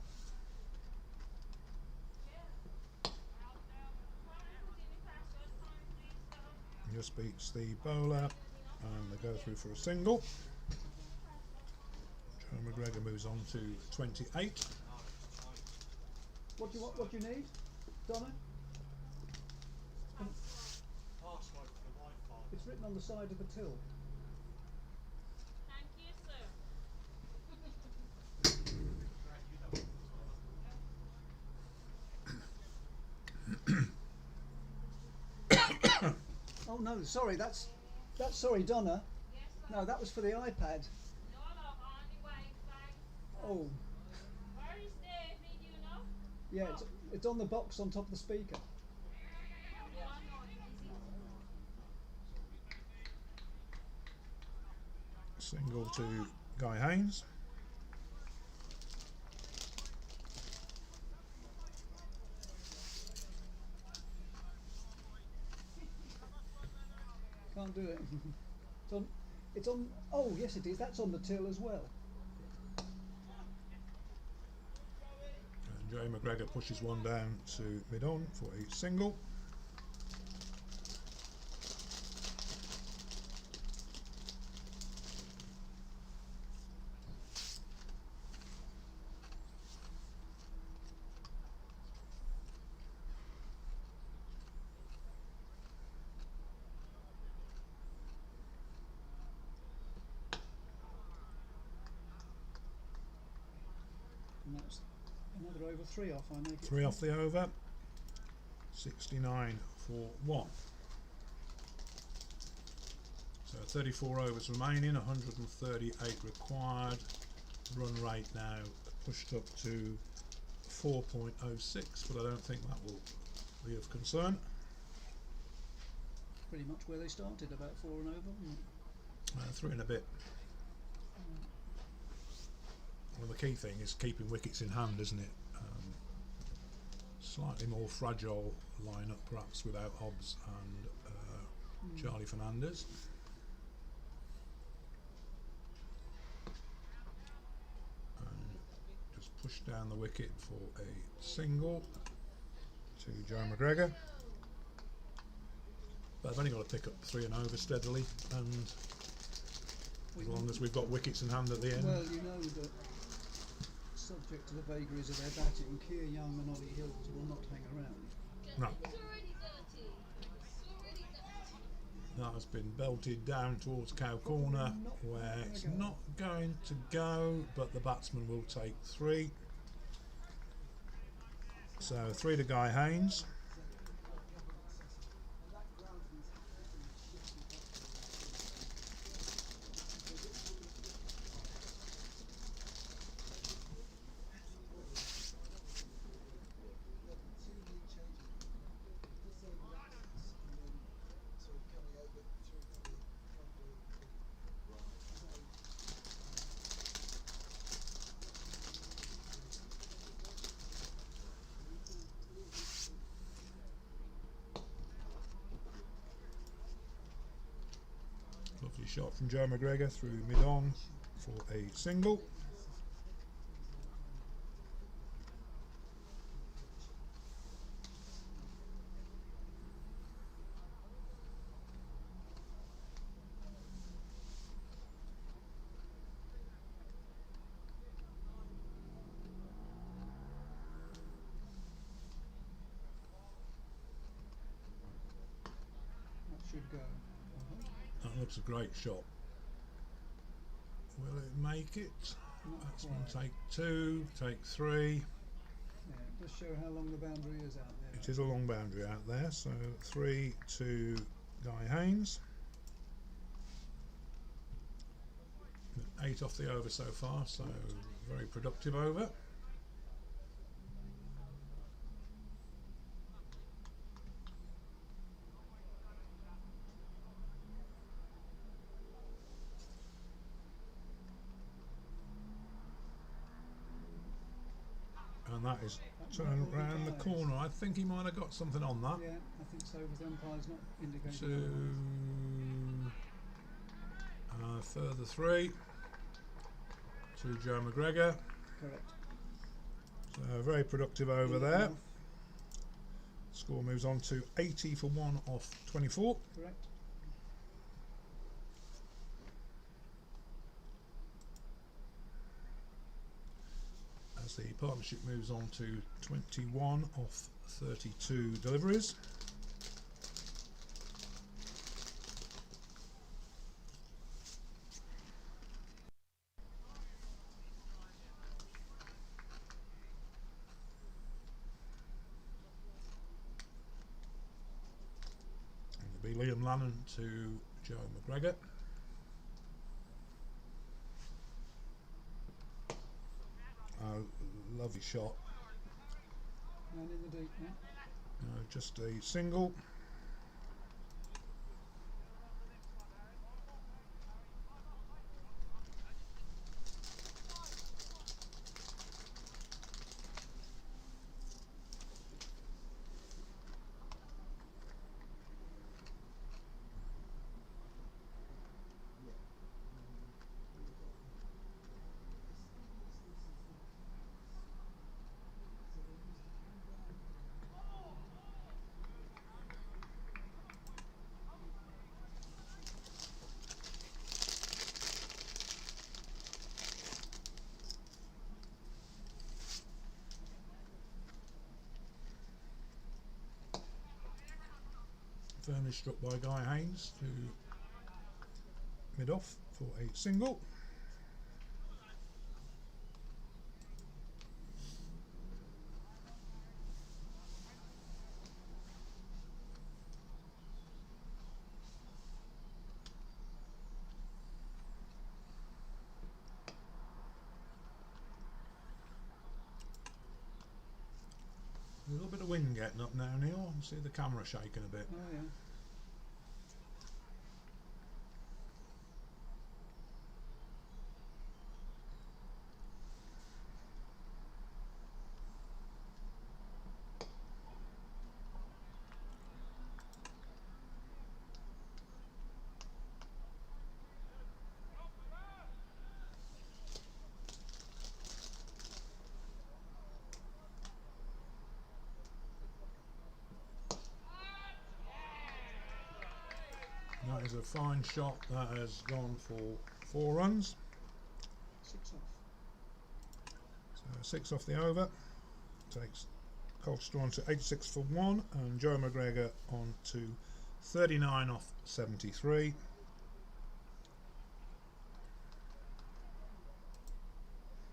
Just beats the bowler, and they go through for a single. Joe McGregor moves on to 28. What do you want? What do you need, Donna? It's written on the side of the till. Thank you, sir. Oh no, sorry, that's sorry, Donna. Yes, sir. No, that was for the iPad. No, love, only Wi-Fi. Oh, Where is the video now? yeah, it's on the box on top of the speaker. Yeah, I know. Is it? Single to Guy Haynes. Can't do it. It's on. Oh yes, it is. That's on the till as well. And Joe McGregor pushes one down to mid-on for a single. And that's another over 3 off. I make it 3 off the over. 69 for 1. So 34 overs remaining, 138 required. Run rate now pushed up to 4.06, but I don't think that will be of concern. pretty much where they started, about 4 and over, wasn't it? 3 and a bit. Well, the key thing is keeping wickets in hand, isn't it? Slightly more fragile lineup, perhaps, without Hobbs and Charlie Fernandez. And just pushed down the wicket for a single to Joe McGregor. But I've only got to pick up 3 and over steadily, and as long as we've got wickets in hand at the end. Well, you know that, subject to the vagaries of their batting, Keir Young and Ollie Hills will not hang around. No, It's already dirty. It's already dirty. that has been belted down towards Cow Corner, where it's not going to go, but the batsman will take 3. So 3 to Guy Haynes. Lovely shot from Joe McGregor through mid-on for a single. That should go. That looks a great shot. Will it make it? Not Batsman quite. take 2, take 3. Yeah, it does show how long the boundary is out there. It is a long boundary out there, so 3 to Guy Haynes. 8 off the over so far, so very productive over. And that is turned round the corner. I think he might have got something on that. Yeah, I think so, with the umpire's not indicating To otherwise. further 3 to Joe McGregor. Correct. So very productive over Good there. enough. Score moves on to 80 for 1 off 24. Correct. As the partnership moves on to 21 off 32 deliveries. And it'll be Liam Lannon to Joe McGregor. Lovely shot. Man in the deep now. Just a single. Firmly struck by Guy Haynes to mid-off for a single. A little bit of wind getting up now, Neil. I can see the camera shaking a bit. Oh yeah. That is a fine shot. That has gone for 4 runs. 6 off. So 6 off the over. Takes Colchester on to 86 for 1, and Joe McGregor on to 39 off 73.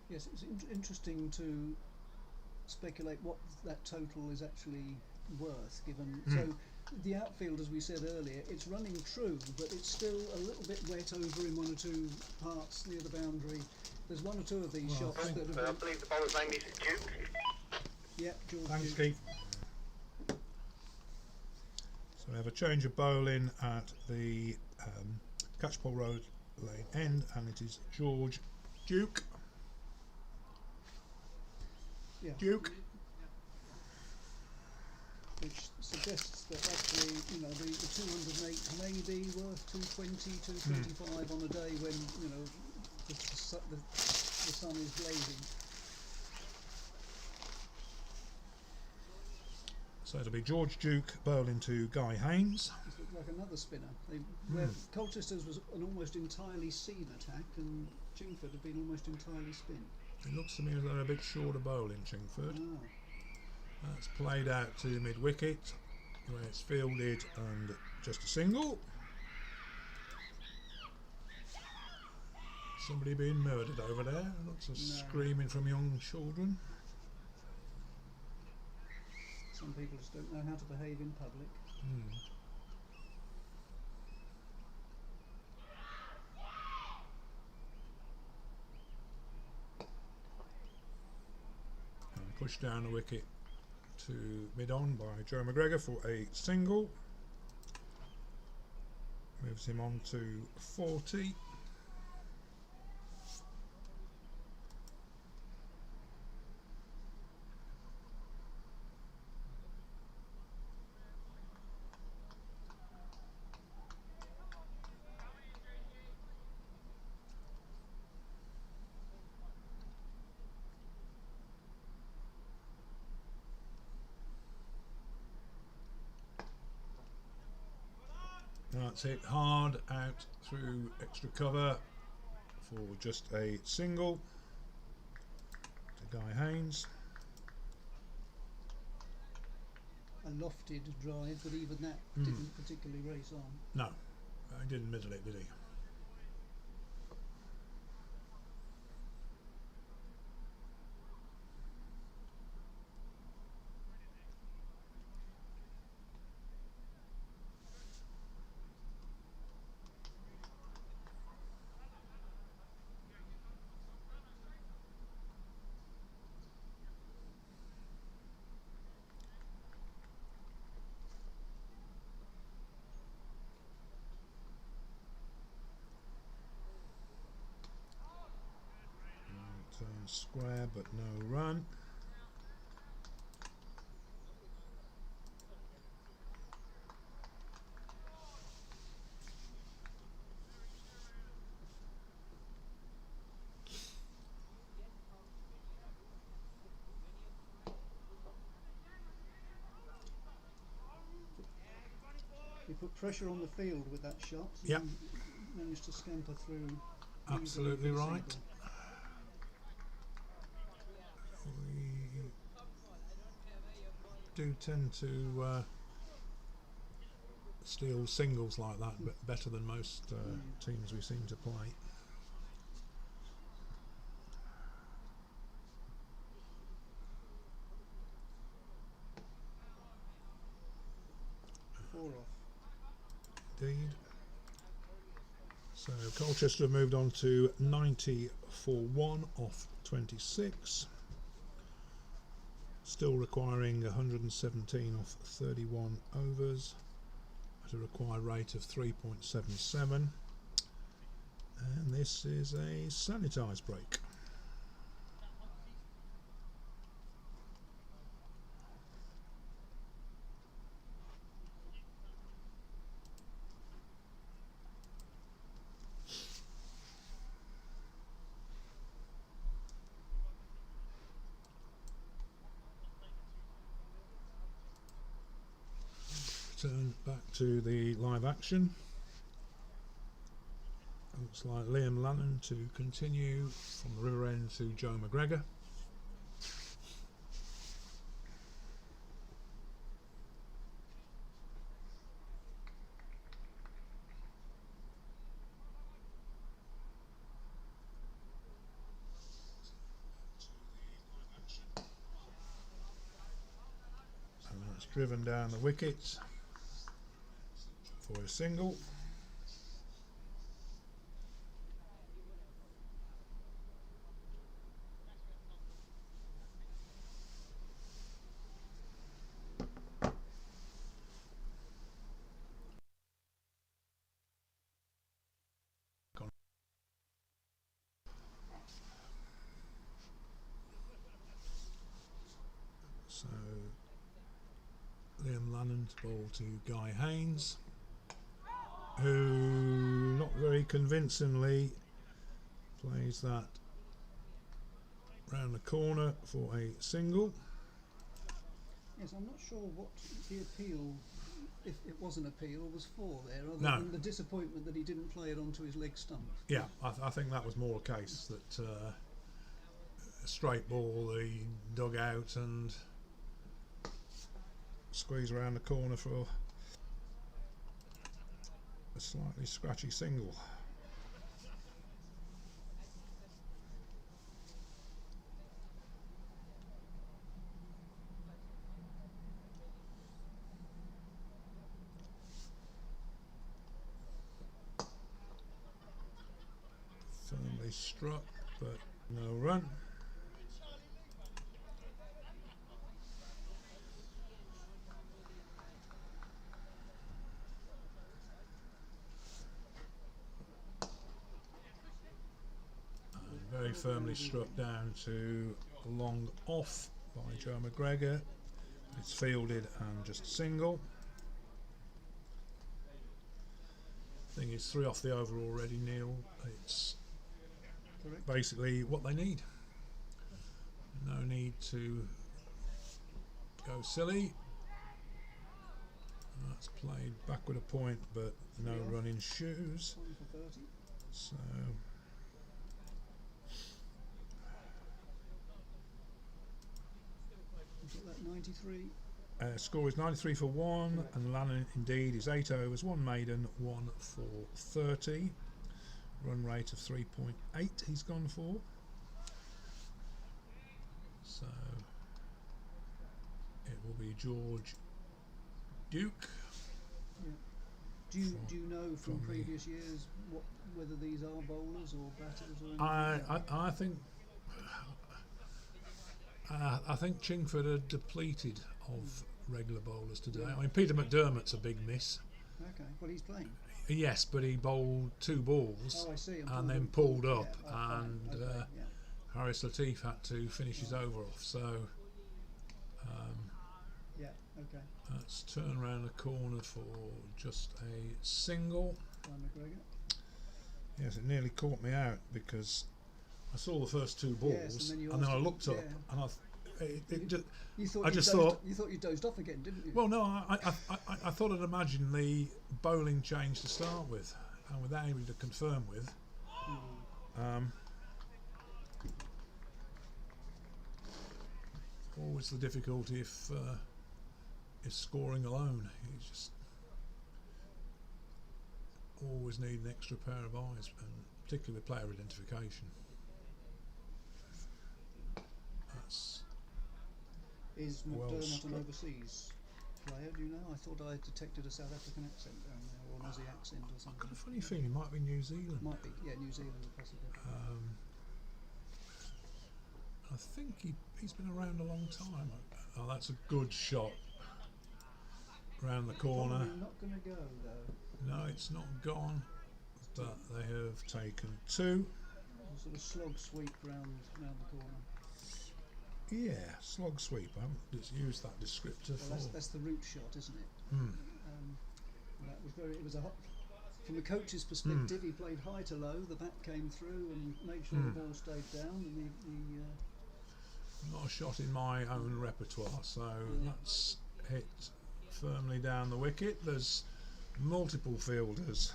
Yes, it's interesting to speculate what that total is actually worth, given so the outfield, as we said earlier, it's running true, but it's still a little bit wet over in 1 or 2 parts near the boundary. There's 1 or 2 of these shots that have I been, believe the bowler's name is Duke. yeah, George Thanks, Duke. Keith. So we have a change of bowling at the Catchpole Road Lane end, and it is George Duke. Yeah. Duke. Which suggests that actually, you know, the 208 may be worth 220, 225 on a day when, you know, the sun is blazing. So it'll be George Duke bowling to Guy Haynes. This looks like another spinner. Where Colchester's was an almost entirely seam attack, and Chingford had been almost entirely spin. It looks to me as though they're a bit short of bowling, Chingford. Ah. That's played out to mid-wicket, where it's fielded and just a single. Somebody being murdered over there. Lots of screaming from young children. Some people just don't know how to behave in public. And pushed down the wicket to mid-on by Joe McGregor for a single. Moves him on to 40. That's it hard out through extra cover for just a single to Guy Haynes. A lofted drive, but even that didn't particularly race on. No, he didn't middle it, did he? Turn square, but no run. He put pressure on the field with that shot. Yep. And managed to scamper through. Absolutely easily for the right. single. We do tend to steal singles like that, but better than most teams we seem to play. Four off. Indeed. So Colchester have moved on to 90 for 1 off 26. Still requiring 117 off 31 overs at a required rate of 3.77. And this is a sanitised break. Turn back to the live action. Looks like Liam Lannon to continue from the river end to Joe McGregor. And that's driven down the wickets for a single. So Liam Lannon to bowl to Guy Haynes, who not very convincingly plays that round the corner for a single. Yes, I'm not sure what the appeal, if it was an appeal, was for there, other No. than the disappointment that he didn't play it onto his leg stump. Yeah, I think that was more a case that a straight ball he dug out and squeeze around the corner for a slightly scratchy single. Firmly struck, but no run. Very firmly struck down to long off by Joe McGregor. It's fielded and just single. Thing is, 3 off the over already, Neil. It's Correct. basically what they need. No need to go silly. That's played back with a point, but no run in shoes. 1 for 30. So You've got that 93. score is 93 for 1, and Lannon indeed is 8 overs, 1 maiden, 1 for 30. Run rate of 3.8 he's gone for. So it will be George Duke. Yeah. Do you know from from the- previous years whether these are bowlers or batters or anything? I think I think Chingford are depleted of regular bowlers today. I mean, Peter McDermott's a big miss. Okay, well he's playing. Yes, but he bowled 2 balls Oh, I see. and then pulled up, Yeah, fine. and Okay, yeah. Harris Latif had to finish his over off. So Yeah, okay. that's turn around the corner for just a single. By McGregor. Yes, it nearly caught me out because I saw the first 2 balls, Yes, and then you and then I asked- looked up, yeah. and it just. You thought I just thought- you thought you dozed off again, didn't you? Well, no, I thought I'd imagine the bowling change to start with, and without anybody to confirm with. Always the difficulty if scoring alone. You just always need an extra pair of eyes, and particularly player identification. That's Is well McDermott struck. an overseas player? Do you know? I thought I detected a South African accent down there, or an Aussie accent or I've something. got a funny feeling it might be New Zealand. Might be, yeah, New Zealand possibly. I think he's been around a long time. Oh, that's a good shot. Round the corner. Probably not going to go though. No, it's not gone, but they have taken 2. A sort of slog sweep round the corner. Yeah, slog sweep. I haven't just used that descriptor Well, for. that's the root shot, isn't it? Hmm. And that was very. It was a hot. From the coach's perspective, he played high to low. The bat came through and made sure the ball stayed down. And Not a shot in my own repertoire, so that's hit firmly down the wicket. There's multiple fielders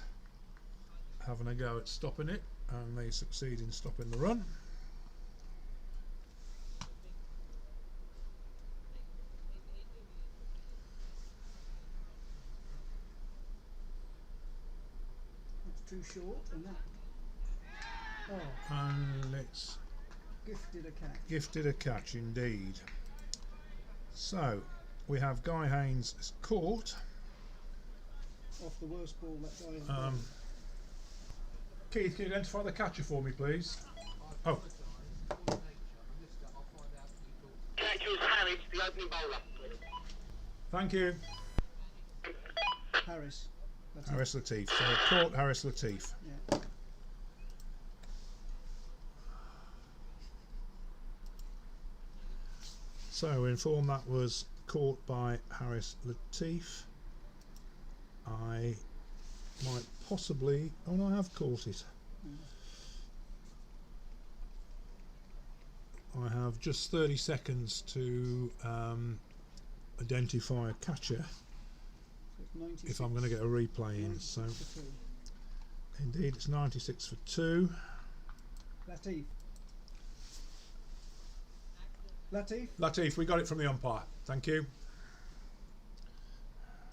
having a go at stopping it, and they succeed in stopping the run. That's too short, and that. Oh, And it's gifted a catch. gifted a catch indeed. So we have Guy Haynes is caught. Off the worst ball that guy has Um, Keith, can you identify the catcher for me, please? Oh, Catcher is Harris, the opening bowler. thank you. Harris. That's it. Harris Latif. So caught Harris Latif. Yeah. So we're informed that was caught by Harris Latif. I might possibly. Oh no, I have caught it. I have just 30 seconds to identify a catcher So it's 96 if I'm going to get a replay in. So 96 for two. indeed, it's 96 for 2. Latif. Latif. Latif, we got it from the umpire. Thank you.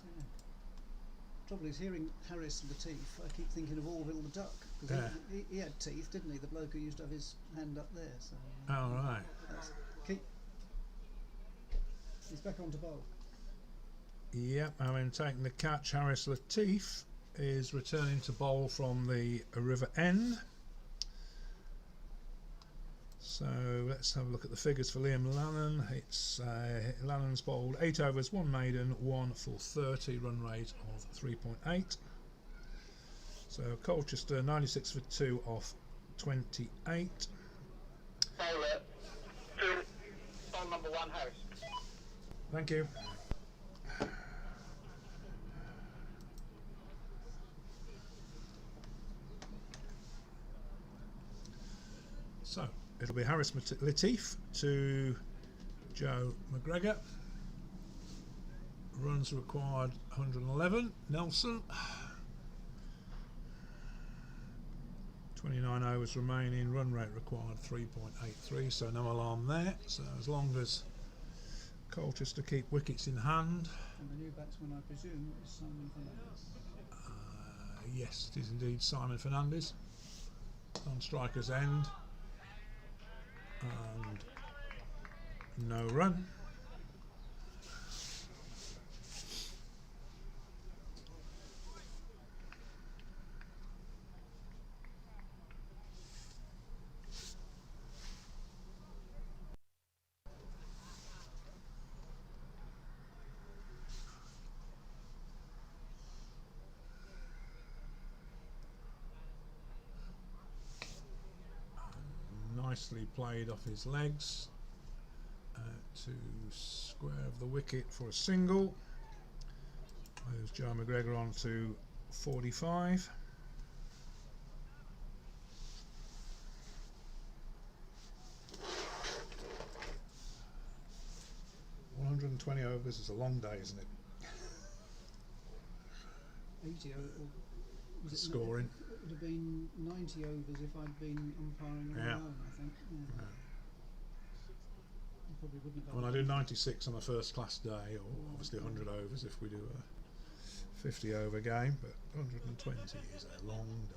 Yeah. Trouble is, hearing Harris Latif, I keep thinking of Orville the duck, because Yeah. he had teeth, didn't he? The bloke who used to have his hand up there. So All right. that's keep. He's back on to bowl. Yep, having taken the catch, Harris Latif is returning to bowl from the river end. So let's have a look at the figures for Liam Lannon. It's Lannon's bowled 8 overs, 1 maiden, 1 for 30, run rate of 3.8. So Colchester 96 for 2 off 28. Bowler, Phil, bowl number 1, Harris. Thank you. So it'll be Harris Latif to Joe McGregor. Runs required 111. Nelson. 29 overs remaining. Run rate required 3.83. So no alarm there. So as long as Colchester keep wickets in hand. And the new batsman, I presume, is Simon Fernandez. Yes, it is indeed Simon Fernandez on striker's end. And no run. Nicely played off his legs to square of the wicket for a single. Moves Joe McGregor on to 45. $120 overs is a long day, isn't it? 80 or was it Scoring. It would have been 90 overs if I'd been umpiring on Yeah. my own, I think. Yeah. I probably wouldn't have. When I do 96 on a first class day, or obviously 100 overs if we do a 50 over game, but 120 is a long day.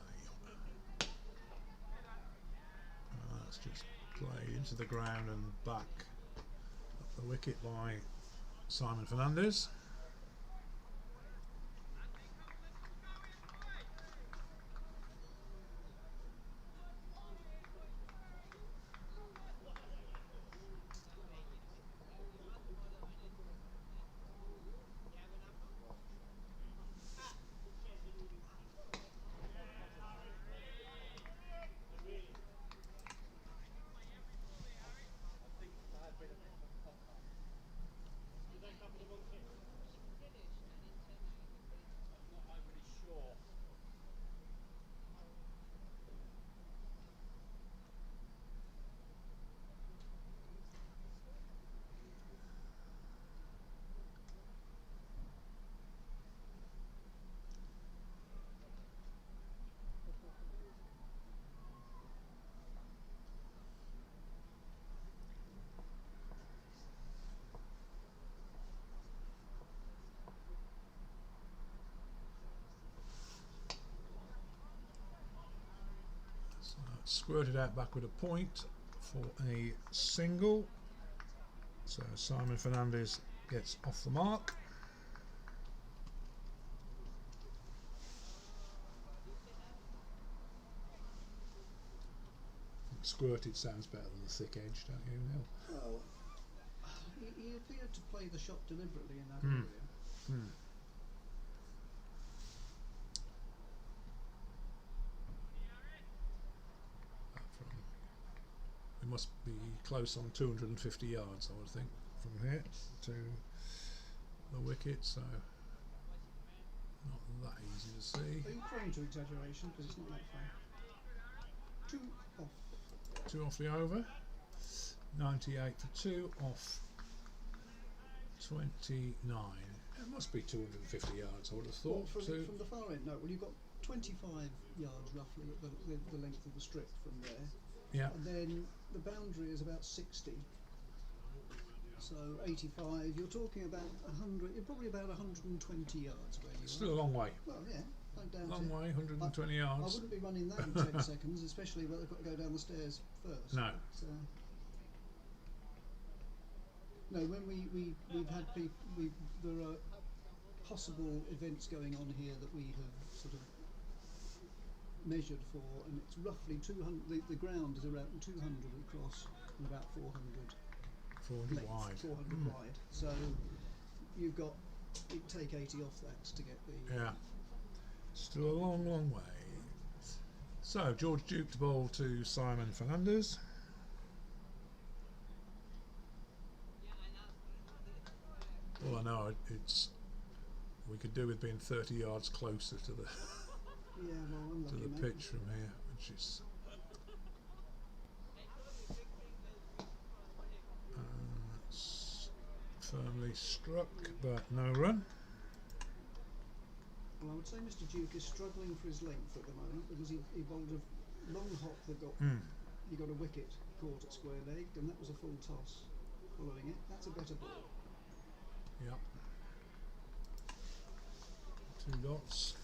That's just played into the ground and back up the wicket by Simon Fernandez. squirted out back with a point for a single. So Simon Fernandez gets off the mark. Squirted sounds better than the thick edge, don't you, Neil? Well, he appeared to play the shot deliberately in that area. We must be close on 250 yards, I would think, from here to the wicket, so not that easy to see. Are you prone to exaggeration? Because it's not that far. 2 off. 2 off the over. 98 for 2 off 29. It must be 250 yards, I would have thought. Well, from the far end, no. Well, you've got 25 yards roughly at the length of the strip from there. Yeah. And then the boundary is about 60. So 85. You're talking about 100. You're probably about 120 yards where you Still are. a long way. Well, yeah. Don't doubt Long it. way, 120 I yards. wouldn't be running that in 10 seconds, especially when they've got to go down the stairs first. No. So, no, when we've had people, there are possible events going on here that we have sort of measured for, and it's roughly 200. The ground is around 200 across and about 400 400 length, wide. 400 wide. So you've got take 80 off that to get the Yeah. Still a long, long way. So George Duke to bowl to Simon Fernandez. All I know, it's we could do with being 30 yards closer to the yeah, well, unlucky, to the mate. pitch from here, which is it's firmly struck, but no run. Well, I would say Mr. Duke is struggling for his length at the moment because he bowled a long hop that got he got a wicket caught at square leg, and that was a full toss following it. That's a better ball. Yep. 2 dots.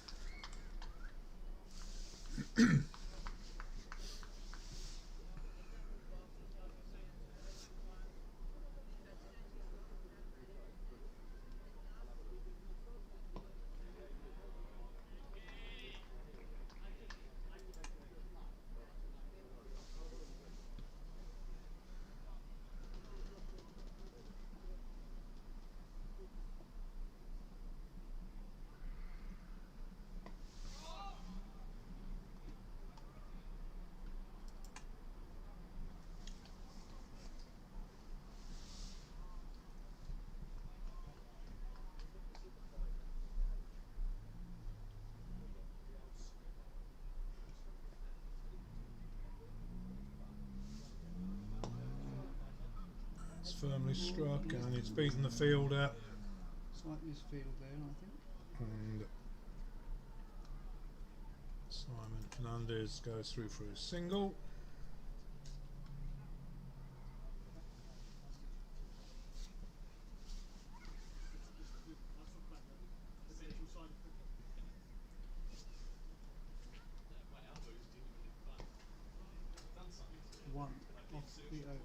It's firmly struck and it's beaten the fielder. Slight misfield there, I think. And Simon Fernandez goes through for a single. One off the over.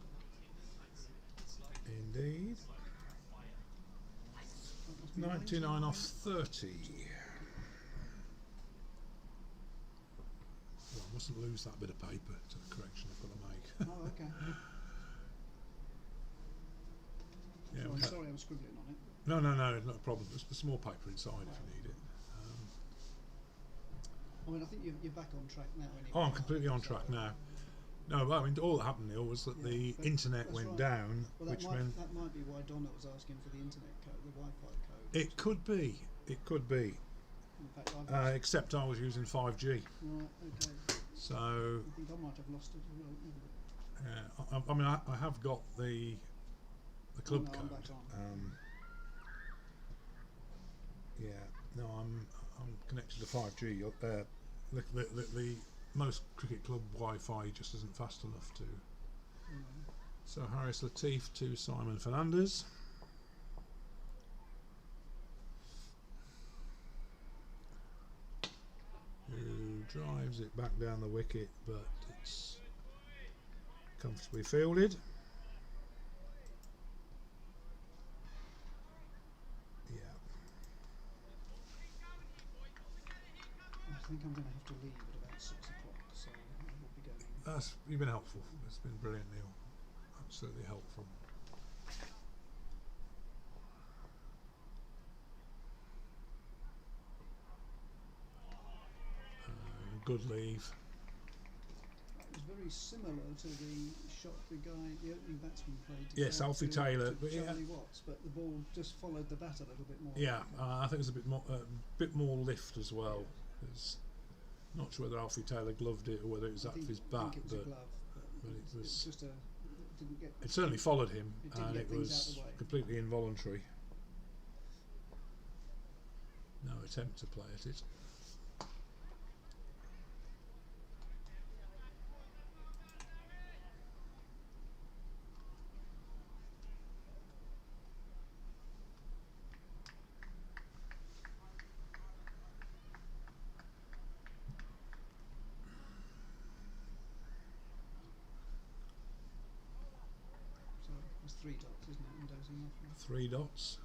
Indeed. That must be 99 off 30. Well, I mustn't lose that bit of paper to the correction I've got to make. Oh, okay. Yeah, So we I'm had- sorry, I'm scribbling on it. No, not a problem. There's some more paper inside if you need it. I mean, I think you're back on track now. Anyway. Oh, I'm completely on track now. No, I mean, all that happened, Neil, was that Yeah, the but internet that's went right. down, Well, which meant that might be why Donna was asking for the internet code, the Wi-Fi code. it could be. It could be. In fact, I've Except I was using 5G. right, okay. So, I think I might have lost it as well. yeah, I mean, I have got the club no, I'm code. back on. Yeah, no, I'm connected to 5G. The most cricket club Wi-Fi just isn't fast enough to. So Harris Latif to Simon Fernandez. Who drives it back down the wicket, but it's comfortably fielded. Yeah. I think I'm going to have to leave at about 6 o'clock, so I will be going. You've been helpful. It's been brilliant, Neil. Absolutely helpful. Good leave. It was very similar to the shot the opening batsman played. Yes, Alfie Taylor, to but yeah. Charlie Watts, but the ball just followed the bat a little bit more. Yeah, I think there's a bit more lift as well. It's not sure whether Alfie Taylor gloved it or whether it was out of his bat, think it was a but glove, it was. just didn't get. It certainly followed him, It didn't and get it things was out the way. completely involuntary. No attempt to play at it. So it's 3 dots, isn't it? And dozing off. 3 dots.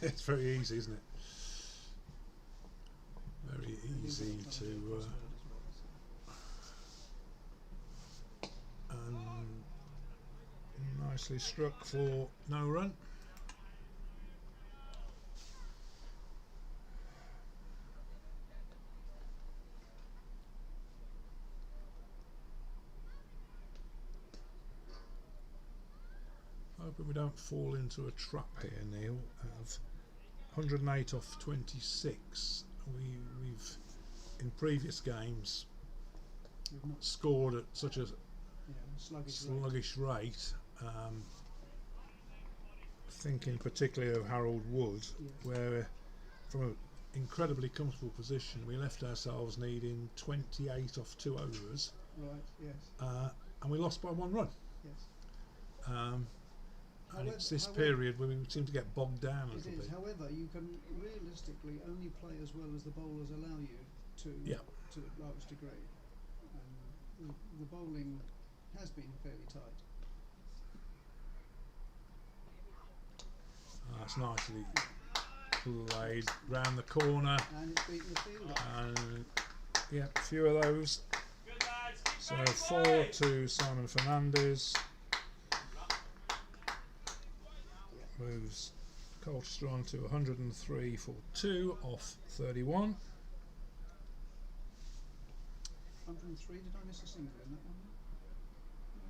It's very easy, isn't it? Very easy to. And nicely struck for no run. Hoping we don't fall into a trap here, Neil. Of 108 off 26. We've in previous games We've not scored at such a sluggish rate. rate. Thinking particularly of Harold Wood, Yes. where from an incredibly comfortable position we left ourselves needing 28 off 2 overs, Right, yes, and we lost by 1 run. yes. And it's this However- period where we seem to get bogged down a It little is. bit. However, you can realistically only play as well as the bowlers allow you to Yeah. to a large degree. The bowling has been fairly tight. That's nicely played round the corner, And it's beaten the fielder. and yeah, a few of those. So 4 to Simon Fernandez. Moves Colchester on to 103 for 2 off 31. 103, did I miss a single in that one?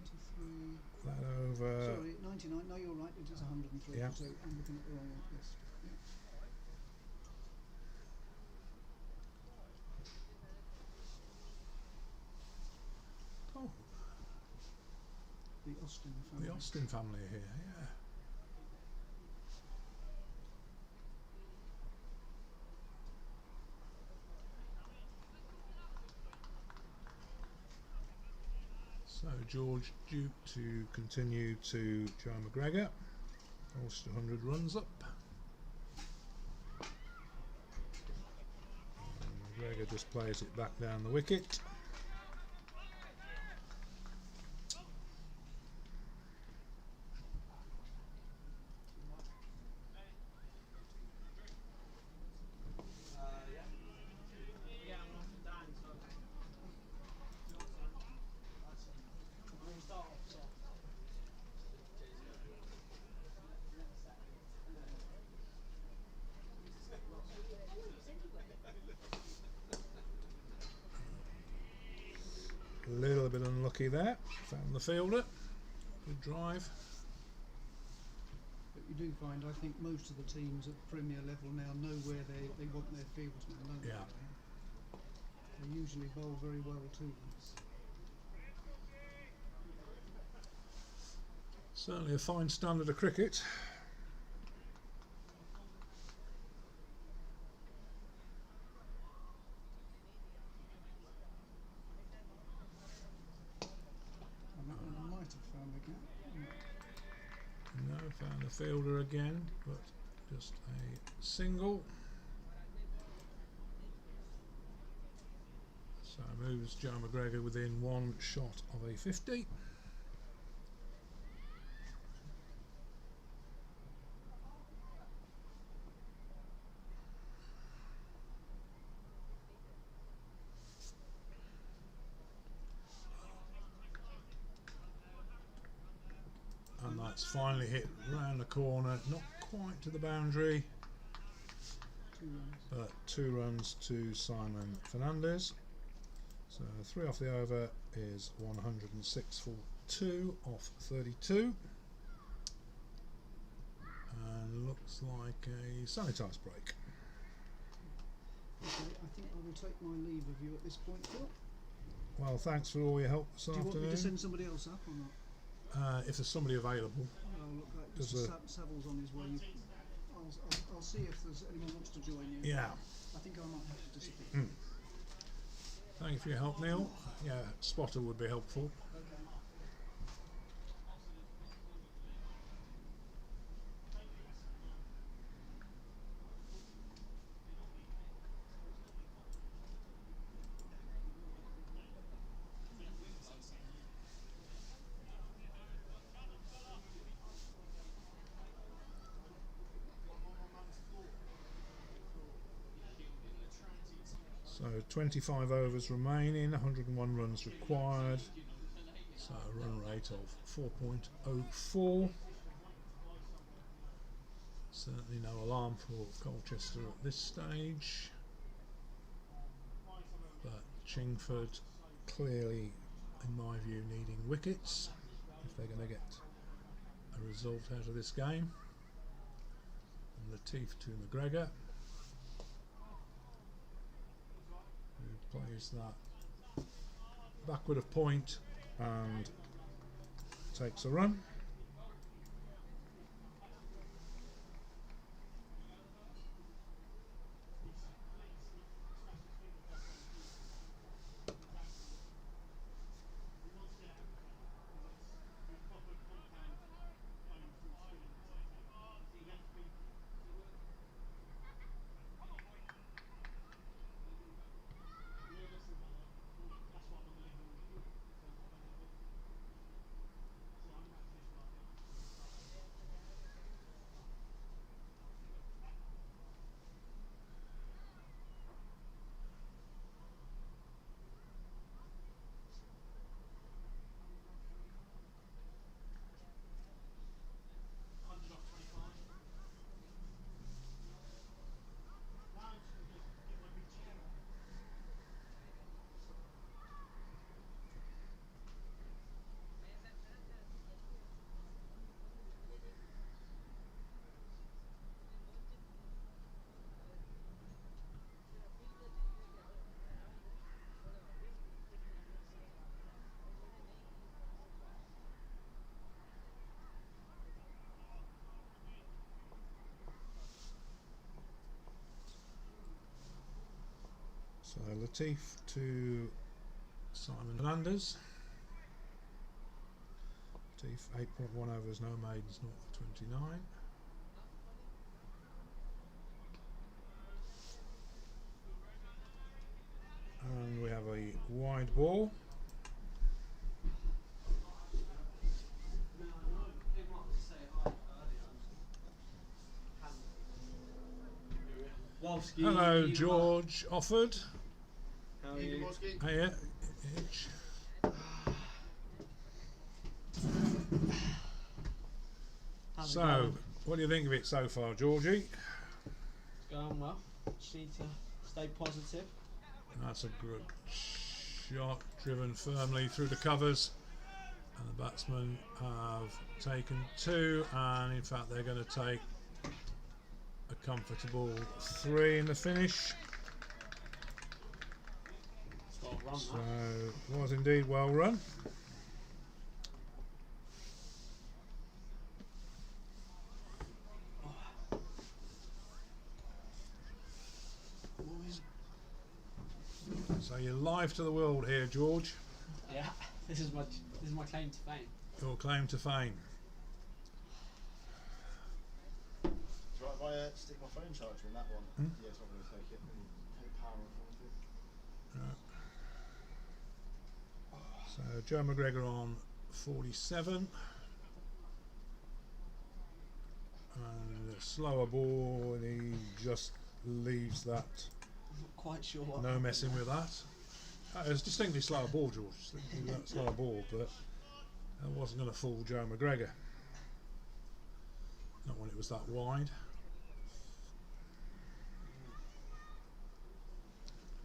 93. That over. Sorry, 99. No, you're right, it is 103. Yeah. So I'm looking at the wrong one. Yes. Yeah. Oh, The Austin family. the Austin family are here, yeah. So George Duke to continue to Joe McGregor. Almost 100 runs up. And McGregor just plays it back down the wicket. A little bit unlucky there. Found the fielder. Good drive. But you do find, I think, most of the teams at Premier level now know where they want their fieldsmen, don't they? Yeah. They usually bowl very well too. Certainly a fine standard of cricket. And that one might have found the gap. No, found the fielder again, but just a single. So moves Joe McGregor within one shot of a 50. And that's finally hit round the corner, not quite to the boundary, 2 runs. but 2 runs to Simon Fernandez. So 3 off the over is 106 for 2 off 32. And looks like a Sanitation break. Okay, I think I will take my leave of you at this point, Phil. Well, thanks for all your help this Do you want me to afternoon. send somebody else up or not? If there's somebody available. Oh, look like There's Mr. Savills on his way. I'll see if there's anyone wants to join you. Yeah. I think I might have to disappear. Thank you for your help, Neil. Yeah, spotter would be helpful. Okay. So 25 overs remaining, 101 runs required. So a run rate of 4.04. Certainly no alarm for Colchester at this stage. But Chingford clearly, in my view, needing wickets if they're going to get a result out of this game. And Latif to McGregor, who plays that backward of point and takes a run. So Latif to Simon Fernandez. Latif 8.1 overs, no maidens, 0 for 29. And we have a wide ball. Hello, George Offord. How are you? Hiya, Hitch. How's it So, going? what do you think of it so far, Georgie? It's going well. Just need to stay positive. That's a good shot, driven firmly through the covers. And the batsmen have taken 2, and in fact they're going to take a comfortable 3 in the finish. It's got a run, So, that. was indeed well run. So you're live to the world here, George. Yeah, this is my claim to fame. Your claim to fame. Right, if I stick my phone charger in that one, Hmm? yeah, it's not going to take it. Take power off of it. Right. So Joe McGregor on 47. And a slower ball, and he just leaves that. I'm not quite sure what. No messing with that. It was distinctly slower ball, George. That slower ball, but that wasn't going to fool Joe McGregor. Not when it was that wide.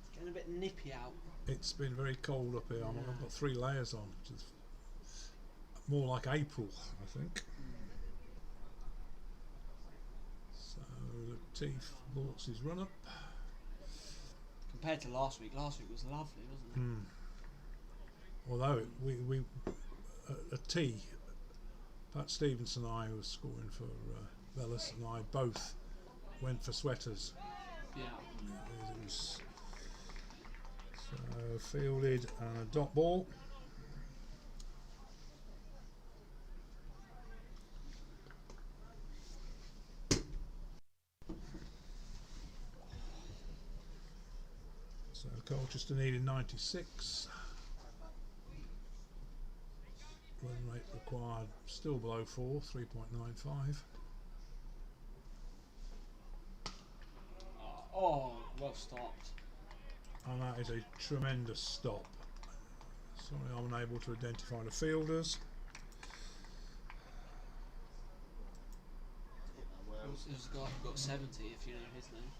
It's getting a bit nippy out. It's been very cold up here. I've got 3 layers on, which is more like April, I think. So Latif bought his run up. Compared to last week was lovely, wasn't it? Although we at tea, Pat Stevenson and I was scoring for Bellis, and I both went for sweaters. Yeah. It was so fielded and a dot ball. So Colchester needed 96. Run rate required still below 4, 3.95. Oh, well stopped. And that is a tremendous stop. Sorry, I'm unable to identify the fielders. There's a guy who got 70 if you know his name.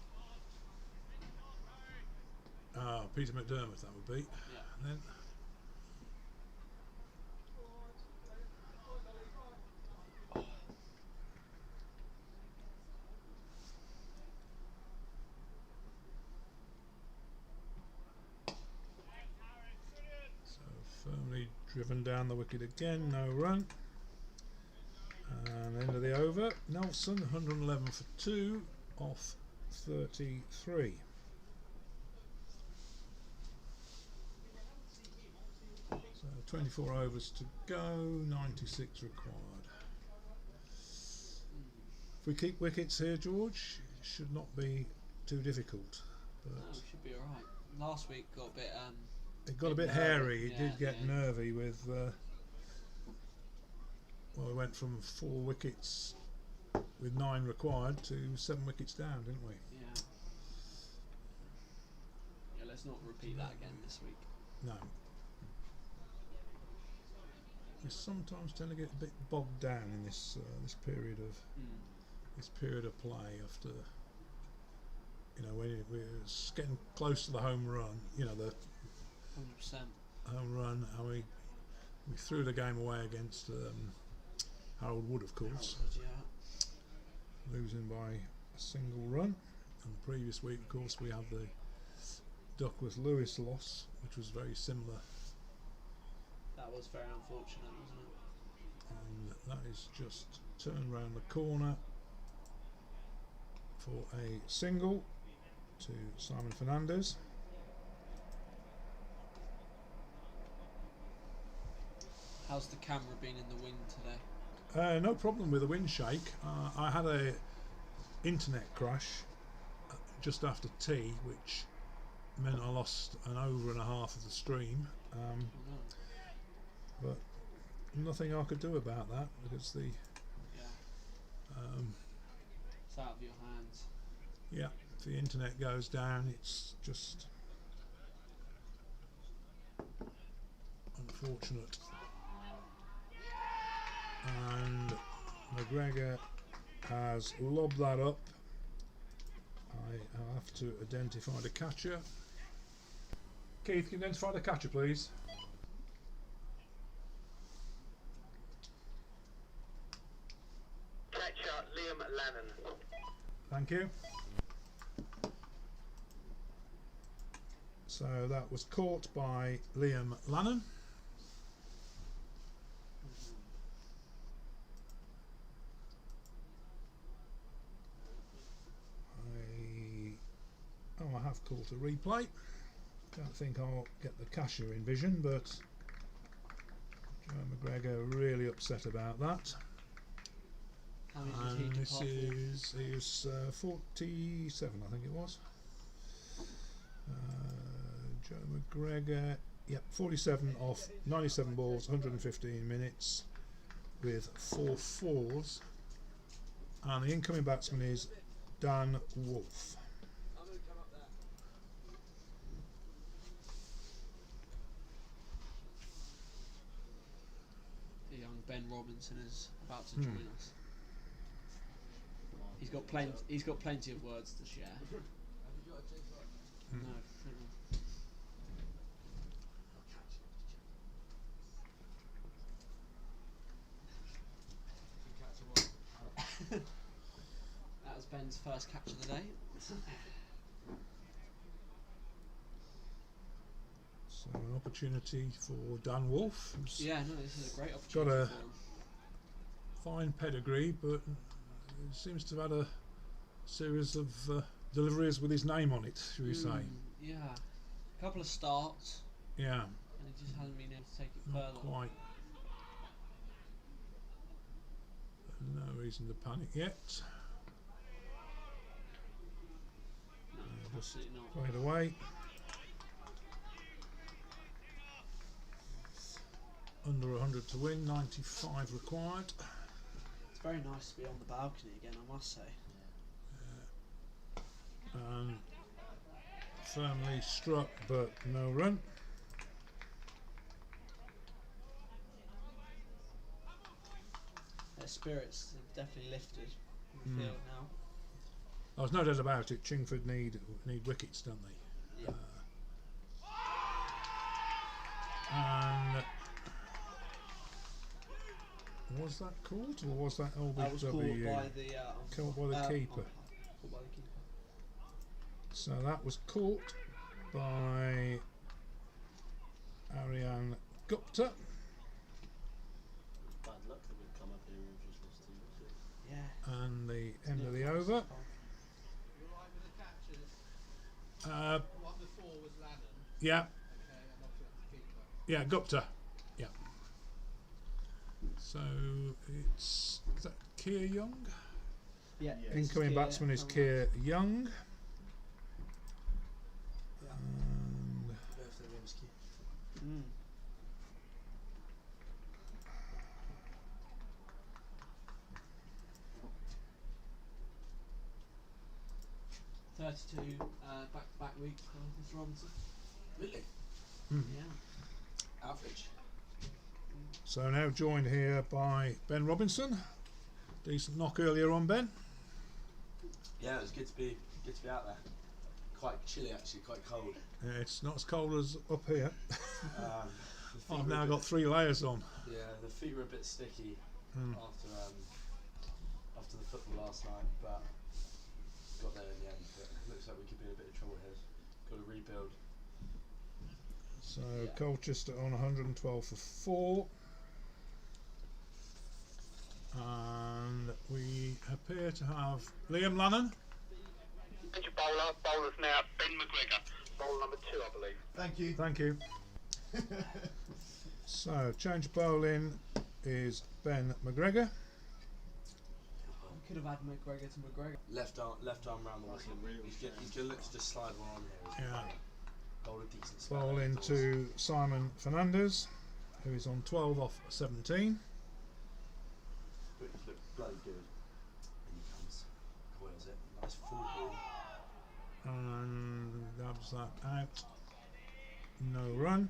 Peter McDermott, that would be. Yeah. And then firmly driven down the wicket again, no run. And end of the over, Nelson 111 for 2 off 33. So 24 overs to go, 96 required. If we keep wickets here, George, it should not be too difficult. But No, it should be alright. Last week got a bit it got a bit nervy. hairy. It Yeah, did get yeah. nervy with. Well, we went from 4 wickets with 9 required to 7 wickets down, didn't we? Yeah. Yeah, let's not repeat that again this week. No. We sometimes tend to get a bit bogged down in this this period of play after. You know, when we're getting close to the home run. You know, the 100%. home run, and we threw the game away against Harold Wood, of course, Yeah. losing by a single run. And the previous week, of course, we had the Duckworth Lewis loss, which was very similar, That was very unfortunate, wasn't it? and that is just turned round the corner for a single to Simon Fernandez. How's the camera been in the wind today? No problem with the wind shake. I had a internet crash just after tea, which meant I lost an over and a half of the stream. But nothing I could do about that because the It's out of your hands. yeah, if the internet goes down, it's just unfortunate. And McGregor has lobbed that up. I have to identify the catcher. Keith, can you identify the catcher, please? Catcher Liam Lannon. Thank you. So that was caught by Liam Lannon. I have caught a replay. Don't think I'll get the catcher in vision, but Joe McGregor really upset about that. How many did he This depart for? he was 47, I think it was. Joe McGregor Yep, 47 off 97 balls, 115 minutes with 4 fours. And the incoming batsman is Dan Wolf. The young Ben Robinson is about to join us. He's got plenty of words to share. No. That was Ben's first catch of the day. So an opportunity for Dan Wolf, who's Yeah, no, this is a great got opportunity a for him. fine pedigree, but seems to have had a series of deliveries with his name on it, should we say. Yeah. A couple of starts, Yeah, and he just hasn't been able to take it not further. quite. No reason to panic yet. No, Just absolutely not. play it away. Under 100 to win, 95 required. It's very nice to be on the balcony again, I must say. Firmly struck, but no run. Their spirits have definitely lifted in the field now. There's no doubt about it. Chingford need wickets, don't they? Yeah. And was that caught, or was that LBW? That was called by the Caught by the keeper. Called by the keeper. So that was caught by Ariane Gupta. Bad luck that we've come up here and just lost 2 wickets. Yeah. And the end of the over. You're right with the catches. One before was Lannon. Yeah, Okay, and obviously that's the keeper. yeah, Gupta. Yeah. So it's is that Keir Young? Yeah. Yeah. Incoming batsman is Keir Young. Yeah. And Birthday Rimsky. Mm. "32 back-to-back weeks for Mr. Robinson." Really? Yeah. Average. so now joined here by Ben Robinson. Decent knock earlier on, Ben. Yeah, it was good to be out there. Quite chilly actually, quite cold. Yeah, it's not as cold as up here. The feet I've were a now bit- got 3 layers on. Yeah, the feet were a bit sticky Mm. after the football last night, but got there in the end. But it looks like we could be in a bit of trouble here. Got to rebuild. So Yeah. Colchester on 112 for 4. And we appear to have Liam Lannon. Change your bowler. Bowler's now Ben McGregor. Bowler number 2, I believe. Thank you. Thank you. So change of bowling is Ben McGregor. We could have had McGregor to McGregor. Left arm round the whistle. He's going to look to just slide one on here. Yeah. Bowl a decent spell Bowling outdoors. to Simon Fernandez, who is on 12 off 17. But he looked bloody good. And he comes, coils it. Nice full ball. And dabs that out. No run.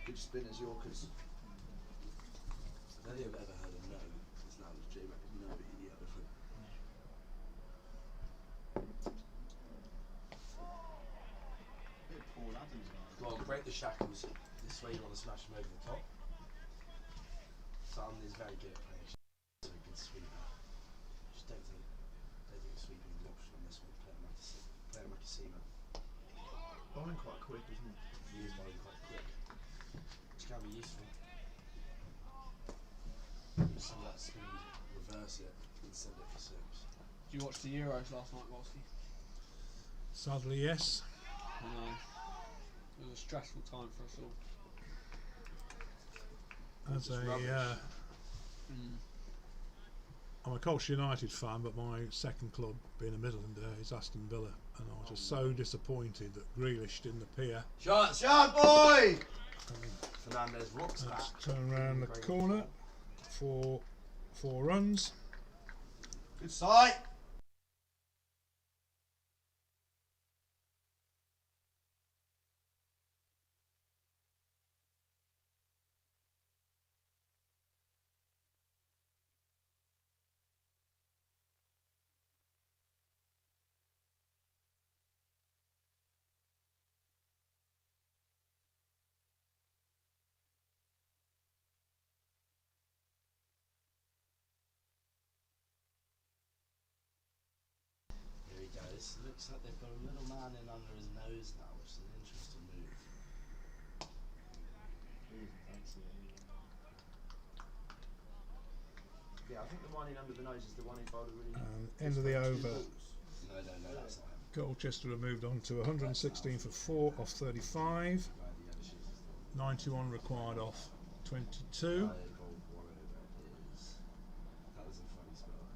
Good spinners, Yorkers. I don't think I've ever heard of no. It's now the J-Mac. No, but yeah, different. Bit Paul Adams now. Go on, break the shackles. This way you want to smash him over the top. Sam is very good at playing. So a good sweeper. Just don't think sweeping is an option on this one. Play him like a seamer. Bowling quite quick, isn't it? He is bowling quite quick, which can be useful. Use some of that speed, reverse it, and send it for 6. Did you watch the Euros last night, Wolski? Sadly, yes. I know. It was a stressful time for us all. As Just a rubbish. I'm a Colchester United fan, but my second club, being a Midlander, is Aston Villa, and I was just so disappointed that Grealish didn't appear. Shot, boy! Fernandez rocks Let's back. turn around the corner for 4 runs. Good sight. Here he goes. Looks like they've got a little man in under his nose now, which is an interesting move. Yeah, I think the one in under the nose is the one he bowled a really. And end of the over. No, that's not him. Colchester have moved on to 116 for 4 off 35. Right, the other shoes is the 91 required off 22. I bowled one over is. That was a funny spell.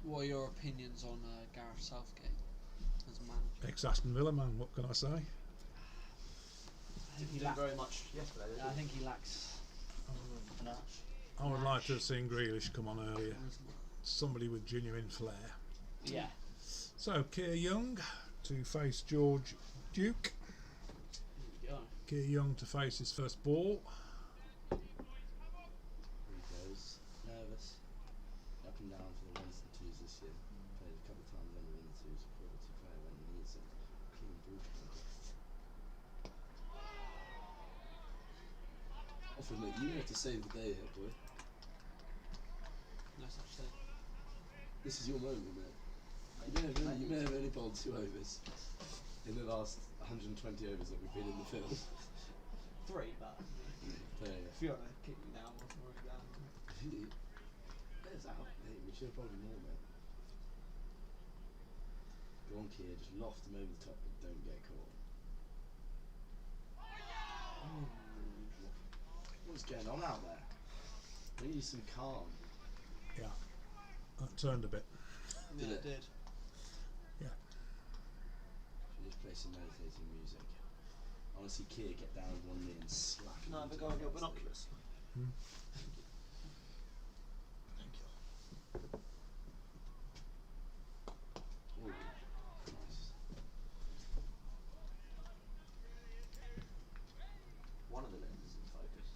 What are your opinions on Gareth Southgate as a manager? Ex-Aston Villa man, what can I say? Didn't do very much yesterday, did I he? think he lacks. I would like to have seen Grealish come on earlier. Somebody with genuine flair. Yeah. So, Keir Young to face George Duke. Yeah. Keir Young to face his first ball. Here he goes. Nervous. Up and down for the ones and twos this year. Played a couple of times under one and twos. Quality player when he needs it. Clean ball control. Often, mate, you have to save the day here, boy. No such thing. This is your moment, mate. You may have only bowled 2 overs in the last 120 overs that we've been in the field. 3, but There if you want to kick me down, I'll throw you down. you go. There's out, mate. We should have bowled more, mate. Go on, Keir. Just loft him over the top, but don't get caught. Oh, what's going on out there? We need some calm. Yeah, that turned a bit. Yeah, Did it it? did. Should just play some meditating music. I want to see Keir get down on one knee and slap him. No, into but go and the get face. binoculars. Hmm. Thank you. Ooh, nice. One of the lenses in focus.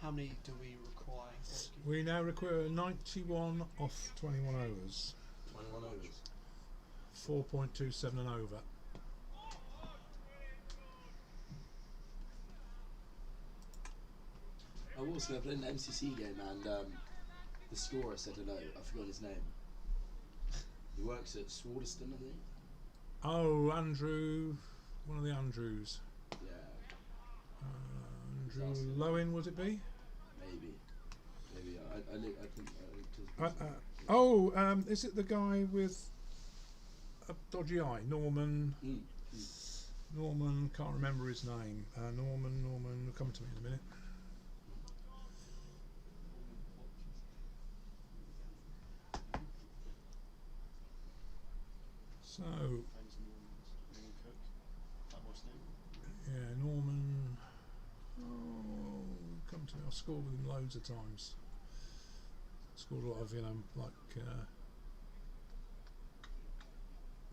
How many do we require? Oski? We now require 91 off 21 overs. 21 overs. 4.27 and over. I was going to play an MCC game and the scorer said hello. I've forgotten his name. He works at Swaderston, I think. Oh, Andrew, one of the Andrews. Yeah, Andrew Lowen, would it be? maybe. I think. Is it the guy with a dodgy eye? Norman, can't remember his name. Norman, will come to me in a minute. So, yeah, Norman. Oh, come to me. I've scored with him loads of times. Scored a lot of,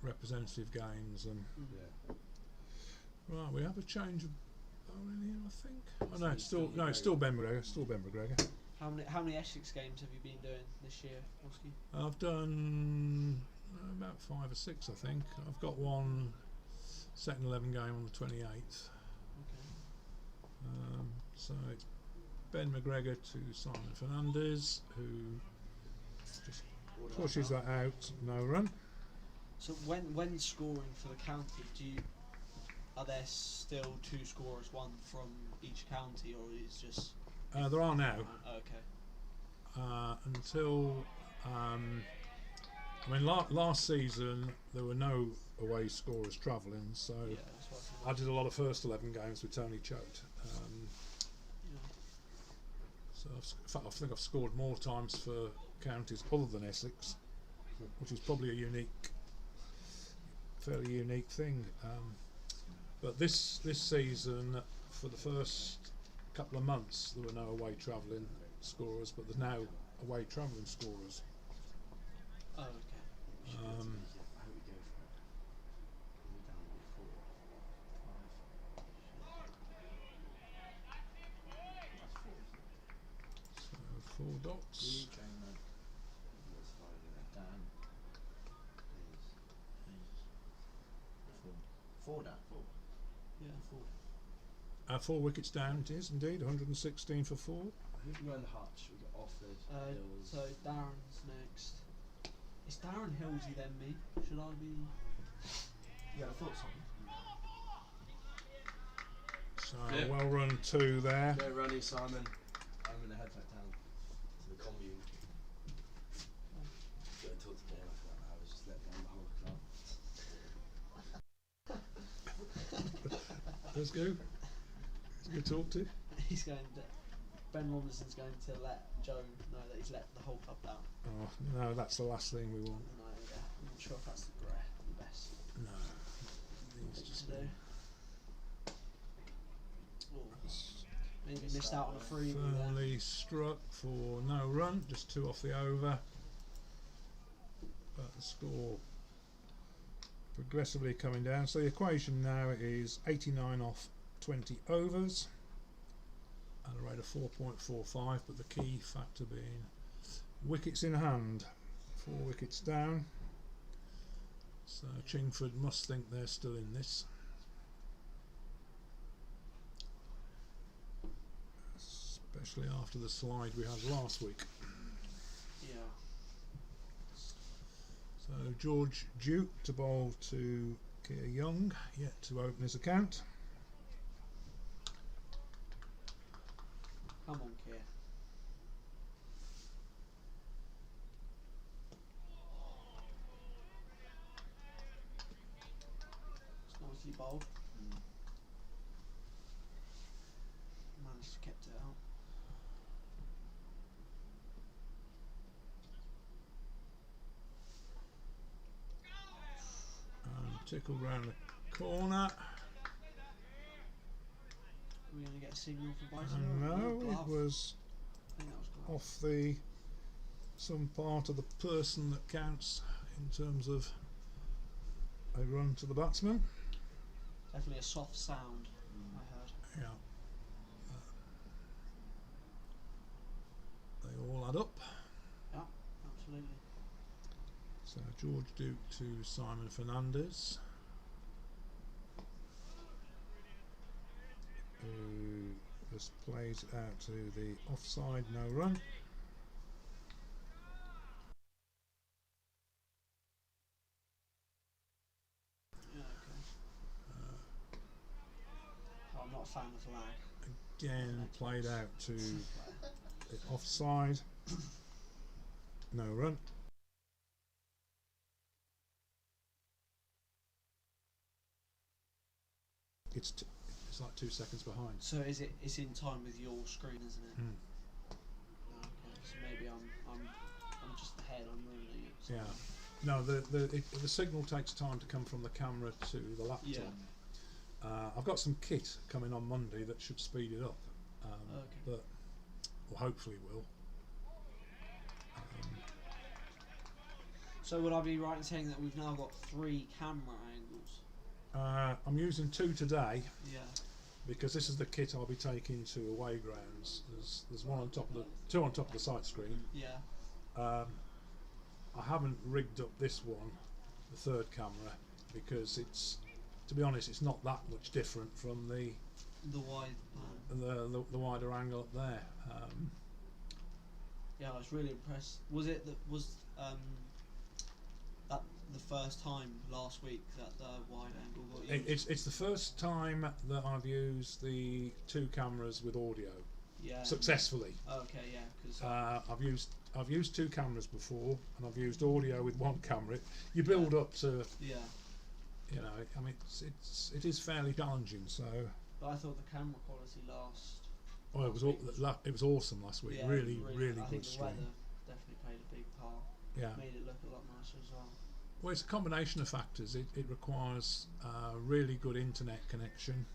representative games and. Yeah. Right, we have a change of bowling here, I think. Oh no, it's still Ben McGregor. How many Essex games have you been doing this year, Oski? I've done about 5 or 6, I think. I've got one second 11 game on the 28th. Okay. So it's Ben McGregor to Simon Fernandez, who just pushes that out, no run. So when scoring for the county, are there still 2 scorers, one from each county, or is just? There are now. Okay. Until last season there were no away scorers travelling, so Yeah, that's what I I did a lot of first 11 games with Tony Choate. yeah. So in fact, I think I've scored more times for counties other than Essex, which is probably a fairly unique thing. But this season, for the first couple of months, there were no away travelling scorers, but there's now away travelling scorers. Oh, okay. I hope we go for it. We're down to 4, 5. So 4 dots. There's 5 there. Dan. Please. 4 down. 4. Yeah. 4. 4 wickets down it is indeed, 116 for 4. Who've we got in the hutch? We got Offord, Hills. So Darren's next. Is Darren Hillsy then me? Should I be? Yeah, I thought so. So Yeah. well run 2 there. Go running, Simon. I'm going to head back down to the commune. Go and talk to Dave for that. I was just letting down the whole club. Let's go. It's good to talk to. He's going to. Ben Robinson's going to let Joe know that he's let the whole club down. Oh no, that's the last thing we want. No, yeah, I'm not sure if that's the best No. These thing just to do. Oh, maybe missed out on a freebie there. firmly struck for no run, just 2 off the over. But the score progressively coming down. So the equation now is 89 off 20 overs at a rate of 4.45, but the key factor being wickets in hand. 4 wickets down. So Chingford must think they're still in this. Especially after the slide we had last week. Yeah. So George Duke to bowl to Keir Young, yet to open his account. Come on, Keir. It's nicely bowled. Managed to kept it out. And tickled round the corner. Are we going to get a signal for Bison? And or no, it glove? was I think that was glove. off the some part of the person that counts in terms of a run to the batsman. Definitely a soft sound, I heard. Yeah. They all add up. Yeah, absolutely. So George Duke to Simon Fernandez, who just plays it out to the offside, no run. Yeah, okay. I'm not a fan of lag. Again played out to the offside, no run. It's like 2 seconds behind. So it's in time with your screen, isn't it? Mm. Okay, so maybe I'm just ahead. I'm ruining it. So. Yeah. No, the signal takes time to come from the camera to the laptop. Yeah. I've got some kit coming on Monday that should speed it up, Okay. but well, hopefully will. So would I be right in saying that we've now got 3 camera angles? I'm using 2 today Yeah. because this is the kit I'll be taking to away grounds. There's one on top of the 2 on top of the sight screen. Yeah. I haven't rigged up this one, the 3rd camera, because it's, to be honest, it's not that much different from the wide. the wider angle up there. Yeah, I was really impressed. Was it that that the first time last week that the wide angle got used? It's the first time that I've used the 2 cameras with audio successfully. Okay, yeah, because I've used 2 cameras before, and I've used audio with 1 camera. You build up to, yeah. you know, I mean, it is fairly challenging. So But I thought the camera quality last Oh, it was awesome last week. Yeah, really I good think the stream. weather definitely played a big part. Yeah. Made it look a lot nicer as well. Well, it's a combination of factors. It requires a really good internet connection.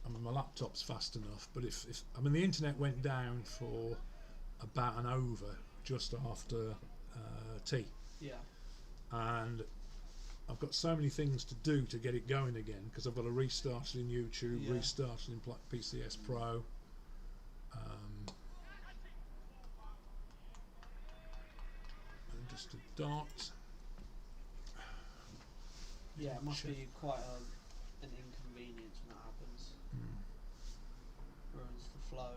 I mean, my laptop's fast enough, but if the internet went down for about an over just after tea, Yeah. and I've got so many things to do to get it going again because I've got to restart it in YouTube, Yeah. restart it in PCS Pro. And just a dot. Yeah, it must Check. be quite an inconvenience when that happens. Ruins the flow.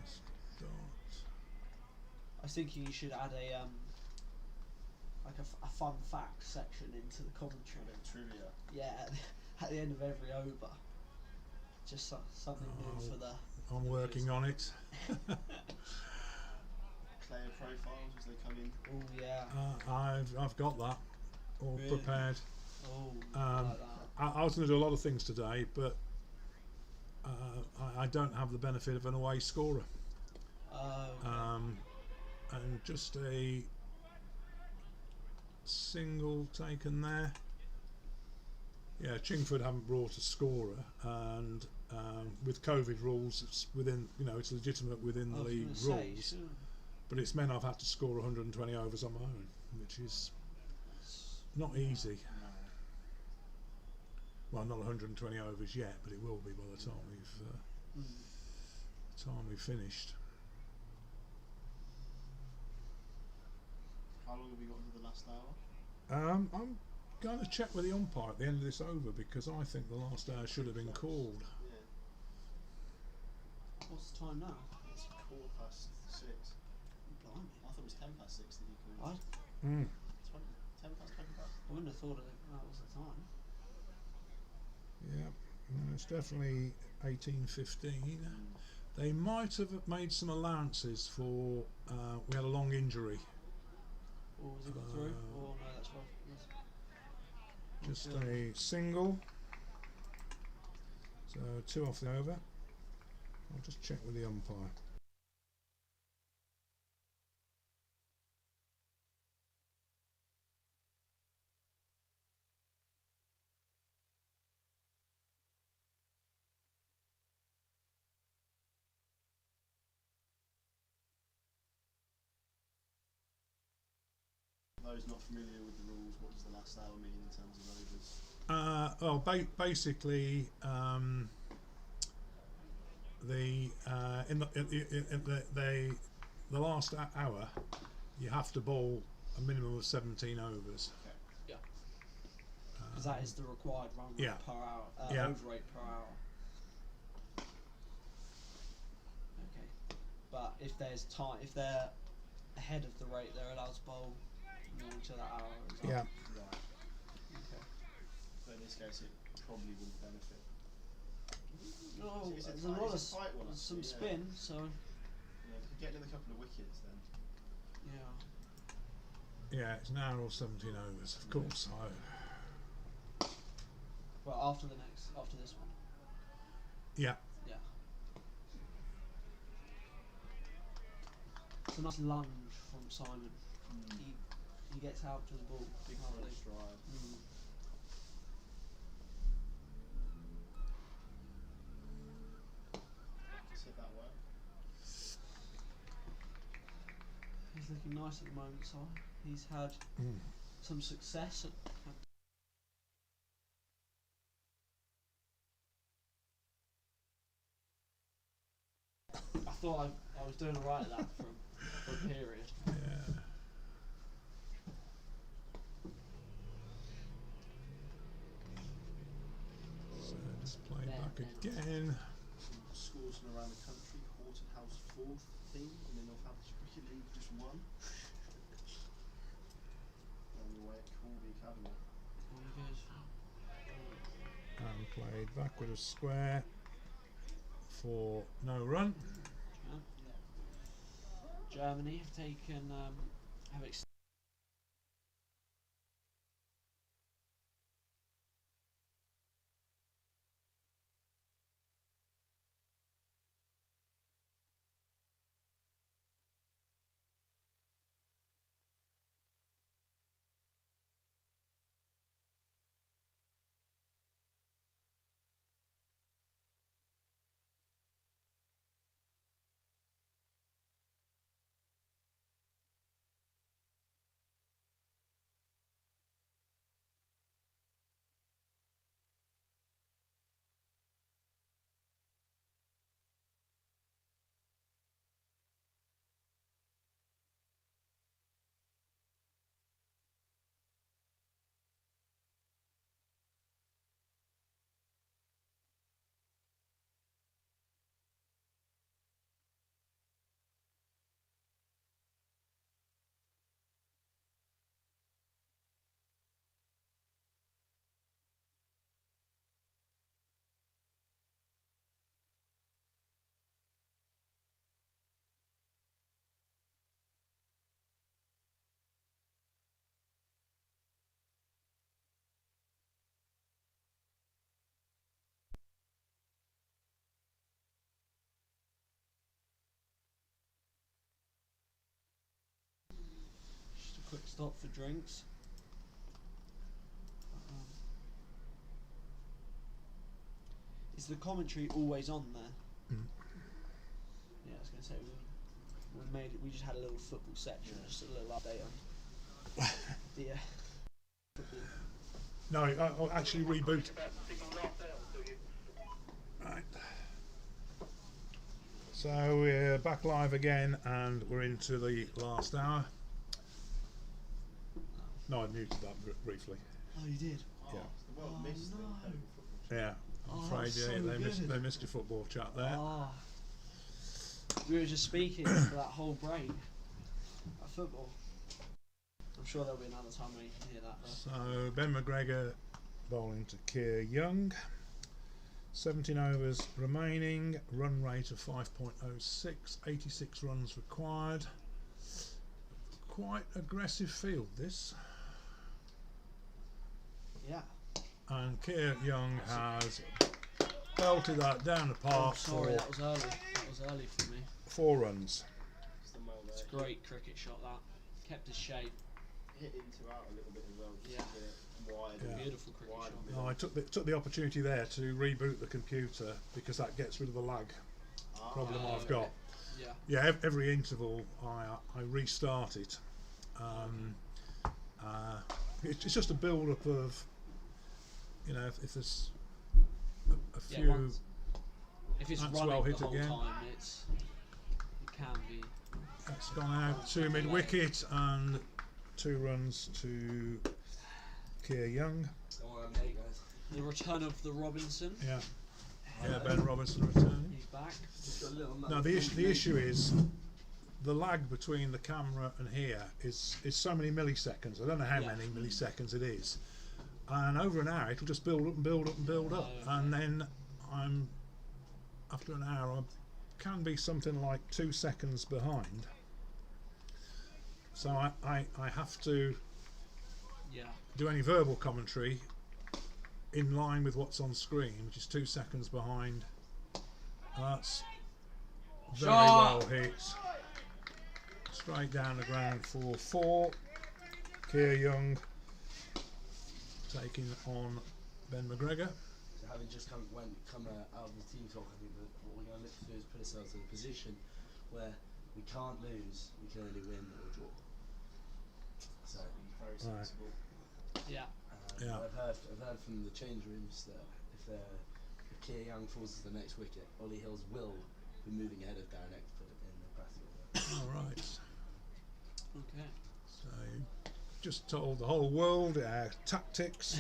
Just a dot. I was thinking you should add a like a fun fact section into the commentary. A bit of trivia. Yeah, at the end of every over. Just something new for the. I'm working on it. Player profiles as they come in. Oh yeah. I've got that all Really? prepared. Oh, Um, like that. I was going to do a lot of things today, but I don't have the benefit of an away scorer. Okay. And just a single taken there. Yeah, Chingford haven't brought a scorer, and with COVID rules, it's within, it's legitimate within the I was league gonna say, rules. sure. But it's meant I've had to score 120 overs on my own, which is not easy. No. Well, not 120 overs yet, but it will be by the time we've finished. How long have we got to the last hour? I'm going to check with the umpire at the end of this over because I think the last hour should have been called. Yeah. What's the time now? It's 6:15. Blimey. I thought it was 6:10 that you I, called. 10 past, 20 past. I wouldn't have thought that was the time. Yeah, no, it's definitely 18:15. They might have made some allowances for we had a long injury. Or was it through? Or no, that's right. Just a single. So 2 off the over. I'll just check with the umpire. For those not familiar with the rules, what does the last hour mean in terms of overs? Basically, the last hour, you have to bowl a minimum of 17 overs. Yeah. Because that is the required run rate Yeah. per hour, Yeah. over rate per hour. Okay. But if there's time, if they're ahead of the rate, they're allowed to bowl more to that hour. Is that Yeah. Right. Okay. But in this case, it probably will benefit. No, It's a there's a tight- lot it's of a tight one, some actually, spin, so Yeah, if you get another couple of wickets, then yeah. Yeah, it's an hour or 17 overs. Of course, Well, after this one, yeah. yeah. It's a nice lunge from Simon. He gets out to the ball. big lovely. front stride. Just hit that well. He's looking nice at the moment, so he's had some success at I thought I was doing alright at that for a period. Yeah. So just play back again. Some scores from around the country. Horton House 4th team in the Northamptonshire Cricket League just won. On the way at Corby Academy. Very good. And played backward of square for no run. Germany have taken have Stop for drinks. Is the commentary always on there? Mm. Yeah, I was going to say we just had a little football section, just a little update on the football. No, I'll actually reboot. Right. So we're back live again, and we're into the last hour. No, I muted that briefly. Oh, you did? Yeah. The world missed the home football. Yeah, I'm Oh, afraid so they missed your football chat there. Ah. We were just speaking for that whole break at football. I'm sure there'll be another time where you can hear that. Though. So Ben McGregor bowling to Keir Young. 17 overs remaining, run rate of 5.06, 86 runs required. Quite aggressive field this. Yeah. And Keir Young has belted that down the park Sorry, for that was early. That was early for me. 4 runs. It's a great cricket shot, that. Kept his shape. Hit into out a little bit as well. Just Yeah. a bit wide. Yeah. Beautiful cricket Wide shot. No, I took the opportunity there to reboot the computer because that gets rid of the lag problem Oh, I've got. Yeah. Yeah, every interval I restart it. It's just a build-up of, you know, if there's a Yeah, few. once- if it's That's running well the hit whole again. time, it can be. That's gone out to mid-wicket and 2 runs to Keir Young. Don't worry, I'm late, guys. The return of the Robinson. Yeah, Ben Robinson returning. He's back. Just got a little No, the issue is the lag between the camera and here is so many milliseconds. I don't know how Yeah. many milliseconds it is, and over an hour it'll just build up and build up and build up, and then after an hour I can be something like 2 seconds behind. So I have to Yeah. do any verbal commentary in line with what's on screen, which is 2 seconds behind. That's very Shot. well hit. Straight down the ground for 4. Keir Young taking on Ben McGregor. So having just come out of the team talk, I think that what we're going to look to do is put ourselves in a position where we can't lose, we can only win or draw. So Very sensible. Yeah. Yeah. I've heard from the change rooms that if Keir Young falls to the next wicket, Ollie Hills will be moving ahead of Darren Eckford in the batting order. All right. Okay. So you just told the whole world our tactics.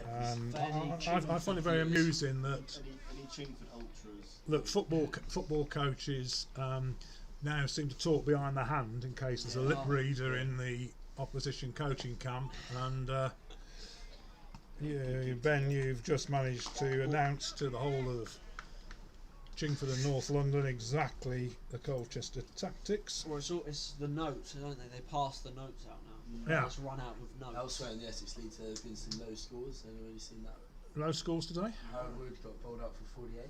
I find it very amusing that Any Chingford ultras? look, football coaches now seem to talk behind the hand in case there's a lip reader in the opposition coaching camp, and Ben, you've just managed to announce to the whole of Chingford and North London exactly the Colchester tactics. Or it's the notes, don't they? They pass the notes out now. Yeah. They just run out with notes. Elsewhere in the Essex League, there have been some low scores. Anybody seen that? Low scores today? Howard Wood got bowled up for 48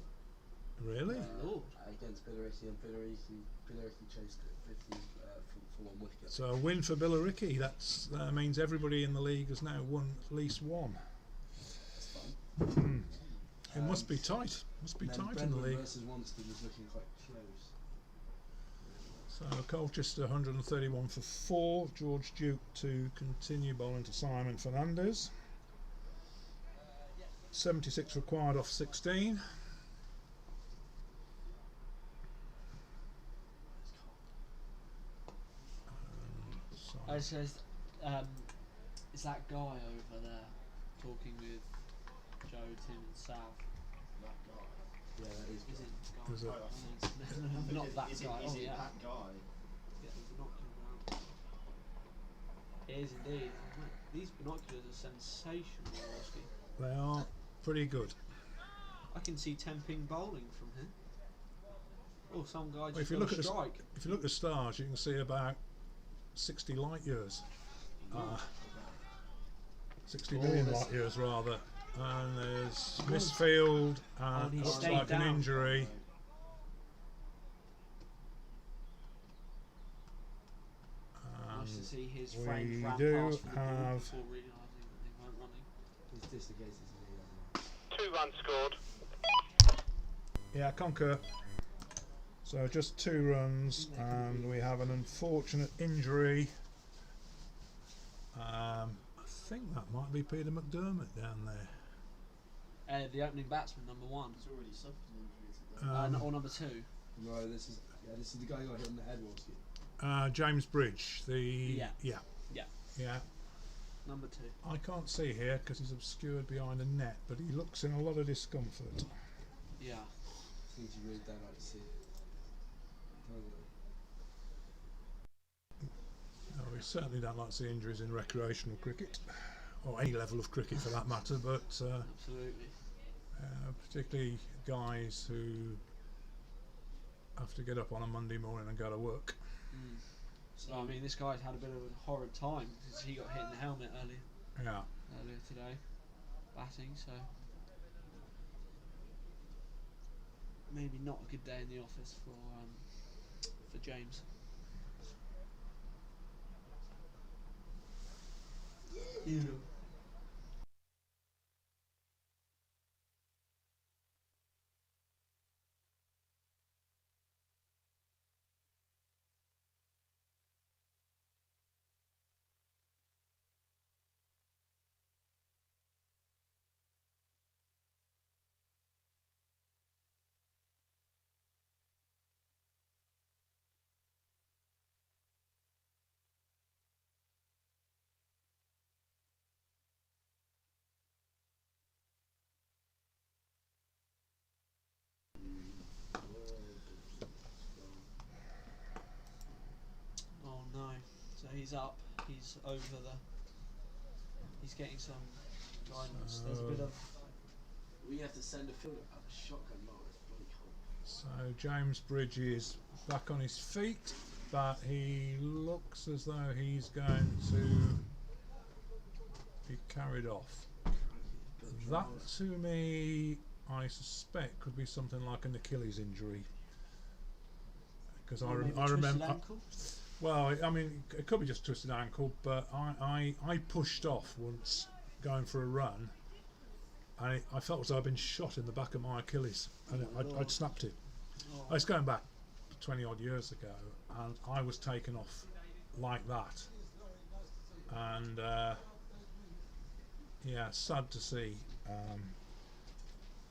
Really? Lord. against Billericay, and Billericay chased it 50 for 1 wicket. So a win for Billericay. That means everybody in the league has now won at least one. That's fine. It must be tight. Must be And then tight in the Brentwood league. versus Wanstead was looking quite close. So Colchester 131 for 4. George Duke to continue bowling to Simon Fernandez. 76 required off 16. I says, is that guy over there talking with Joe, Tim, and Sal? That guy. Yeah, that is Is good. it? Is it? No, not that Is guy. it Oh yeah. that guy? Get the binoculars out. It is indeed. These binoculars are sensational, Roski. They are pretty good. I can see 10 ping bowling from here. Oh, some guy just If you got look a at the strike. If you look at the stars, you can see about 60 light years. 60 million light years rather. And there's Misfield, and and he looks stayed like an down. injury. nice to see his we framed round do pass for the ball have- before realising that they weren't running. He's dislocated his knee, hasn't 2 runs scored. Yeah, concur. So just 2 runs, and we have an unfortunate injury. I think that might be Peter McDermott down there. The opening batsman, number 1. He's already suffered an injury today. Or number 2. he? No, this is the guy who got hit on the head, was he? James Bridge, Yeah. yeah. Number 2. I can't see here because he's obscured behind a net, but he looks in a lot of discomfort. Yeah. Things you really don't like to see. No, we certainly don't like to see injuries in recreational cricket, or any level of cricket for that matter, but Absolutely. particularly guys who have to get up on a Monday morning and go to work. So, I mean, this guy's had a bit of a horrid time because he got hit in the helmet Yeah. earlier today, batting, so maybe not a good day in the office for James. Oh no! So he's up. He's over the. He's getting some guidance. There's a bit of. We have to send a fielder up a shotgun. No, it's bloody cold. So James Bridge is back on his feet, but he looks as though he's going to be carried off. That, to me, I suspect could be something like an Achilles injury, because I remember. Ankle? Well, I mean, it could be just a twisted ankle, but I pushed off once going for a run, and I felt as though I'd been shot in the back of my Achilles, and I'd snapped it. Oh. I was going back 20 odd years ago, and I was taken off like that, and yeah, sad to see.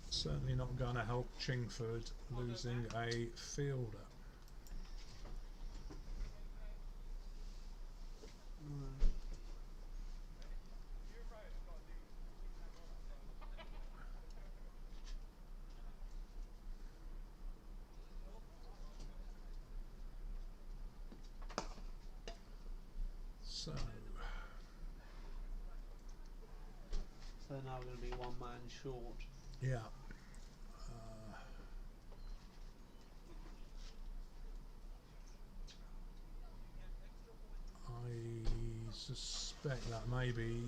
Certainly not going to help Chingford losing a fielder. So now we're going to be 1 man short. yeah. I suspect that may be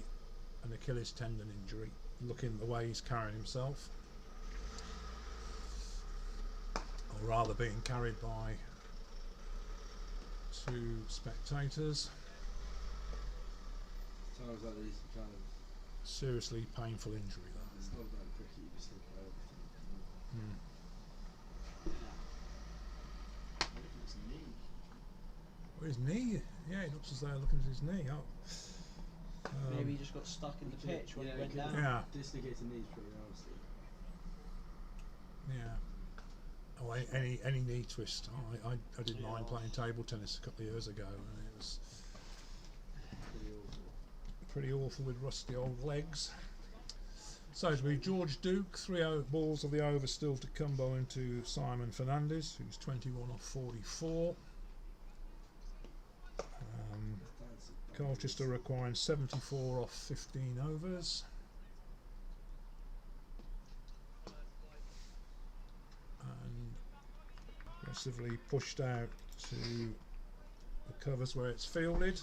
an Achilles tendon injury, looking the way he's carrying himself, or rather being carried by 2 spectators. Sounds like these kind of. Seriously painful injury though. It's not about cricket, you just think about everything. Look at his knee. Well, his knee, yeah, it looks as though looking at his knee. Maybe he just got stuck in the pitch when he went down. Yeah, Dislocated knees, pretty honestly. yeah. Oh, any knee twist. Oh, I didn't mind playing table tennis a couple of years ago, and it was pretty awful with rusty old legs. So it'll be George Duke, 3 balls of the over still to come, bowling to Simon Fernandez, who's 21 off 44. Colchester requiring 74 off 15 overs. And aggressively pushed out to the covers where it's fielded.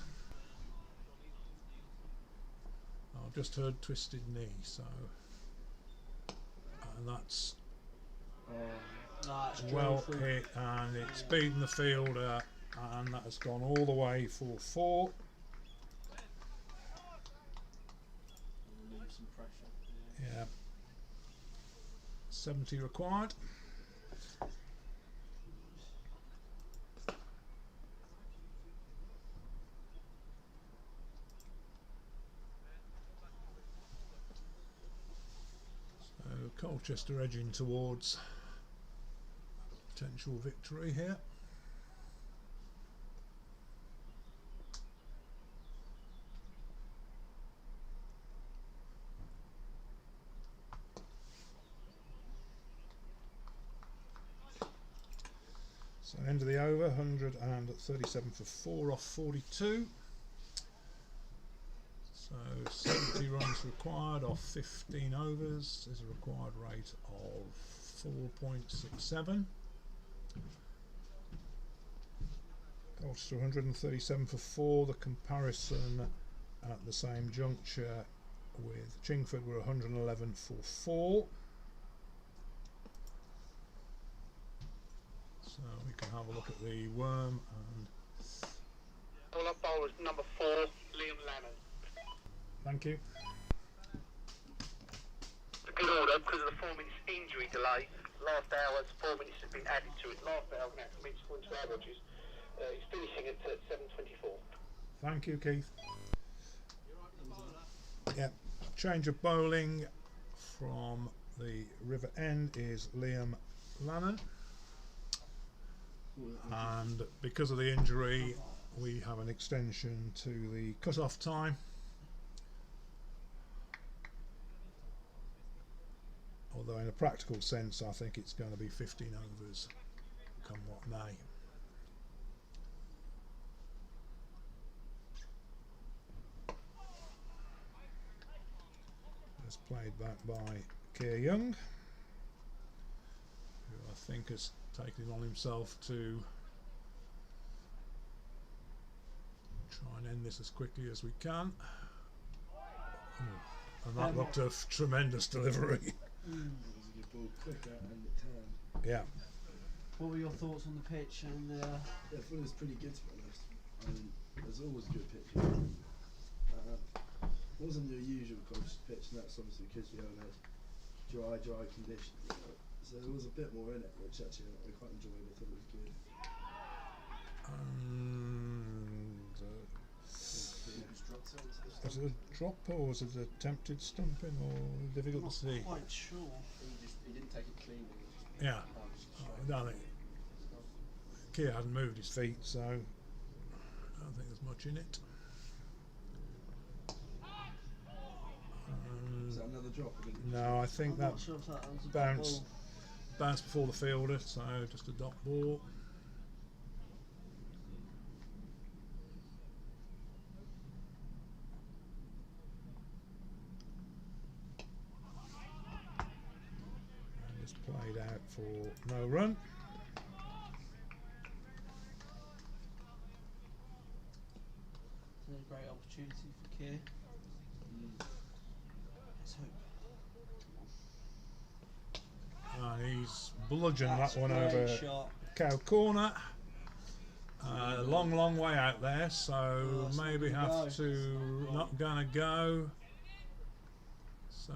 I've just heard twisted knee, so and that's No, it's well drilled through. hit, and it's beaten the fielder and that has gone all the way for 4. Relieve some pressure. Yeah. 70 required. So Colchester edging towards potential victory here. So end of the over, 137 for 4 off 42. So 70 runs required off 15 overs is a required rate of 4.67. Colchester 137 for 4. The comparison at the same juncture with Chingford were 111 for 4. So we can have a look at the worm and All up bowlers number 4, Liam Lannon. thank you. It's a good order because of the 4 minutes injury delay. Last hour's 4 minutes has been added to it. Last hour now commits according to averages. He's finishing at 7:24. Thank you, Keith. Yeah, change of bowling from the River End is Liam Lannon, and because of the injury we have an extension to the cut-off time. Although in a practical sense I think it's going to be 15 overs come what may. It's played back by Keir Young, who I think has taken it on himself to try and end this as quickly as we can. And that looked a tremendous delivery. It was a good ball, quicker and it turned. Yeah. What were your thoughts on the pitch? And Yeah, I thought it was pretty good to be honest. I mean, there's always a good pitch. It wasn't your usual Colchester pitch, and that's obviously because we haven't had dry conditions. You know? So there was a bit more in it, which actually I quite enjoyed. I thought it was good. Was it a drop or was it attempted stumping or difficult to see? quite sure. He didn't take it cleanly. Yeah. I don't think Keir hadn't moved his feet, so I don't think there's much in it. Was that another drop? No, I think I'm that not sure if that was a bounced ball. bounced before the fielder, so just a dot ball. And it's played out for no run. It's a great opportunity for Keir. Let's hope. And he's bludgeoned That's that one a great over shot. cow corner. Long way out there, so Oh, it's not maybe gonna have go. to not gonna go. So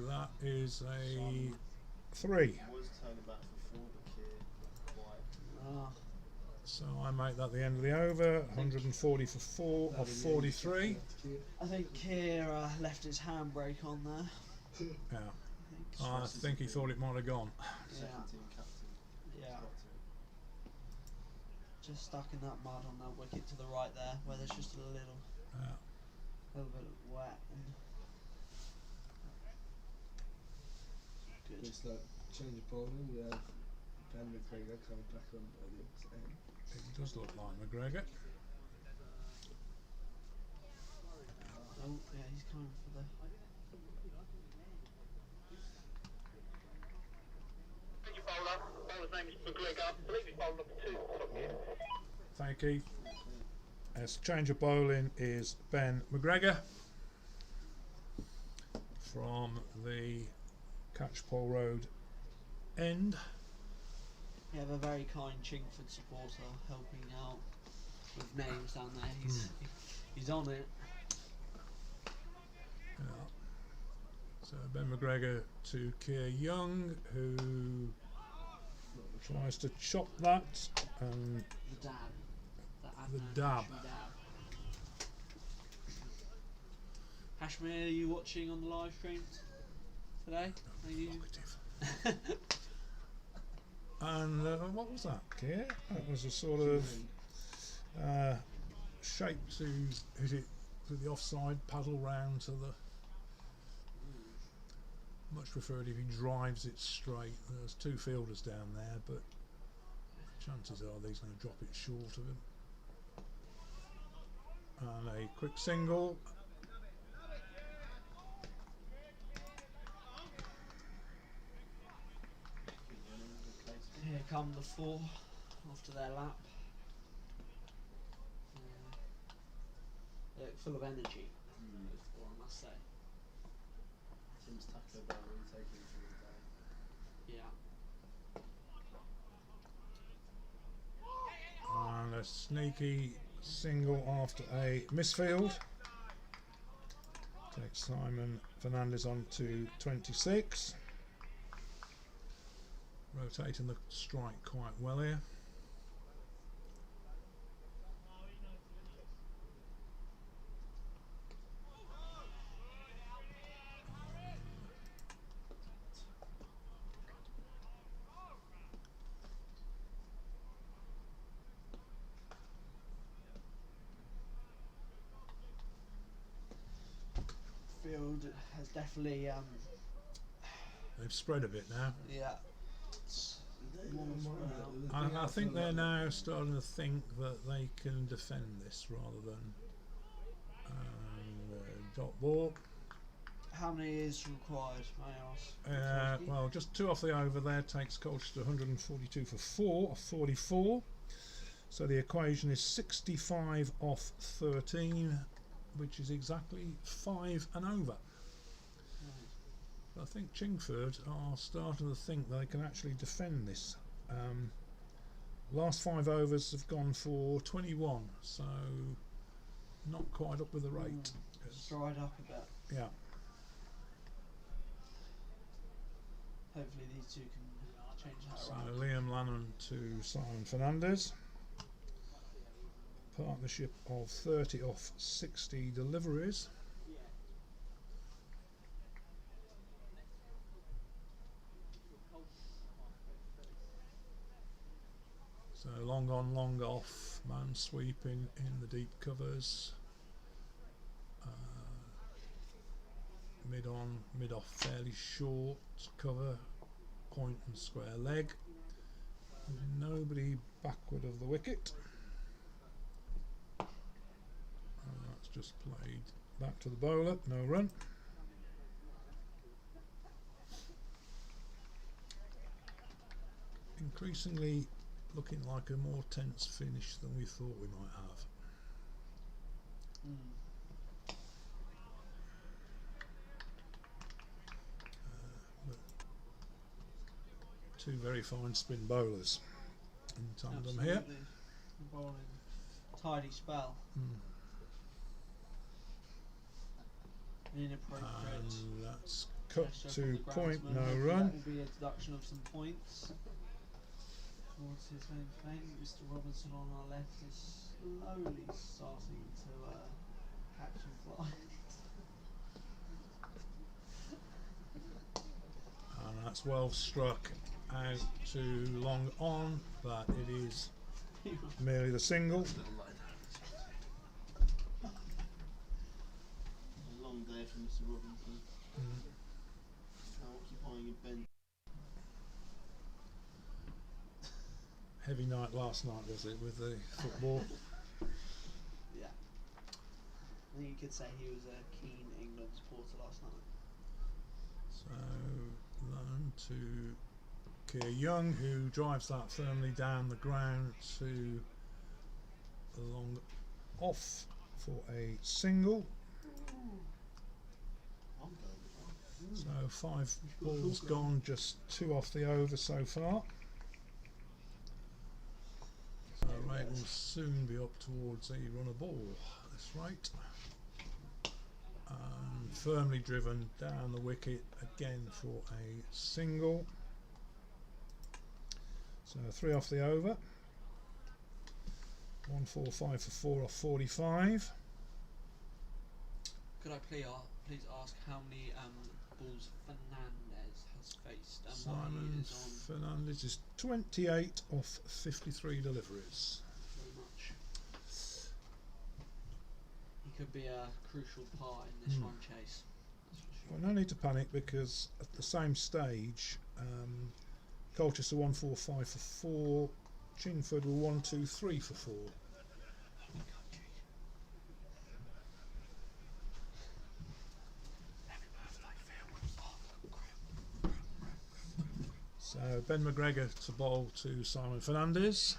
that is a 3. Was turning back for 4, but Keir not quite. Ah, So I make that the end of the over. 140 for 4 off 43. I think Keir left his handbrake on there. Yeah, I think. I think he thought it might have gone. Second team captain. Yeah. Got to. Just stuck in that mud on that wicket to the right there, where there's just a little bit of wet. And good. Just like change of bowling, we have Ben McGregor coming back on by the end. It does look like McGregor. Oh, yeah, he's coming for the. Bowler's name is McGregor. I believe he's bowler number 2 top here. Thank you. As change of bowling is Ben McGregor from the Catchpole Road end. We have a very kind Chingford supporter helping out with names down there. He's on it. Yeah. So Ben McGregor to Keir Young, who tries to chop that, and The dab. the dab. Hashmir, are you watching on the live stream today? Are you? And what was that, Keir? That was a sort of shape to hit it with the offside, paddle round to the. Much preferred if he drives it straight. There's two fielders down there, but chances are he's going to drop it short of him. And a quick single. Here come the four after their lap. They look full of energy, those four, I must say. Tim's tackle about really taking it to the day. Yeah. And a sneaky single after a misfield. Takes Simon Fernandez on to 26. Rotating the strike quite well here. Field has definitely They've spread a bit now. yeah. I think they're now starting to think that they can defend this rather than dot ball. How many is required, may I ask? Well, just 2 off the over there takes Colchester 142 for 4, 44. So the equation is 65 off 13, which is exactly 5 and over. I think Chingford are starting to think they can actually defend this. Last 5 overs have gone for 21, so not quite up with the rate. It's dried up a bit. Yeah. Hopefully these two can change that So around. Liam Lannon to Simon Fernandez. Partnership of 30 off 60 deliveries. So long on, long off, man sweeping in the deep covers. Mid on, mid off, fairly short cover, point and square leg. Nobody backward of the wicket. And that's just played back to the bowler, no run. Increasingly looking like a more tense finish than we thought we might have. But two very fine spin bowlers in tandem here. Bowling tidy spell. Inappropriate. And that's cut Pressure to from the point, groundsman. no Hopefully run. That will be a deduction of some points towards his main flank. Mr. Robinson on our left is slowly starting to catch and fly. And that's well struck out to long on, but it is merely the single. A long day for Mr. Robinson. Now occupying a bench. Heavy night last night, was it, with the football? Yeah. I think you could say he was a keen England supporter last night. So, Lone to Keir Young, who drives that firmly down the ground to long off for a single. So 5 balls gone, just 2 off the over so far. It will soon be up towards the runner ball at this rate. And firmly driven down the wicket again for a single. So 3 off the over. 145 for 4 off 45. Could I please ask how many balls Fernandez has faced and what he Simon is on? Fernandez is 28 off 53 deliveries. Very much. He could be a crucial part in this run chase. That's for sure. Well, no need to panic because at the same stage, Colchester 145 for 4, Chingford were 123 for 4. So Ben McGregor to bowl to Simon Fernandez,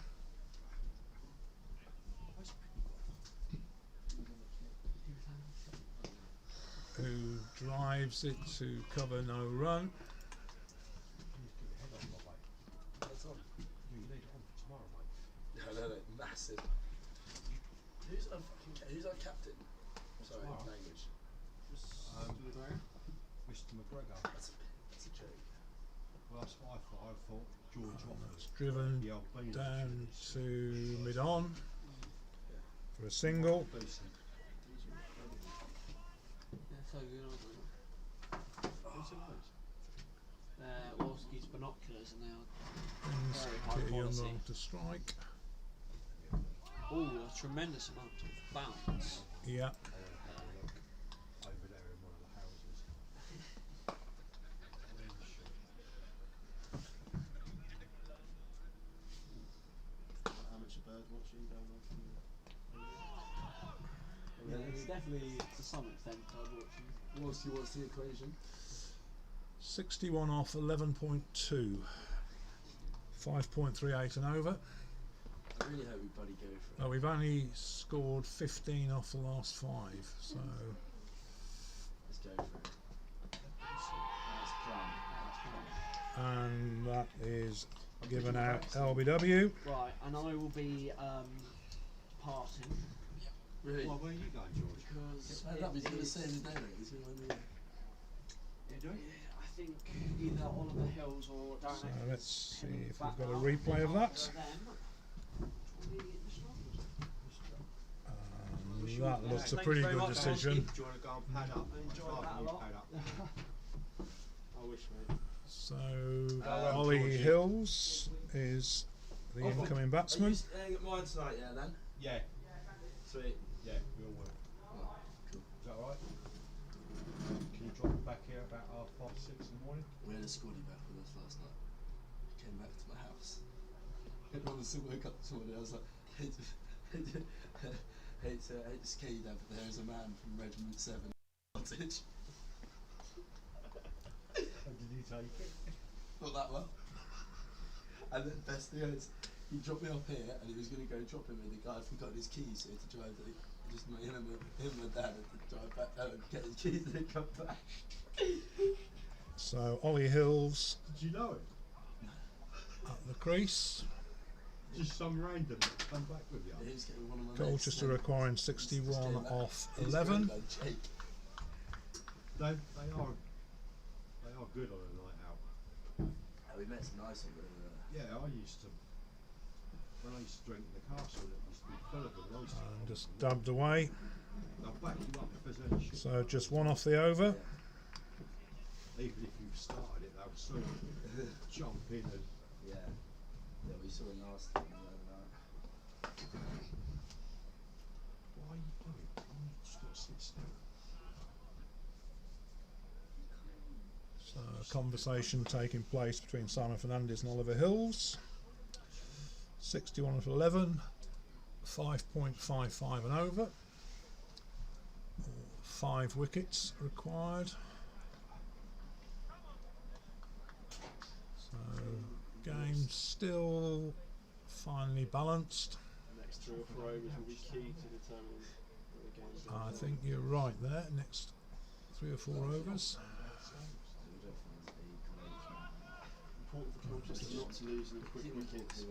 who drives it to cover no run. That's on. You need it on for tomorrow, mate. No, massive. Who's our captain? Sorry, Tomorrow. language. Mr. McGregor. That's a joke. Well, that's what I thought. I thought George It's Roberts. driven The Albanian down shoots. to mid-on for a single. Decent. Yeah, so good. Who's in those? They're Wolski's binoculars and they are Brings very high Kitty Young quality. on to strike. Oh, a tremendous amount of bounce. Yeah, Over there in one of the houses. Amateur bird watching going on from Yeah, it's definitely to some extent bird watching. What's the equation? 61 off 11.2. 5.38 and over. I really hope we bloody go for it. Well, we've only scored 15 off the last 5, so Let's go for it. That's plum. and that is given out LBW. Right, and I will be departing Really? Well, where are you going, George? because He's going to is- say his name. He's going to let me know. You doing? I think either Oliver Hills or Darren So Atkins let's see heading if back we've got a up. replay of that. Either of them will be the strongest. That looks a Thank you pretty very good much, decision. Do you want to go and pad up? I enjoyed Rather that than a you lot. pad up. I wish, mate. So Well, Ollie Georgie. Hills is the incoming batsman. Are you staying at mine tonight, yeah, then? Yeah, Sweet. yeah, we all will. Oh, cool. Is that alright? Can you drop back here about 6:30 in the morning? We had a squaddy back with us last night. He came back to my house. Everyone was woke up this morning. I was like, hate to scare you, Dad, but there is a man from Regiment 7 Cottage. How did he take it? Not that well. And the best thing is, he dropped me off here, and he was going to go drop him, and the guy had forgotten his keys, so he had to drive. Just him and my dad had to drive back home and get his keys, and then come back. So Ollie Hills Did you know it? at the crease. Just some random that come back with you. He was getting one of my Colchester mates, requiring just 61 came back. off His 11. granddad, Jake. They are good on a night out. We met some nice ones over there. Yeah, when I used to drink in the castle, it used to be full of them. I used to And just dubbed away. I'll back you up if there's any shit. So just one off the over. Even if you've started it, they'll soon jump in and Yeah. Yeah, we saw a nasty one the other night. why are you doing it? You just got to sit still. So a conversation taking place between Simon Fernandez and Oliver Hills. 61 off 11. 5.55 and over. 5 wickets required. So game still finely balanced. The next 3 or 4 overs will be key to determining where the game's going. I think you're right there. Next 3 or 4 overs. important for Colchester not to lose in the quick wickets. His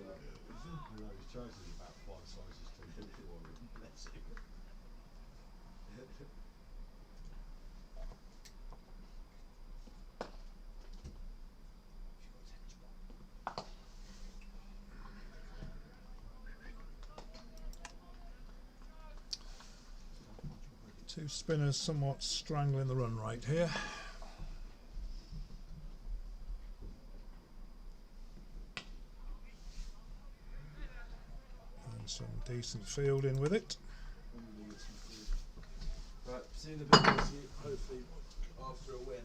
choice is about 5 sizes too big for him. Bless him. Two spinners somewhat strangling the run rate here. And some decent fielding with it. Right, see you in a bit, hopefully after a win.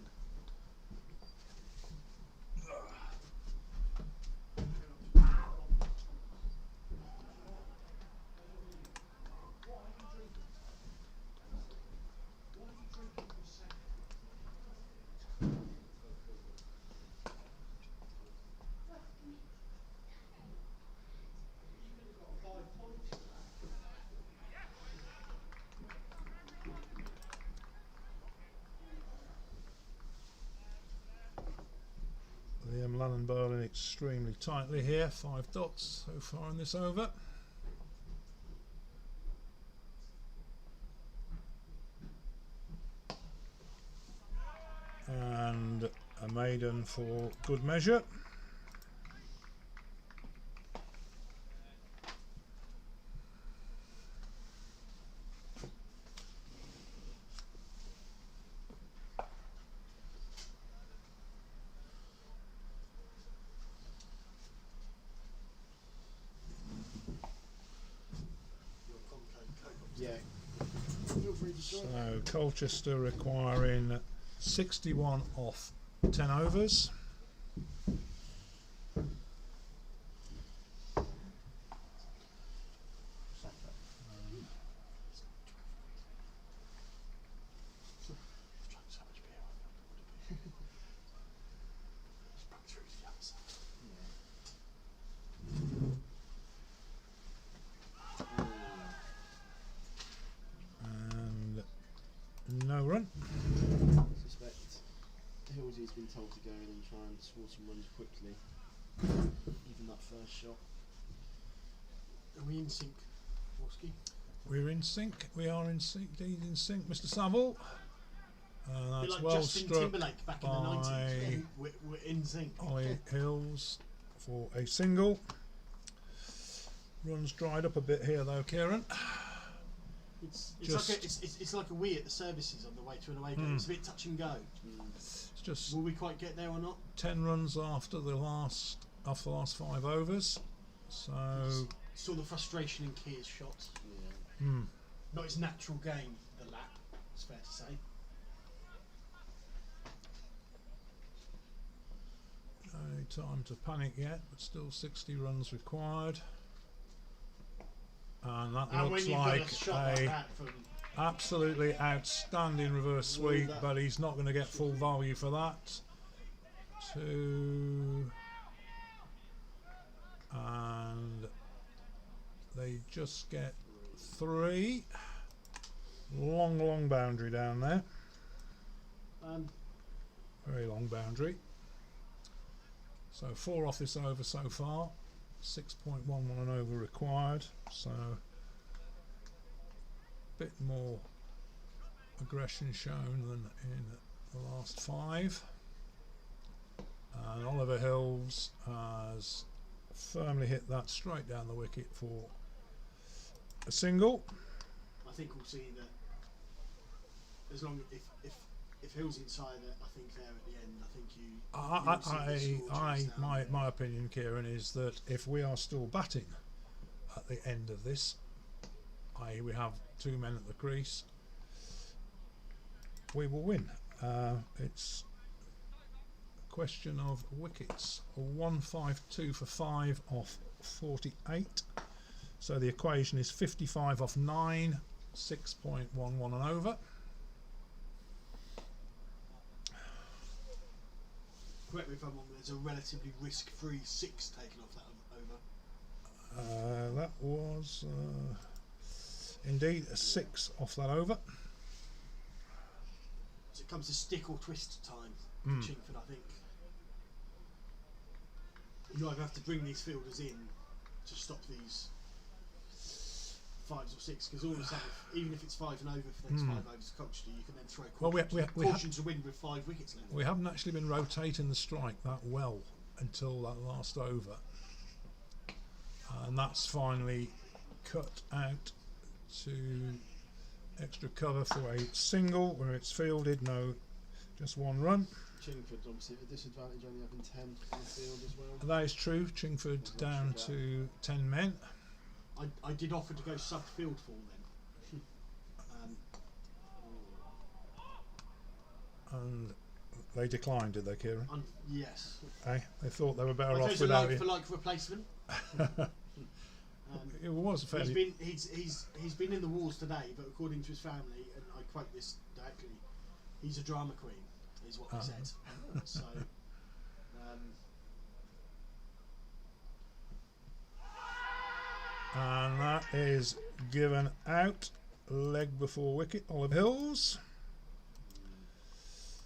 Liam Lannon bowling extremely tightly here, 5 dots so far in this over. And a maiden for good measure. Yeah. So Colchester requiring 61 off 10 overs. And no run. I suspect Hillsy's been told to go in and try and score some runs quickly. Even that first shot. Are we in sync, Worsky? We're in sync. We are in sync. Indeed in sync, Mr. Saville. That's like well Justin struck Timberlake back in the 90s. We're in sync. Ollie Hills for a single. Runs dried up a bit here though, Kieran. It's like a wee at the services on the way to an away game. It's a bit touch and go. It's just Will we quite get there or not? 10 runs after the last 5 overs. So Saw the frustration in Keir's shots. Yeah. Not his natural game, the lap, it's fair to say. no time to panic yet, but still 60 runs required. And that And looks when you've like got a shot like that from absolutely outstanding reverse sweep, but he's not going to get full value for that. 2 and they just get 3. Long boundary down there. Very long boundary. So 4 off this over so far. 6.11 an over required. So a bit more aggression shown than in the last 5. And Oliver Hills has firmly hit that straight down the wicket for a single. I think we'll see that as long if Hill's inside it, I think there at the end, I think you my opinion, Kieran, is that if we are still batting at the end of this, i.e. we have 2 men at the crease, we will win. It's a question of wickets. 152 for 5 off 48. So the equation is 55 off 9, 6.11 an over. correct me if I'm wrong, there's a relatively risk-free 6 taken off that over. That was indeed a 6 off that over. So it comes to stick or twist time for Chingford, I think. you either have to bring these fielders in to stop these 5s or 6, because all of a sudden, even if it's 5 and over for the next 5 overs to Colchester, you can then throw caution to win with 5 wickets left. We haven't actually been rotating the strike that well until that last over, and that's finally cut out to extra cover for a single where it's fielded, no, just 1 run. Chingford obviously at a disadvantage, only having 10 on the field as well. That is true. Chingford down to 10 men. I did offer to go sub-field for them. And they declined, did they, Kieran? Yes. They thought they were better off a without like you. for like replacement. It was fairly. He's been in the wars today, but according to his family, and I quote this directly, he's a drama queen, is what they said. So. And that is given out, leg before wicket, Olive Hills.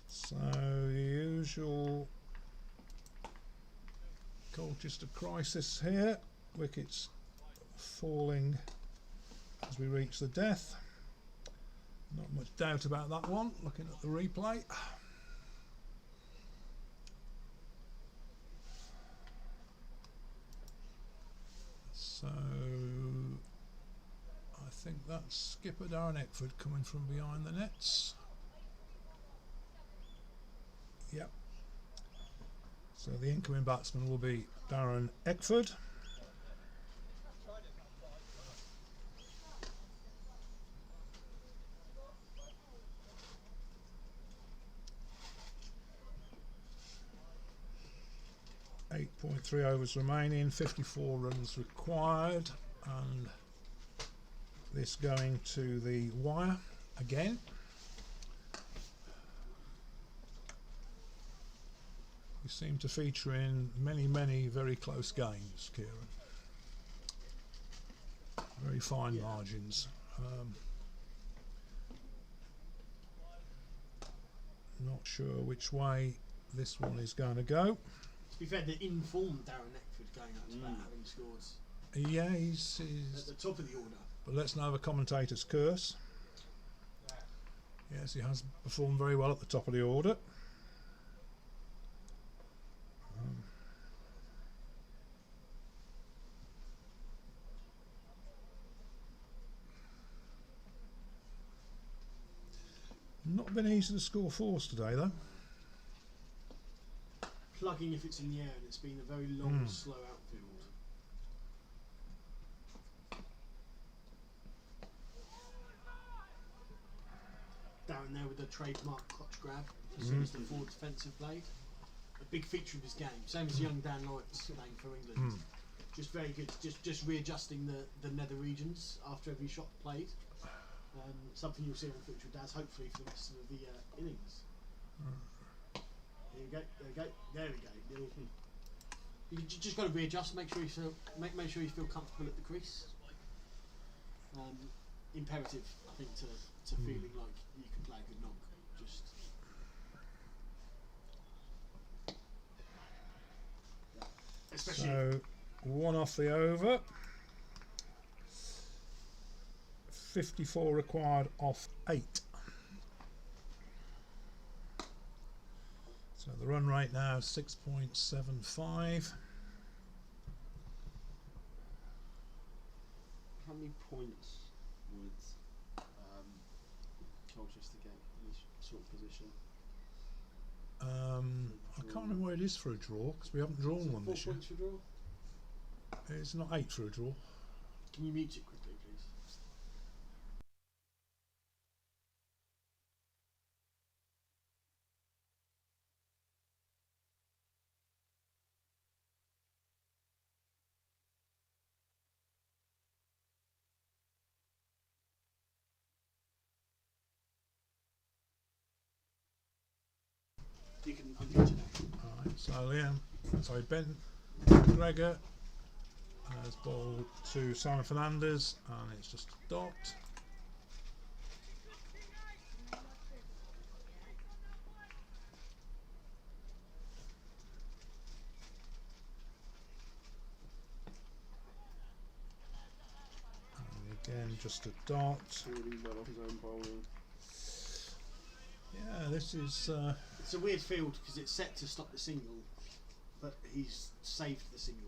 So the usual Colchester crisis here, wickets falling as we reach the death. Not much doubt about that one, looking at the replay. So I think that's skipper Darren Eckford coming from behind the nets. Yep. So the incoming batsman will be Darren Eckford. .3 overs remaining, 54 runs required, and this going to the wire again. You seem to feature in many very close games, Kieran. Very fine margins. Not sure which way this one is going to go. To be fair, the informed Darren Eckford going up to that, having scored. Yeah, he's at the top of the order. But let's not have a commentator's curse. Yes, he has performed very well at the top of the order. Not been easy to score fours today, though. Plugging if it's in the air, and it's been a very long, slow outfield. Down there with the trademark crotch grab, as soon as the forward defensive played. A big feature of his game, same as young Dan Laurit's name for England. Just very good, just readjusting the nether regions after every shot played. Something you'll see on Future Daz, hopefully for the rest of the innings. There we go. There we go. You just got to readjust. Make sure you feel comfortable at the crease. Imperative, I think, to feeling like you can play a good knock. Just especially. So 1 off the over. 54 required off 8. So the run rate now is 6.75. How many points would Colchester get in this sort of position? I can't remember what it is for a draw, because we haven't drawn one this year. 4 points for draw? It's not 8 for a draw. Can you mute it quickly, please? You can unmute it now. Alright, so Ben Gregor has bowled to Simon Fernandez, and it's just a dot. just a dot. Really well off his own bowling. Yeah, this is. It's a weird field because it's set to stop the single, but he's saved the single.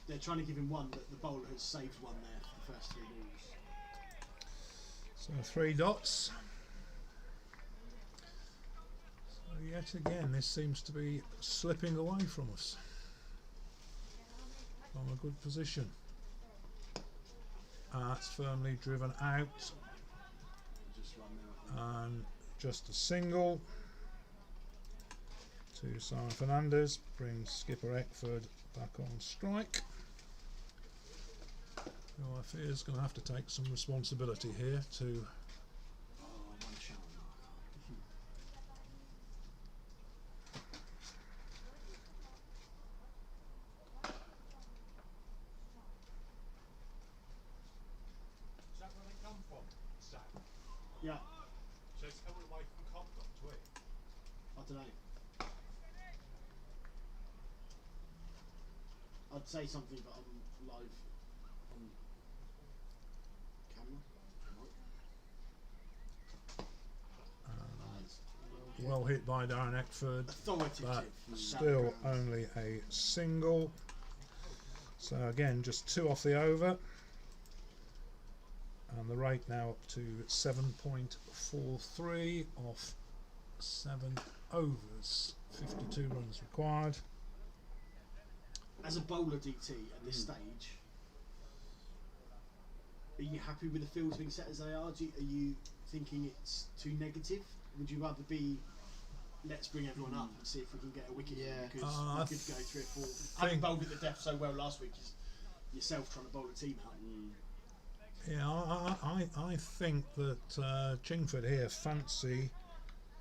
They're trying to give him one, but the bowler has saved one there for the first 3 balls. So 3 dots. So yet again, this seems to be slipping away from us. From a good position. That's firmly driven out. Just run now. And just a single to Simon Fernandez brings skipper Eckford back on strike, who I fear is going to have to take some responsibility here to One shot. Is that where they come from, Sam? Yeah, So it's coming away from Compton to it. I don't know. I'd say something, but I'm live on camera. well hit by Darren Eckford, Authoritative. but from still background. only a single. So again, just 2 off the over, and the rate now up to 7.43 off 7 overs, 52 runs required. As a bowler DT at this stage, are you happy with the fields being set as they are? Are you thinking it's too negative? Would you rather be, let's bring everyone up and see if we can get a wicket? Yeah. Because I we could go 3 or 4. think- Having bowled at the depth so well last week, is yourself trying to bowl a team out. Yeah, I think that Chingford here fancy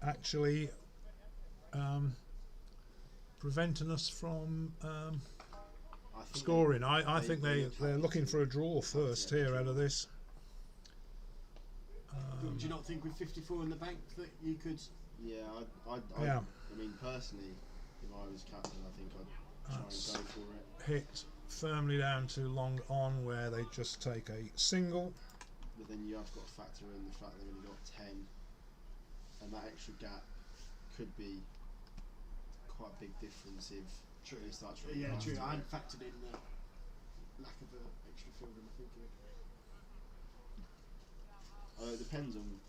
actually preventing us from I think scoring. I they- think they look they're happy looking to- for a draw first here out of this. Do you not think with 54 in the bank that you could? Yeah, Yeah. I mean, personally, if I was captain, I think I'd try That's and go for it. hit firmly down to long on, where they just take a single. But then you have got to factor in the fact they've only got 10, and that extra gap could be quite a big difference if they start trying. Yeah, to true. pass I it. hadn't factored in the lack of an extra fielder. I think. It depends on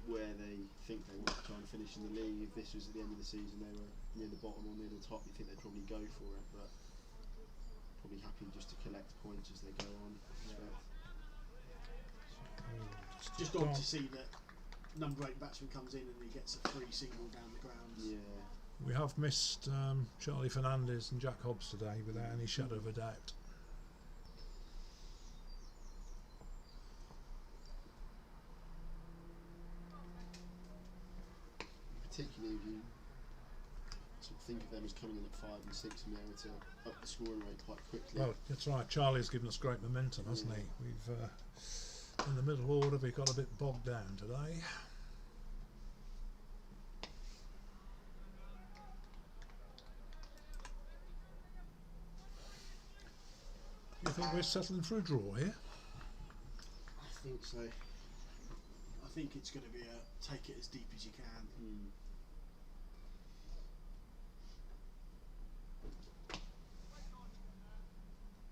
where they think they want to try and finish in the league. If this was at the end of the season, they were near the bottom or near the top, you think they'd probably go for it, but probably happy just to collect points as they go on. Just odd to see that number 8 batsman comes in and he gets a free single down the ground. Yeah. We have missed Charlie Fernandez and Jack Hobbs today without any shadow of a doubt. Particularly if you sort of think of them as coming in at 5 and 6 and being able to up the scoring rate quite quickly. Well, that's right. Charlie's given us great momentum, hasn't he? We've in the middle order we got a bit bogged down today. You think we're settling for a draw here? I think so. I think it's going to be a take it as deep as you can. I mean,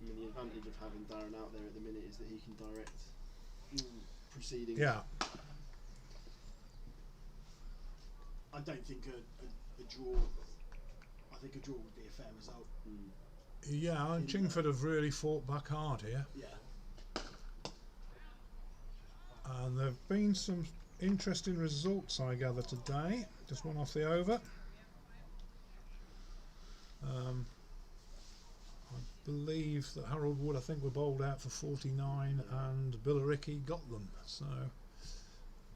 the advantage of having Darren out there at the minute is that he can direct proceedings. Yeah. I don't think a draw. I think a draw would be a fair result. Yeah, and Chingford have really fought back hard here. Yeah. And there have been some interesting results, I gather, today. Just one off the over. I believe that Harold Wood, I think, were bowled out for 49, and Billericay got them. So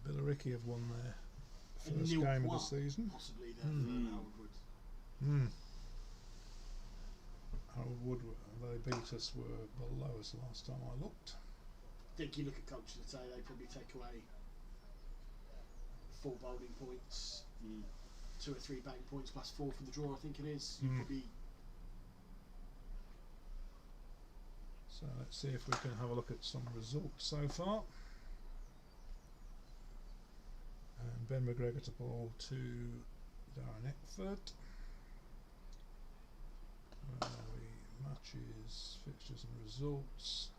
Billericay have won their first game of the season. Possibly then Harold Wood. Harold Wood, they beat us, were below us last time I looked. I think you look at Colchester today, they probably take away 4 bowling points, 2 or 3 batting points plus 4 from the draw. I think it is. You probably. So So let's see if we can have a look at some results so far. And Ben McGregor to ball to Darren Eckford. Matches, fixtures and results.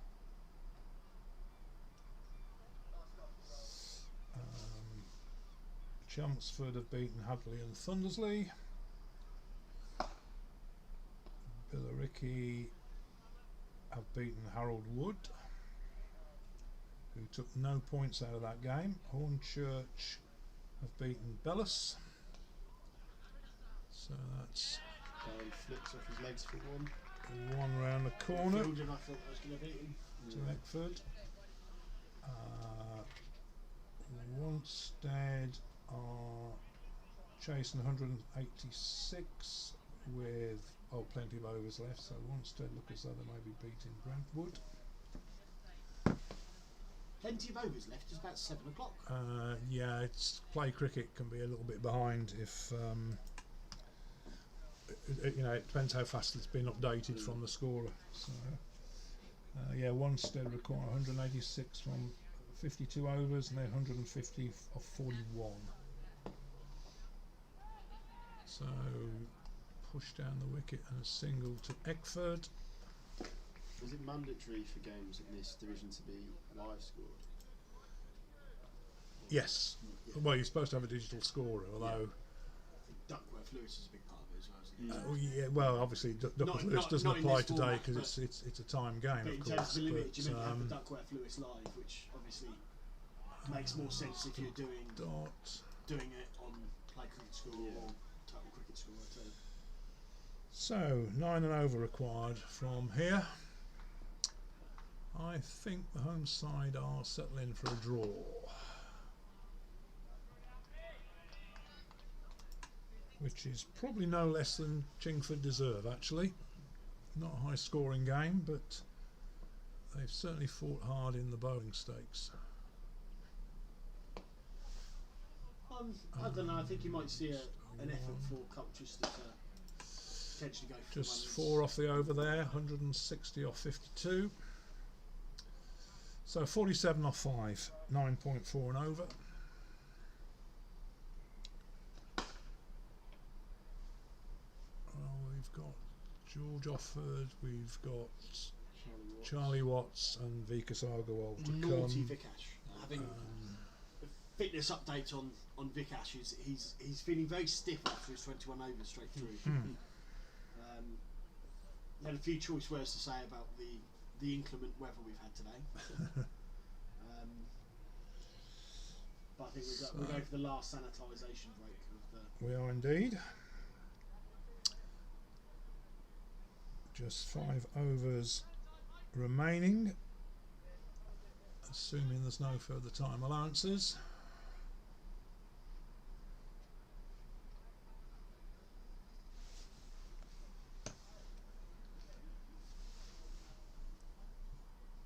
Chelmsford have beaten Hadley and Thundersley. Billericay have beaten Harold Wood, who took no points out of that game. Hornchurch have beaten Bellis. So that's Flicks off his legs for one. one round the corner Fielding, I thought I was going to beat him. to Eckford. Wanstead are chasing 186 with plenty of overs left, so Wanstead look as though they may be beating Brentwood. Plenty of overs left, it's about 7 o'clock. Yeah, it's play cricket can be a little bit behind if you know, it depends how fast it's been updated from the scorer. So yeah, Wanstead require 186 from 52 overs and then 150 of 41. So push down the wicket and a single to Eckford. Is it mandatory for games in this division to be live scored? Yes. Yeah. Well, you're supposed to have a digital scorer, although. I think Duckworth Lewis is a big part of it as well, isn't he? Yeah, well, obviously Duckworth Lewis doesn't not in apply this today format, because it's a time game, But of in course. terms of the limit, you but, meant to have the Duckworth Lewis live, which obviously makes more sense if you're doing it on Play Cricket Score or Total Cricket Score. So 9 and over required from here. I think the home side are settling for a draw. Which is probably no less than Chingford deserve, actually. Not a high scoring game, but they've certainly fought hard in the bowling stakes. I don't know, I think you might see an effort for Colchester to potentially go for Just the 4 off the over there, 160 off 52. So 47 off 5, 9.4 and over. Well, we've got George Offord, we've got Charlie Watts and Vikas Agarwal to naughty come. Vikash. Having a fitness update on Vikash is he's feeling very stiff after his 21 overs straight through. He had a few choice words to say about the inclement weather we've had today. But I think we're going for the last sanitation break of the. We are indeed. Just 5 overs remaining, assuming there's no further time allowances.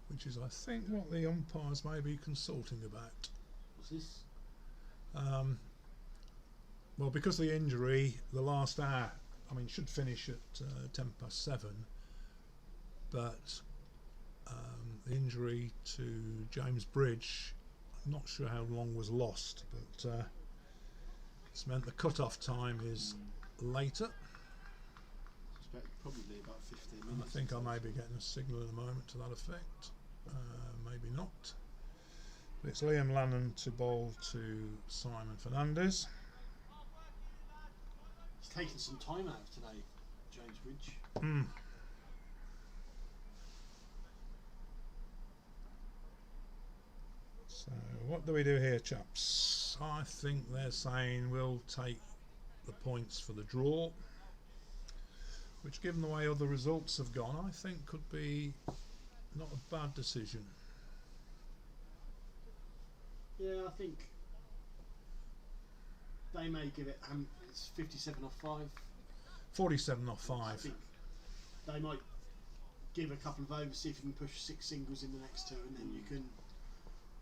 Which is, I think, what the umpires may be consulting about. What's this? Well, because of the injury, the last hour, I mean, should finish at 7:10, but the injury to James Bridge, I'm not sure how long was lost, but it's meant the cut-off time is later. Probably about 15 And minutes. I think I may be getting a signal in a moment to that effect. Maybe not. But it's Liam Lannon to bowl to Simon Fernandez. He's taken some time out today, James Bridge. So what do we do here, chaps? I think they're saying we'll take the points for the draw, which, given the way other results have gone, I think could be not a bad decision. Yeah, I think they may give it. It's 57 off 5. 47 off I 5. think they might give a couple of overs, see if you can push 6 singles in the next 2, and then you can,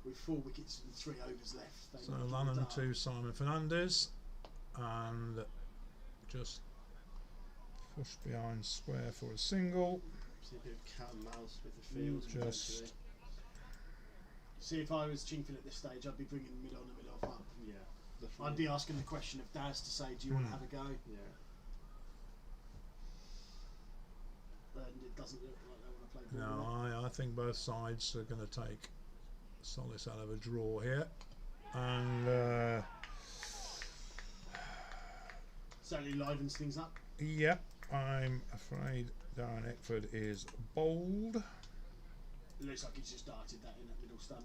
with 4 wickets and 3 overs left. They So might give it Lannon that. to Simon Fernandez, and just push behind square for a single. See a bit of cat and mouse with the field. Just See, if I was Chingford at this stage, I'd be bringing mid on and mid off up. Yeah, definitely. I'd be asking the question of Daz to say, do you want to have a go? Yeah. And it doesn't look like they want to play ball. no. I think both sides are going to take solace out of a draw here, and Certainly livens things up. yep, I'm afraid Darren Eckford is bold. It looks like he's just darted that in that middle stump.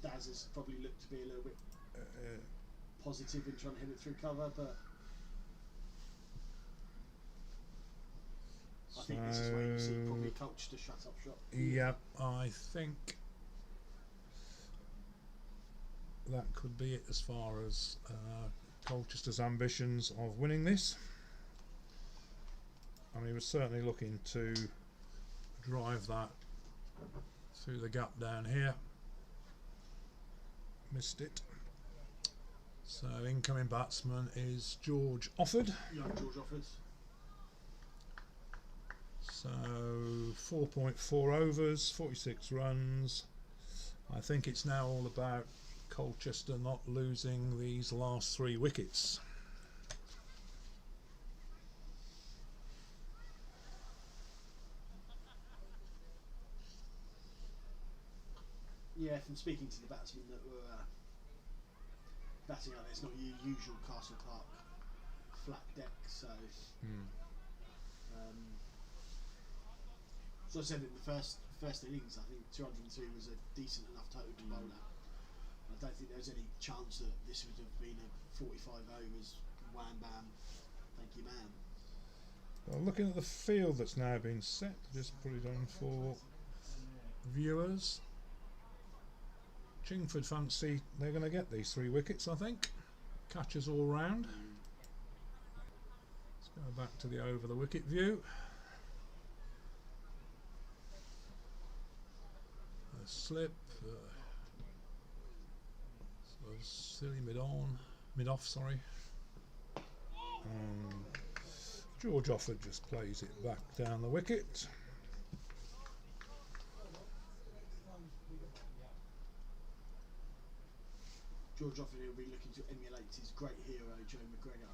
Daz has probably looked to be a little bit positive in trying to hit it through cover, but I think this is where you see probably Colchester shut up shop. Yep, I think that could be it as far as Colchester's ambitions of winning this. I mean, he was certainly looking to drive that through the gap down here. Missed it. So incoming batsman is George Offord. Young George Offord. So 4.4 overs, 46 runs. I think it's now all about Colchester not losing these last 3 wickets. Yeah, from speaking to the batsmen that were batting out there, it's not your usual Castle Park flat deck, so so I said in the first innings, I think 202 was a decent enough total to bowl at. I don't think there was any chance that this would have been a 45 overs, wham bam, thank you ma'am. Well, looking at the field that's now been set, just put it on for viewers. Chingford fancy they're going to get these 3 wickets, I think. Catches all round. Let's go back to the over the wicket view. A slip. So silly mid off, sorry. George Offord just plays it back down the wicket. George Offord will be looking to emulate his great hero Joe McGregor.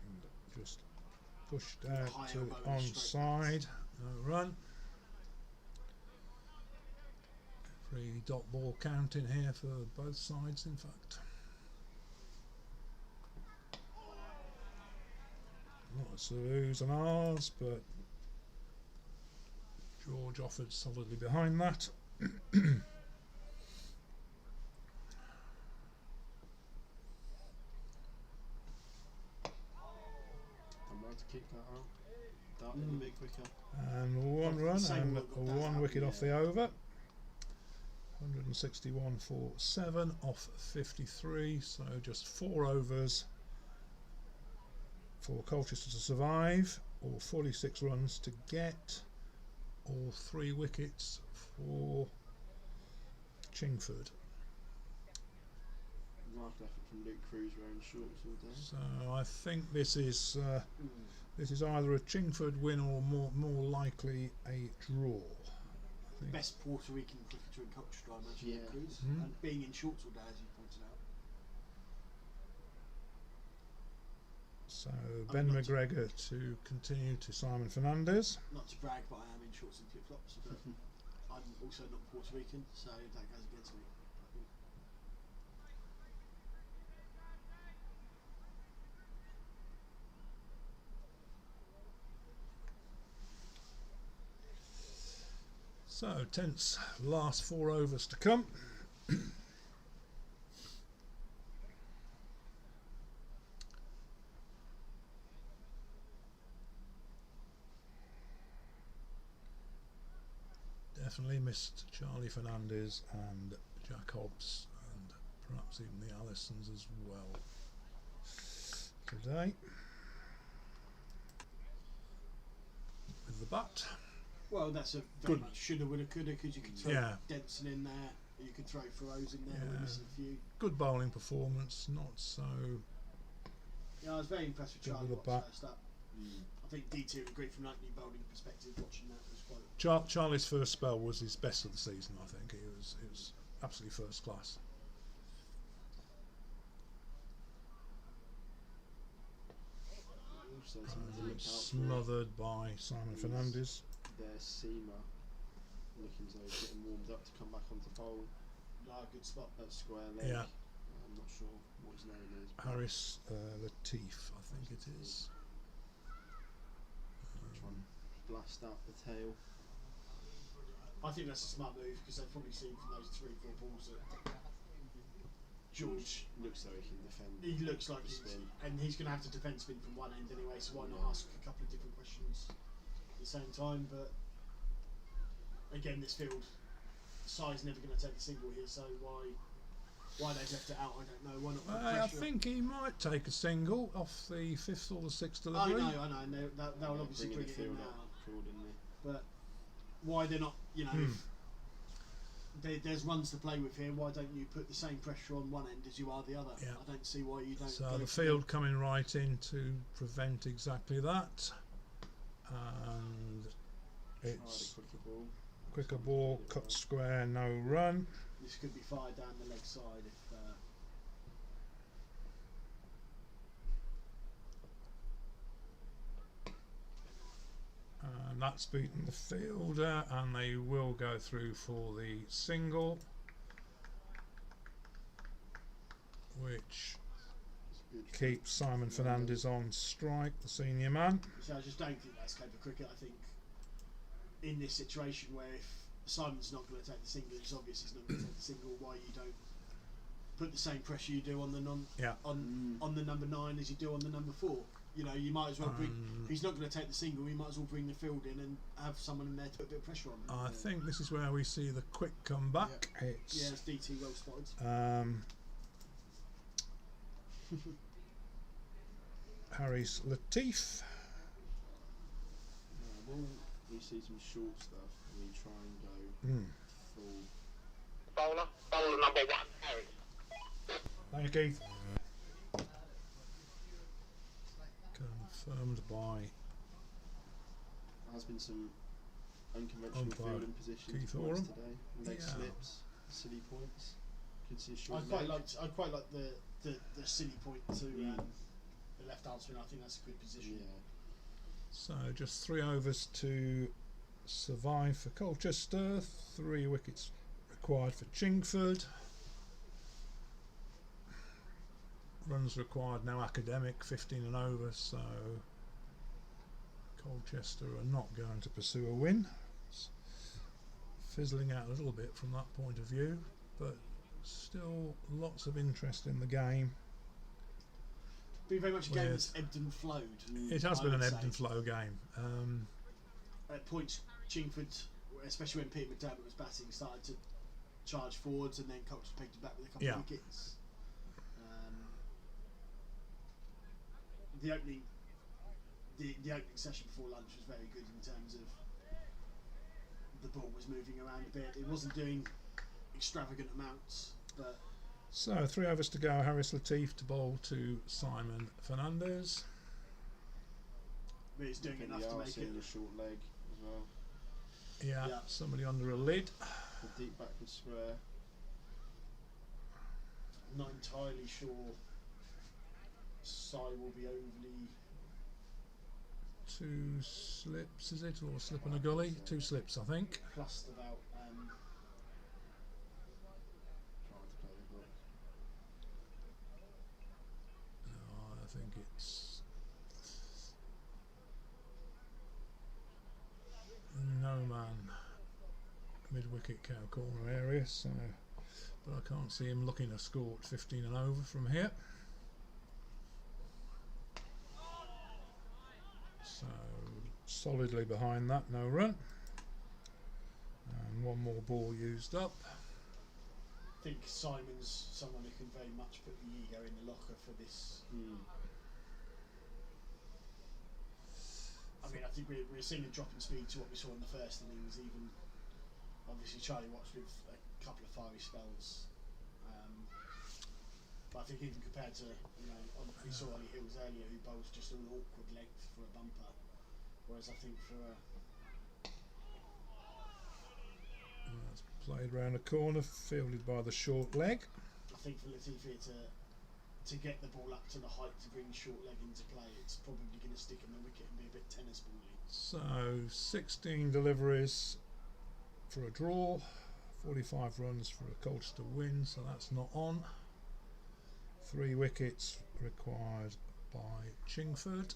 And just pushed out High to elbow and straight onside. No run. 3 dot ball count in here for both sides, in fact. Lots of oohs and ahs, but George Offord solidly behind that. To kick that out. That in the big wicket. And 1 run and 1 wicket off the over. 161 for 7 off 53, so just 4 overs for Colchester to survive, or 46 runs to get, or 3 wickets for Chingford. Marked effort from Luke Cruz wearing shorts all day. So I think this is either a Chingford win or more likely a draw. I think. Best Puerto Rican cricketer in Colchester, I imagine, Yeah. Cruz, and being in shorts all day, as you pointed out. So Ben McGregor to continue to Simon Fernandez. Not to brag, but I am in shorts and flip flops. But I'm also not Puerto Rican, so that goes against me. So tense last 4 overs to come. Definitely missed Charlie Fernandez and Jack Hobbs, and perhaps even the Allisons as well today. With the bat. Well, that's a very much shoulda, woulda, coulda, because you could throw Denson in there, you could throw Feroz in there, we're missing a few. Good bowling performance, not so. Yeah, I was very impressed with Good Charlie with the Watts bat. first up. I think DT would agree from an opening bowling perspective. Watching that was quite. Charlie's first spell was his best of the season. I think it was absolutely first class. Also, something to look out for. Smothered by Simon Fernandez. Their seamer looking as though he's getting warmed up to come back onto bowl. Good spot. At square leg. Yeah. I'm not sure what his name is. Harris Latif, I think it is. Try and blast out the tail. I think that's a smart move because they've probably seen from those 3-4 balls that George looks though he can defend. He looks like he's, spin. and he's going to have to defend spin from one end anyway. So why not ask a couple of different questions at the same time? But again, this field, Sai's never going to take a single here. So why they've left it out, I don't know. Why not? Put I pressure think he might take a single off the 5th or the 6th I delivery. know, and they'll obviously bring it in now. Accordingly. But why they're not, you know, if there's runs to play with here, why don't you put the same pressure on one end as you are the other? Yeah. I don't see why you don't. So go the for field coming right in to prevent exactly that. And it's quicker ball, cut square, no run. This could be fired down the leg side if. And that's beaten the fielder, and they will go through for the single, which keeps Simon Fernandez on strike, the senior man. So I just don't think that's clever cricket. I think in this situation where if Simon's not going to take the single, it's obvious he's not going to take the single. Why you don't put the same pressure you do on the on the number 9 as you do on the number 4? You know, you might as well bring. If he's not going to take the single, you might as well bring the field in and have someone in there to put a bit of pressure on. I think this is where we see the quick comeback. Yeah, It's it's DT well spotted. Harris Latif. Will we see some short stuff? We try and go full. Bowler number 1, Harris. Thank you, Keith. Confirmed by There has been some unconventional Umpire fielding positions Keith points Oram. today. Leg Yeah. slips, silly points. Could see a short I leg. quite like the silly point to the left arm spin. I think that's a good position. Yeah. So just 3 overs to survive for Colchester, 3 wickets required for Chingford. Runs required now academic, 15 and over, so Colchester are not going to pursue a win. It's fizzling out a little bit from that point of view, but still lots of interest in the game. Been very much a game that's ebbed and flowed. It has I been an would ebbed say. and flow game. At points, Chingford, especially when Peter McDermott was batting, started to charge forwards, and then Colchester picked it back with a couple of wickets. The opening session before lunch was very good in terms of the ball was moving around a bit. It wasn't doing extravagant amounts, but So 3 overs to go. Harris Latif to bowl to Simon Fernandez. it's doing enough to make it. A short leg as well. Yeah, somebody under a lid. The deep backward square. Not entirely sure Sai will be overly. 2 slips, is it, or a slip and a gully? 2 slips, I think. Plussed about. Trying to play the hook. No, I think it's no man mid-wicket cow corner area, so but I can't see him looking to score at 15 and over from here. So solidly behind that, no run, and 1 more ball used up. I think Simon's someone who can very much put the ego in the locker for this. I mean, I think we're seeing a drop in speed to what we saw in the first innings. Even obviously Charlie Watts with a couple of fiery spells. But I think even compared to, we saw Ollie Hills earlier who bowls just an awkward length for a bumper, whereas I think for That's played round a corner, fielded by the short leg. I think for Latifi to get the ball up to the height to bring short leg into play, it's probably going to stick in the wicket and be a bit tennis bally. So 16 deliveries for a draw, 45 runs for a Colchester win, so that's not on. 3 wickets required by Chingford.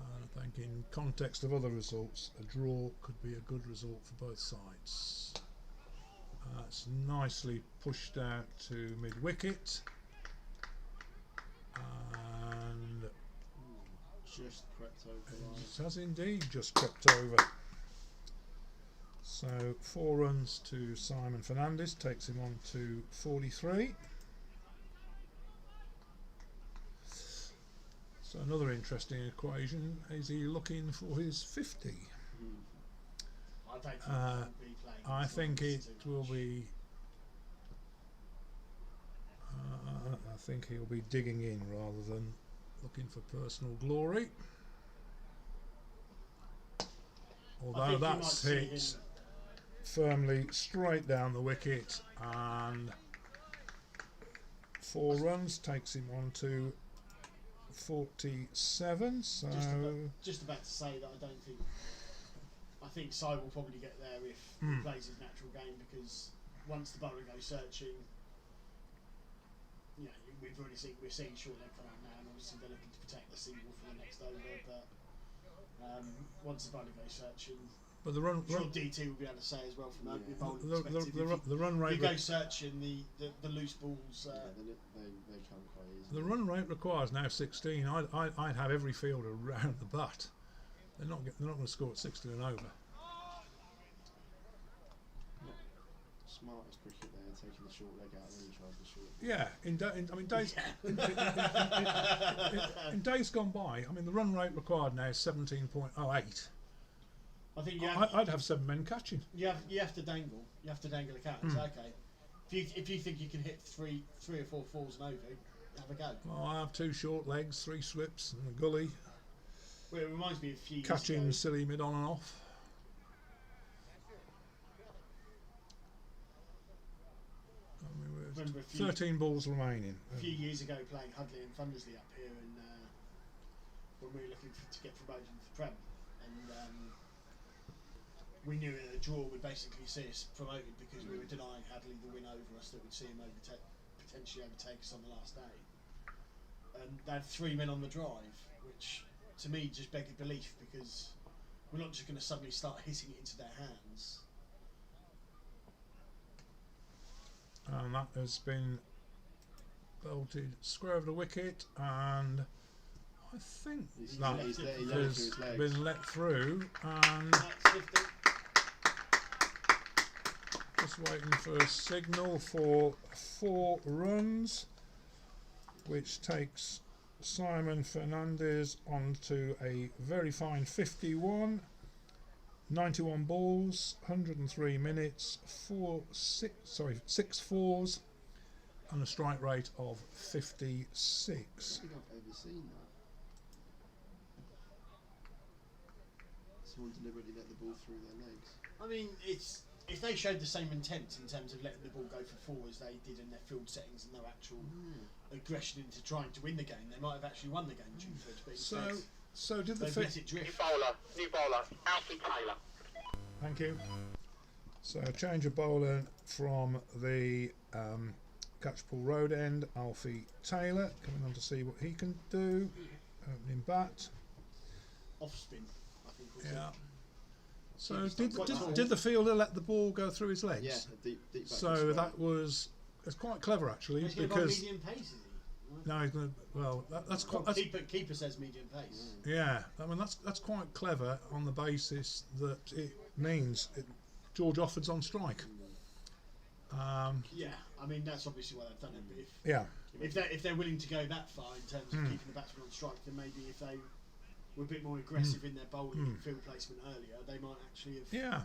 I think in context of other results, a draw could be a good result for both sides. It's nicely pushed out to mid-wicket, and Just crept over the line. it has indeed just crept over. So 4 runs to Simon Fernandez, takes him on to 43. So another interesting equation, is he looking for his 50? I don't think he'll be playing. I think it too will much. be. I think he'll be digging in rather than looking for personal glory. Although think you that's might see hit him- firmly straight down the wicket, and 4 runs takes him on to 47. So Just about to say that I think Si will probably get there if he plays his natural game, because once the bowler goes searching, we're seeing short leg come out now, and obviously they're looking to protect the single for the next over. But once the bowler goes searching, but the run DT will be able to say as well from the bowling the perspective. the run If rate you go searching, the loose balls. They come quite easily. the run rate requires now 16. I'd have every fielder round the butt. They're not going to score at 16 and over. Smartest cricket there, taking the short leg out and then he tried the short. Yeah, in days gone by, I mean the run rate required now is 17.08. I think I'd have 7 men catching. you have to dangle. You have to dangle a cat. It's okay. If you think you can hit three or four fours and over, have a go. Well, I have 2 short legs, 3 slips, and a gully. Well, it reminds me of a few years Catching ago. silly mid on and off. I mean, we're Remember a few 13 balls remaining. few years ago playing Hudley and Thundersley up here, and when we were looking to get promoted to Prem, and we knew in a draw would basically see us promoted because we were denying Hadley the win over us that would see him potentially overtake us on the last day. And they had 3 men on the drive, which to me just begged belief, because we're not just going to suddenly start hitting it into their hands. And that has been belted square of the wicket, and I think He's that let it through has his legs. been let through, and That's 50. just waiting for a signal for 4 runs, which takes Simon Fernandez onto a very fine 51. 91 balls, 103 minutes, 6 fours, and a strike rate of 56. I don't think I've ever seen that. Someone deliberately let the ball through their legs. I mean, if they showed the same intent in terms of letting the ball go for 4 as they did in their field settings and their actual aggression into trying to win the game, they might have actually won the game. Chingford, but instead So did the they've let it New drift. bowler, Alfie Taylor. Thank you. So change of bowler from the Catchpool Road end, Alfie Taylor coming on to see what he can do. Opening bat. Off spin, I think. Was Yeah. it. So He's done quite tall. did the fielder let the ball go through his legs? Yeah, a deep back So and that straight. it's quite clever actually, He's going to because medium pace, is he? no, he's going to, well, that's Well, quite keeper says medium pace. yeah. I mean that's quite clever on the basis that it means George Offord's on strike. Yeah, I mean that's obviously why they've done it. But Yeah. if they're willing to go that far in terms of keeping the batsman on strike, then maybe if they were a bit more aggressive in their bowling and field placement earlier, they might actually have Yeah.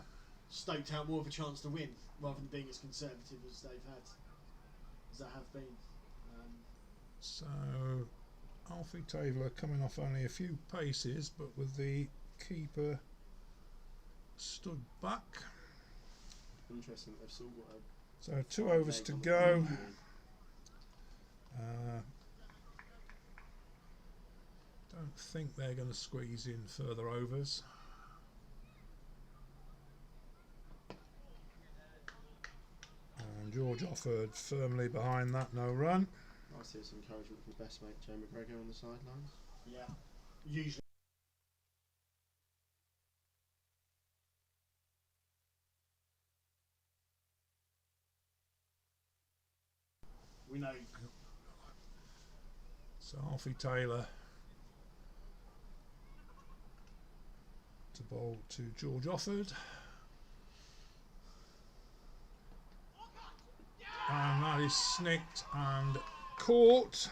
stoked out more of a chance to win rather than being as conservative as they have been. So Alfie Taylor coming off only a few paces, but with the keeper stood back. Interesting that they've still got So 2 overs to go. Don't think they're going to squeeze in further overs. And George offered firmly behind that, no run. I see some encouragement from best mate Joe McGregor on the sidelines. Yeah, usually. We know. So Alfie Taylor to bowl to George Offord. And that is snicked and caught.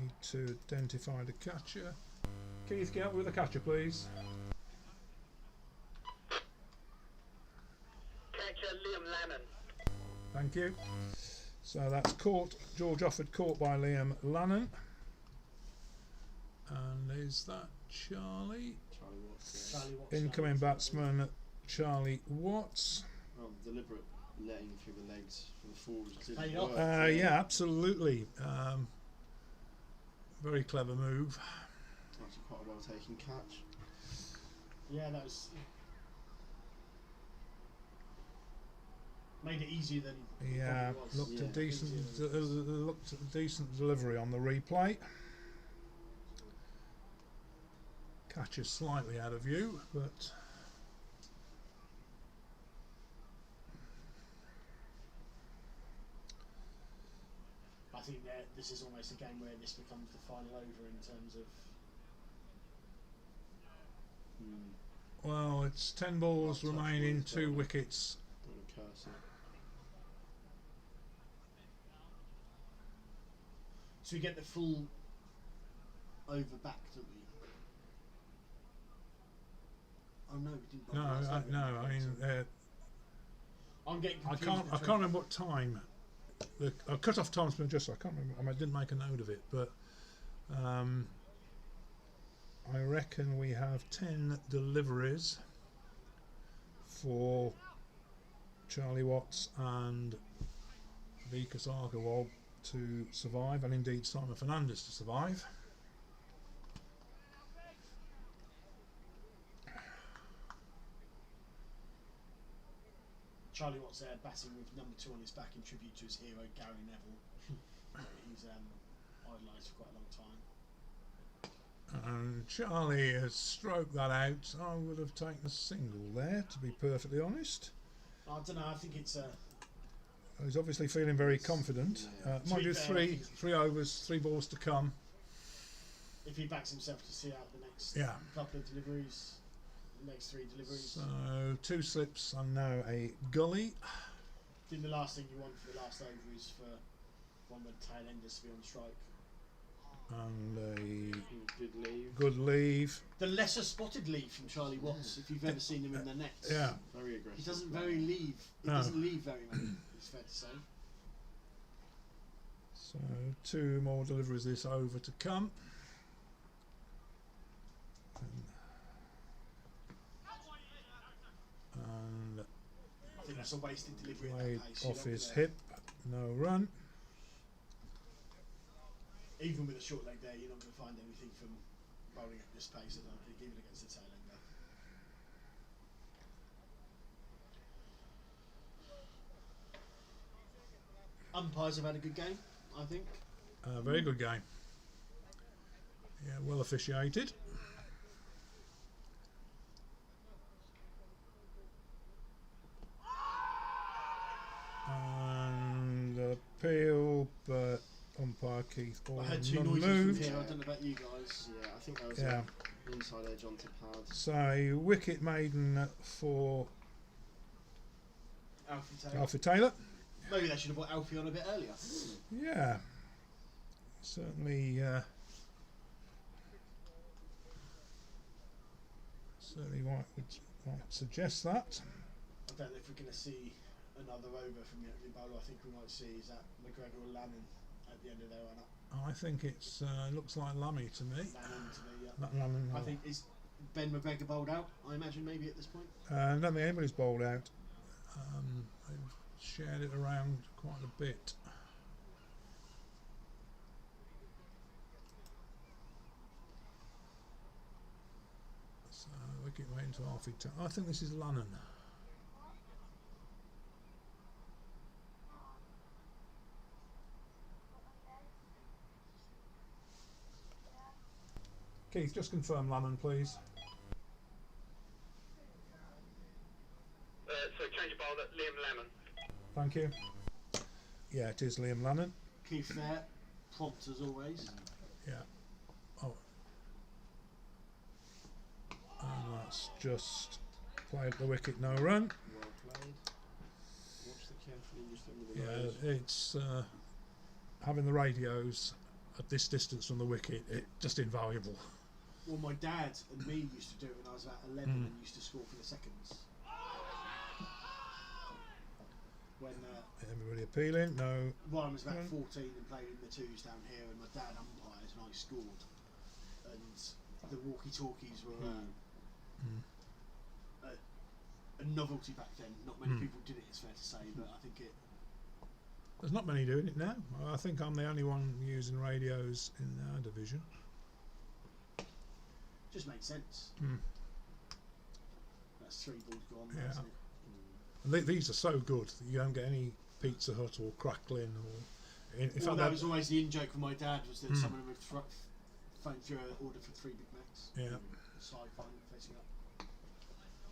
Need to identify the catcher. Keith, get up with the catcher, please. Catcher Liam Lannon. Thank you. So that's caught. George Offord caught by Liam Lannon. And is that Charlie? Charlie Watts. Charlie Watts. Incoming batsman Charlie Watts. Well, deliberate letting through the legs for the forwards. Paid off. Yeah, absolutely. Very clever move. Actually quite a well taken catch. Yeah, that was. Made it easier than. it Yeah, probably was. looked a Yeah. decent, looked a decent delivery on the replay. Catch is slightly out of view, but I think that this is almost a game where this becomes the final over in terms of. well, it's 10 balls Well, touch remaining, balls, 2 don't wickets. I'm going to curse it. So we get the full over back, don't we? Oh no, we didn't. No, That's not no. really I mean, correct. I'm getting I confused. can't remember what time. The cut-off time's been adjusted. I can't remember. I didn't make a note of it, but I reckon we have 10 deliveries for Charlie Watts and Vikas Agarwal to survive, and indeed Simon Fernandez to survive. Charlie Watts there batting with number 2 on his back in tribute to his hero Gary Neville. He's idolised for quite a long time. And Charlie has stroked that out. I would have taken a single there, to be perfectly honest. I don't know. I think it's a. He's obviously feeling very confident. To Mind be you, fair, three overs, 3 balls to come. If he backs himself to see out the next Yeah. couple of deliveries, the next 3 deliveries. So 2 slips and now a gully. I think the last thing you want for the last over is for one of the tail enders to be on strike. And a Good leave. good leave. The lesser spotted leave from Charlie Watts, if you've ever seen him in the nets. Yeah. Very aggressive. He doesn't very leave. He No. doesn't leave very much. It's fair to say. So 2 more deliveries this over to come. And I think that's a wasted delivery at played that pace. You off don't his wanna- hip. No run. Even with a short leg there, you're not going to find anything from bowling at this pace, I don't think, even against the tail ender. Umpires have had a good game, I think. Very good game. Yeah, well officiated. And appeal, but umpire Keith I Orr heard 2 not noises from moved. here, I don't know about you guys. Yeah, I think that was Yeah. an inside edge onto pad. So wicket maiden for Alfie Taylor. Alfie Taylor. Maybe they should have brought Alfie on a bit earlier. Yeah, certainly. So certainly might suggest that. I don't know if we're going to see another over from the opening bowler. I think we might see is that McGregor or Lannon at the end of their run-up. I think it's looks like Lummy to me. Lannon to me, yeah. Not Lannon, I no. think is Ben McGregor bowled out. I imagine maybe at this point. I don't think anybody's bowled out. They've shared it around quite a bit. So wicket went into half it. I think this is Lannon. Keith, just confirm Lannon, please. So change of bowler, Liam Lemon. Thank you. Yeah, it is Liam Lannon. Keith there, prompt as always. Yeah. Oh. And that's just played the wicket, no run. Well played. Watch the carefully just under the Yeah, nose. it's having the radios at this distance from the wicket, it's just invaluable. Well, my dad and me used to do it when I was about 11 and used to score for the seconds. When Everybody appealing, no. I was about 14 and played in the twos down here, and my dad umpired and I scored. And the walkie-talkies were a novelty back then. Not many people did it, it's fair to say, but I think it. There's not many doing it now. I think I'm the only one using radios in our division. Just made sense. That's 3 balls gone, Yeah. isn't it? And these are so good that you don't get any Pizza Hut or crackling or. In fact, that was always the in-joke from my dad, was that someone would phone through an order for 3 Big Macs. Yeah. Side phone facing up.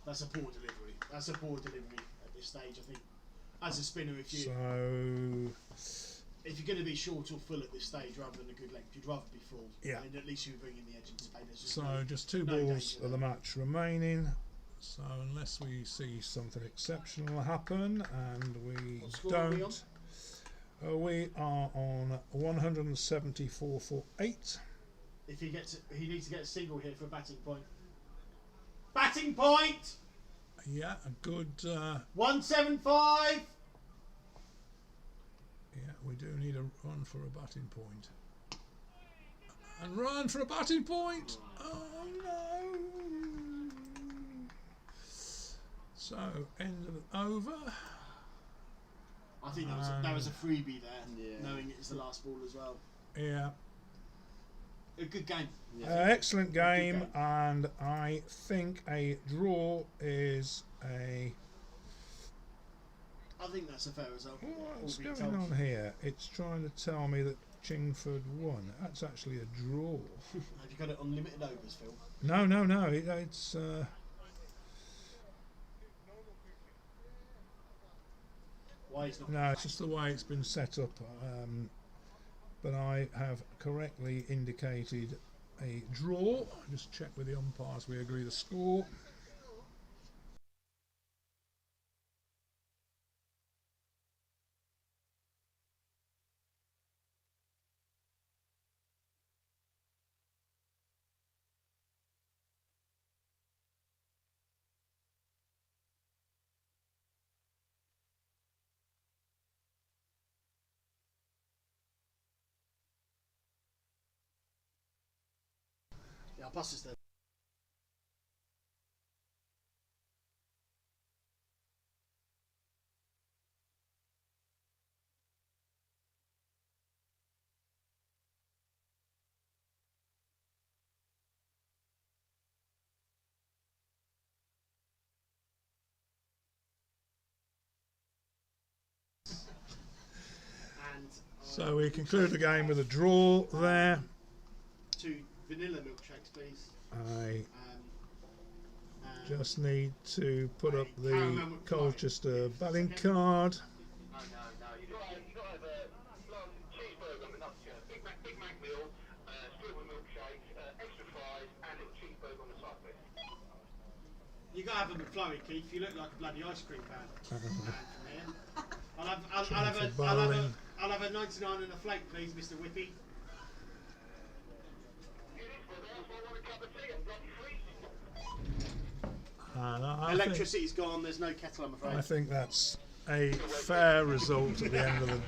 That's a poor delivery. That's a poor delivery at this stage, I think. As a spinner, if you're going to be short or full at this stage rather than a good length, you'd rather be full. Yeah. And at least you're bringing the edge into play. So just 2 balls of the match remaining. So unless we see something exceptional happen, and we don't, we are on 174 for 8. If he needs to get a single here for a batting point. Batting point. Yeah, a good. 175. Yeah, we do need a run for a batting point. And run for a batting point. Oh no. So end of the over. I think that was a freebie there, knowing it's the last ball as well. Yeah. A good game. Excellent game, and I think a draw is a. I think that's a fair result. What's going on here? It's trying to tell me that Chingford won. That's actually a draw. Have you got it on limited overs, Phil? No. It's. Why is not? No, it's just the way it's been set up. But I have correctly indicated a draw. Just check with the umpires we agree the score. Yeah, pass this there. So we conclude the game with a draw there. 2 vanilla milkshakes, please. I just need to put up the Colchester batting card. No. You got to have a cheeseburger, but not Big Mac meal, strawberry milkshake, extra fries, and a little cheeseburger on the side, please. You got to have a McFlurry, Keith. You look like a bloody ice cream van. From here. I'll have a 99 and a flake, please, Mr. Whippy. And I think, Electricity's gone. There's no kettle, I'm afraid. I think that's a fair result at the end of the day.